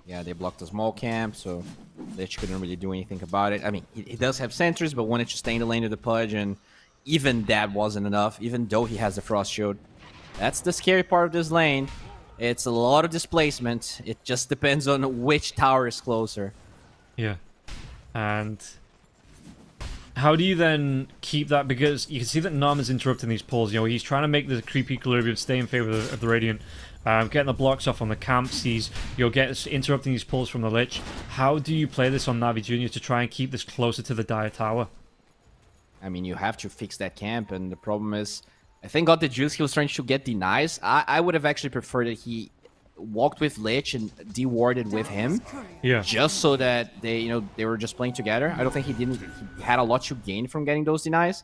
Speaker 1: Yeah, they blocked the small camp, so Lich couldn't really do anything about it. I mean, he does have sentries, but wanted to stay in the lane of the Pudge, and even that wasn't enough, even though he has the Frost Shield. That's the scary part of this lane. It's a lot of displacement. It just depends on which tower is closer.
Speaker 2: Yeah. And how do you then keep that? Because you can see that Nam is interrupting these pulls. You know, he's trying to make the creep equilibrium stay in favor of the Radiant. Getting the blocks off on the camps. He's, interrupting these pulls from the Lich. How do you play this on Navi Jr. to try and keep this closer to the Dire Tower?
Speaker 1: I mean, you have to fix that camp, and the problem is, I think got the juice, he was trying to get denies. I would have actually preferred that he walked with Lich and de-warded with him.
Speaker 2: Yeah.
Speaker 1: Just so that they were just playing together. I don't think he had a lot to gain from getting those denies.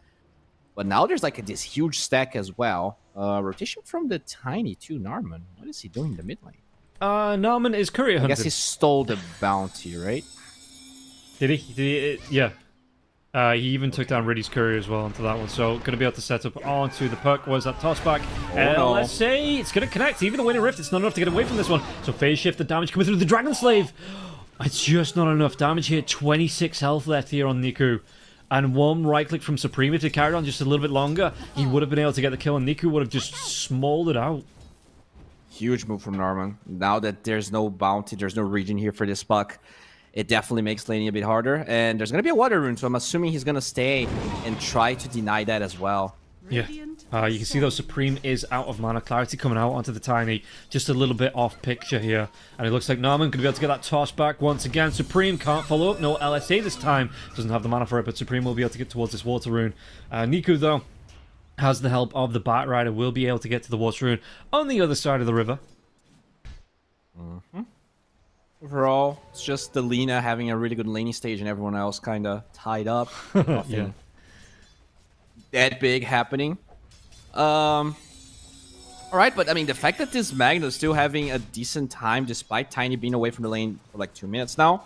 Speaker 1: But now there's like this huge stack as well. Rotation from the Tiny too, Narman. What is he doing in the mid lane?
Speaker 2: Narman is courier hunting.
Speaker 1: I guess he stole the bounty, right?
Speaker 2: Did he? Yeah. He even took down Riddy's courier as well onto that one. So, going to be able to set up onto the perk. Was that tossback?
Speaker 1: No.
Speaker 2: Let's say it's going to connect. Even the Winter Rift, it's not enough to get away from this one. So, phase shift, the damage coming through the Dragon Slave. It's just not enough damage here. 26 health left here on Niku. And one right click from Supreme. If he carried on just a little bit longer, he would have been able to get the kill, and Niku would have just smoldered out.
Speaker 1: Huge move from Narman. Now that there's no bounty, there's no region here for this puck, it definitely makes laning a bit harder. And there's going to be a water rune, so I'm assuming he's going to stay and try to deny that as well.
Speaker 2: Yeah. You can see though Supreme is out of mana. Clarity coming out onto the Tiny. Just a little bit off picture here. And it looks like Narman going to be able to get that toss back once again. Supreme can't follow up. No LSA this time. Doesn't have the mana for it, but Supreme will be able to get towards this water rune. Niku though has the help of the Bat Rider. Will be able to get to the water rune on the other side of the river.
Speaker 1: Overall, it's just the Lina having a really good laning stage and everyone else kind of tied up. Nothing that big happening. Alright, but I mean, the fact that this Magna is still having a decent time despite Tiny being away from the lane for like 2 minutes now,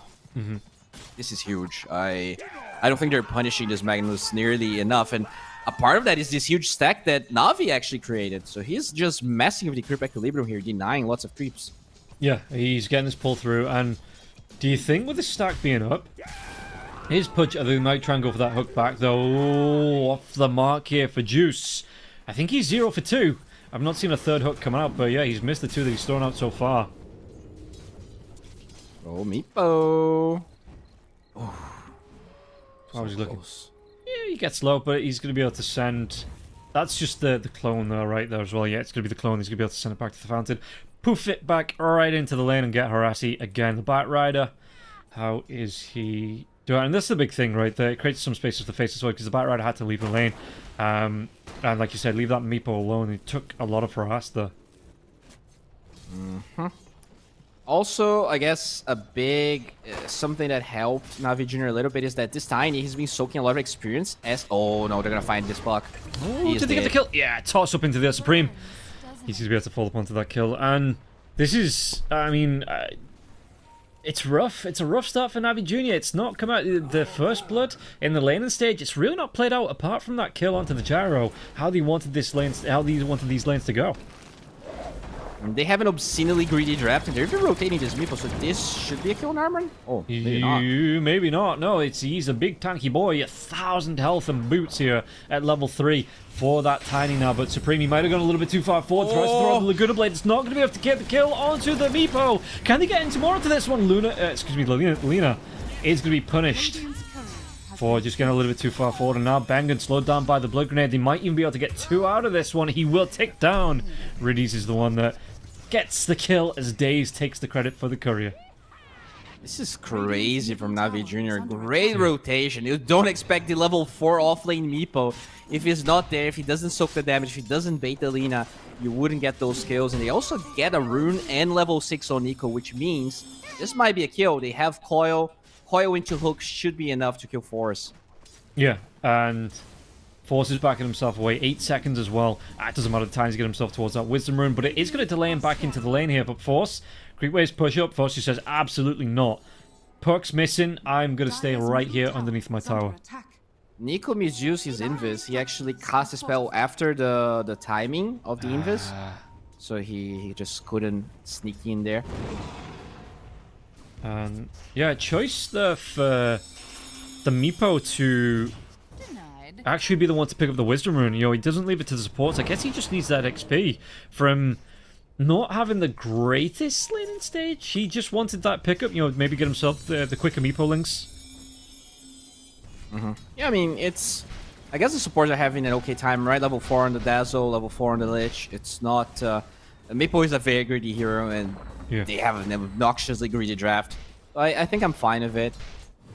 Speaker 1: this is huge. I don't think they're punishing this Magnus nearly enough, and a part of that is this huge stack that Navi actually created. So he's just messing with the creep equilibrium here, denying lots of creeps.
Speaker 2: Yeah, he's getting this pull through, and do you think with the stack being up, his Pudge, they might try and go for that hook back, though, off the mark here for Juice. I think he's 0 for 2. I've not seen a third hook come out, but yeah, he's missed the 2 that he's thrown out so far.
Speaker 1: Oh, Meepo.
Speaker 2: Oh, how was he looking? Yeah, he gets low, but he's going to be able to send... That's just the clone there, right there as well. Yeah, it's going to be the clone. He's going to be able to send it back to the fountain. Poof it back right into the lane and get Harassi again. The Bat Rider, how is he doing? And this is the big thing, right? It creates some space for the face as well, because the Bat Rider had to leave the lane. And like you said, leave that Meepo alone. He took a lot of Harass there.
Speaker 1: Also, I guess a big something that helped Navi Jr. a little bit is that this Tiny, he's been soaking a lot of experience as... Oh no, they're gonna find this puck.
Speaker 2: Oh, did they get the kill? Yeah, toss up into the Supreme. He's going to be able to fall upon to that kill. And this is, I mean, it's rough. It's a rough start for Navi Jr. It's not come out the first blood in the laning stage. It's really not played out apart from that kill onto the Gyro. How they wanted this lane, how they wanted these lanes to go.
Speaker 1: And they have an obscenely greedy draft, and they're rotating this meeple, so this should be a kill on Armor? Oh, maybe not.
Speaker 2: Maybe not. No, he's a big tanky boy. 1,000 health and boots here at level 3 for that tiny now. But Supreme, he might have gone a little bit too far forward. Tries to throw the Laguna Blade. It's not going to be able to get the kill onto the meepo. Can they get into more into this one? Lena is going to be punished for just getting a little bit too far forward. And now Bengen slowed down by the blood grenade. They might even be able to get 2 out of this one. He will tick down. Riddies is the one that gets the kill as Daze takes the credit for the courier.
Speaker 1: This is crazy from Navi Jr. Great rotation. You don't expect the level 4 offlane meepo. If he's not there, if he doesn't soak the damage, if he doesn't bait the Lina, you wouldn't get those kills. And they also get a rune and level 6 on Nico, which means this might be a kill. They have Coil. Coil into hook should be enough to kill Force.
Speaker 2: Yeah, and Force is backing himself away. 8 seconds as well. It doesn't matter the time to get himself towards that Wisdom Rune, but it is going to delay him back into the lane here. But Force, great ways push up. Force just says, absolutely not. Puck's missing. I'm going to stay right here underneath my tower.
Speaker 1: Nico misused his Invis. He actually cast a spell after the timing of the Invis. So he just couldn't sneak in there.
Speaker 2: Yeah, choice for the meepo to actually be the one to pick up the Wisdom Rune. You know, he doesn't leave it to the supports. I guess he just needs that XP from not having the greatest laning stage. He just wanted that pickup, you know, maybe get himself the quicker meepo links.
Speaker 1: Yeah, I mean, I guess the supports are having an okay time, right? Level 4 on the Dazzle, level 4 on the Lich. It's not... Meepo is a very greedy hero, and they have an obnoxiously greedy draft. I think I'm fine with it.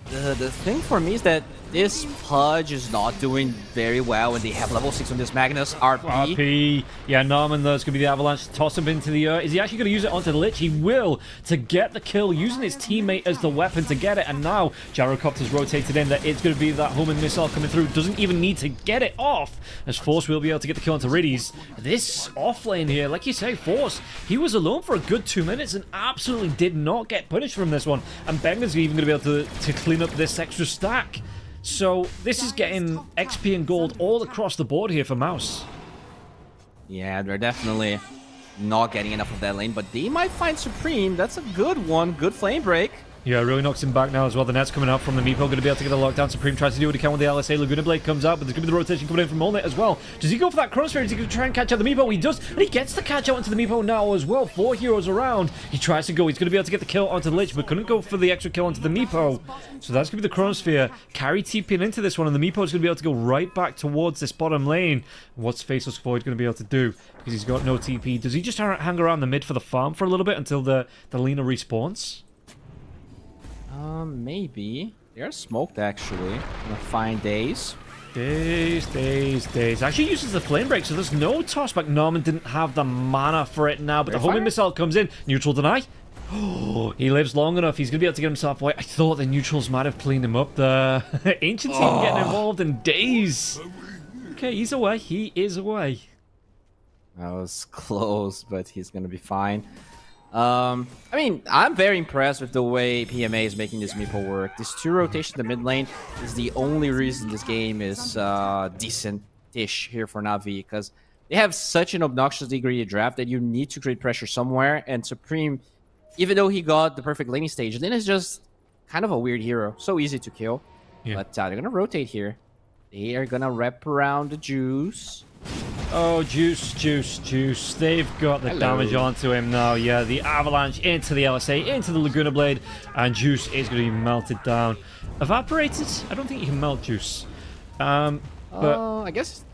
Speaker 1: The thing for me is that this Pudge is not doing very well, and they have level 6 on this Magnus RP.
Speaker 2: Yeah, Norman, though, it's going to be the Avalanche. Toss him into the... is he actually going to use it onto the Lich? He will, to get the kill, using his teammate as the weapon to get it. And now, Gyrocopter's rotated in. That it's going to be that homing missile coming through. Doesn't even need to get it off, as Force will be able to get the kill onto Riddies. This offlane here, like you say, Force, he was alone for a good 2 minutes and absolutely did not get punished from this one. And Benger's even going to be able to clean up this extra stack. So this is getting XP and gold all across the board here for Mouse.
Speaker 1: Yeah, they're definitely not getting enough of that lane, but they might find Supreme. That's a good one. Good flame break.
Speaker 2: Yeah, really knocks him back now as well. The net's coming out from the meepo. Going to be able to get the lockdown. Supreme tries to do what he can with the LSA. Laguna Blade comes out, but there's going to be the rotation coming in from Monte as well. Does he go for that crossfire? Is he going to try and catch out the meepo? He does, and he gets the catch out onto the meepo now as well. 4 heroes around. He tries to go. He's going to be able to get the kill onto the Lich, but couldn't go for the extra kill onto the meepo. So that's going to be the Chronosphere. Carry TPing into this one, and the meepo is going to be able to go right back towards this bottom lane. What's Faceless Void going to be able to do? Because he's got no TP. Does he just hang around the mid for the farm for a little bit until the Lina respawns?
Speaker 1: Maybe. They're smoked, actually. On a fine Daze.
Speaker 2: Daze. Actually uses the flame break, so there's no tossback. Norman didn't have the mana for it now, but the homing missile comes in. Neutral deny. Oh, he lives long enough. He's going to be able to get himself away. I thought the neutrals might have cleaned him up. The Ancient team getting involved in Daze. Okay, he's away. He is away.
Speaker 1: That was close, but he's going to be fine. I mean, I'm very impressed with the way PMA is making this meeple work. This 2 rotation in the mid lane is the only reason this game is decent-ish here for Navi, because they have such an obnoxiously greedy draft that you need to create pressure somewhere, and Supreme, even though he got the perfect laning stage, Lin is just kind of a weird hero. So easy to kill. Yeah. But they're going to rotate here. They are going to wrap around the Juice.
Speaker 2: Oh, Juice. They've got the damage onto him now. Yeah, the Avalanche into the LSA, into the Laguna Blade, and Juice is going to be melted down. Evaporated? I don't think you can melt Juice. But
Speaker 1: I guess,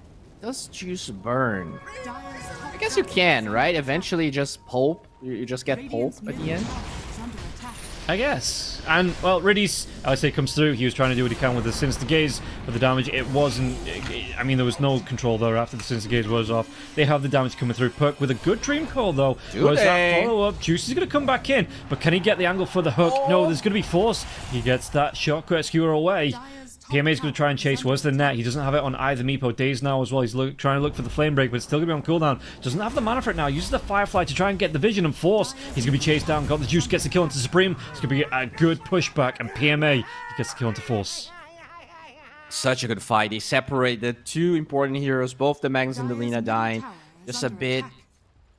Speaker 1: does Juice burn? I guess you can, right? Eventually just pulp. You just get pulp at the end.
Speaker 2: I guess. And, well, Riddies, LSA comes through. He was trying to do what he can with the Sinister Gaze, but the damage, it wasn't... I mean, there was no control there after the Sinister Gaze was off. They have the damage coming through. Perk with a good Dream Call, though. Was that follow-up? Juice is going to come back in, but can he get the angle for the hook? No, there's going to be Force. He gets that Shock Rescuer away. PMA is going to try and chase. Where's the net? He doesn't have it on either meepo. Daze now as well. He's trying to look for the flame break, but it's still going to be on cooldown. Doesn't have the mana for it now. Uses the Firefly to try and get the vision and Force. He's going to be chased down. Got the Juice. Gets the kill onto Supreme. It's going to be a good pushback. And PMA, he gets the kill onto Force.
Speaker 1: Such a good fight. They separated 2 important heroes. Both the Magnus and the Lina dying. Just a bit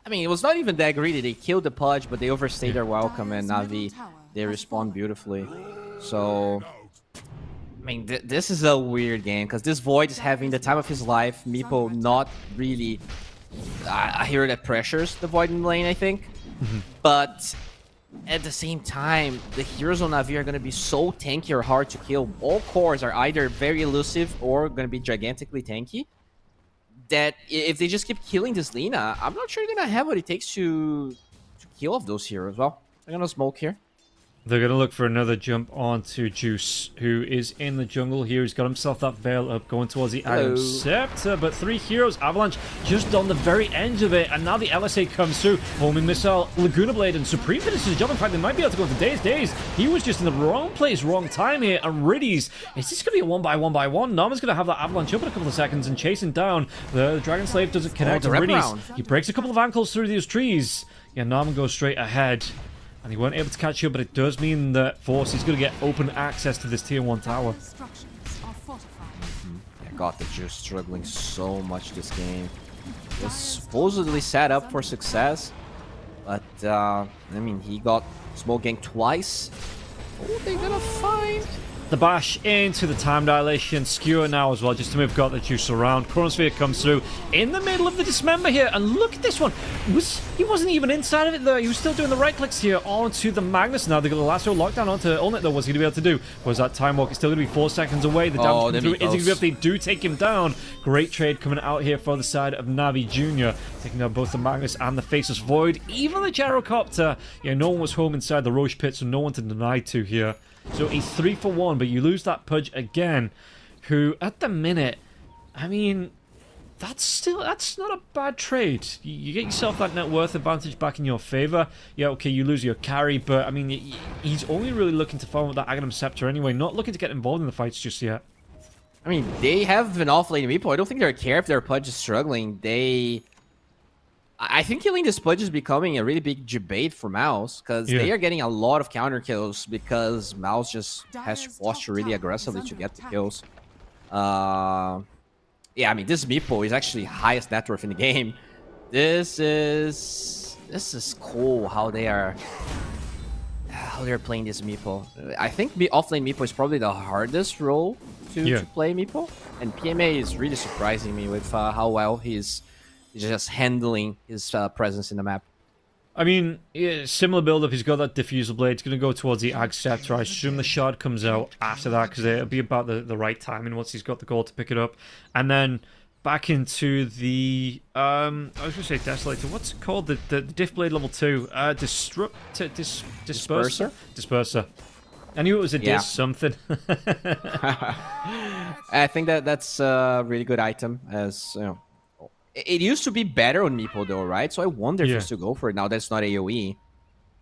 Speaker 1: I mean, it was not even that greedy. They killed the Pudge, but they overstayed their welcome, and Navi, they respond beautifully. So, I mean, this is a weird game, because this Void is having the time of his life. Meepo not really a hero that pressures the Void in lane, I think. But at the same time, the heroes on Navi are going to be so tanky or hard to kill. All cores are either very elusive or going to be gigantically tanky. That if they just keep killing this Lina, I'm not sure they're going to have what it takes to kill off those heroes. Well, I'm going to smoke here.
Speaker 2: They're going to look for another jump onto Juice, who is in the jungle here. He's got himself that veil up, going towards the Item Scepter, but 3 heroes. Avalanche just on the very end of it, and now the LSA comes through. Homing Missile, Laguna Blade, and Supreme finishes the job. In fact, they might be able to go to Daze. He was just in the wrong place, wrong time here, and Riddies. Is this going to be a 1-by-1-by-1? Nama's going to have that Avalanche up in a couple of seconds and chasing down. The Dragon Slave doesn't connect. Riddies, he breaks a couple of ankles through these trees. Yeah, Nama goes straight ahead. And he weren't able to catch you, but it does mean that Force is going to get open access to this Tier 1 tower.
Speaker 1: Yeah, God, the Juice struggling so much this game. Was supposedly set up for success, but I mean, he got smoke ganked twice. Oh, they're gonna find
Speaker 2: the bash into the time dilation. Skewer now as well, just to move got the Juice around. Chronosphere comes through in the middle of the Dismember here, and look at this one. He wasn't even inside of it though. He was still doing the right clicks here onto the Magnus. Now they got the last row lockdown onto Ulnet though. What's he gonna be able to do? Was that Time Walk? It's still gonna be 4 seconds away. The damage coming through. Is he gonna be able to do take him down? Great trade coming out here for the side of Navi Jr. Taking out both the Magnus and the Faceless Void. Even the Gyrocopter. Yeah, no one was home inside the Roche pit, so no one to deny to here. So a 3-for-1, but you lose that Pudge again, who at the minute, I mean, that's not a bad trade. You get yourself that net worth advantage back in your favor. Yeah, okay, you lose your carry, but I mean, he's only really looking to farm with that Aghanim Scepter anyway, not looking to get involved in the fights just yet.
Speaker 1: I mean, they have an off-lane Meepo. I don't think they care if their Pudge is struggling. I think killing this Pudge is becoming a really big debate for Mouse, because they are getting a lot of counter kills because Mouse just has to posture really aggressively to get the kills. Yeah, I mean, this Meepo is actually highest net worth in the game. This is cool how they're playing this Meepo. I think offlane Meepo is probably the hardest role to play Meepo, and PMA is really surprising me with how well he's just handling his presence in the map.
Speaker 2: I mean, similar build-up. He's got that Diffusal Blade. He's going to go towards the Ag Scepter. I assume the Shard comes out after that, because it'll be about the right timing once he's got the gold to pick it up. And then back into the... I was going to say Desolator. What's it called? The Diff Blade level 2. Disperser? Disperser. I knew it was a dis something.
Speaker 1: I think that's a really good item, as, you know, it used to be better on Meepo though, right? So I wonder if you still go for it now that's not AoE.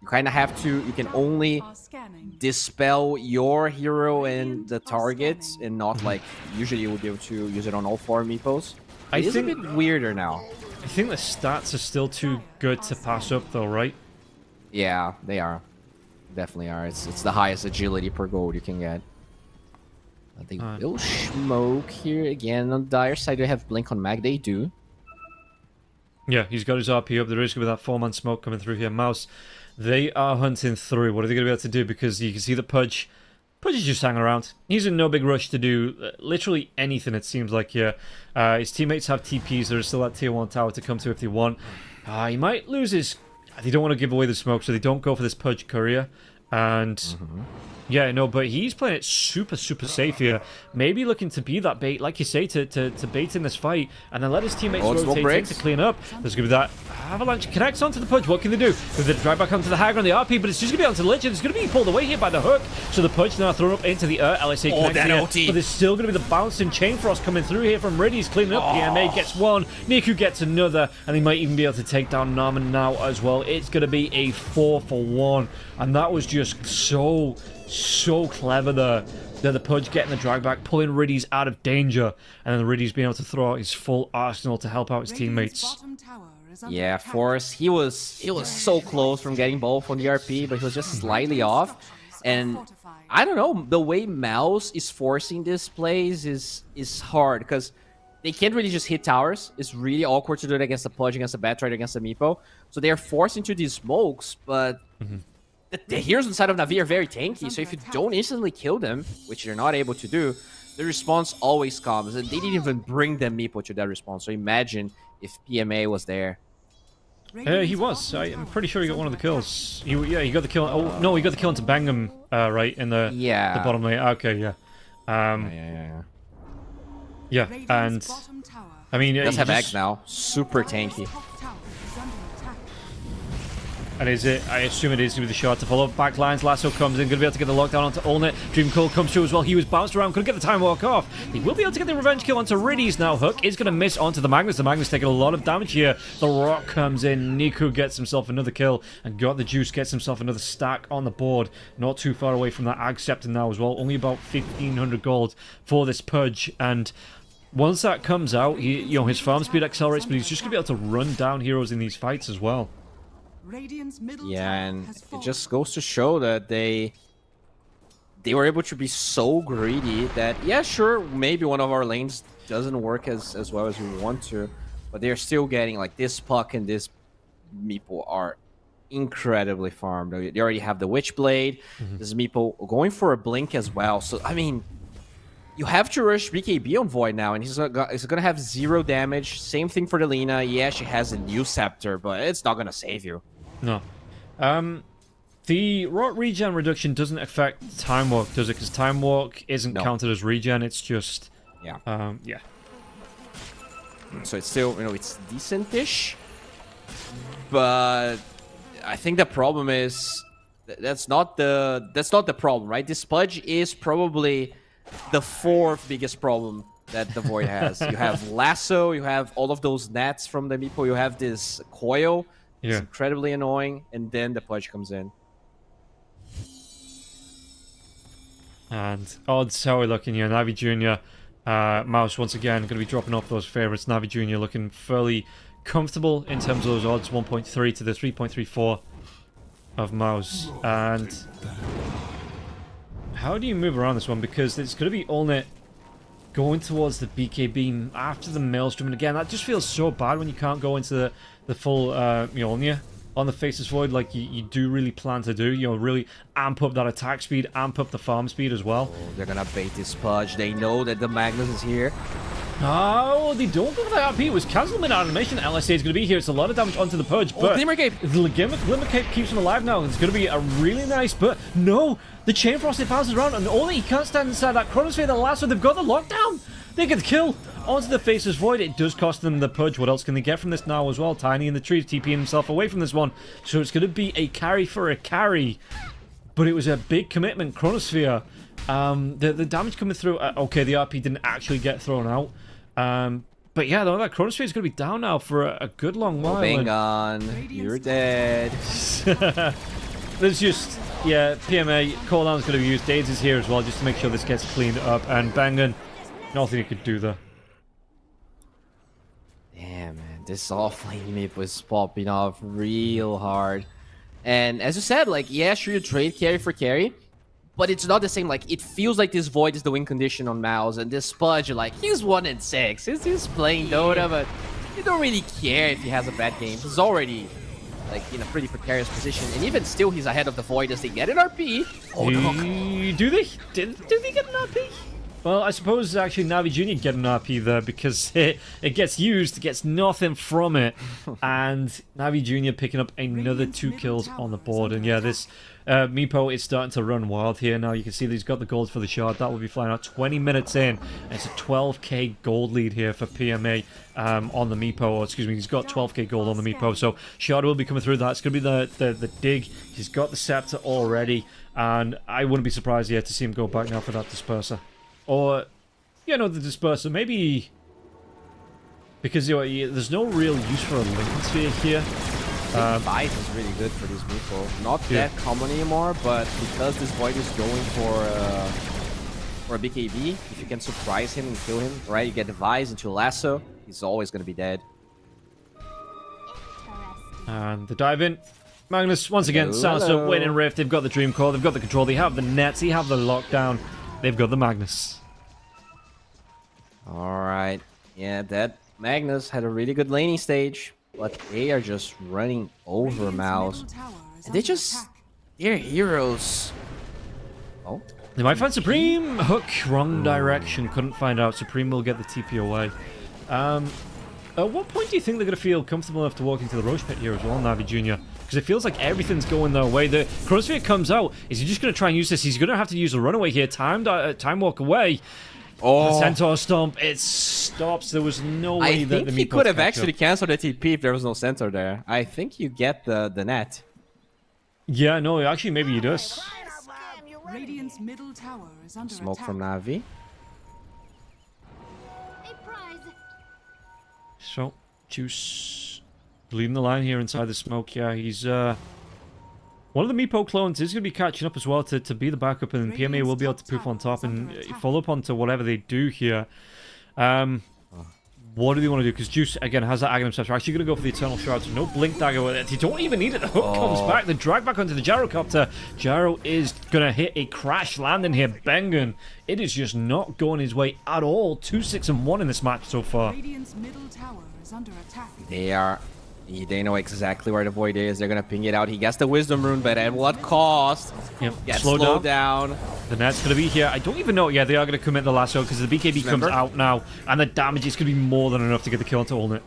Speaker 1: You kind of have to, you can only dispel your hero and the target, and not like, usually you would be able to use it on all 4 Meepos. It's a bit weirder now.
Speaker 2: I think the stats are still too good to pass up though, right?
Speaker 1: Yeah, they are. Definitely are. It's the highest agility per gold you can get. They will smoke here again. On the dire side, they have Blink on Mag. They do.
Speaker 2: Yeah, he's got his RP up. There is going to be that 4-man smoke coming through here. Mouse, they are hunting through. What are they going to be able to do? Because you can see the Pudge is just hanging around. He's in no big rush to do literally anything, it seems like here. His teammates have TPs. There's still that Tier 1 tower to come to if they want. He might lose his... They don't want to give away the smoke, so they don't go for this Pudge courier. And... Yeah, no, but he's playing it super safe here. Maybe looking to be that bait, like you say, to bait in this fight, and then let his teammates rotate in to clean up. There's going to be that Avalanche connects onto the Pudge. What can they do? They drive back onto the Hagger on the RP, but it's just going to be onto the Lich, and it's going to be pulled away here by the hook. So the Pudge now thrown up into the LSA connects here, but there's still going to be the bouncing Chain Frost coming through here from Riddies, cleaning up. PMA gets one, Niku gets another, and they might even be able to take down Narman now as well. It's going to be a 4-for-1, and that was just so clever there. The Pudge getting the drag back, pulling Riddies out of danger, and then Riddies being able to throw out his full arsenal to help out his teammates.
Speaker 1: Yeah, Force, he was so close from getting both on the RP, but he was just slightly off. And I don't know, the way Mouse is forcing this plays is hard, because they can't really just hit towers. It's really awkward to do it against the Pudge, against the Batright, against the Meepo. So they are forced into these smokes, but the heroes inside of Na'Vi are very tanky. So if you don't instantly kill them, which you're not able to do, the response always comes. And they didn't even bring the Meepo to that response. So imagine if PMA was there.
Speaker 2: He was. I'm pretty sure he got one of the kills. Yeah, he got the kill. Oh, no, he got the kill into Bangham, right, in the bottom lane. Okay, yeah. Yeah, and I mean,
Speaker 1: he does have eggs now. Super tanky.
Speaker 2: And is it? I assume it is with the shot to follow up. Backlines, Lasso comes in, going to be able to get the lockdown onto Allnet. Dreamcold comes through as well. He was bounced around, couldn't get the time walk off. He will be able to get the revenge kill onto Riddies now. Hook is going to miss onto the Magnus. The Magnus taking a lot of damage here. The Rock comes in. Niku gets himself another kill. And Got the Juice gets himself another stack on the board. Not too far away from that Ag Scepter now as well. Only about 1,500 gold for this Pudge. And once that comes out, his farm speed accelerates, but he's just going to be able to run down heroes in these fights as well.
Speaker 1: Yeah, and it just goes to show that they were able to be so greedy that, yeah, sure, maybe one of our lanes doesn't work as well as we want to, but they're still getting, like, this Puck and this Meepo are incredibly farmed. They already have the Witchblade, this Meepo going for a Blink as well. So, I mean, you have to rush BKB on Void now, and he's gonna have 0 damage. Same thing for the Lina. Yeah, she has a new Scepter, but it's not gonna save you.
Speaker 2: No. The rot regen reduction doesn't affect Time Walk, does it? Because Time Walk isn't counted as regen, it's just...
Speaker 1: Yeah.
Speaker 2: Yeah.
Speaker 1: So it's still, it's decent-ish. But I think the problem is... That's not the problem, right? This Pudge is probably the 4th biggest problem that the Void has. You have Lasso, you have all of those nets from the Meepo, you have this Coil. It's incredibly annoying, and then the Pudge comes in.
Speaker 2: And odds, how are we looking here? Navi Jr., Mouse once again, going to be dropping off those favorites. Navi Jr. looking fairly comfortable in terms of those odds, 1.3 to the 3.34 of Mouse. And how do you move around this one? Because it's going to be Allnet going towards the BKB after the Maelstrom. And again, that just feels so bad when you can't go into the full Mjolnir on the Faceless Void like you do really plan to do. Really amp up that attack speed, amp up the farm speed as well.
Speaker 1: Oh, they're going to bait this Pudge. They know that the Magnus is here.
Speaker 2: Oh, they don't go for the RP. It was cancelled in animation. LSA is going to be here. It's a lot of damage onto the Pudge. But
Speaker 1: Glimmer Cape.
Speaker 2: The Glimmer Cape keeps him alive now. It's going to be a really nice... But no, the Chain Frost, it bounces around. And only he can't stand inside that Chronosphere. The last one, they've got the lockdown. They get the kill onto the Faceless Void. It does cost them the Pudge. What else can they get from this now as well? Tiny in the trees, TPing himself away from this one. So it's going to be a carry for a carry. But it was a big commitment. Chronosphere. The damage coming through... okay, the RP didn't actually get thrown out. But yeah, though, that Chronosphere is going to be down now for a good long while.
Speaker 1: Bang on. You're dead.
Speaker 2: There's just... Yeah, PMA, cooldown's going to be used. Dades is here as well, just to make sure this gets cleaned up. And Bangan, nothing he could do there.
Speaker 1: Damn, man. This off-lane mip was popping off real hard. And as you said, like, yeah, sure, you trade carry for carry. But it's not the same. Like, it feels like this Void is the win condition on Mouse. And this Pudge, like, he's 1-6. He's playing Dota, but you don't really care if he has a bad game. He's already... like, in a pretty precarious position, and even still, he's ahead of the Void as they get an RP.
Speaker 2: Oh, no. Do they? Do they get an RP? Well, I suppose actually Navi Jr. get an RP there because it gets used, gets nothing from it, and Navi Jr. picking up another 2 kills on the board. And yeah, this Meepo is starting to run wild here now. You can see that he's got the gold for the shard. That will be flying out 20 minutes in. And it's a 12k gold lead here for PMA on the Meepo. Or excuse me, he's got 12k gold on the Meepo. So shard will be coming through that. It's going to be the dig. He's got the scepter already. And I wouldn't be surprised yet to see him go back now for that disperser. Or, the disperser. Maybe... because there's no real use for a Lincoln Sphere here.
Speaker 1: Vice is really good for this Meepo. Not that common anymore, but because this Void is going for a BKB, if you can surprise him and kill him, right? You get the Vice into Lasso, he's always going to be dead.
Speaker 2: And the dive in. Magnus, once again, sounds up, winning Rift. They've got the Dream Core, they've got the control, they have the nets, they have the lockdown. They've got the Magnus.
Speaker 1: Alright. Yeah, that Magnus had a really good laning stage, but they are just running over Mouse. And they're heroes. Oh.
Speaker 2: They might find Supreme! Hook, wrong direction. Couldn't find out. Supreme will get the TP away. At what point do you think they're going to feel comfortable enough to walk into the Roche pit here as well, Navi Jr.? Because it feels like everything's going their way. The Chronosphere comes out. Is he just going to try and use this? He's going to have to use a runaway here. Time walk away.
Speaker 1: Oh.
Speaker 2: Centaur Stomp. It stops. There was no way that the
Speaker 1: I think he could have actually canceled the TP if there was no Centaur there. I think you get the net.
Speaker 2: Yeah, no, actually, maybe he does.
Speaker 12: Radiant's middle tower is under
Speaker 1: Smoke
Speaker 12: attack.
Speaker 1: from Navi.
Speaker 2: So, Juice leading the line here inside the smoke. Yeah, he's one of the Meepo clones is going to be catching up as well to be the backup, and PMA will be able to poof on top and follow up onto whatever they do here. What do they want to do? Because Juice, again, has that Aghanim Scepter. Actually going to go for the Eternal Shroud. So no Blink Dagger with it. You don't even need it. The hook comes back. The drag back onto the Gyrocopter. Gyro is going to hit a crash landing here. Bengen. It is just not going his way at all. 2-6-1 in this match so far.
Speaker 12: Radiant's middle tower is under attack.
Speaker 1: They know exactly where the Void is. They're going to ping it out. He gets the Wisdom Rune, but at what cost?
Speaker 2: Yep.
Speaker 1: Gets slowed down.
Speaker 2: The net's going to be here. I don't even know. Yeah, they are going to commit the lasso because the BKB comes out now, and the damage is going to be more than enough to get the kill into Ult.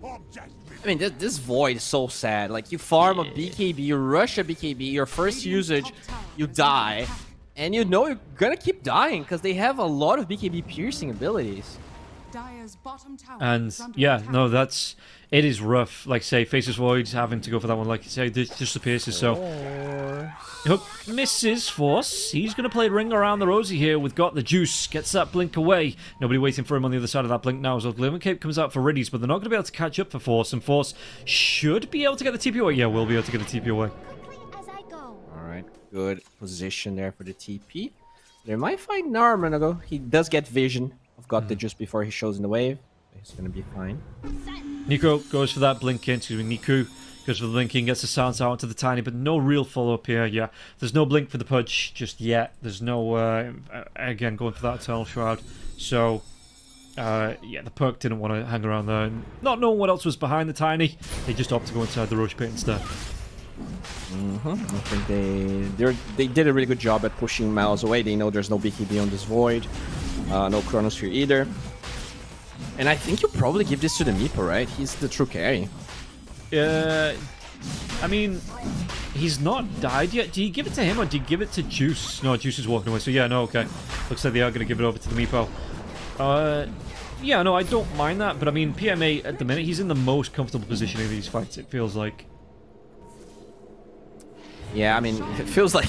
Speaker 1: I mean, this Void is so sad. Like, you farm a BKB, you rush a BKB, your first usage, you die, and you know you're going to keep dying because they have a lot of BKB piercing abilities.
Speaker 2: And yeah, no, it is rough. Like say, Faceless Voids having to go for that one. Like you say, just the pierces. So Hook misses Force. He's going to play Ring Around the Rosy here with Got the Juice. Gets that Blink away. Nobody waiting for him on the other side of that Blink now. So Glimmer Cape comes out for Riddies, but they're not going to be able to catch up for Force. And Force should be able to get the TP away. Yeah, we'll be able to get the TP away.
Speaker 1: Alright, good position there for the TP. They might find Narmanago. He does get vision. I've got the Juice before he shows in the wave. He's gonna be fine.
Speaker 2: Nico goes for that blink in. Niku goes for the blink in, gets the silence out into the Tiny, but no real follow-up here. Yeah, there's no blink for the Pudge just yet. There's no, again, going for that Eternal Shroud. So, yeah, the Perk didn't want to hang around there. Not knowing what else was behind the Tiny, they just opted to go inside the Roche pit instead.
Speaker 1: I think they did a really good job at pushing Miles away. They know there's no BKB on this Void. No Chronosphere either. And I think you probably give this to the Meepo, right? He's the true carry.
Speaker 2: I mean, he's not died yet. Do you give it to him or do you give it to Juice? No, Juice is walking away. So yeah, no, okay. Looks like they are going to give it over to the Meepo. Yeah, no, I don't mind that. But I mean, PMA at the minute, he's in the most comfortable position in these fights, it feels like.
Speaker 1: Yeah, I mean, it feels like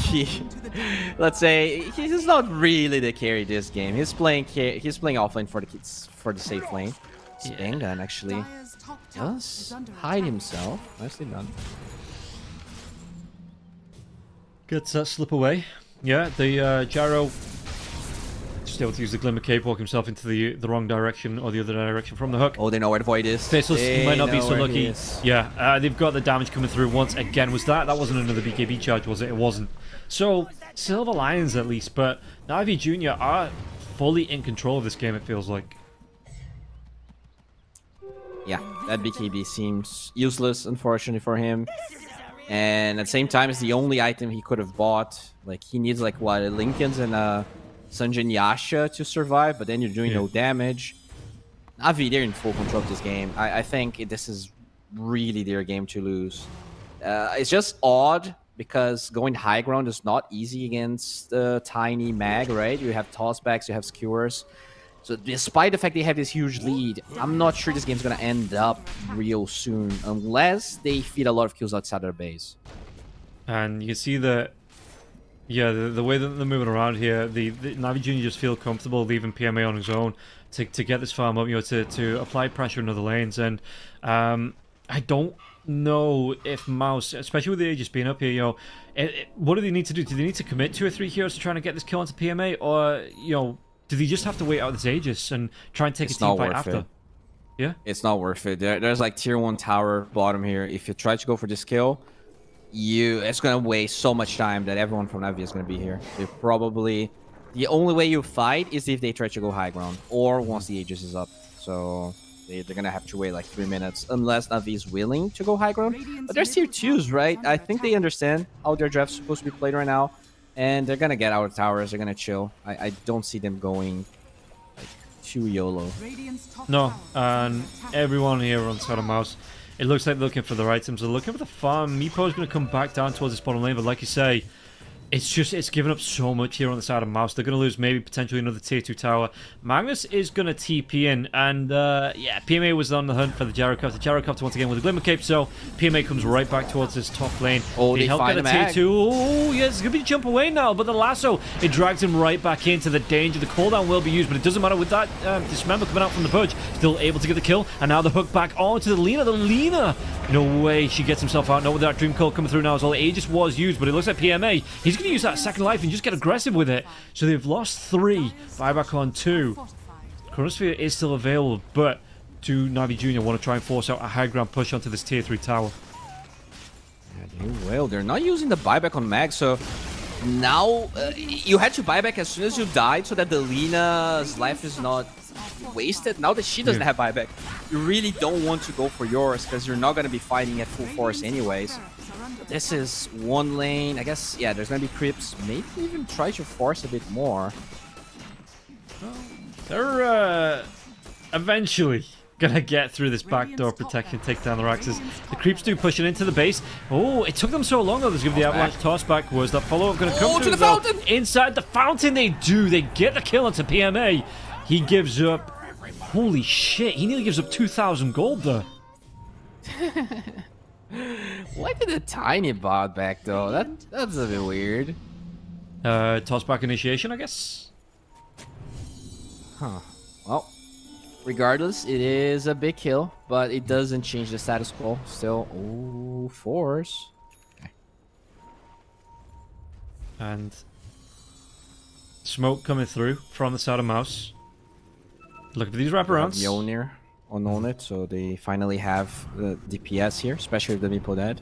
Speaker 1: let's say, he's not really the carry this game. He's playing offlane for the safe lane. Spangan actually does hide himself. Nicely done.
Speaker 2: Gets that slip away. Yeah, the Gyro just able to use the Glimmer Cape, walk himself into the wrong direction or the other direction from the hook.
Speaker 1: Oh, they know where the Void is.
Speaker 2: Faceless might not be so lucky. Yeah, they've got the damage coming through once again. That wasn't another BKB charge, was it? It wasn't. So, Silver Lions at least, but Navi Jr. are fully in control of this game, it feels like.
Speaker 1: Yeah, that BKB seems useless, unfortunately for him. And at the same time, it's the only item he could have bought. Like, he needs, like, what, Linken's and Sanjin Yasha to survive, but then you're doing no damage. Navi, they're in full control of this game. I think this is really their game to lose. It's just odd, because going high ground is not easy against Tiny Mag, right? You have tossbacks, you have skewers. So despite the fact they have this huge lead, I'm not sure this game's going to end up real soon, unless they feed a lot of kills outside their base.
Speaker 2: And you can see that, yeah, the way that they're moving around here, the Navi Jr. just feel comfortable leaving PMA on his own to get this farm up, you know, to apply pressure in other lanes. And I don't know if Mouse, especially with the Aegis being up here, you know, what do they need to do? Do they need to commit 2 or 3 heroes to trying to get this kill onto PMA, or, you know, do they just have to wait out this Aegis and try and take a team fight after? Yeah?
Speaker 1: It's not worth it. There's like tier 1 tower bottom here. If you try to go for this kill, it's going to waste so much time that everyone from Navi is going to be here. They probably... The only way you fight is if they try to go high ground, or once the Aegis is up. So they're going to have to wait like 3 minutes unless Navi is willing to go high ground. But they're tier 2s, right? I think they understand how their draft's supposed to be played right now. And they're going to get out of towers. They're going to chill. I don't see them going like too YOLO.
Speaker 2: No, and everyone here on side of mouse, it looks like they're looking for their items. They're looking for the farm. Meepo is going to come back down towards this bottom lane, but like you say, it's given up so much here on the side of mouse. They're going to lose maybe potentially another tier 2 tower. Magnus is going to TP in, and yeah, PMA was on the hunt for the Gyrocopter. Gyrocopter once again with a Glimmer Cape, so PMA comes right back towards this top lane.
Speaker 1: Oh, they
Speaker 2: help
Speaker 1: find
Speaker 2: get a
Speaker 1: him
Speaker 2: tier 2. Oh, yes, it's going to be jump away now, but the lasso, it drags him right back into the danger. The cooldown will be used, but it doesn't matter with that Dismember coming out from the Pudge. Still able to get the kill, and now the hook back onto the Lina. The Lina, no way she gets himself out. No, with that Dream Coil coming through now as well. Aegis was used, but it looks like PMA, he's going to use that second life and just get aggressive with it. So they've lost 3, buyback on 2. Chronosphere is still available, but do Navi Jr. want to try and force out a high ground push onto this tier 3 tower?
Speaker 1: Yeah, they will. They're not using the buyback on Mag, so now you had to buyback as soon as you died so that the Lina's life is not wasted. Now that she doesn't have buyback, you really don't want to go for yours because you're not going to be fighting at full force anyways. This is one lane. I guess, yeah, there's going to be creeps. Maybe even try to force a bit more.
Speaker 2: They're eventually going to get through this backdoor protection, take down the Raxes. The creeps do push it into the base. Oh, it took them so long though. There's going to be the avalanche toss back. Was that follow-up going to come through?
Speaker 1: To the fountain!
Speaker 2: Inside the fountain they do. They get the kill onto PMA. He gives up... Holy shit, he nearly gives up 2,000 gold there.
Speaker 1: Why did a tiny bot back though? That's a bit weird.
Speaker 2: Toss back initiation, I guess.
Speaker 1: Huh. Well, regardless, it is a big kill, but it doesn't change the status quo. Still, oh, force. Okay.
Speaker 2: And smoke coming through from the side of mouse. Look for these wraparounds.
Speaker 1: Mjolnir on it, so they finally have the DPS here, especially if the Meepo dead.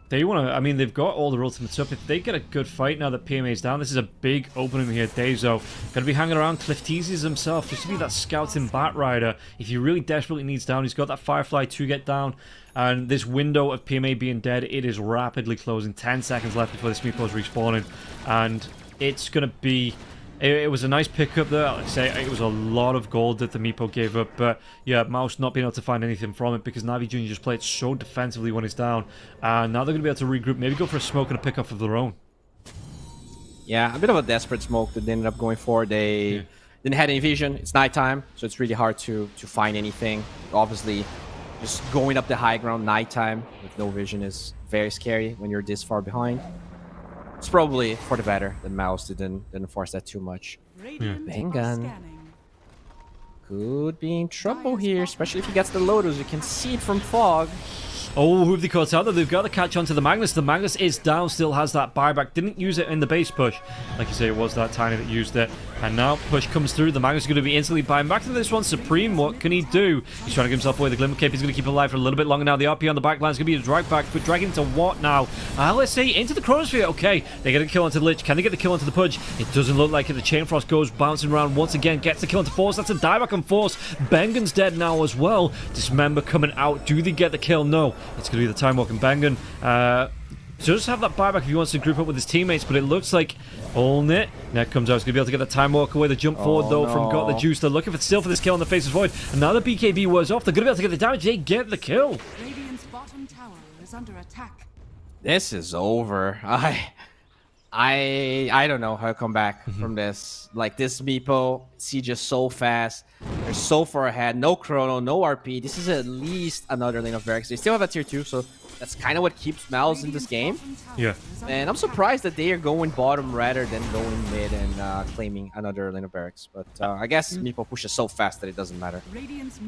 Speaker 2: They want to, I mean, they've got all their ultimates up. If they get a good fight now that PMA's down, this is a big opening here. Deizo going to be hanging around. Cliff teases himself just to be that scouting Bat Rider. If he really desperately needs down, he's got that Firefly to get down. And this window of PMA being dead, it is rapidly closing. 10 seconds left before this Meepo is respawning. And it's going to be... It was a nice pickup there. Like I say, it was a lot of gold that the Meepo gave up. But yeah, Mouse not being able to find anything from it because Navi Jr. just played so defensively when he's down. And now they're going to be able to regroup, maybe go for a smoke and a pick-off of their own.
Speaker 1: Yeah, a bit of a desperate smoke that they ended up going for. They didn't have any vision. It's nighttime, so it's really hard to find anything. Obviously, just going up the high ground nighttime with no vision is very scary when you're this far behind. It's probably for the better that Mouse didn't force that too much. Bengan could be in trouble here, especially if he gets the Lotus. You can see it from fog.
Speaker 2: Oh, who have they caught out there? They've got to catch onto the Magnus. The Magnus is down, still has that buyback. Didn't use it in the base push. Like you say, it was that Tiny that used it. And now push comes through. The Magnus is going to be instantly buying back to this one. Supreme, what can he do? He's trying to give himself away. The Glimmer Cape, he's going to keep it alive for a little bit longer now. The RP on the back line is going to be a drag back. But dragging into what now? Let's say into the Chronosphere. Okay, they get a kill onto the Lich. Can they get the kill onto the Pudge? It doesn't look like it. The Chain Frost goes bouncing around once again. Gets the kill onto Force. That's a dieback on Force. Bengen's dead now as well. Dismember coming out. Do they get the kill? No. It's going to be the time walking Bengen. Just have that buyback if he wants to group up with his teammates, but it looks like Allnit. Net comes out. He's going to be able to get the time walk away. The jump forward, though, from Got the Juice. They're looking still for this kill on the Faceless Void. And now the BKB was off. They're going to be able to get the damage. They get the kill.
Speaker 12: Radiant's bottom tower is under attack.
Speaker 1: This is over. I don't know how to come back from this. Like, this Meepo, Siege is so fast. They're so far ahead. No Chrono, no RP. This is at least another lane of barracks. They still have a tier 2, so that's kind of what keeps Mouse in this game.
Speaker 2: Yeah.
Speaker 1: And I'm surprised that they are going bottom rather than going mid and claiming another lane of barracks. But I guess Meepo pushes so fast that it doesn't matter.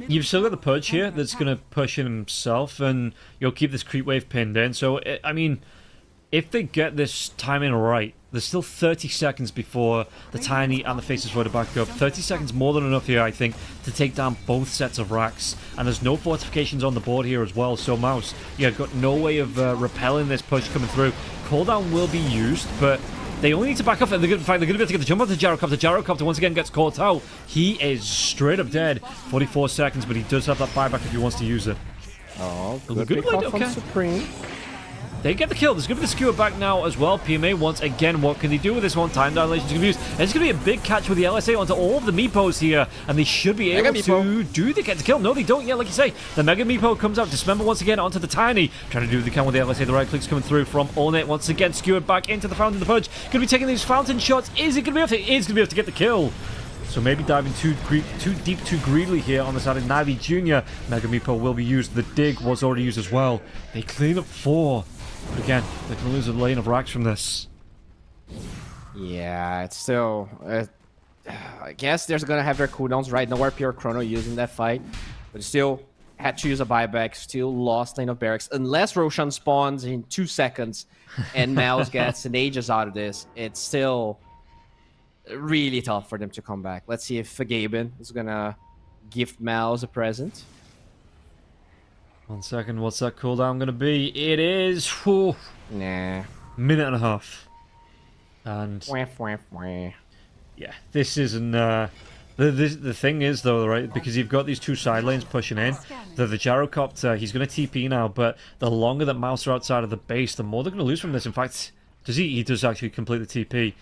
Speaker 2: You've still got the Pudge here that's going to push in himself, and you'll keep this creep wave pinned in. So, I mean, if they get this timing right, there's still 30 seconds before the Tiny and the Faces Void are back up. 30 seconds more than enough here, I think, to take down both sets of racks. And there's no fortifications on the board here as well, so Mouse, yeah, got no way of repelling this push coming through. Cooldown will be used, but They only need to back up. In fact, they're going to be able to get the jump on the Gyrocopter. Gyrocopter once again gets caught out. He is straight up dead. 44 seconds, but he does have that buyback if he wants to use it.
Speaker 1: Oh,
Speaker 2: good play from
Speaker 1: Supreme.
Speaker 2: They get the kill. There's going to be the skewer back now as well. PMA once again. What can they do with this one? Time dilation is going to be used. It's going to be a big catch with the LSA onto all of the Meepos here. And they should be able to... Do they get the kill? No, they don't yet, like you say. The Mega Meepo comes out. Dismember once again onto the Tiny. Trying to do what they can with the LSA. The right clicks coming through from Allnet. Once again, skewered back into the Fountain of the Fudge. Going to be taking these fountain shots. Is it going to be able to... It is going to be able to get the kill. So maybe diving too deep, too greedily here on the side of Navi Jr. Mega Meepo will be used. The dig was already used as well. They clean up 4. But again, they can lose a lane of racks from this.
Speaker 1: Yeah, it's still... I guess they're going to have their cooldowns, right? No RP or Chrono using that fight. But still had to use a buyback. Still lost lane of barracks. Unless Roshan spawns in 2 seconds and Mouse gets an Aegis out of this, it's still really tough for them to come back. Let's see if Gaben is going to gift Mouse a present.
Speaker 2: 1 second, what's that cooldown going to be? It is... Whew, minute and a half. And... yeah, this isn't... the thing is, though, right, because you've got these 2 side lanes pushing in, the Gyrocopter, he's going to TP now, but the longer that Mouse are outside of the base, the more they're going to lose from this. In fact, he does actually complete the TP.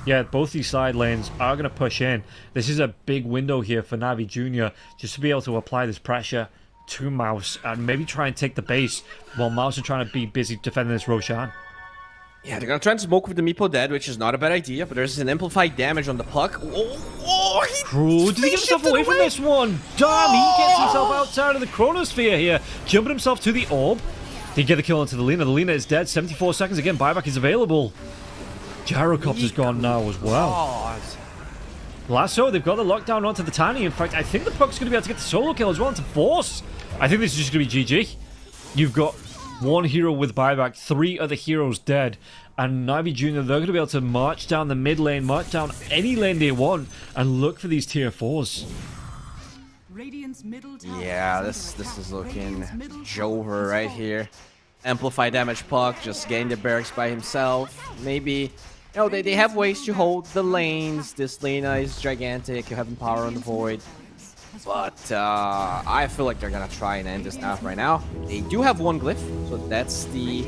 Speaker 2: Yeah, both these side lanes are going to push in. This is a big window here for Navi Jr. just to be able to apply this pressure to Mouse and maybe try and take the base while Mouse are trying to be busy defending this Roshan.
Speaker 1: Yeah, they're gonna try and smoke with the Meepo dead, which is not a bad idea, but there's an amplified damage on the puck.
Speaker 2: Did he get himself away from this one? Damn, he gets himself outside of the Chronosphere here, jumping himself to the orb. They get the kill into the Lina. The Lina is dead. 74 seconds again. Buyback is available. Gyrocopter's gone now as well. Lasso, they've got the lockdown onto the Tiny. In fact, I think the puck's going to be able to get the solo kill as well into Force. I think this is just going to be GG. You've got 1 hero with buyback, 3 other heroes dead. And Navi Jr., they're going to be able to march down the mid lane, march down any lane they want, and look for these tier 4s.
Speaker 1: Yeah, this is looking Jover right here. Amplify damage puck, just getting the barracks by himself. Maybe... You know, they have ways to hold the lanes. This Lina is gigantic. You're having power on the Void. But I feel like they're going to try and end this now right now. They do have 1 glyph, so that's the...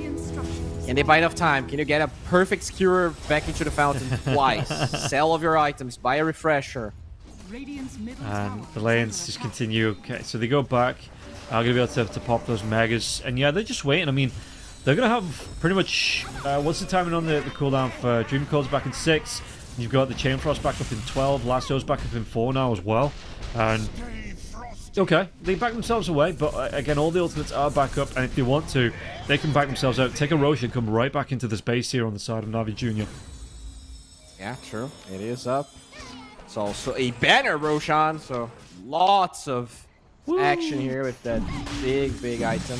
Speaker 1: Can they buy enough time? Can you get a perfect skewer back into the fountain twice? Sell all of your items, buy a refresher.
Speaker 2: And the lanes just continue. Okay, so they go back. I'm going to be able to pop those megas. And yeah, they're just waiting. I mean... They're going to have pretty much... what's the timing on the cooldown for Dream Code's back in 6? You've got the Chain Frost back up in 12. Lasso's back up in 4 now as well. And... Okay, they back themselves away, but again, all the ultimates are back up, and if they want to, they can back themselves out, take a Roche and come right back into this base here on the side of Navi Jr.
Speaker 1: Yeah, true. It is up. It's also a banner Roshan, so lots of action here with that big item.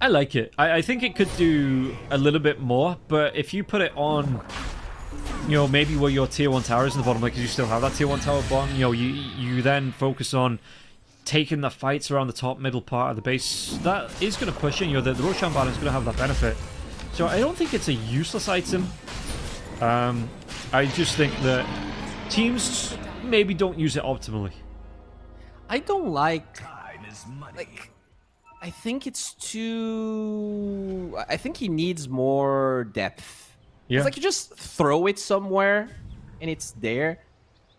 Speaker 2: I like it. I think it could do a little bit more, but if you put it on, you know, maybe where your tier 1 tower is in the bottom, like, because you still have that tier 1 tower bottom, you know, you then focus on taking the fights around the top middle part of the base. That is going to push in, you know, the Roshan banner is going to have that benefit. So I don't think it's a useless item. I just think that teams maybe don't use it optimally.
Speaker 1: I don't like I think it's too... I think he needs more depth.
Speaker 2: Yeah.
Speaker 1: It's like you just throw it somewhere and it's there.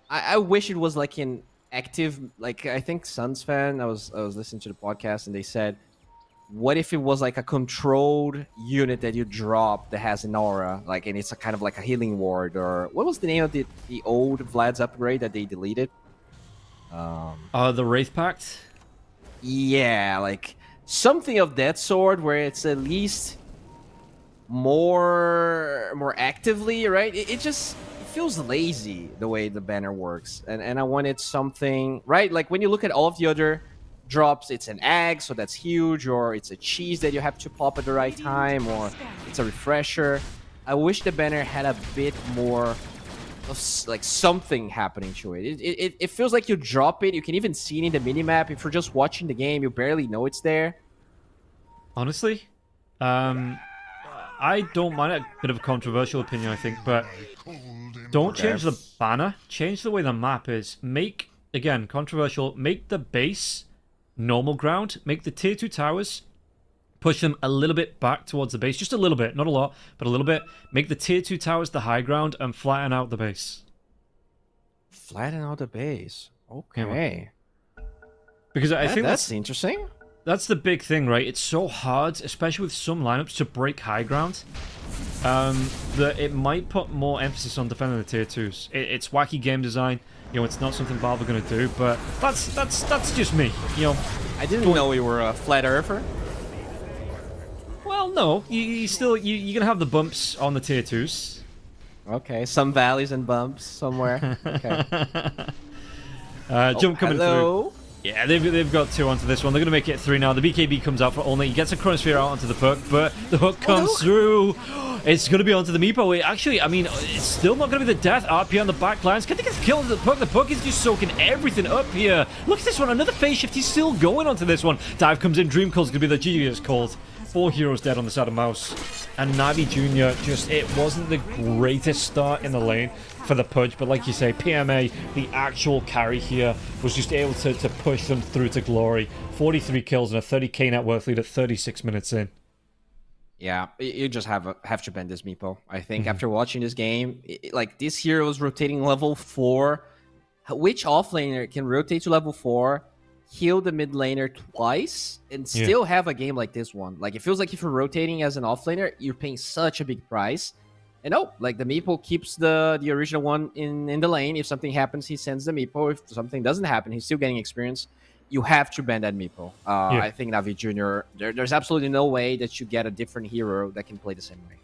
Speaker 1: I wish it was like an active... Like, I think Suns fan, I was listening to the podcast and they said, what if it was like a controlled unit that you drop that has an aura? Like, and it's a kind of like a healing ward, or... What was the name of the old Vlad's upgrade that they deleted?
Speaker 2: The Wraith Pact?
Speaker 1: Yeah, like... Something of that sort, where it's at least more actively, right? It just feels lazy the way the banner works, and I wanted something, right? Like when you look at all of the other drops, it's an egg, so that's huge, or it's a cheese that you have to pop at the right time, or it's a refresher. I wish the banner had a bit more of like something happening to it. It feels like you drop it, you can even see it in the minimap. If you're just watching the game, you barely know it's there.
Speaker 2: Honestly, I don't mind it. A bit of a controversial opinion, I think, but don't change the banner. Change the way the map is. Make, again, controversial, make the base normal ground. Make the tier 2 towers, push them a little bit back towards the base. Just a little bit, not a lot, but a little bit. Make the tier 2 towers the high ground and flatten out the base.
Speaker 1: Flatten out the base. Okay.
Speaker 2: Yeah. Because I think
Speaker 1: that's interesting.
Speaker 2: That's the big thing, right? It's so hard, especially with some lineups, to break high ground. That it might put more emphasis on defending the tier 2s. It's wacky game design. You know, it's not something Valve are going to do, but that's just me. You know,
Speaker 1: I didn't know you were a flat earther.
Speaker 2: Well, no, you're gonna have the bumps on the tier 2s.
Speaker 1: Okay, some valleys and bumps somewhere. Okay.
Speaker 2: Jump coming through. Yeah, they've got 2 onto this one. They're going to make it 3 now. The BKB comes out for only. He gets a Chronosphere out onto the hook, but the hook comes through. It's going to be onto the Meepo. Actually, I mean, it's still not going to be the death. RP on the back lines. Can they get the kill onto the puck? The puck is just soaking everything up here. Look at this one. Another phase shift. He's still going onto this one. Dive comes in. Dream Call's going to be the GG is called. 4 heroes dead on the side of Mouse. And Navi Jr. just, it wasn't the greatest start in the lane for the Pudge, but like you say, PMA, the actual carry here, was just able to push them through to glory. 43 kills and a 30k net worth lead at 36 minutes in.
Speaker 1: Yeah, you just have to bend this Meepo. I think after watching this game, like this hero is rotating level 4. Which offlaner can rotate to level 4, heal the mid laner twice, and still have a game like this one? Like, it feels like if you're rotating as an offlaner, you're paying such a big price. And no, like the Meepo keeps the original one in the lane. If something happens, he sends the Meepo. If something doesn't happen, he's still getting experience. You have to ban that Meepo. I think Navi Jr., there's absolutely no way that you get a different hero that can play the same way.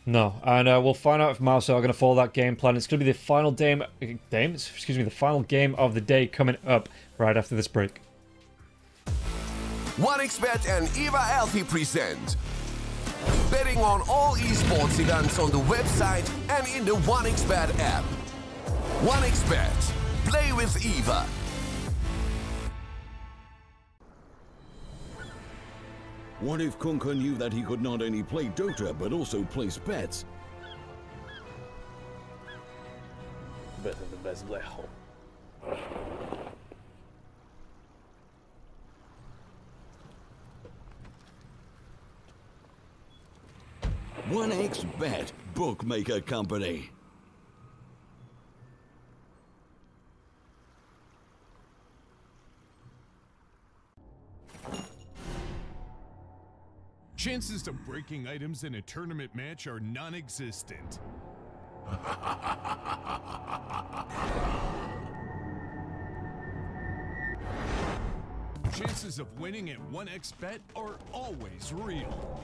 Speaker 2: No, and we'll find out if Mouse are going to follow that game plan. It's going to be the final the final game of the day coming up right after this break.
Speaker 3: 1xBet and EVA Alfie present betting on all esports events on the website and in the 1xBet app. 1xBet. Play with EVA.
Speaker 4: What if Kunka knew that he could not only play Dota but also place bets?
Speaker 5: Better the best black hole.
Speaker 4: 1xBet, bookmaker company.
Speaker 6: Chances of breaking items in a tournament match are non-existent. Chances of winning at 1xBet are always real.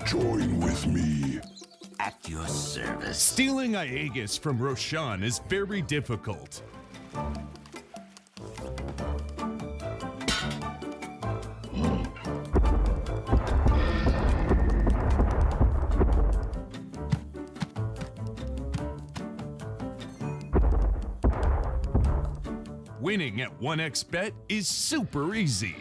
Speaker 7: Join with me.
Speaker 13: At your service.
Speaker 6: Stealing Aegis from Roshan is very difficult. Winning at 1xBet is super easy.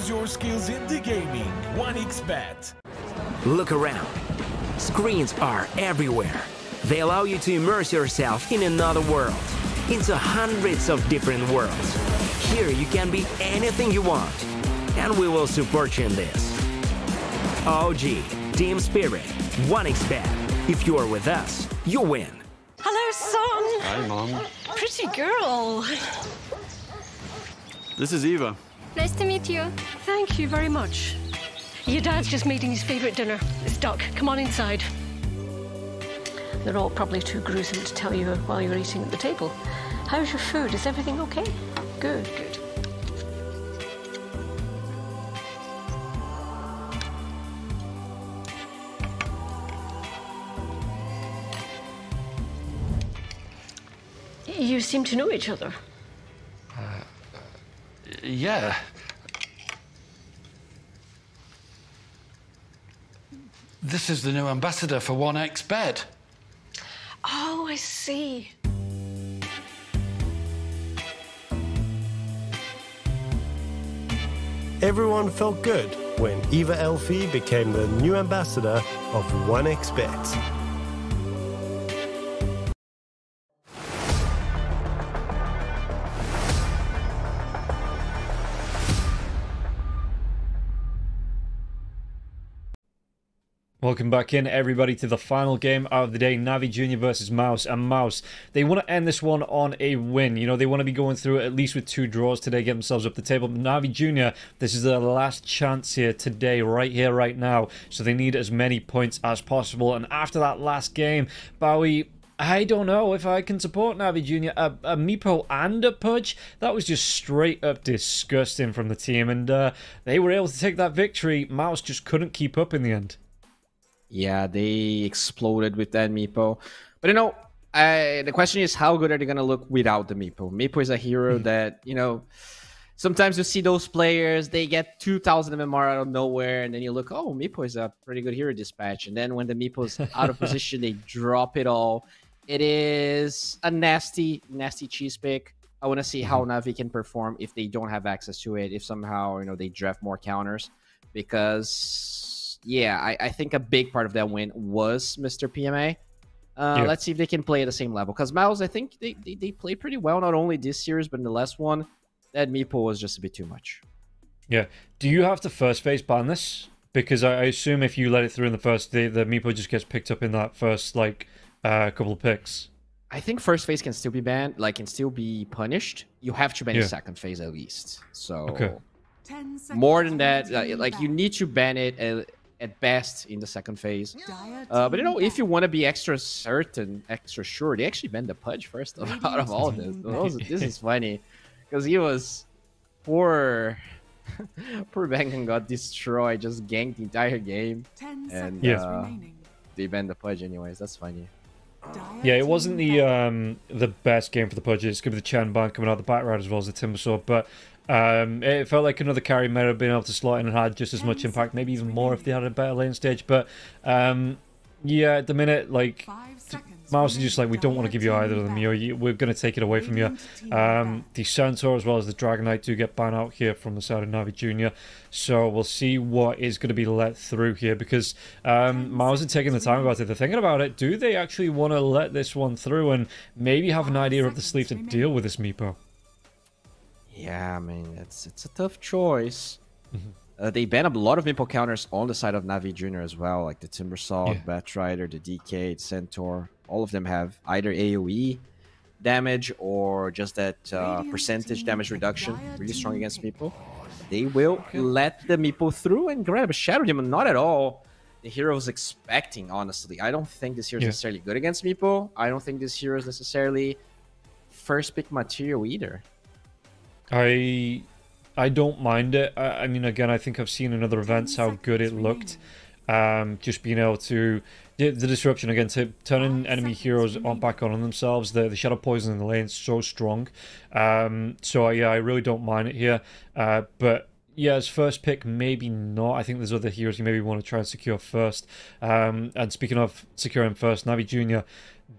Speaker 14: Use your skills in the gaming. 1xBet.
Speaker 8: Look around. Screens are everywhere. They allow you to immerse yourself in another world, into hundreds of different worlds. Here you can be anything you want, and we will support you in this. OG, Team Spirit, 1xBet. If you are with us, you win.
Speaker 9: Hello, son.
Speaker 15: Hi, Mom.
Speaker 9: Pretty girl.
Speaker 15: This is Eva.
Speaker 9: Nice to meet you. Thank you very much. Your dad's just making his favorite dinner. It's duck. Come on inside. They're all probably too gruesome to tell you while you're eating at the table. How's your food? Is everything okay? Good, good. You seem to know each other.
Speaker 10: Yeah. This is the new ambassador for 1xBet.
Speaker 9: Oh, I see.
Speaker 11: Everyone felt good when Eva Elfie became the new ambassador of 1xBet.
Speaker 2: Welcome back in, everybody, to the final game of the day, Navi Jr. versus Mouse. And Mouse, they want to end this one on a win. You know, they want to be going through it at least with 2 draws today, get themselves up the table. But Navi Jr., this is their last chance here today, right here, right now. So they need as many points as possible. And after that last game, Bowie, I don't know if I can support Navi Jr. A Meepo and a Pudge, that was just straight up disgusting from the team. And they were able to take that victory. Mouse just couldn't keep up in the end.
Speaker 1: Yeah, they exploded with that Meepo. But, you know, the question is, how good are they going to look without the Meepo? Meepo is a hero that, you know, sometimes you see those players, they get 2,000 MMR out of nowhere, and then you look, oh, Meepo is a pretty good hero dispatch. And then when the Meepo is out of position, they drop it all. It is a nasty, nasty cheese pick. I want to see how Navi can perform if they don't have access to it, if somehow, you know, they draft more counters. Because... yeah, I think a big part of that win was Mr. PMA. Let's see if they can play at the same level. Because Miles, I think they play pretty well, not only this series, but in the last one. That Meepo was just a bit too much.
Speaker 2: Yeah. Do you have to first phase ban this? Because I assume if you let it through in the first, the Meepo just gets picked up in that first, like, couple of picks.
Speaker 1: I think first phase can still be banned, like, can still be punished. You have to ban the second phase at least. So, more than that, like, you need to ban it at best in the second phase. But you know, if you want to be extra certain, extra sure, they actually banned the Pudge first out of all of this. This is funny because he was poor Bangan got destroyed, just ganked the entire game, and they banned the Pudge anyways. That's funny.
Speaker 2: Yeah, it wasn't the best game for the Pudge. It's gonna be the Chen ban coming out the back right as well as the Timber Sword, but it felt like another carry may have been able to slot in and had just as much impact, maybe even more if they had a better lane stage. But yeah, at the minute, like, Mouse is just like, we don't want to give you either of them. We're going to take it away from you. The Centaur as well as the Dragonite do get banned out here from the side of Navi Jr. So we'll see what is going to be let through here, because Mouse are taking the time about it. They're thinking about it. Do they actually want to let this one through and maybe have an idea up the sleeve to deal with this Meepo?
Speaker 1: Yeah, I mean, it's a tough choice. They ban a lot of Meepo counters on the side of Navi Jr. as well, like the Timbersaw, Batrider, the DK, Centaur. All of them have either AoE damage or just that percentage damage reduction. Really strong against Meepo. They will let the Meepo through and grab a Shadow Demon. Not at all the hero was expecting, honestly. I don't think this hero is necessarily good against Meepo. I don't think this hero is necessarily first pick material either.
Speaker 2: I don't mind it. I mean, again, I think I've seen in other events how good it looked. Just being able to... The disruption, again, to turning enemy heroes back on themselves. The Shadow Poison in the lane is so strong. So, yeah, I really don't mind it here. But, yeah, as first pick, maybe not. I think there's other heroes you maybe want to try and secure first. And speaking of securing first, Navi Jr.,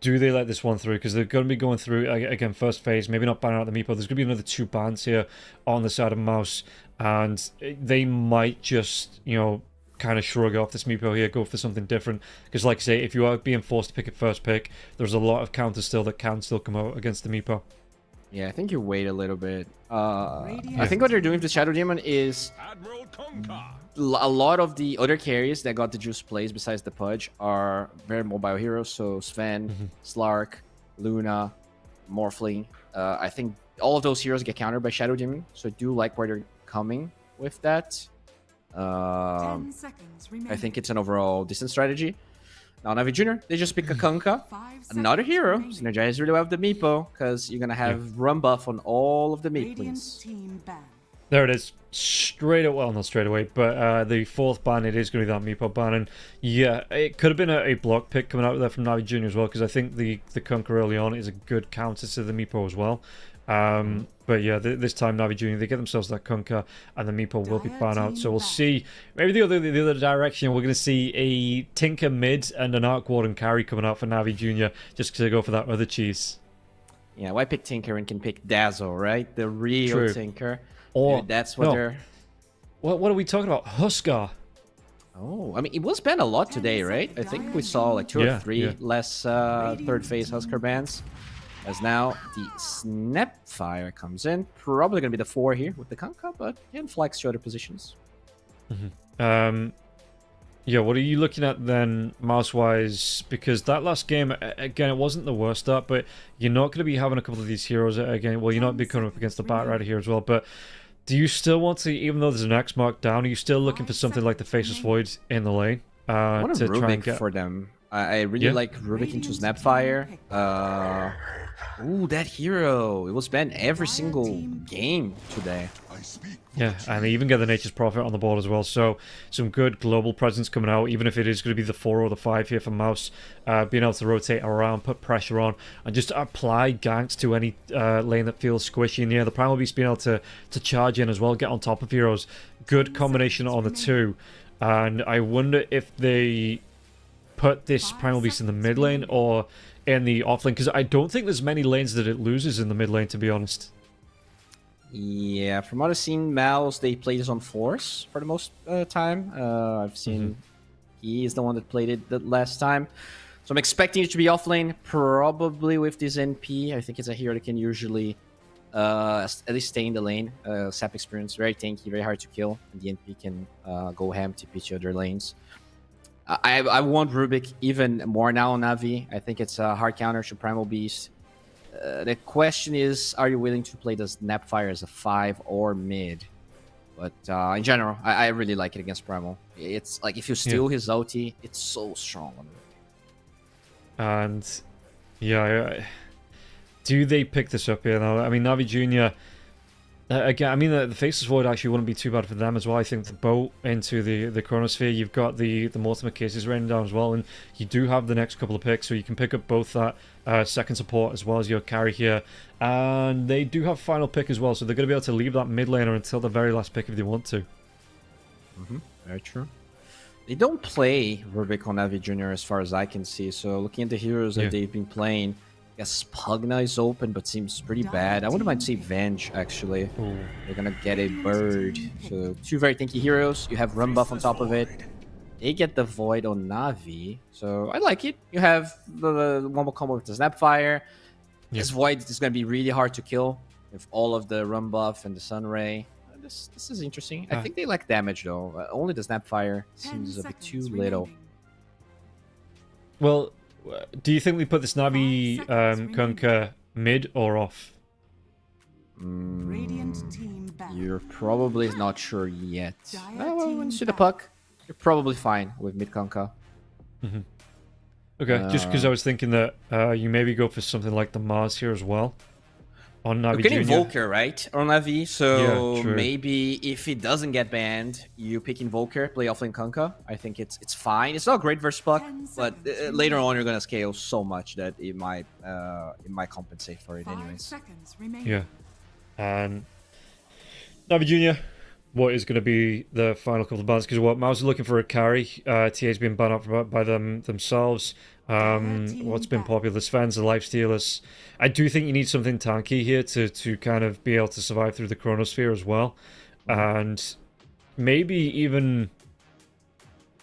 Speaker 2: do they let this one through? Because they're going to be going through, again, first phase, maybe not banning out the Meepo. There's going to be another 2 bans here on the side of Mouse. and they might just, you know, kind of shrug off this meepo here, go for something different. Because, like I say, if you are being forced to pick it first pick, there's a lot of counters still that can still come out against the meepo.
Speaker 1: Yeah, I think you wait a little bit. I think what they're doing with the Shadow Demon is a lot of the other carries that got the juice plays besides the Pudge are very mobile heroes. So Sven, Slark, Luna, Morphling. I think all of those heroes get countered by Shadow Demon. So I do like where they're coming with that.
Speaker 12: 10 seconds remaining.
Speaker 1: I think it's an overall decent strategy. Now Navi Jr., they just pick a Kunkka, another hero, synergize really well with the meepo, because you're going to have run buff on all of the meeplings.
Speaker 2: There it is. Straight away, well, not straight away, but the fourth ban, it is going to be that meepo ban. And yeah, it could have been a block pick coming out there from Navi Jr. as well, because I think the Kunkka early on is a good counter to the meepo as well. But yeah, this time Navi Jr., they get themselves that Kunkka, and the meepo will be banned out. So we'll see. Maybe the other direction, we're going to see a Tinker mid and an Arc Warden carry coming out for Navi Jr. just to go for that other cheese.
Speaker 1: Yeah, why pick Tinker and can pick Dazzle, right? The real Tinker.
Speaker 2: Or
Speaker 1: dude, that's what they're...
Speaker 2: What are we talking about? Huskar.
Speaker 1: Oh, I mean, it was banned a lot today, right? I think we saw like 2 or 3 less third phase Huskar bans. As now the Snapfire comes in. Probably going to be the 4 here with the Kunkka, but can flex to other positions.
Speaker 2: Yeah, what are you looking at then, mouse-wise? Because that last game, again, it wasn't the worst start, but you're not going to be having a couple of these heroes again. Well, you're not be coming up against the Bat Rider here as well, but do you still want to, even though there's an X mark down, are you still looking for something like the Faceless Void in the lane?
Speaker 1: I want a
Speaker 2: to try and
Speaker 1: Rubik
Speaker 2: get...
Speaker 1: for them. I really like Rubik into Snapfire. Ooh, that hero. It was banned every single game today.
Speaker 2: Yeah, and they even get the Nature's Prophet on the board as well. So some good global presence coming out, even if it is going to be the 4 or the 5 here for Mouse. Being able to rotate around, put pressure on, and just apply ganks to any lane that feels squishy. And yeah, the Primal Beast being able to charge in as well, get on top of heroes. Good combination on the 2. And I wonder if they put this Primal Beast in the mid lane or in the off lane, because I don't think there's many lanes that it loses in the mid lane, to be honest.
Speaker 1: Yeah, from what I've seen, Mouse, they play this on Force for the most time. I've seen he is the one that played it the last time. So I'm expecting it to be off lane, probably with this NP. I think it's a hero that can usually at least stay in the lane. Sap experience, very tanky, very hard to kill. And the NP can go ham to pitch other lanes. I want Rubik even more now on Navi. I think it's a hard counter to Primal Beast. The question is, are you willing to play the Snapfire as a 5 or mid? But in general, I really like it against Primal. It's like if you steal his ulti, it's so strong on Rubik.
Speaker 2: And yeah, do they pick this up here now? I mean, Navi Jr. Again, I mean, the Faceless Void actually wouldn't be too bad for them as well. I think the boat into the Chronosphere, you've got the Mortimer cases raining down as well, and you do have the next couple of picks, so you can pick up both that second support as well as your carry here. And they do have final pick as well, so they're going to be able to leave that mid laner until the very last pick if they want to.
Speaker 1: Very true. They don't play Rubik on Navi Jr. as far as I can see, so looking at the heroes that they've been playing, I guess Pugna is open, but seems pretty bad. I wouldn't mind to see Venge, actually. They're gonna get a bird. So, 2 very tanky heroes. You have run buff on top of it. They get the Void on Navi. So, I like it. You have the one more combo with the Snapfire. This Void is gonna be really hard to kill with all of the run buff and the Sun Ray. This is interesting. I think they lack damage, though. Only the Snapfire seems a bit too little.
Speaker 2: Well, do you think we put this Navi Kunkka mid or off?
Speaker 1: You're probably not sure yet. Well, when you see the puck, you're probably fine with mid Kunkka.
Speaker 2: Okay, just because I was thinking that you maybe go for something like the Mars here as well. On Navi
Speaker 1: You're getting
Speaker 2: Jr.
Speaker 1: Invoker, right? On Navi, so maybe if it doesn't get banned, you pick Invoker, play offlane Kunkka. I think it's fine. It's not great versus Puck, but later on you're gonna scale so much that it might compensate for it anyways.
Speaker 2: Yeah. And Navi Jr., what is going to be the final couple of bans? Because what Mouse is looking for a carry. TA's been banned out by themselves. What's been popular? Sven's, the Lifestealers. I do think you need something tanky here to kind of be able to survive through the Chronosphere as well. And maybe even...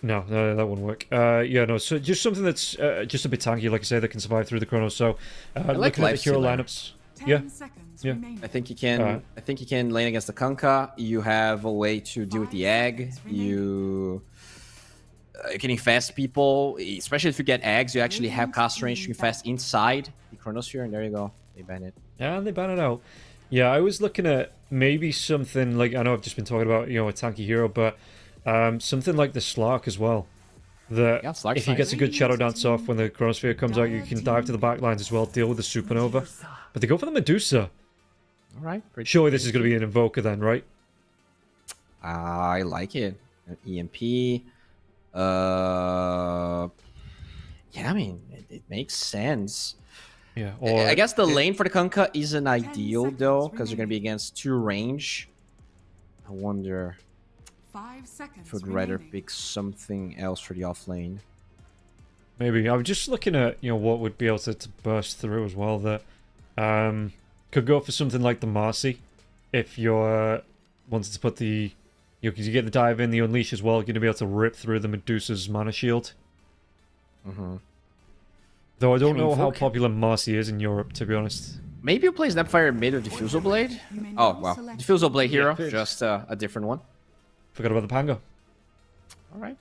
Speaker 2: No, that wouldn't work. Yeah, no, so just something that's just a bit tanky, like I say, that can survive through the chrono. So,
Speaker 1: I like
Speaker 2: looking at the hero lineups... Yeah. Yeah.
Speaker 1: I think you can. I think you can lane against the Kunkka. You have a way to deal with the egg. You can infest people, especially if you get eggs. You actually have cast range to infest inside the Chronosphere, and there you go. They ban it.
Speaker 2: Yeah, they ban it out. Yeah, I was looking at maybe something like, I know I've just been talking about, you know, a tanky hero, but something like the Slark as well. That if he gets a good Shadow Dance off when the Chronosphere comes out, you can dive to the backlines as well, deal with the Supernova. But they go for the Medusa.
Speaker 1: All right.
Speaker 2: Surely this is going to be an Invoker then, right?
Speaker 1: I like it. An EMP. Yeah, I mean, it makes sense.
Speaker 2: Yeah. Or
Speaker 1: I guess the lane for the Kunkka isn't ideal, though, because you're going to be against 2 range. I wonder
Speaker 12: 5 seconds
Speaker 1: if I'd rather pick something else for the off lane.
Speaker 2: Maybe. I was just looking at, you know, what would be able to burst through as well. That could go for something like the Marcy. If you're wanted to put the... You know, because you get the dive in, the Unleash as well, you're going to be able to rip through the Medusa's mana shield.
Speaker 1: Mm-hmm.
Speaker 2: Though I don't know how popular Marcy is in Europe, to be honest.
Speaker 1: Maybe you play Snapfire mid or Diffusal Blade? Oh, well. Diffusal Blade hero, just a different one.
Speaker 2: Forgot about the Pango.
Speaker 1: Alright.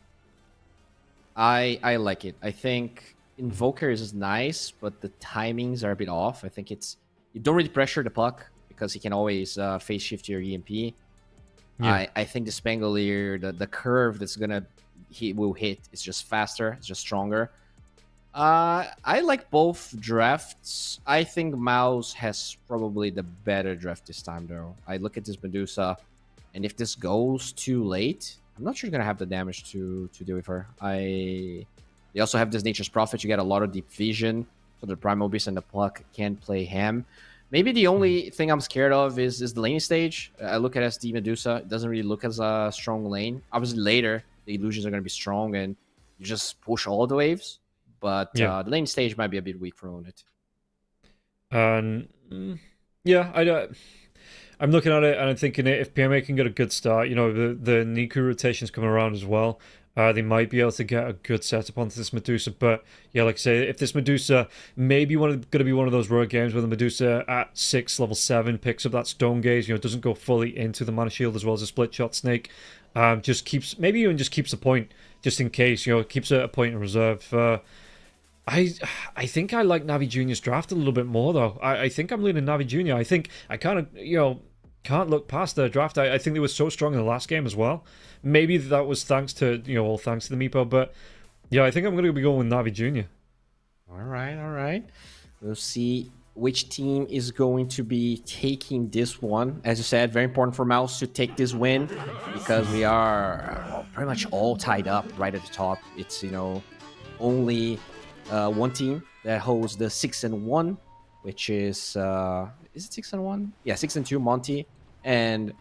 Speaker 1: I like it. I think Invoker is nice, but the timings are a bit off. I think it's... You don't really pressure the puck, because he can always phase shift your EMP. Yeah. I think the Spangolier, the curve that's will hit is just faster, it's just stronger. I like both drafts. I think Mouse has probably the better draft this time, though. I look at this Medusa, and if this goes too late, I'm not sure you're gonna have the damage to deal with her. They also have this Nature's Prophet. You get a lot of deep vision, so the Primal Beast and the Pluck can play ham. Maybe the only thing I'm scared of is the laning stage. I look at SD Medusa. It doesn't really look as a strong lane. Obviously, later, the illusions are going to be strong, and you just push all the waves. But the lane stage might be a bit weak for Monte.
Speaker 2: Yeah, I'm looking at it, and I'm thinking if PMA can get a good start, you know, the Niku rotation's coming around as well. They might be able to get a good setup onto this Medusa, but yeah, like I say, if this Medusa maybe going to be one of those road games where the Medusa at 6, level 7 picks up that Stone Gaze, you know, doesn't go fully into the mana shield as well as a split shot snake, just keeps a point just in case, you know, keeps a point in reserve. I think I like Navi Jr.'s draft a little bit more though. I think I'm leaning Navi Jr. I think I kind of, you know, can't look past their draft. I think they were so strong in the last game as well. Maybe that was thanks to, you know, all thanks to the Meepo, but yeah, I think I'm going to be going with Navi Jr.
Speaker 1: All right. We'll see which team is going to be taking this one. As you said, very important for Mouse to take this win, because we are pretty much all tied up right at the top. It's, you know, only one team that holds the 6-1, which is it 6-1? Yeah, 6-2, Monte. And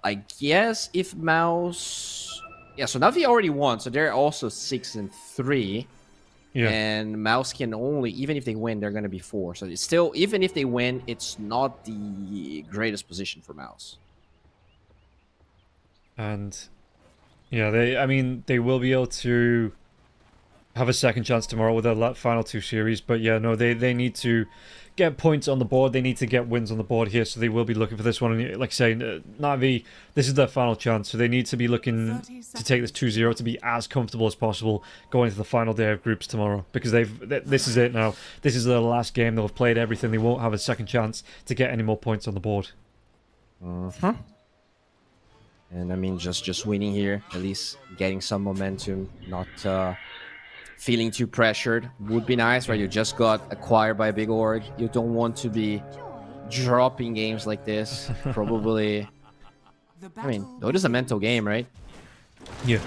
Speaker 1: I guess if Mouse... Yeah, so Navi already won, so they're also 6-3. Yeah. And Mouse can only... Even if they win, they're going to be 4. So it's still... Even if they win, it's not the greatest position for Mouse.
Speaker 2: And... Yeah, they will be able to have a second chance tomorrow with their final 2 series. But yeah, no, they need to get points on the board. They need to get wins on the board here, so they will be looking for this one. And like I say, Navi, this is their final chance, so they need to be looking to take this 2-0 to be as comfortable as possible going into the final day of groups tomorrow, because this is it now. This is their last game. They'll have played everything. They won't have a second chance to get any more points on the board.
Speaker 1: And I mean, just winning here, at least getting some momentum, not feeling too pressured would be nice, right? You just got acquired by a big org. You don't want to be dropping games like this. Probably. I mean, Dota is a mental game, right?
Speaker 2: Yeah.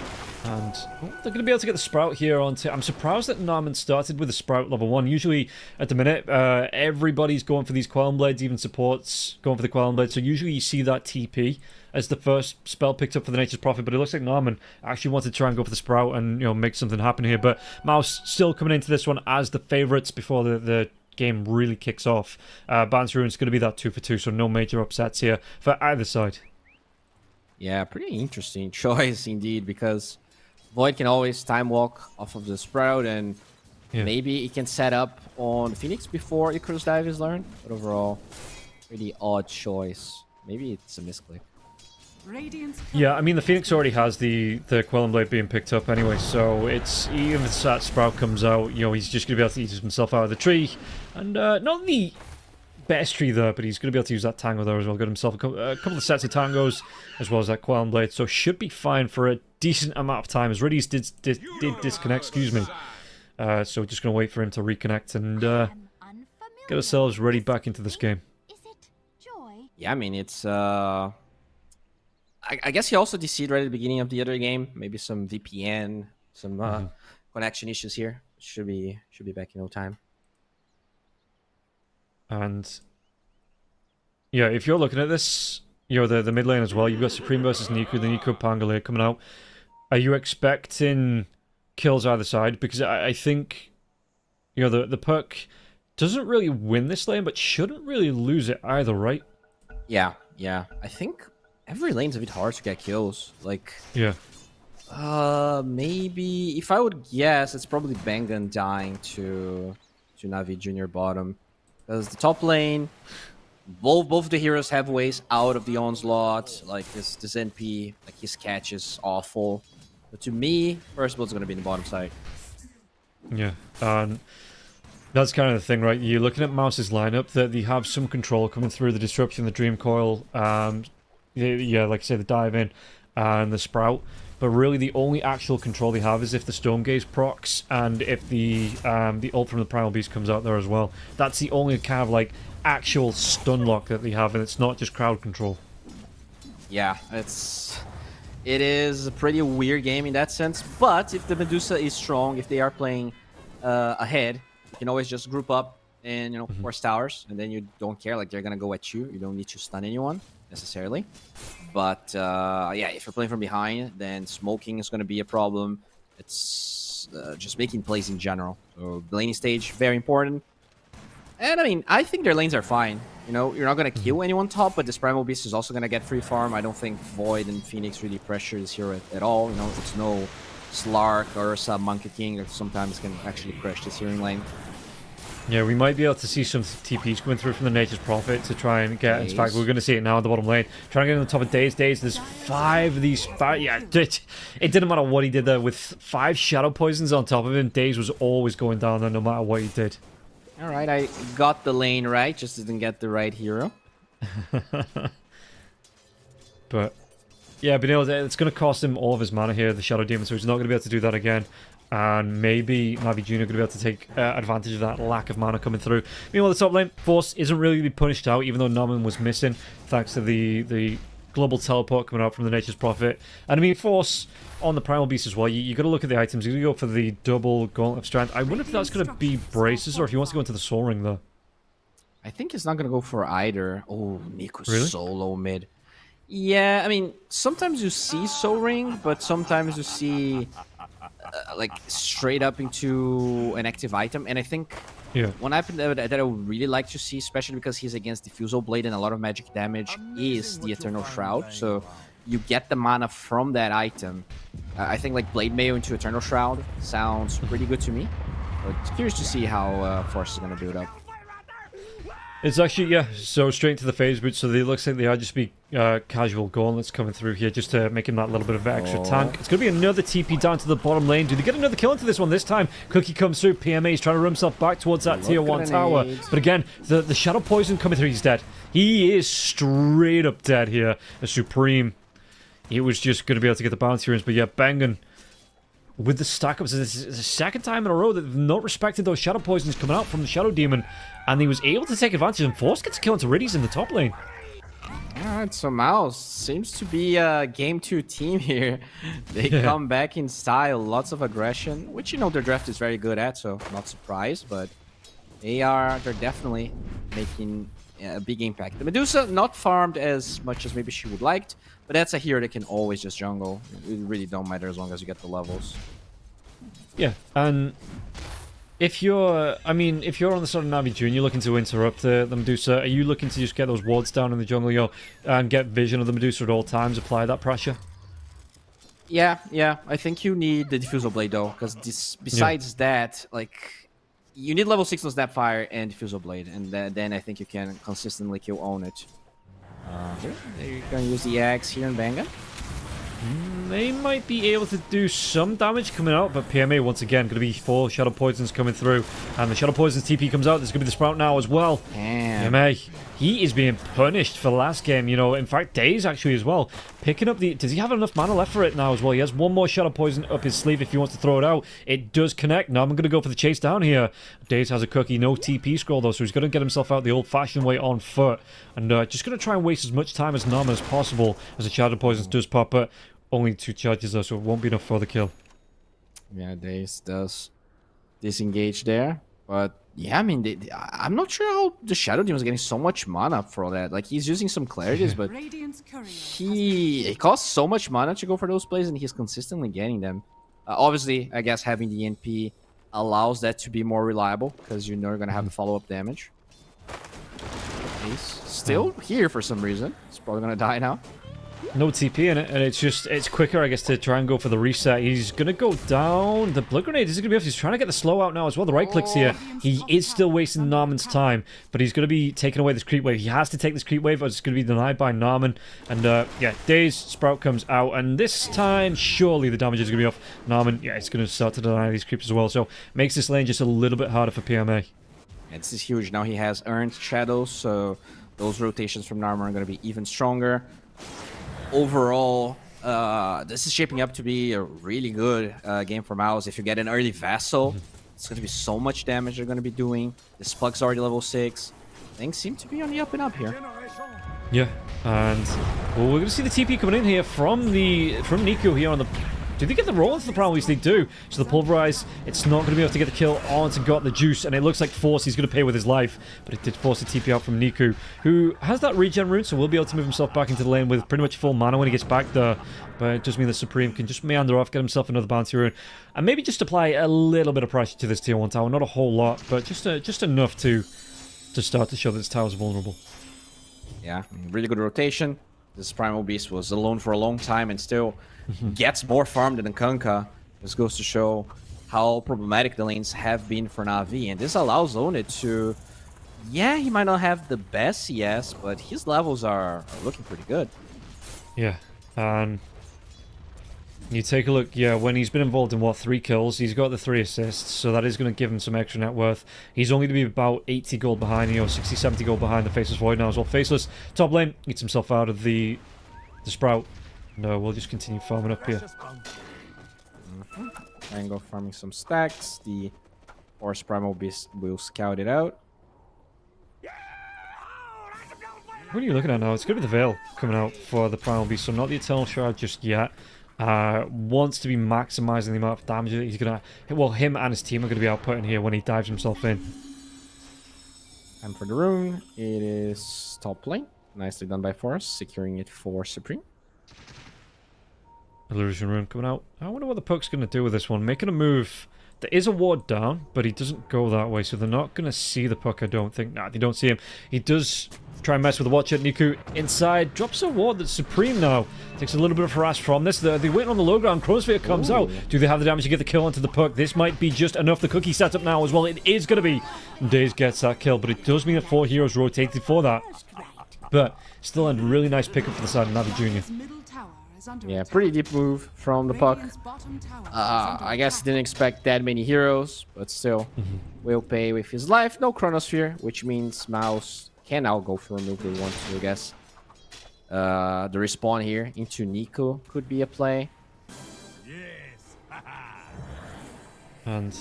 Speaker 2: And they're going to be able to get the Sprout here onto... I'm surprised that Narman started with the Sprout level 1. Usually, at the minute, everybody's going for these Queln Blades, even supports going for the Queln Blades. So usually you see that TP as the first spell picked up for the Nature's Prophet, but it looks like Narman actually wanted to try and go for the Sprout and, you know, make something happen here. But Mouse still coming into this one as the favourites before the game really kicks off. Bans Ruin's going to be that 2 for 2, so no major upsets here for either side.
Speaker 1: Yeah, pretty interesting choice indeed, because Void can always time walk off of the Sprout, and maybe he can set up on Phoenix before Icarus Dive is learned. But overall, pretty odd choice. Maybe it's a misclick.
Speaker 2: Yeah, I mean, the Phoenix already has the Quelling Blade being picked up anyway, so it's, even if that Sprout comes out, you know, he's just going to be able to eat himself out of the tree. And not the best tree there, but he's going to be able to use that Tango there as well. Got himself a couple of sets of Tangos, as well as that Quelling Blade, so should be fine for a decent amount of time, as Riddies did disconnect, excuse me. So just going to wait for him to reconnect and get ourselves ready back into this game.
Speaker 1: Yeah, I mean, it's... I guess he also DC'd right at the beginning of the other game. Maybe some VPN, some connection issues here. Should be back in no time.
Speaker 2: And yeah, if you're looking at this, you know, the mid lane as well, you've got Supreme versus Nico, the Nico Pangolier coming out. Are you expecting kills either side? Because I think, you know, the perk doesn't really win this lane, but shouldn't really lose it either, right?
Speaker 1: Yeah. I think every lane's a bit hard to get kills. Like,
Speaker 2: yeah.
Speaker 1: Maybe if I would guess, it's probably Bengen dying to Navi Junior bottom, because the top lane, both the heroes have ways out of the onslaught. Like this NP, like his catch is awful. But to me, first build's gonna be in the bottom side.
Speaker 2: Yeah, and that's kind of the thing, right? You're looking at Mouse's lineup that they have some control coming through the disruption, the Dream Coil. Yeah, like I say, the dive in and the Sprout. But really, the only actual control they have is if the Storm Gaze procs and if the ult from the Primal Beast comes out there as well. That's the only kind of like actual stun lock that they have, and it's not just crowd control.
Speaker 1: Yeah, it is a pretty weird game in that sense. But if the Medusa is strong, if they are playing ahead, you can always just group up and, you know, force towers, and then you don't care. Like, they're gonna go at you. You don't need to stun anyone necessarily. But yeah, if you're playing from behind, then smoking is going to be a problem. It's just making plays in general. So the laning stage, very important. And I mean, I think their lanes are fine. You know, you're not going to kill anyone top, but this Primal Beast is also going to get free farm. I don't think Void and Phoenix really pressure this hero at all. You know, it's no Slark or Ursa Monkey King that sometimes can actually crush this healing lane.
Speaker 2: Yeah, we might be able to see some TPs going through from the Nature's Prophet to try and get... In fact, we're going to see it now in the bottom lane. Trying to get on the top of Daze. There's 5 of these... Yeah, it didn't matter what he did there. With 5 Shadow Poisons on top of him, Daze was always going down there no matter what he did.
Speaker 1: Alright, I got the lane right, just didn't get the right hero.
Speaker 2: But... yeah, but it's going to cost him all of his mana here, the Shadow Demon, so he's not going to be able to do that again. And maybe Navi Junior going to be able to take advantage of that lack of mana coming through. Meanwhile, the top lane, Force isn't really be punished out, even though Naman was missing, thanks to the global teleport coming out from the Nature's Prophet. And I mean, Force on the Primal Beast as well, you got to look at the items. You're going to go for the double Gauntlet of Strength. I wonder if that's going to be Braces, or if he wants to go into the Soul Ring, though.
Speaker 1: I think he's not going to go for either. Oh, Nico's
Speaker 2: really?
Speaker 1: So low mid. Yeah, I mean, sometimes you see Soul Ring, but sometimes you see... like straight up into an active item, and I think one item that I would really like to see, especially because he's against Diffusal Blade and a lot of magic damage, is the Eternal Shroud. So you get the mana from that item. I think like Blade Mail into Eternal Shroud sounds pretty good to me. But curious to see how Force is going to build up.
Speaker 2: It's actually, yeah, so straight into the phase boot, so it looks like they are just be casual gauntlets coming through here just to make him that little bit of extra tank. It's going to be another TP down to the bottom lane. Do they get another kill into this one this time? Cookie comes through, PMA is trying to run himself back towards that tier 1 tower. But again, the Shadow Poison coming through, he's dead. He is straight up dead here. A Supreme. He was just going to be able to get the bounty runes, but yeah, Bengen with the stack ups. It's the second time in a row that they've not respected those Shadow Poisons coming out from the Shadow Demon, and he was able to take advantage and Force gets a kill into Riddies in the top lane.
Speaker 1: Alright, so Mouse seems to be a game 2 team here. They come back in style, lots of aggression, which, you know, their draft is very good at, so not surprised, but they're definitely making a big impact. The Medusa not farmed as much as maybe she would liked, but that's a hero that can always just jungle. It really don't matter as long as you get the levels.
Speaker 2: Yeah, and If you're, I mean, if you're on the side of Navi Junior looking to interrupt the Medusa, are you looking to just get those wards down in the jungle, yo, and get vision of the Medusa at all times, apply that pressure?
Speaker 1: Yeah, I think you need the Diffusal Blade though, because besides that, like, you need level 6 on Snapfire and Diffusal Blade, and then I think you can consistently kill Own It. Here, you're gonna use the Axe here in Bangan.
Speaker 2: They might be able to do some damage coming out, but PMA once again going to be 4 Shadow Poisons coming through, and the Shadow Poisons TP comes out. There's going to be the Sprout now as well.
Speaker 1: Damn.
Speaker 2: PMA, he is being punished for last game, you know. In fact, Daze actually as well. Picking up the... Does he have enough mana left for it now as well? He has one more Shadow Poison up his sleeve if he wants to throw it out. It does connect. Now I'm going to go for the chase down here. Daze has a cookie, no TP scroll though, so he's going to get himself out the old-fashioned way on foot, and just going to try and waste as much time as Nam as possible as the Shadow Poisons does pop, but only 2 charges though, so it won't be enough for the kill.
Speaker 1: Yeah, Daze does disengage there, but yeah, I mean, I'm not sure how the Shadow Demon is getting so much mana for all that. Like, he's using some clarities, but it costs so much mana to go for those plays, and he's consistently getting them. Obviously, I guess having the NP allows that to be more reliable, because you know you're going to have the follow-up damage. He's still here for some reason. He's probably going to die now.
Speaker 2: No TP in it, and it's quicker, I guess, to try and go for the reset. He's going to go down. The Blood Grenade isn't going to be off. He's trying to get the slow out now as well. The right clicks here. He is still wasting Narman's time, but he's going to be taking away this creep wave. He has to take this creep wave, or it's going to be denied by Narman. And, yeah, Daze Sprout comes out, and this time, surely the damage is going to be off Narman. Yeah, it's going to start to deny these creeps as well, so makes this lane just a little bit harder for PMA.
Speaker 1: And this is huge. Now he has earned Shadows, so those rotations from Narman are going to be even stronger. Overall, this is shaping up to be a really good game for Mouse. If you get an early Vassal, it's going to be so much damage they're going to be doing. This Plug's already level 6. Things seem to be on the up and up here.
Speaker 2: Yeah, and well, we're going to see the TP coming in here from Nico here on the... Do they get the roll into the Primal Beast? They do. So the Pulverize, it's not going to be able to get the kill onto Got the Juice, and it looks like Force he's going to pay with his life, but it did force the TP out from Niku, who has that regen rune, so will be able to move himself back into the lane with pretty much full mana when he gets back there. But it does mean the Supreme can just meander off, get himself another bounty rune, and maybe just apply a little bit of pressure to this tier 1 tower. Not a whole lot, but just enough to start to show that this tower's vulnerable.
Speaker 1: Yeah, really good rotation. This Primal Beast was alone for a long time and still gets more farm than Kunkka. This goes to show how problematic the lanes have been for Na'Vi, and this allows Onit to... Yeah, he might not have the best CS, but his levels are looking pretty good.
Speaker 2: Yeah, and you take a look, yeah, when he's been involved in, what, 3 kills, he's got the 3 assists, so that is going to give him some extra net worth. He's only going to be about 80 gold behind, you know, 60, 70 gold behind the Faceless Void now as well. Faceless, top lane, gets himself out of the Sprout. No, we'll just continue farming up here.
Speaker 1: And go farming some stacks. The Force Primal Beast will scout it out.
Speaker 2: What are you looking at now? It's going to be the Veil coming out for the Primal Beast, so not the Eternal Shroud just yet. Wants to be maximizing the amount of damage that he's going to... Well, him and his team are going to be outputting here when he dives himself in.
Speaker 1: And for the rune, it is top lane. Nicely done by Force, securing it for Supreme.
Speaker 2: Illusion Rune coming out. I wonder what the Puck's going to do with this one. Making a move. There is a ward down, but he doesn't go that way, so they're not going to see the Puck, I don't think. Nah, they don't see him. He does try and mess with the Watcher. Niku inside. Drops a ward that's Supreme now. Takes a little bit of harass from this. They're waiting on the low ground. Chronosphere comes out. Do they have the damage to get the kill onto the Puck? This might be just enough. The cookie setup now as well. It is going to be. Daze gets that kill, but it does mean that 4 heroes rotated for that. But still a really nice pickup for the side of Navi Junior.
Speaker 1: Yeah, pretty deep move from the Puck. I guess didn't expect that many heroes, but still will pay with his life. No Chronosphere, which means Mouse can now go for a move they want to, I guess. The respawn here into Nico could be a play.
Speaker 2: And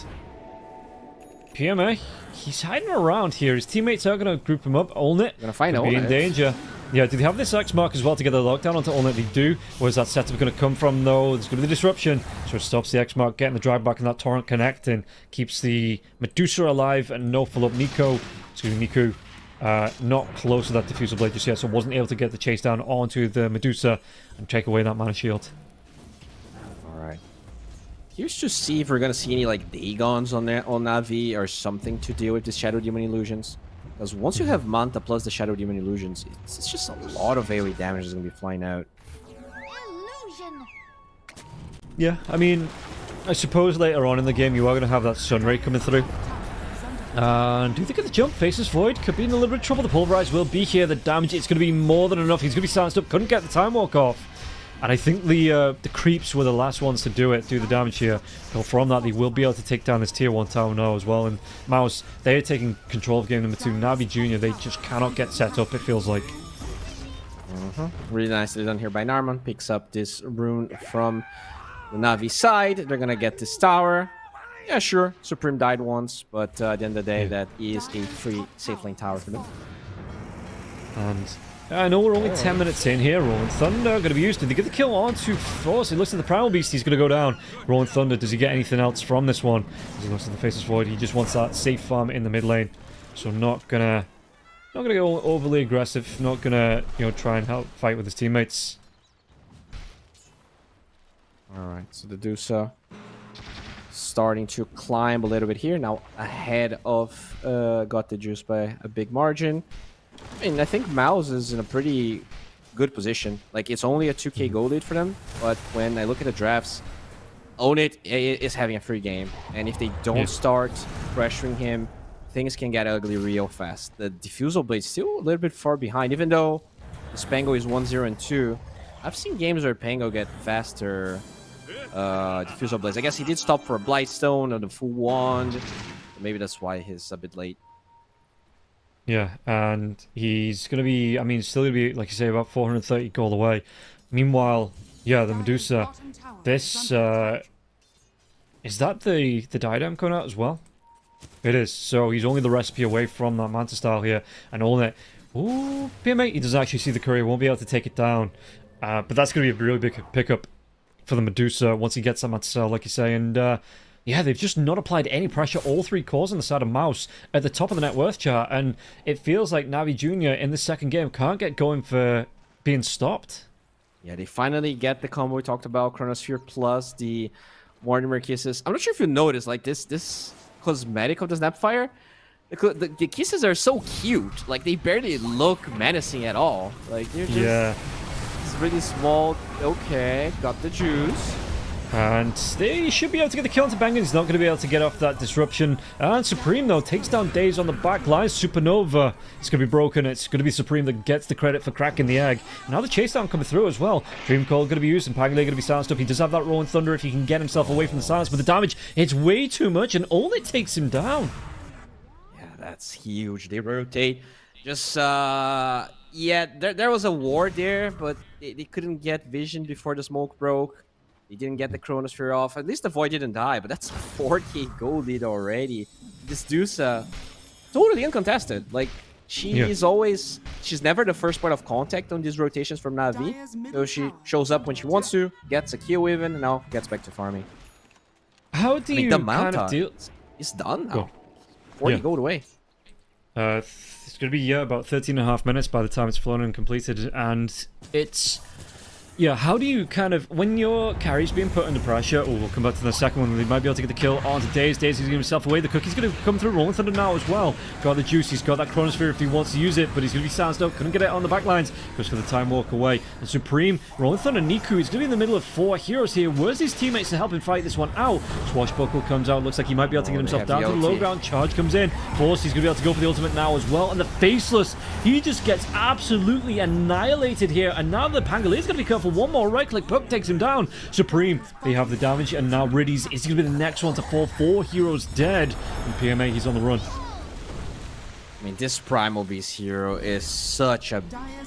Speaker 2: PMA, he's hiding around here. His teammates are going to group him up. Olnit
Speaker 1: gonna find
Speaker 2: be in danger. Yeah, do they have this X mark as well to get the lockdown onto Olnit? They do. Where's that setup going to come from, though? There's going to be the disruption. So it stops the X mark, getting the drive back and that torrent connecting. Keeps the Medusa alive and no follow-up. Nico, not close to that Diffusal Blade just yet, so wasn't able to get the chase down onto the Medusa and take away that mana shield.
Speaker 1: Alright. Here's to see if we're gonna see any like Dagons on Navi or something to deal with the Shadow Demon illusions. Because once you have Monte plus the Shadow Demon illusions, it's just a lot of AoE damage that's gonna be flying out.
Speaker 2: Yeah, I mean, I suppose later on in the game you are going to have that Sun Ray coming through. And do you think of the jump? Faces Void could be in a little bit of trouble. The Pulverize will be here. The damage, it's going to be more than enough. He's going to be silenced up. Couldn't get the Time Walk off. And I think the creeps were the last ones to do the damage here. So from that, they will be able to take down this tier 1 tower now as well. And Mouse, they are taking control of game number 2. Navi Jr., they just cannot get set up, it feels like.
Speaker 1: Really nicely done here by Narman. Picks up this rune from the Navi side. They're going to get this tower. Yeah, sure. Supreme died once, but at the end of the day, that is a free safe lane tower for them.
Speaker 2: And I know we're only 10 minutes in here. Rolling Thunder going to be used. Did they get the kill on to Force? He looks at the Primal Beast. He's going to go down. Rolling Thunder, does he get anything else from this one? As he looks at the Faceless Void, he just wants that safe farm in the mid lane. So not gonna go overly aggressive. Not gonna try and help fight with his teammates.
Speaker 1: All right, so the Dusa starting to climb a little bit here now, ahead of Got the Juice by a big margin. I mean, I think Mouse is in a pretty good position. Like, it's only a 2k gold lead for them, but when I look at the drafts, Own It is having a free game, and if they don't start pressuring him, things can get ugly real fast. The Diffusal Blade's still a little bit far behind, even though the Spango is 1-0 and 2. I've seen games where Pango get faster Diffusal Blades. I guess he did stop for a Blightstone or the full wand. Maybe that's why he's a bit late.
Speaker 2: Yeah, and he's going to be, I mean, still going to be, like you say, about 430 gold away. Meanwhile, yeah, the Medusa, this, is that the diadem coming out as well? It is, so he's only the recipe away from that Manta style here, and all that. Ooh, PMA, he doesn't actually see the courier, won't be able to take it down. But that's going to be a really big pickup for the Medusa once he gets that Manta style, like you say, and yeah, they've just not applied any pressure. All three cores on the side of Mouse at the top of the net worth chart, and it feels like Navi Jr. in the second game can't get going for being stopped.
Speaker 1: Yeah, they finally get the combo we talked about, Chronosphere plus the Mortimer Kisses. I'm not sure if you noticed, like, this cosmetic of the Snapfire, the kisses are so cute. Like, they barely look menacing at all. Like, they're just... It's really small. Okay, got the juice.
Speaker 2: And they should be able to get the kill onto Bangan. He's not going to be able to get off that disruption. And Supreme, though, takes down Daze on the back line. Supernova, it's going to be broken. It's going to be Supreme that gets the credit for cracking the egg. Now the chase down coming through as well. Dream Call going to be used, and Pangale going to be silenced up. He does have that Rolling Thunder if he can get himself away from the silence. But the damage, it's way too much, and only takes him down.
Speaker 1: Yeah, that's huge. They rotate. Just, yeah, there was a ward there, but they couldn't get vision before the smoke broke. He didn't get the Chronosphere off. At least the Void didn't die, but that's a 4k gold lead already. This Dusa, totally uncontested. Like, she's always... She's never the first point of contact on these rotations from Navi. So she shows up when she wants to, gets a kill even, and now gets back to farming.
Speaker 2: How do you kind of deal...
Speaker 1: It's done now. 40 gold away.
Speaker 2: It's going to be, about 13.5 minutes by the time it's flown and completed, and it's... Yeah, how do you kind of, when your carry's being put under pressure, we'll come back to the second one, they might be able to get the kill onto Daze. Daze is giving himself away. The Cookie's going to come through Rolling Thunder now as well. Got the juice, he's got that Chronosphere if he wants to use it, but he's going to be silenced up. Couldn't get it on the back lines. Goes for the Time Walk away. And Supreme, Rolling Thunder, Niku, he's going to be in the middle of 4 heroes here. Where's his teammates to help him fight this one out? Swashbuckle comes out, looks like he might be able to get himself down to the low ground. Charge comes in. Force, he's going to be able to go for the ultimate now as well. And the Faceless, he just gets absolutely annihilated here. And now the Pangale is going to be careful. One more right click. Puck takes him down. Supreme, they have the damage, and now Riddies is going to be the next one to fall. 4 heroes dead. And PMA, he's on the run.
Speaker 1: I mean, this Primal Beast hero is such a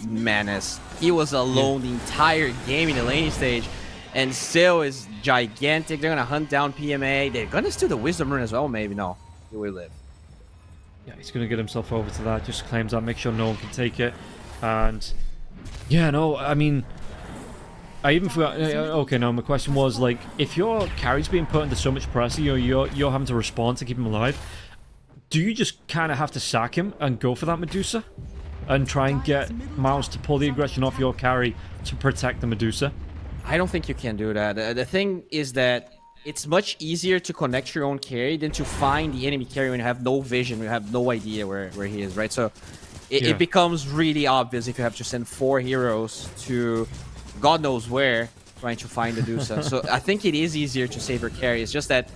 Speaker 1: menace. He was alone the entire game in the laning stage, and still is gigantic. They're going to hunt down PMA. They're going to steal the Wisdom Rune as well, maybe. No, he will live.
Speaker 2: Yeah, he's going to get himself over to that. Just claims that, make sure no one can take it. And, yeah, no, I mean... I even forgot. Okay, now my question was, like, if your carry's being put under so much pressure, you're having to respond to keep him alive, do you just kind of have to sack him and go for that Medusa? And try and get Mouse to pull the aggression off your carry to protect the Medusa?
Speaker 1: I don't think you can do that. The thing is that it's much easier to connect your own carry than to find the enemy carry when you have no vision, you have no idea where he is, right? So it becomes really obvious if you have to send 4 heroes to God knows where, trying to find the Medusa. So I think it is easier to save your carry. It's just that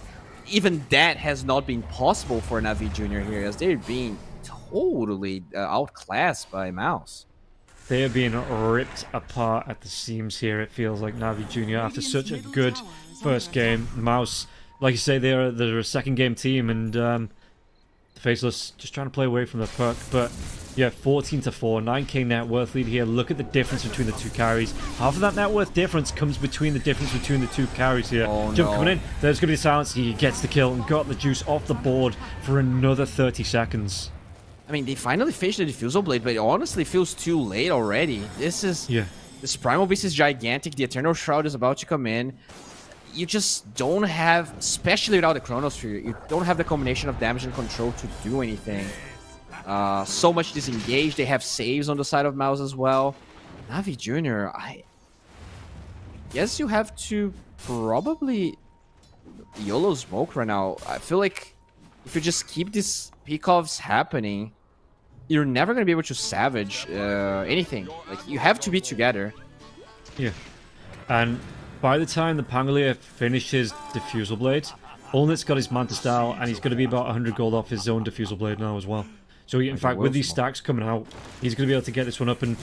Speaker 1: even that has not been possible for Na'Vi Jr. here, as they're being totally outclassed by Mouse.
Speaker 2: They are being ripped apart at the seams here, it feels like, Na'Vi Jr. after such a good first game. Mouse, like you say, they're a second game team, and the Faceless just trying to play away from the puck. But yeah, 14-4, 9k net worth lead here. Look at the difference between the two carries. Half of that net worth difference comes between the difference between the two carries here. Jump coming in, there's going to be silence. He gets the kill and got the juice off the board for another 30 seconds.
Speaker 1: I mean, they finally finished the Diffusal Blade, but it honestly feels too late already. This Primal Beast is gigantic. The Eternal Shroud is about to come in. You just don't have, especially without the Chronosphere, you don't have the combination of damage and control to do anything. So much disengaged. They have saves on the side of Mouse as well. Na'Vi Jr., I guess you have to probably YOLO smoke right now. I feel like if you just keep these pick-offs happening, you're never going to be able to salvage anything. Like, you have to be together.
Speaker 2: Yeah. And by the time the Pangolier finishes Diffusal Blade, Olnit's got his Manta style, and he's going to be about 100 gold off his own Diffusal Blade now as well. So in fact, with these stacks coming out, he's going to be able to get this one up, and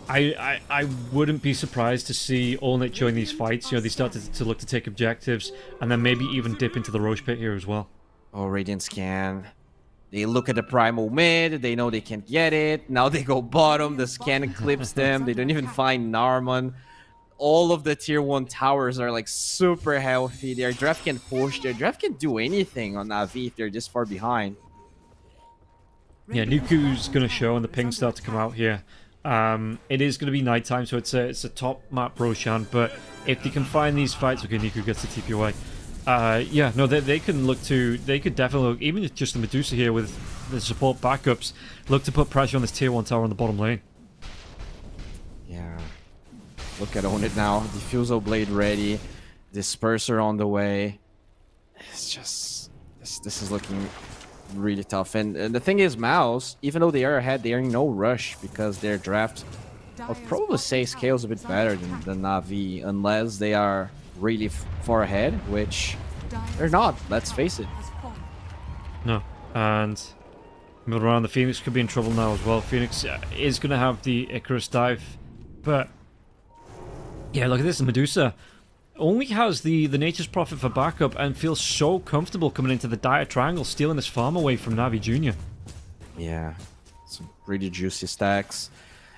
Speaker 2: I wouldn't be surprised to see Olnit join these fights. You know, they start to look to take objectives, and then maybe even dip into the Roche Pit here as well.
Speaker 1: Oh, Radiant Scan. They look at the Primal mid, they know they can't get it. Now they go bottom, the scan clips them, they don't even find Narman. All of the tier 1 towers are like super healthy. Their draft can push, their draft can do anything on Na'Vi if they're this far behind.
Speaker 2: Yeah, Nuku's going to show and the pings start to come out here. It is going to be nighttime, so it's a top map Roshan, but if they can find these fights, okay, Nuku gets the TP away. Yeah, no, they can look to, they could definitely look, even just the Medusa here with the support backups, look to put pressure on this tier 1 tower on the bottom lane.
Speaker 1: Yeah. Look at Own It now. Diffusal Blade ready. Disperser on the way. It's just, this is looking really tough. And the thing is, Mouse, even though they are ahead, they are in no rush because their draft, I would probably say, scales a bit better than Na'Vi, unless they are really far ahead, which they're not, let's face it.
Speaker 2: No, and moving around, the Phoenix could be in trouble now as well. Phoenix is going to have the Icarus dive, but yeah, look at this, the Medusa only has the Nature's Prophet for backup and feels so comfortable coming into the Dire Triangle, stealing this farm away from Na'Vi Jr.
Speaker 1: Yeah, some pretty juicy stacks,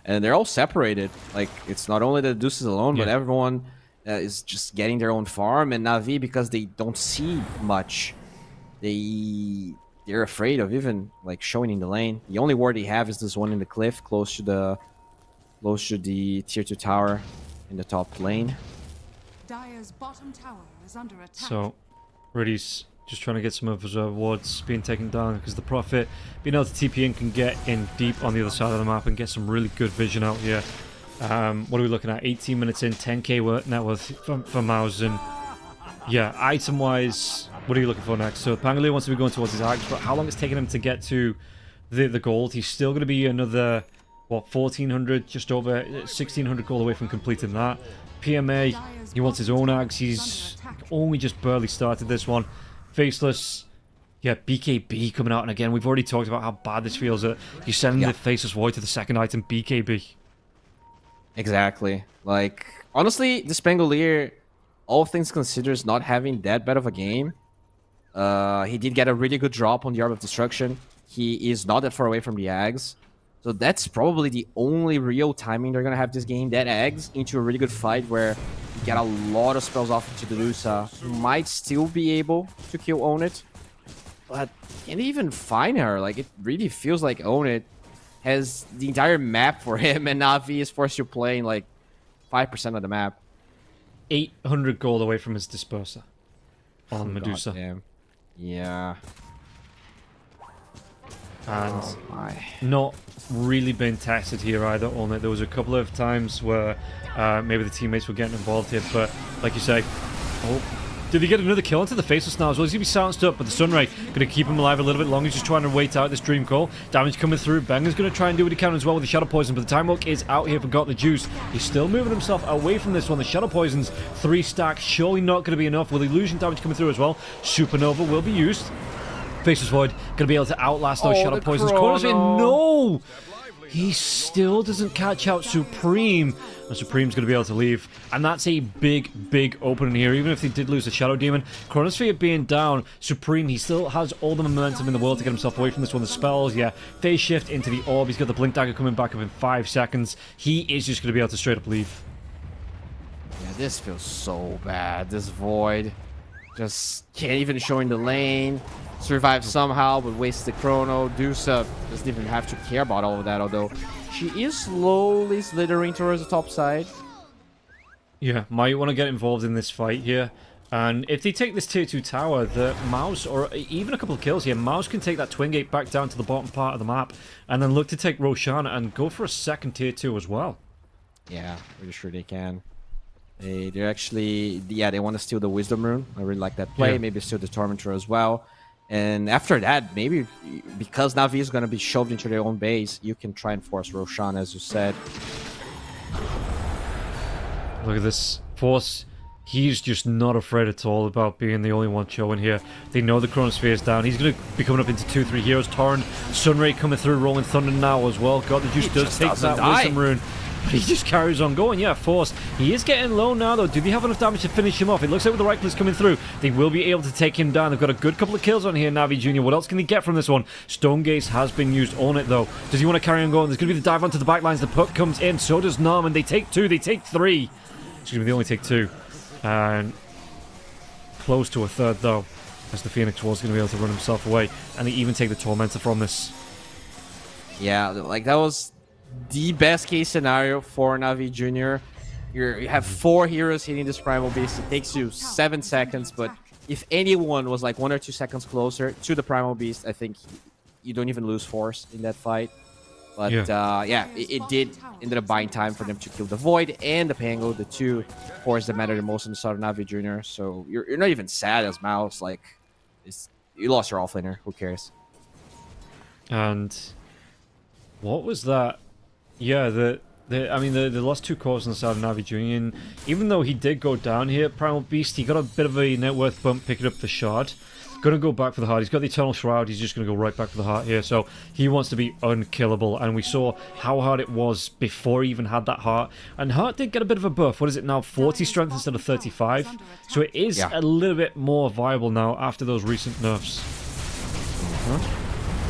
Speaker 1: and they're all separated. Like, it's not only the Deuces alone, but everyone is just getting their own farm. And Na'Vi, because they don't see much, they're afraid of even like showing in the lane. The only ward they have is this one in the cliff, close to the tier 2 tower in the top lane.
Speaker 12: Dire's bottom tower is under attack.
Speaker 2: So, Rudy's just trying to get some of his wards being taken down, because the Prophet, being able to TP in, can get in deep on the other side of the map and get some really good vision out here. What are we looking at? 18 minutes in, 10k net worth for Mouse, and yeah, item-wise, what are you looking for next? So Pangolier wants to be going towards his axe, but how long it's taking him to get to the gold? He's still going to be another, what, 1400, just over 1600 gold away from completing that. PMA, he wants his own axe. He's only just barely started this one. Faceless, yeah, BKB coming out, and again, we've already talked about how bad this feels. That you're sending the Faceless Void to the second item, BKB.
Speaker 1: Exactly. Like, honestly, this Pangolier, all things considered, is not having that bad of a game. He did get a really good drop on the Orb of Destruction. He is not that far away from the Ags. So that's probably the only real timing they're going to have this game. That Ags into a really good fight where you get a lot of spells off into the Medusa. Might still be able to kill Own It, but can't even find her. Like, it really feels like Own It has the entire map for him, and Na'Vi is forced to play in like 5% of the map.
Speaker 2: 800 gold away from his Disperser on Medusa.
Speaker 1: Damn. Yeah.
Speaker 2: And not really been tested here either on it. There was a couple of times where maybe the teammates were getting involved here, but like you say, oh, Did he get another kill into the faceless now as well? He's going to be silenced up, but the Sunray going to keep him alive a little bit longer. He's just trying to wait out this Dream Call. Damage coming through. Benger's going to try and do what he can as well with the Shadow Poison, but the Time Walk is out here for Got the Juice. He's still moving himself away from this one. The Shadow Poison's 3 stack. Surely not going to be enough. With illusion damage coming through as well. Supernova will be used. Faceless Void going to be able to outlast those Shadow Poisons. No! He still doesn't catch out Supreme. And Supreme's going to be able to leave. And that's a big, big opening here. Even if they did lose the Shadow Demon. Chronosphere being down. Supreme, he still has all the momentum in the world to get himself away from this one. The spells, yeah. Phase Shift into the Orb. He's got the Blink Dagger coming back up in 5 seconds. He is just going to be able to straight up leave.
Speaker 1: Yeah, this feels so bad. This Void. Just can't even show in the lane. Survive somehow, but wastes the chrono. Dusa doesn't even have to care about all of that, although she is slowly slithering towards the top side.
Speaker 2: Yeah, might want to get involved in this fight here. And if they take this tier 2 tower, the Mouse, or even a couple of kills here, Mouse can take that Twin Gate back down to the bottom part of the map and then look to take Roshan and go for a second tier 2 as well.
Speaker 1: Yeah, pretty sure they can. They're actually, yeah, they want to steal the Wisdom Rune. I really like that play. Yeah. Maybe steal the Tormentor as well. And after that, maybe because Na'Vi is going to be shoved into their own base, you can try and force Roshan, as you said.
Speaker 2: Look at this Force. He's just not afraid at all about being the only one showing here. They know the Chronosphere is down. He's going to be coming up into 2-3 heroes. Torrent, Sunray coming through, Rolling Thunder now as well. God, the Juice does take that Wisdom Rune. But he just carries on going. Yeah, Force. He is getting low now, though. Do they have enough damage to finish him off? It looks like with the right clicks coming through, they will be able to take him down. They've got a good couple of kills on here, Na'Vi Jr. What else can they get from this one? Stonegaze has been used on it, though. Does he want to carry on going? There's going to be the dive onto the backlines. The puck comes in. So does Norman. They take 2. They take 3. Excuse me, they only take 2. And close to a third, though, as the Phoenix was going to be able to run himself away. And they even take the Tormentor from this.
Speaker 1: Yeah, like that was the best case scenario for Na'Vi Jr. You have 4 heroes hitting this Primal Beast. It takes you 7 seconds, but if anyone was like 1 or 2 seconds closer to the Primal Beast, I think you don't even lose Force in that fight. But yeah, it did ended up buying time for them to kill the Void and the Pango, the 2 cores that matter the most in the start of Na'Vi Jr. So you're not even sad as Mouse. Like, you lost your offlaner. Who cares?
Speaker 2: And what was that? Yeah, I mean, they lost 2 cores on the side of Na'Vi Jr. And even though he did go down here, Primal Beast, he got a bit of a net worth bump picking up the Shard. Going to go back for the heart. He's got the Eternal Shroud. He's just going to go right back for the heart here. So he wants to be unkillable. And we saw how hard it was before he even had that heart. And heart did get a bit of a buff. What is it now? 40 strength instead of 35. So it is a little bit more viable now after those recent nerfs.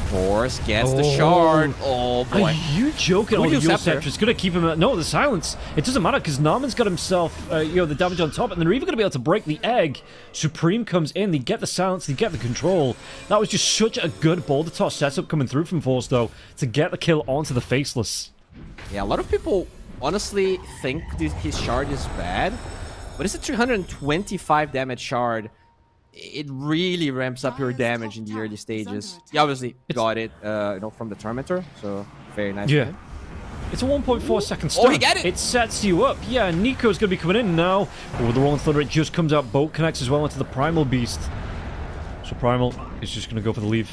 Speaker 1: Force gets the shard. Oh boy.
Speaker 2: Are you joking? Oh, the Scepter is going to keep him... No, the silence. It doesn't matter because Narman's got himself, the damage on top, and they're even going to be able to break the egg. Supreme comes in. They get the silence. They get the control. That was just such a good boulder toss setup coming through from Force, though, to get the kill onto the Faceless.
Speaker 1: Yeah, a lot of people honestly think his shard is bad, but it's a 325 damage shard. It really ramps up your damage in the early stages. You obviously got it, from the Tormentor, so very nice.
Speaker 2: Yeah, it's a 1.4 second stun.
Speaker 1: Oh, he got it!
Speaker 2: It sets you up. Yeah, Nico's going to be coming in now. With the Rolling Thunder, it just comes out. Boat connects as well into the Primal Beast. So Primal is just going to go for the leave.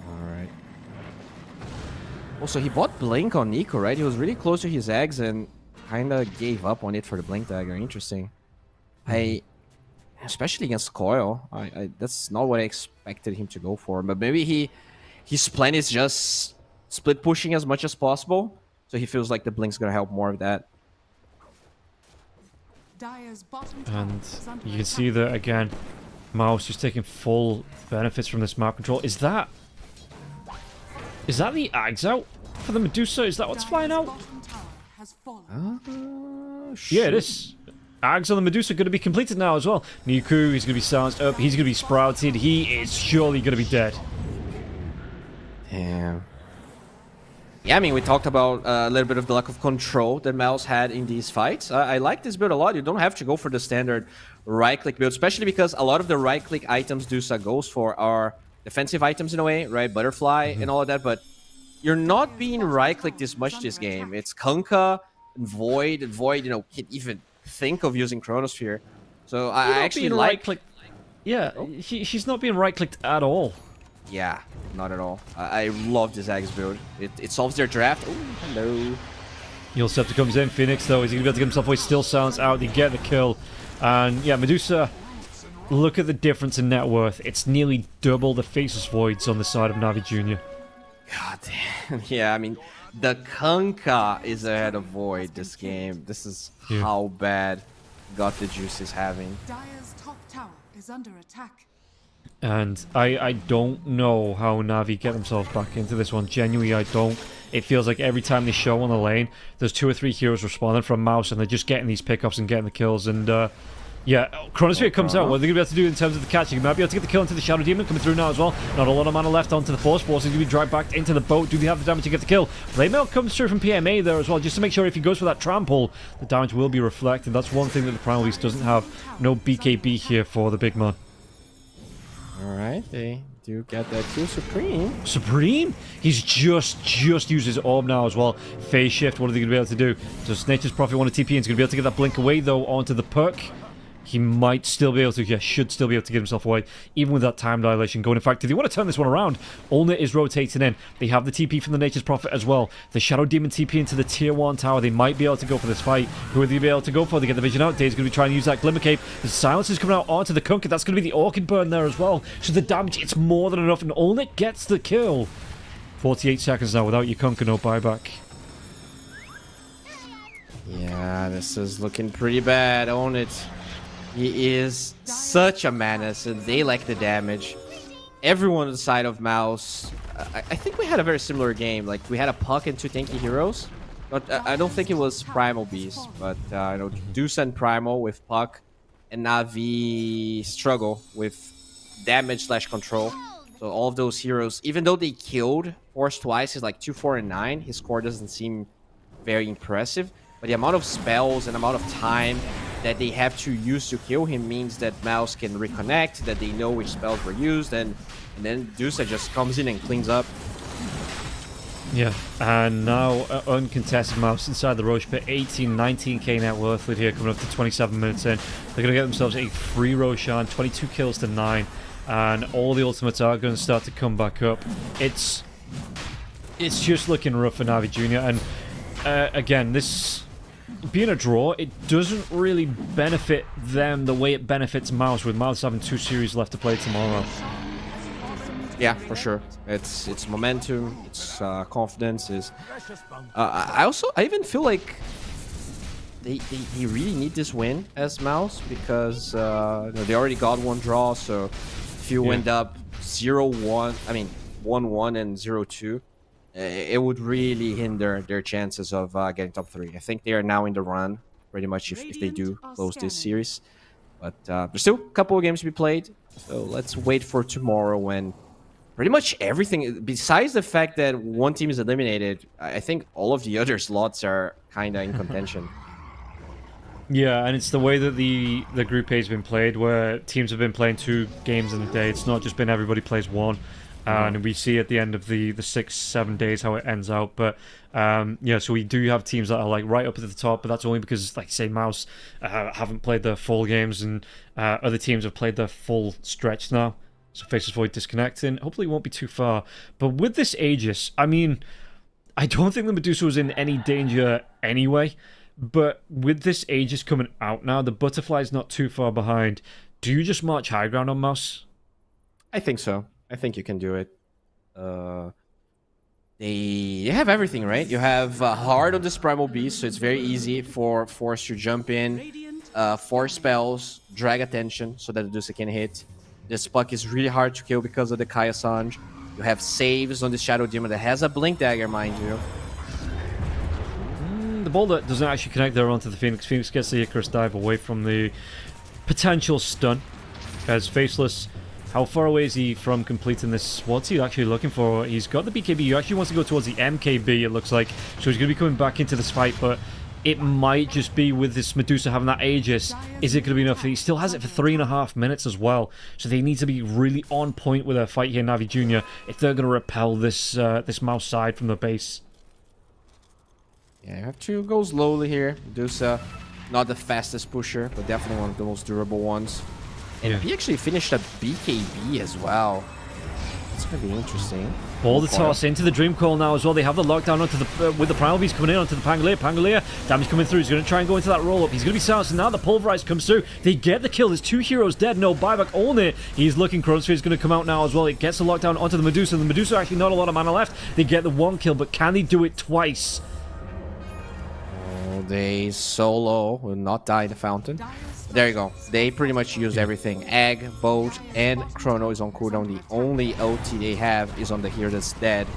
Speaker 1: Alright. Also, he bought Blink on Nico, right? He was really close to his eggs and kind of gave up on it for the Blink Dagger. Interesting. Especially against Coil, that's not what I expected him to go for. But maybe his plan is just split pushing as much as possible, so he feels like the Blink's gonna help more of that.
Speaker 2: And you can see that again, Mouse just taking full benefits from this map control. Is that the Ags out for the Medusa? Is that what's flying out? Yeah, it is. Ags on the Medusa going to be completed now as well. Niku, he's going to be silenced up. He's going to be sprouted. He is surely going to be dead.
Speaker 1: Damn. Yeah, I mean, we talked about a little bit of the lack of control that Mouse had in these fights. I like this build a lot. You don't have to go for the standard right-click build, especially because a lot of the right-click items Dusa goes for are defensive items in a way, right? Butterfly and all of that, but you're not being right-clicked this much this game. It's Kunkka and Void, can even think of using Chronosphere. So I actually like...
Speaker 2: Yeah, she's not being right-clicked at all.
Speaker 1: Yeah, not at all. I love this Axe build. It solves their draft. Oh, hello.
Speaker 2: Scepter comes in. Phoenix, though, is he going to be able to get himself away? Still silence out. They get the kill. And, yeah, Medusa, look at the difference in net worth. It's nearly double the Faceless Voids on the side of Navi Jr.
Speaker 1: God damn. Yeah, I mean, the Kunkka is ahead of Void this game. This is how bad God the Juice is having.
Speaker 12: Dire's top tower is under attack.
Speaker 2: And I don't know how Navi get themselves back into this one. Genuinely, I don't. It feels like every time they show on the lane, there's 2 or 3 heroes responding from Mouse, and they're just getting these pickups and getting the kills. And, yeah, Chronosphere comes out. What are they going to be able to do in terms of the catching? You might be able to get the kill into the Shadow Demon coming through now as well. Not a lot of mana left onto the Force Force. He's going to be dragged back into the boat. Do they have the damage to get the kill? Blademail comes through from PMA there as well, just to make sure if he goes for that trample, the damage will be reflected. That's one thing that the Primal Beast doesn't have. No BKB here for the big man.
Speaker 1: Alright, they do get that kill. Supreme.
Speaker 2: Supreme? He's just used his orb now as well. Phase shift, what are they going to be able to do? Does Nature's Prophet want to TP? He's going to be able to get that blink away though onto the perk. He might still be able to, yeah, should still be able to get himself away, even with that time dilation going. In fact, if they want to turn this one around, Ulna is rotating in. They have the TP from the Nature's Prophet as well. The Shadow Demon TP into the Tier 1 tower. They might be able to go for this fight. Who are they be able to go for? They get the vision out. Dave's going to be trying to use that Glimmer Cape. The silence is coming out onto the Kunkka. That's going to be the Orchid Burn there as well. So the damage, it's more than enough, and Ulna gets the kill. 48 seconds now without your Kunkka, no buyback.
Speaker 1: Yeah, this is looking pretty bad. Own it. He is such a menace, and they like the damage. Everyone on the side of Mouse, I think we had a very similar game. Like, we had a Puck and 2 tanky heroes. But I don't think it was Primal Beast. But, you know, Deuce and Primal with Puck, and Navi struggle with damage/control. So all of those heroes, even though they killed Force twice, he's like 2, 4, and 9. His score doesn't seem very impressive. But the amount of spells and amount of time that they have to use to kill him means that Mouse can reconnect, that they know which spells were used, and then Dusa just comes in and cleans up.
Speaker 2: Yeah, and now uncontested Mouse inside the Roche Pit, 18, 19k net worth lead here, coming up to 27 minutes in. They're going to get themselves a free Roshan, 22 kills to 9, and all the ultimates are going to start to come back up. It's just looking rough for Navi Jr., and again, this being a draw, it doesn't really benefit them the way it benefits Mouse, with Mouse having 2 series left to play tomorrow.
Speaker 1: Yeah, for sure. It's momentum, it's confidence. I even feel like they really need this win as Mouse, because you know, they already got 1 draw. So if you end up 0-1, I mean 1-1 and 0-2. It would really hinder their chances of getting top 3. I think they are now in the run, pretty much, if they do close this series. But there's still a couple of games to be played, so let's wait for tomorrow when pretty much everything, besides the fact that one team is eliminated, I think all of the other slots are kind of in contention.
Speaker 2: Yeah, and it's the way that the Group A has been played, where teams have been playing 2 games in a day. It's not just been everybody plays 1. And we see at the end of the 6-7 days how it ends out. But yeah, so we do have teams that are like right up at the top, but that's only because, like, say, Mouse haven't played their full games, and other teams have played their full stretch now. So Faceless Void disconnecting. Hopefully it won't be too far. But with this Aegis, I mean, I don't think the Medusa was in any danger anyway. But with this Aegis coming out now, the Butterfly's not too far behind. Do you just march high ground on Mouse?
Speaker 1: I think so. I think you can do it. They have everything, right? You have hard on this Primal Beast, so it's very easy for Force to jump in. 4 spells, drag attention, so that Medusa can hit. This Puck is really hard to kill because of the Kaya Sanj. You have saves on the Shadow Demon that has a Blink Dagger, mind you.
Speaker 2: The boulder doesn't actually connect there onto the Phoenix. Phoenix gets the Icarus dive away from the potential stun. As Faceless, how far away is he from completing this? What's he actually looking for? He's got the BKB. He actually wants to go towards the MKB, it looks like. So he's going to be coming back into this fight, but it might just be with this Medusa having that Aegis. Is it going to be enough? He still has it for 3.5 minutes as well. So they need to be really on point with their fight here, Navi Jr., if they're going to repel this this Mouse side from the base.
Speaker 1: Yeah, you have to go slowly here. Medusa Not the fastest pusher, but definitely one of the most durable ones. And he actually finished a BKB as well. It's going to be interesting.
Speaker 2: All the toss into the Dream Coil now as well. They have the lockdown onto the with the Primal Beast coming in onto the Pangolier. Pangolier, damage coming through. He's going to try and go into that roll-up. He's going to be silenced. And now the Pulverize comes through. They get the kill. There's 2 heroes dead. No buyback on it. He's looking. Chronosphere is going to come out now as well. It gets the lockdown onto the Medusa. The Medusa actually not a lot of mana left. They get the 1 kill, but can they do it twice?
Speaker 1: Oh, they solo will not die in the fountain. There you go. They pretty much used everything. Egg, Bolt, and Chrono is on cooldown. The only OT they have is on the hero that's dead.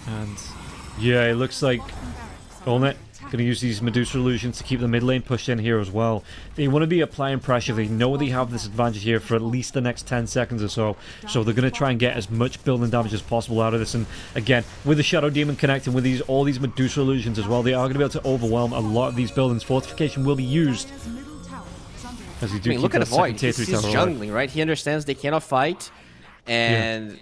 Speaker 2: And yeah, it looks like Olnet going to use these Medusa illusions to keep the mid lane pushed in here as well. They want to be applying pressure. They know they have this advantage here for at least the next 10 seconds or so. So they're going to try and get as much building damage as possible out of this. And again, with the Shadow Demon connecting with all these Medusa illusions as well, they are going to be able to overwhelm a lot of these buildings. Fortification will be used. As you do
Speaker 1: look at the Void. He's jungling, right? He understands they cannot fight. And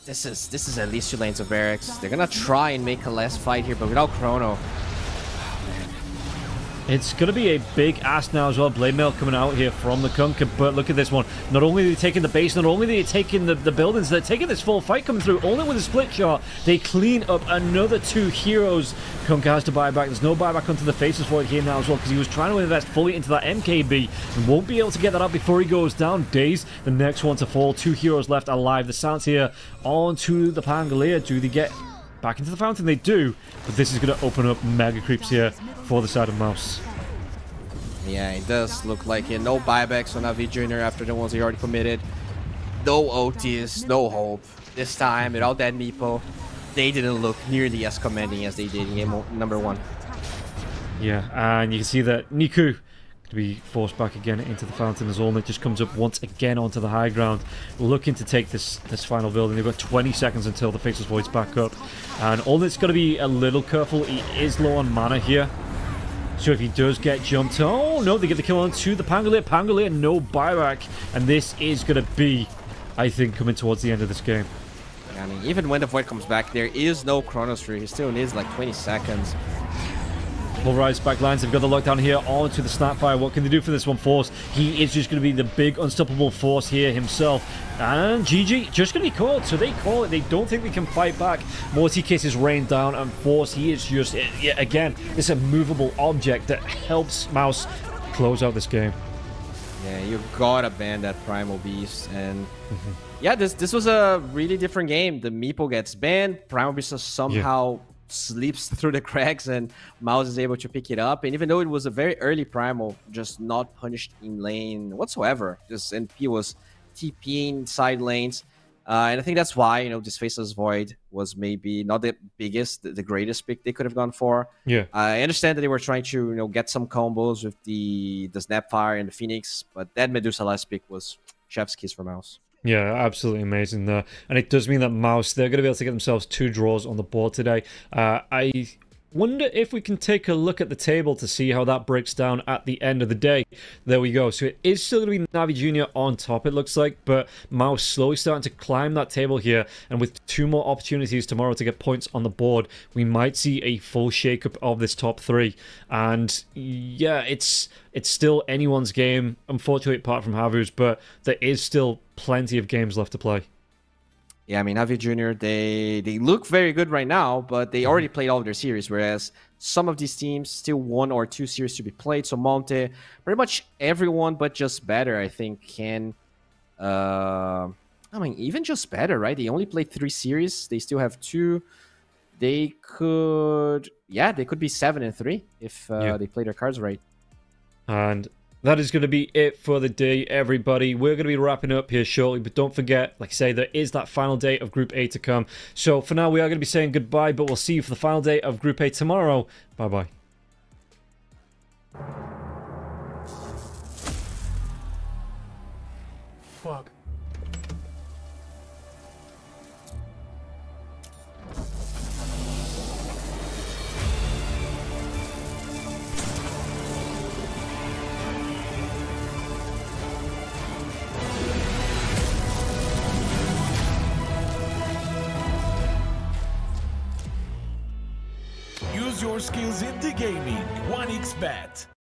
Speaker 1: this is at least 2 lanes of barracks. They're going to try and make a last fight here, but without Chrono.
Speaker 2: It's going to be a big ask now as well. Blade Mail coming out here from the Kunkka, but look at this one. Not only are they taking the base, not only are they taking the buildings, they're taking this full fight coming through. Only with a split shot, they clean up another 2 heroes. Kunkka has to buy back. There's no buyback onto the Faceless Void here now as well, because he was trying to invest fully into that MKB and won't be able to get that up before he goes down. Daze, the next one to fall. 2 heroes left alive. The Silence here onto the Pangolier. Do they get back into the fountain? They do, but this is going to open up mega creeps here for the side of Mouse.
Speaker 1: Yeah, it does look like it. No buybacks on Navi Jr. after the ones he already committed. No OTs, no hope. This time, without that Meepo, they didn't look nearly as commanding as they did in game number 1.
Speaker 2: Yeah, and you can see that Niku to be forced back again into the fountain as Olnet just comes up once again onto the high ground, looking to take this final building. They've got 20 seconds until the Faceless Void's back up, and Olnet's got to be a little careful. He is low on mana here, so if he does get jumped, oh no, they get the kill onto the Pangolier. Pangolier, no buyback, and this is going to be, I think, coming towards the end of this game.
Speaker 1: Yeah, I mean, even when the Void comes back, there is no Chronosphere. He still needs like 20 seconds.
Speaker 2: Pulverized backlines, they've got the lockdown here onto the Snapfire. What can they do for this one? Force, he is just going to be the big unstoppable force here himself. And GG, just going to be called, so they call it. They don't think they can fight back. Morty kisses rain down, and Force, he is just, again, this immovable object that helps Mouse close out this game.
Speaker 1: Yeah, you gotta ban that Primal Beast, and yeah, this was a really different game. The Meepo gets banned, Primal Beast somehow slips through the cracks, and Mouse is able to pick it up. And even though it was a very early Primal, just not punished in lane whatsoever, just NP was TPing side lanes. And I think that's why, you know, this Faceless Void was maybe not the biggest, the greatest pick they could have gone for.
Speaker 2: Yeah.
Speaker 1: I understand that they were trying to, you know, get some combos with the Snapfire and the Phoenix, but that Medusa last pick was chef's kiss for Mouse.
Speaker 2: Yeah, absolutely amazing there. And it does mean that Mouse, they're going to be able to get themselves 2 draws on the board today. I wonder if we can take a look at the table to see how that breaks down at the end of the day. There we go. So it is still going to be Navi Jr. on top, it looks like, but Mouse slowly starting to climb that table here. And with 2 more opportunities tomorrow to get points on the board, we might see a full shakeup of this top 3. And yeah, it's still anyone's game, unfortunately, apart from Havu's, but there is still plenty of games left to play.
Speaker 1: Yeah, I mean, Navi Jr., they look very good right now, but they already played all of their series, whereas some of these teams still 1 or 2 series to be played. So Monte, pretty much everyone but JustBetter, I think, can... I mean, even JustBetter, right? They only played 3 series. They still have 2. They could... Yeah, they could be 7-3 if they play their cards right.
Speaker 2: And that is going to be it for the day, everybody. We're going to be wrapping up here shortly, but don't forget, like I say, there is that final day of Group A to come. So for now, we are going to be saying goodbye, but we'll see you for the final day of Group A tomorrow. Bye-bye.
Speaker 12: Fuck.
Speaker 14: Use your skill skills in the gaming. 1xBet.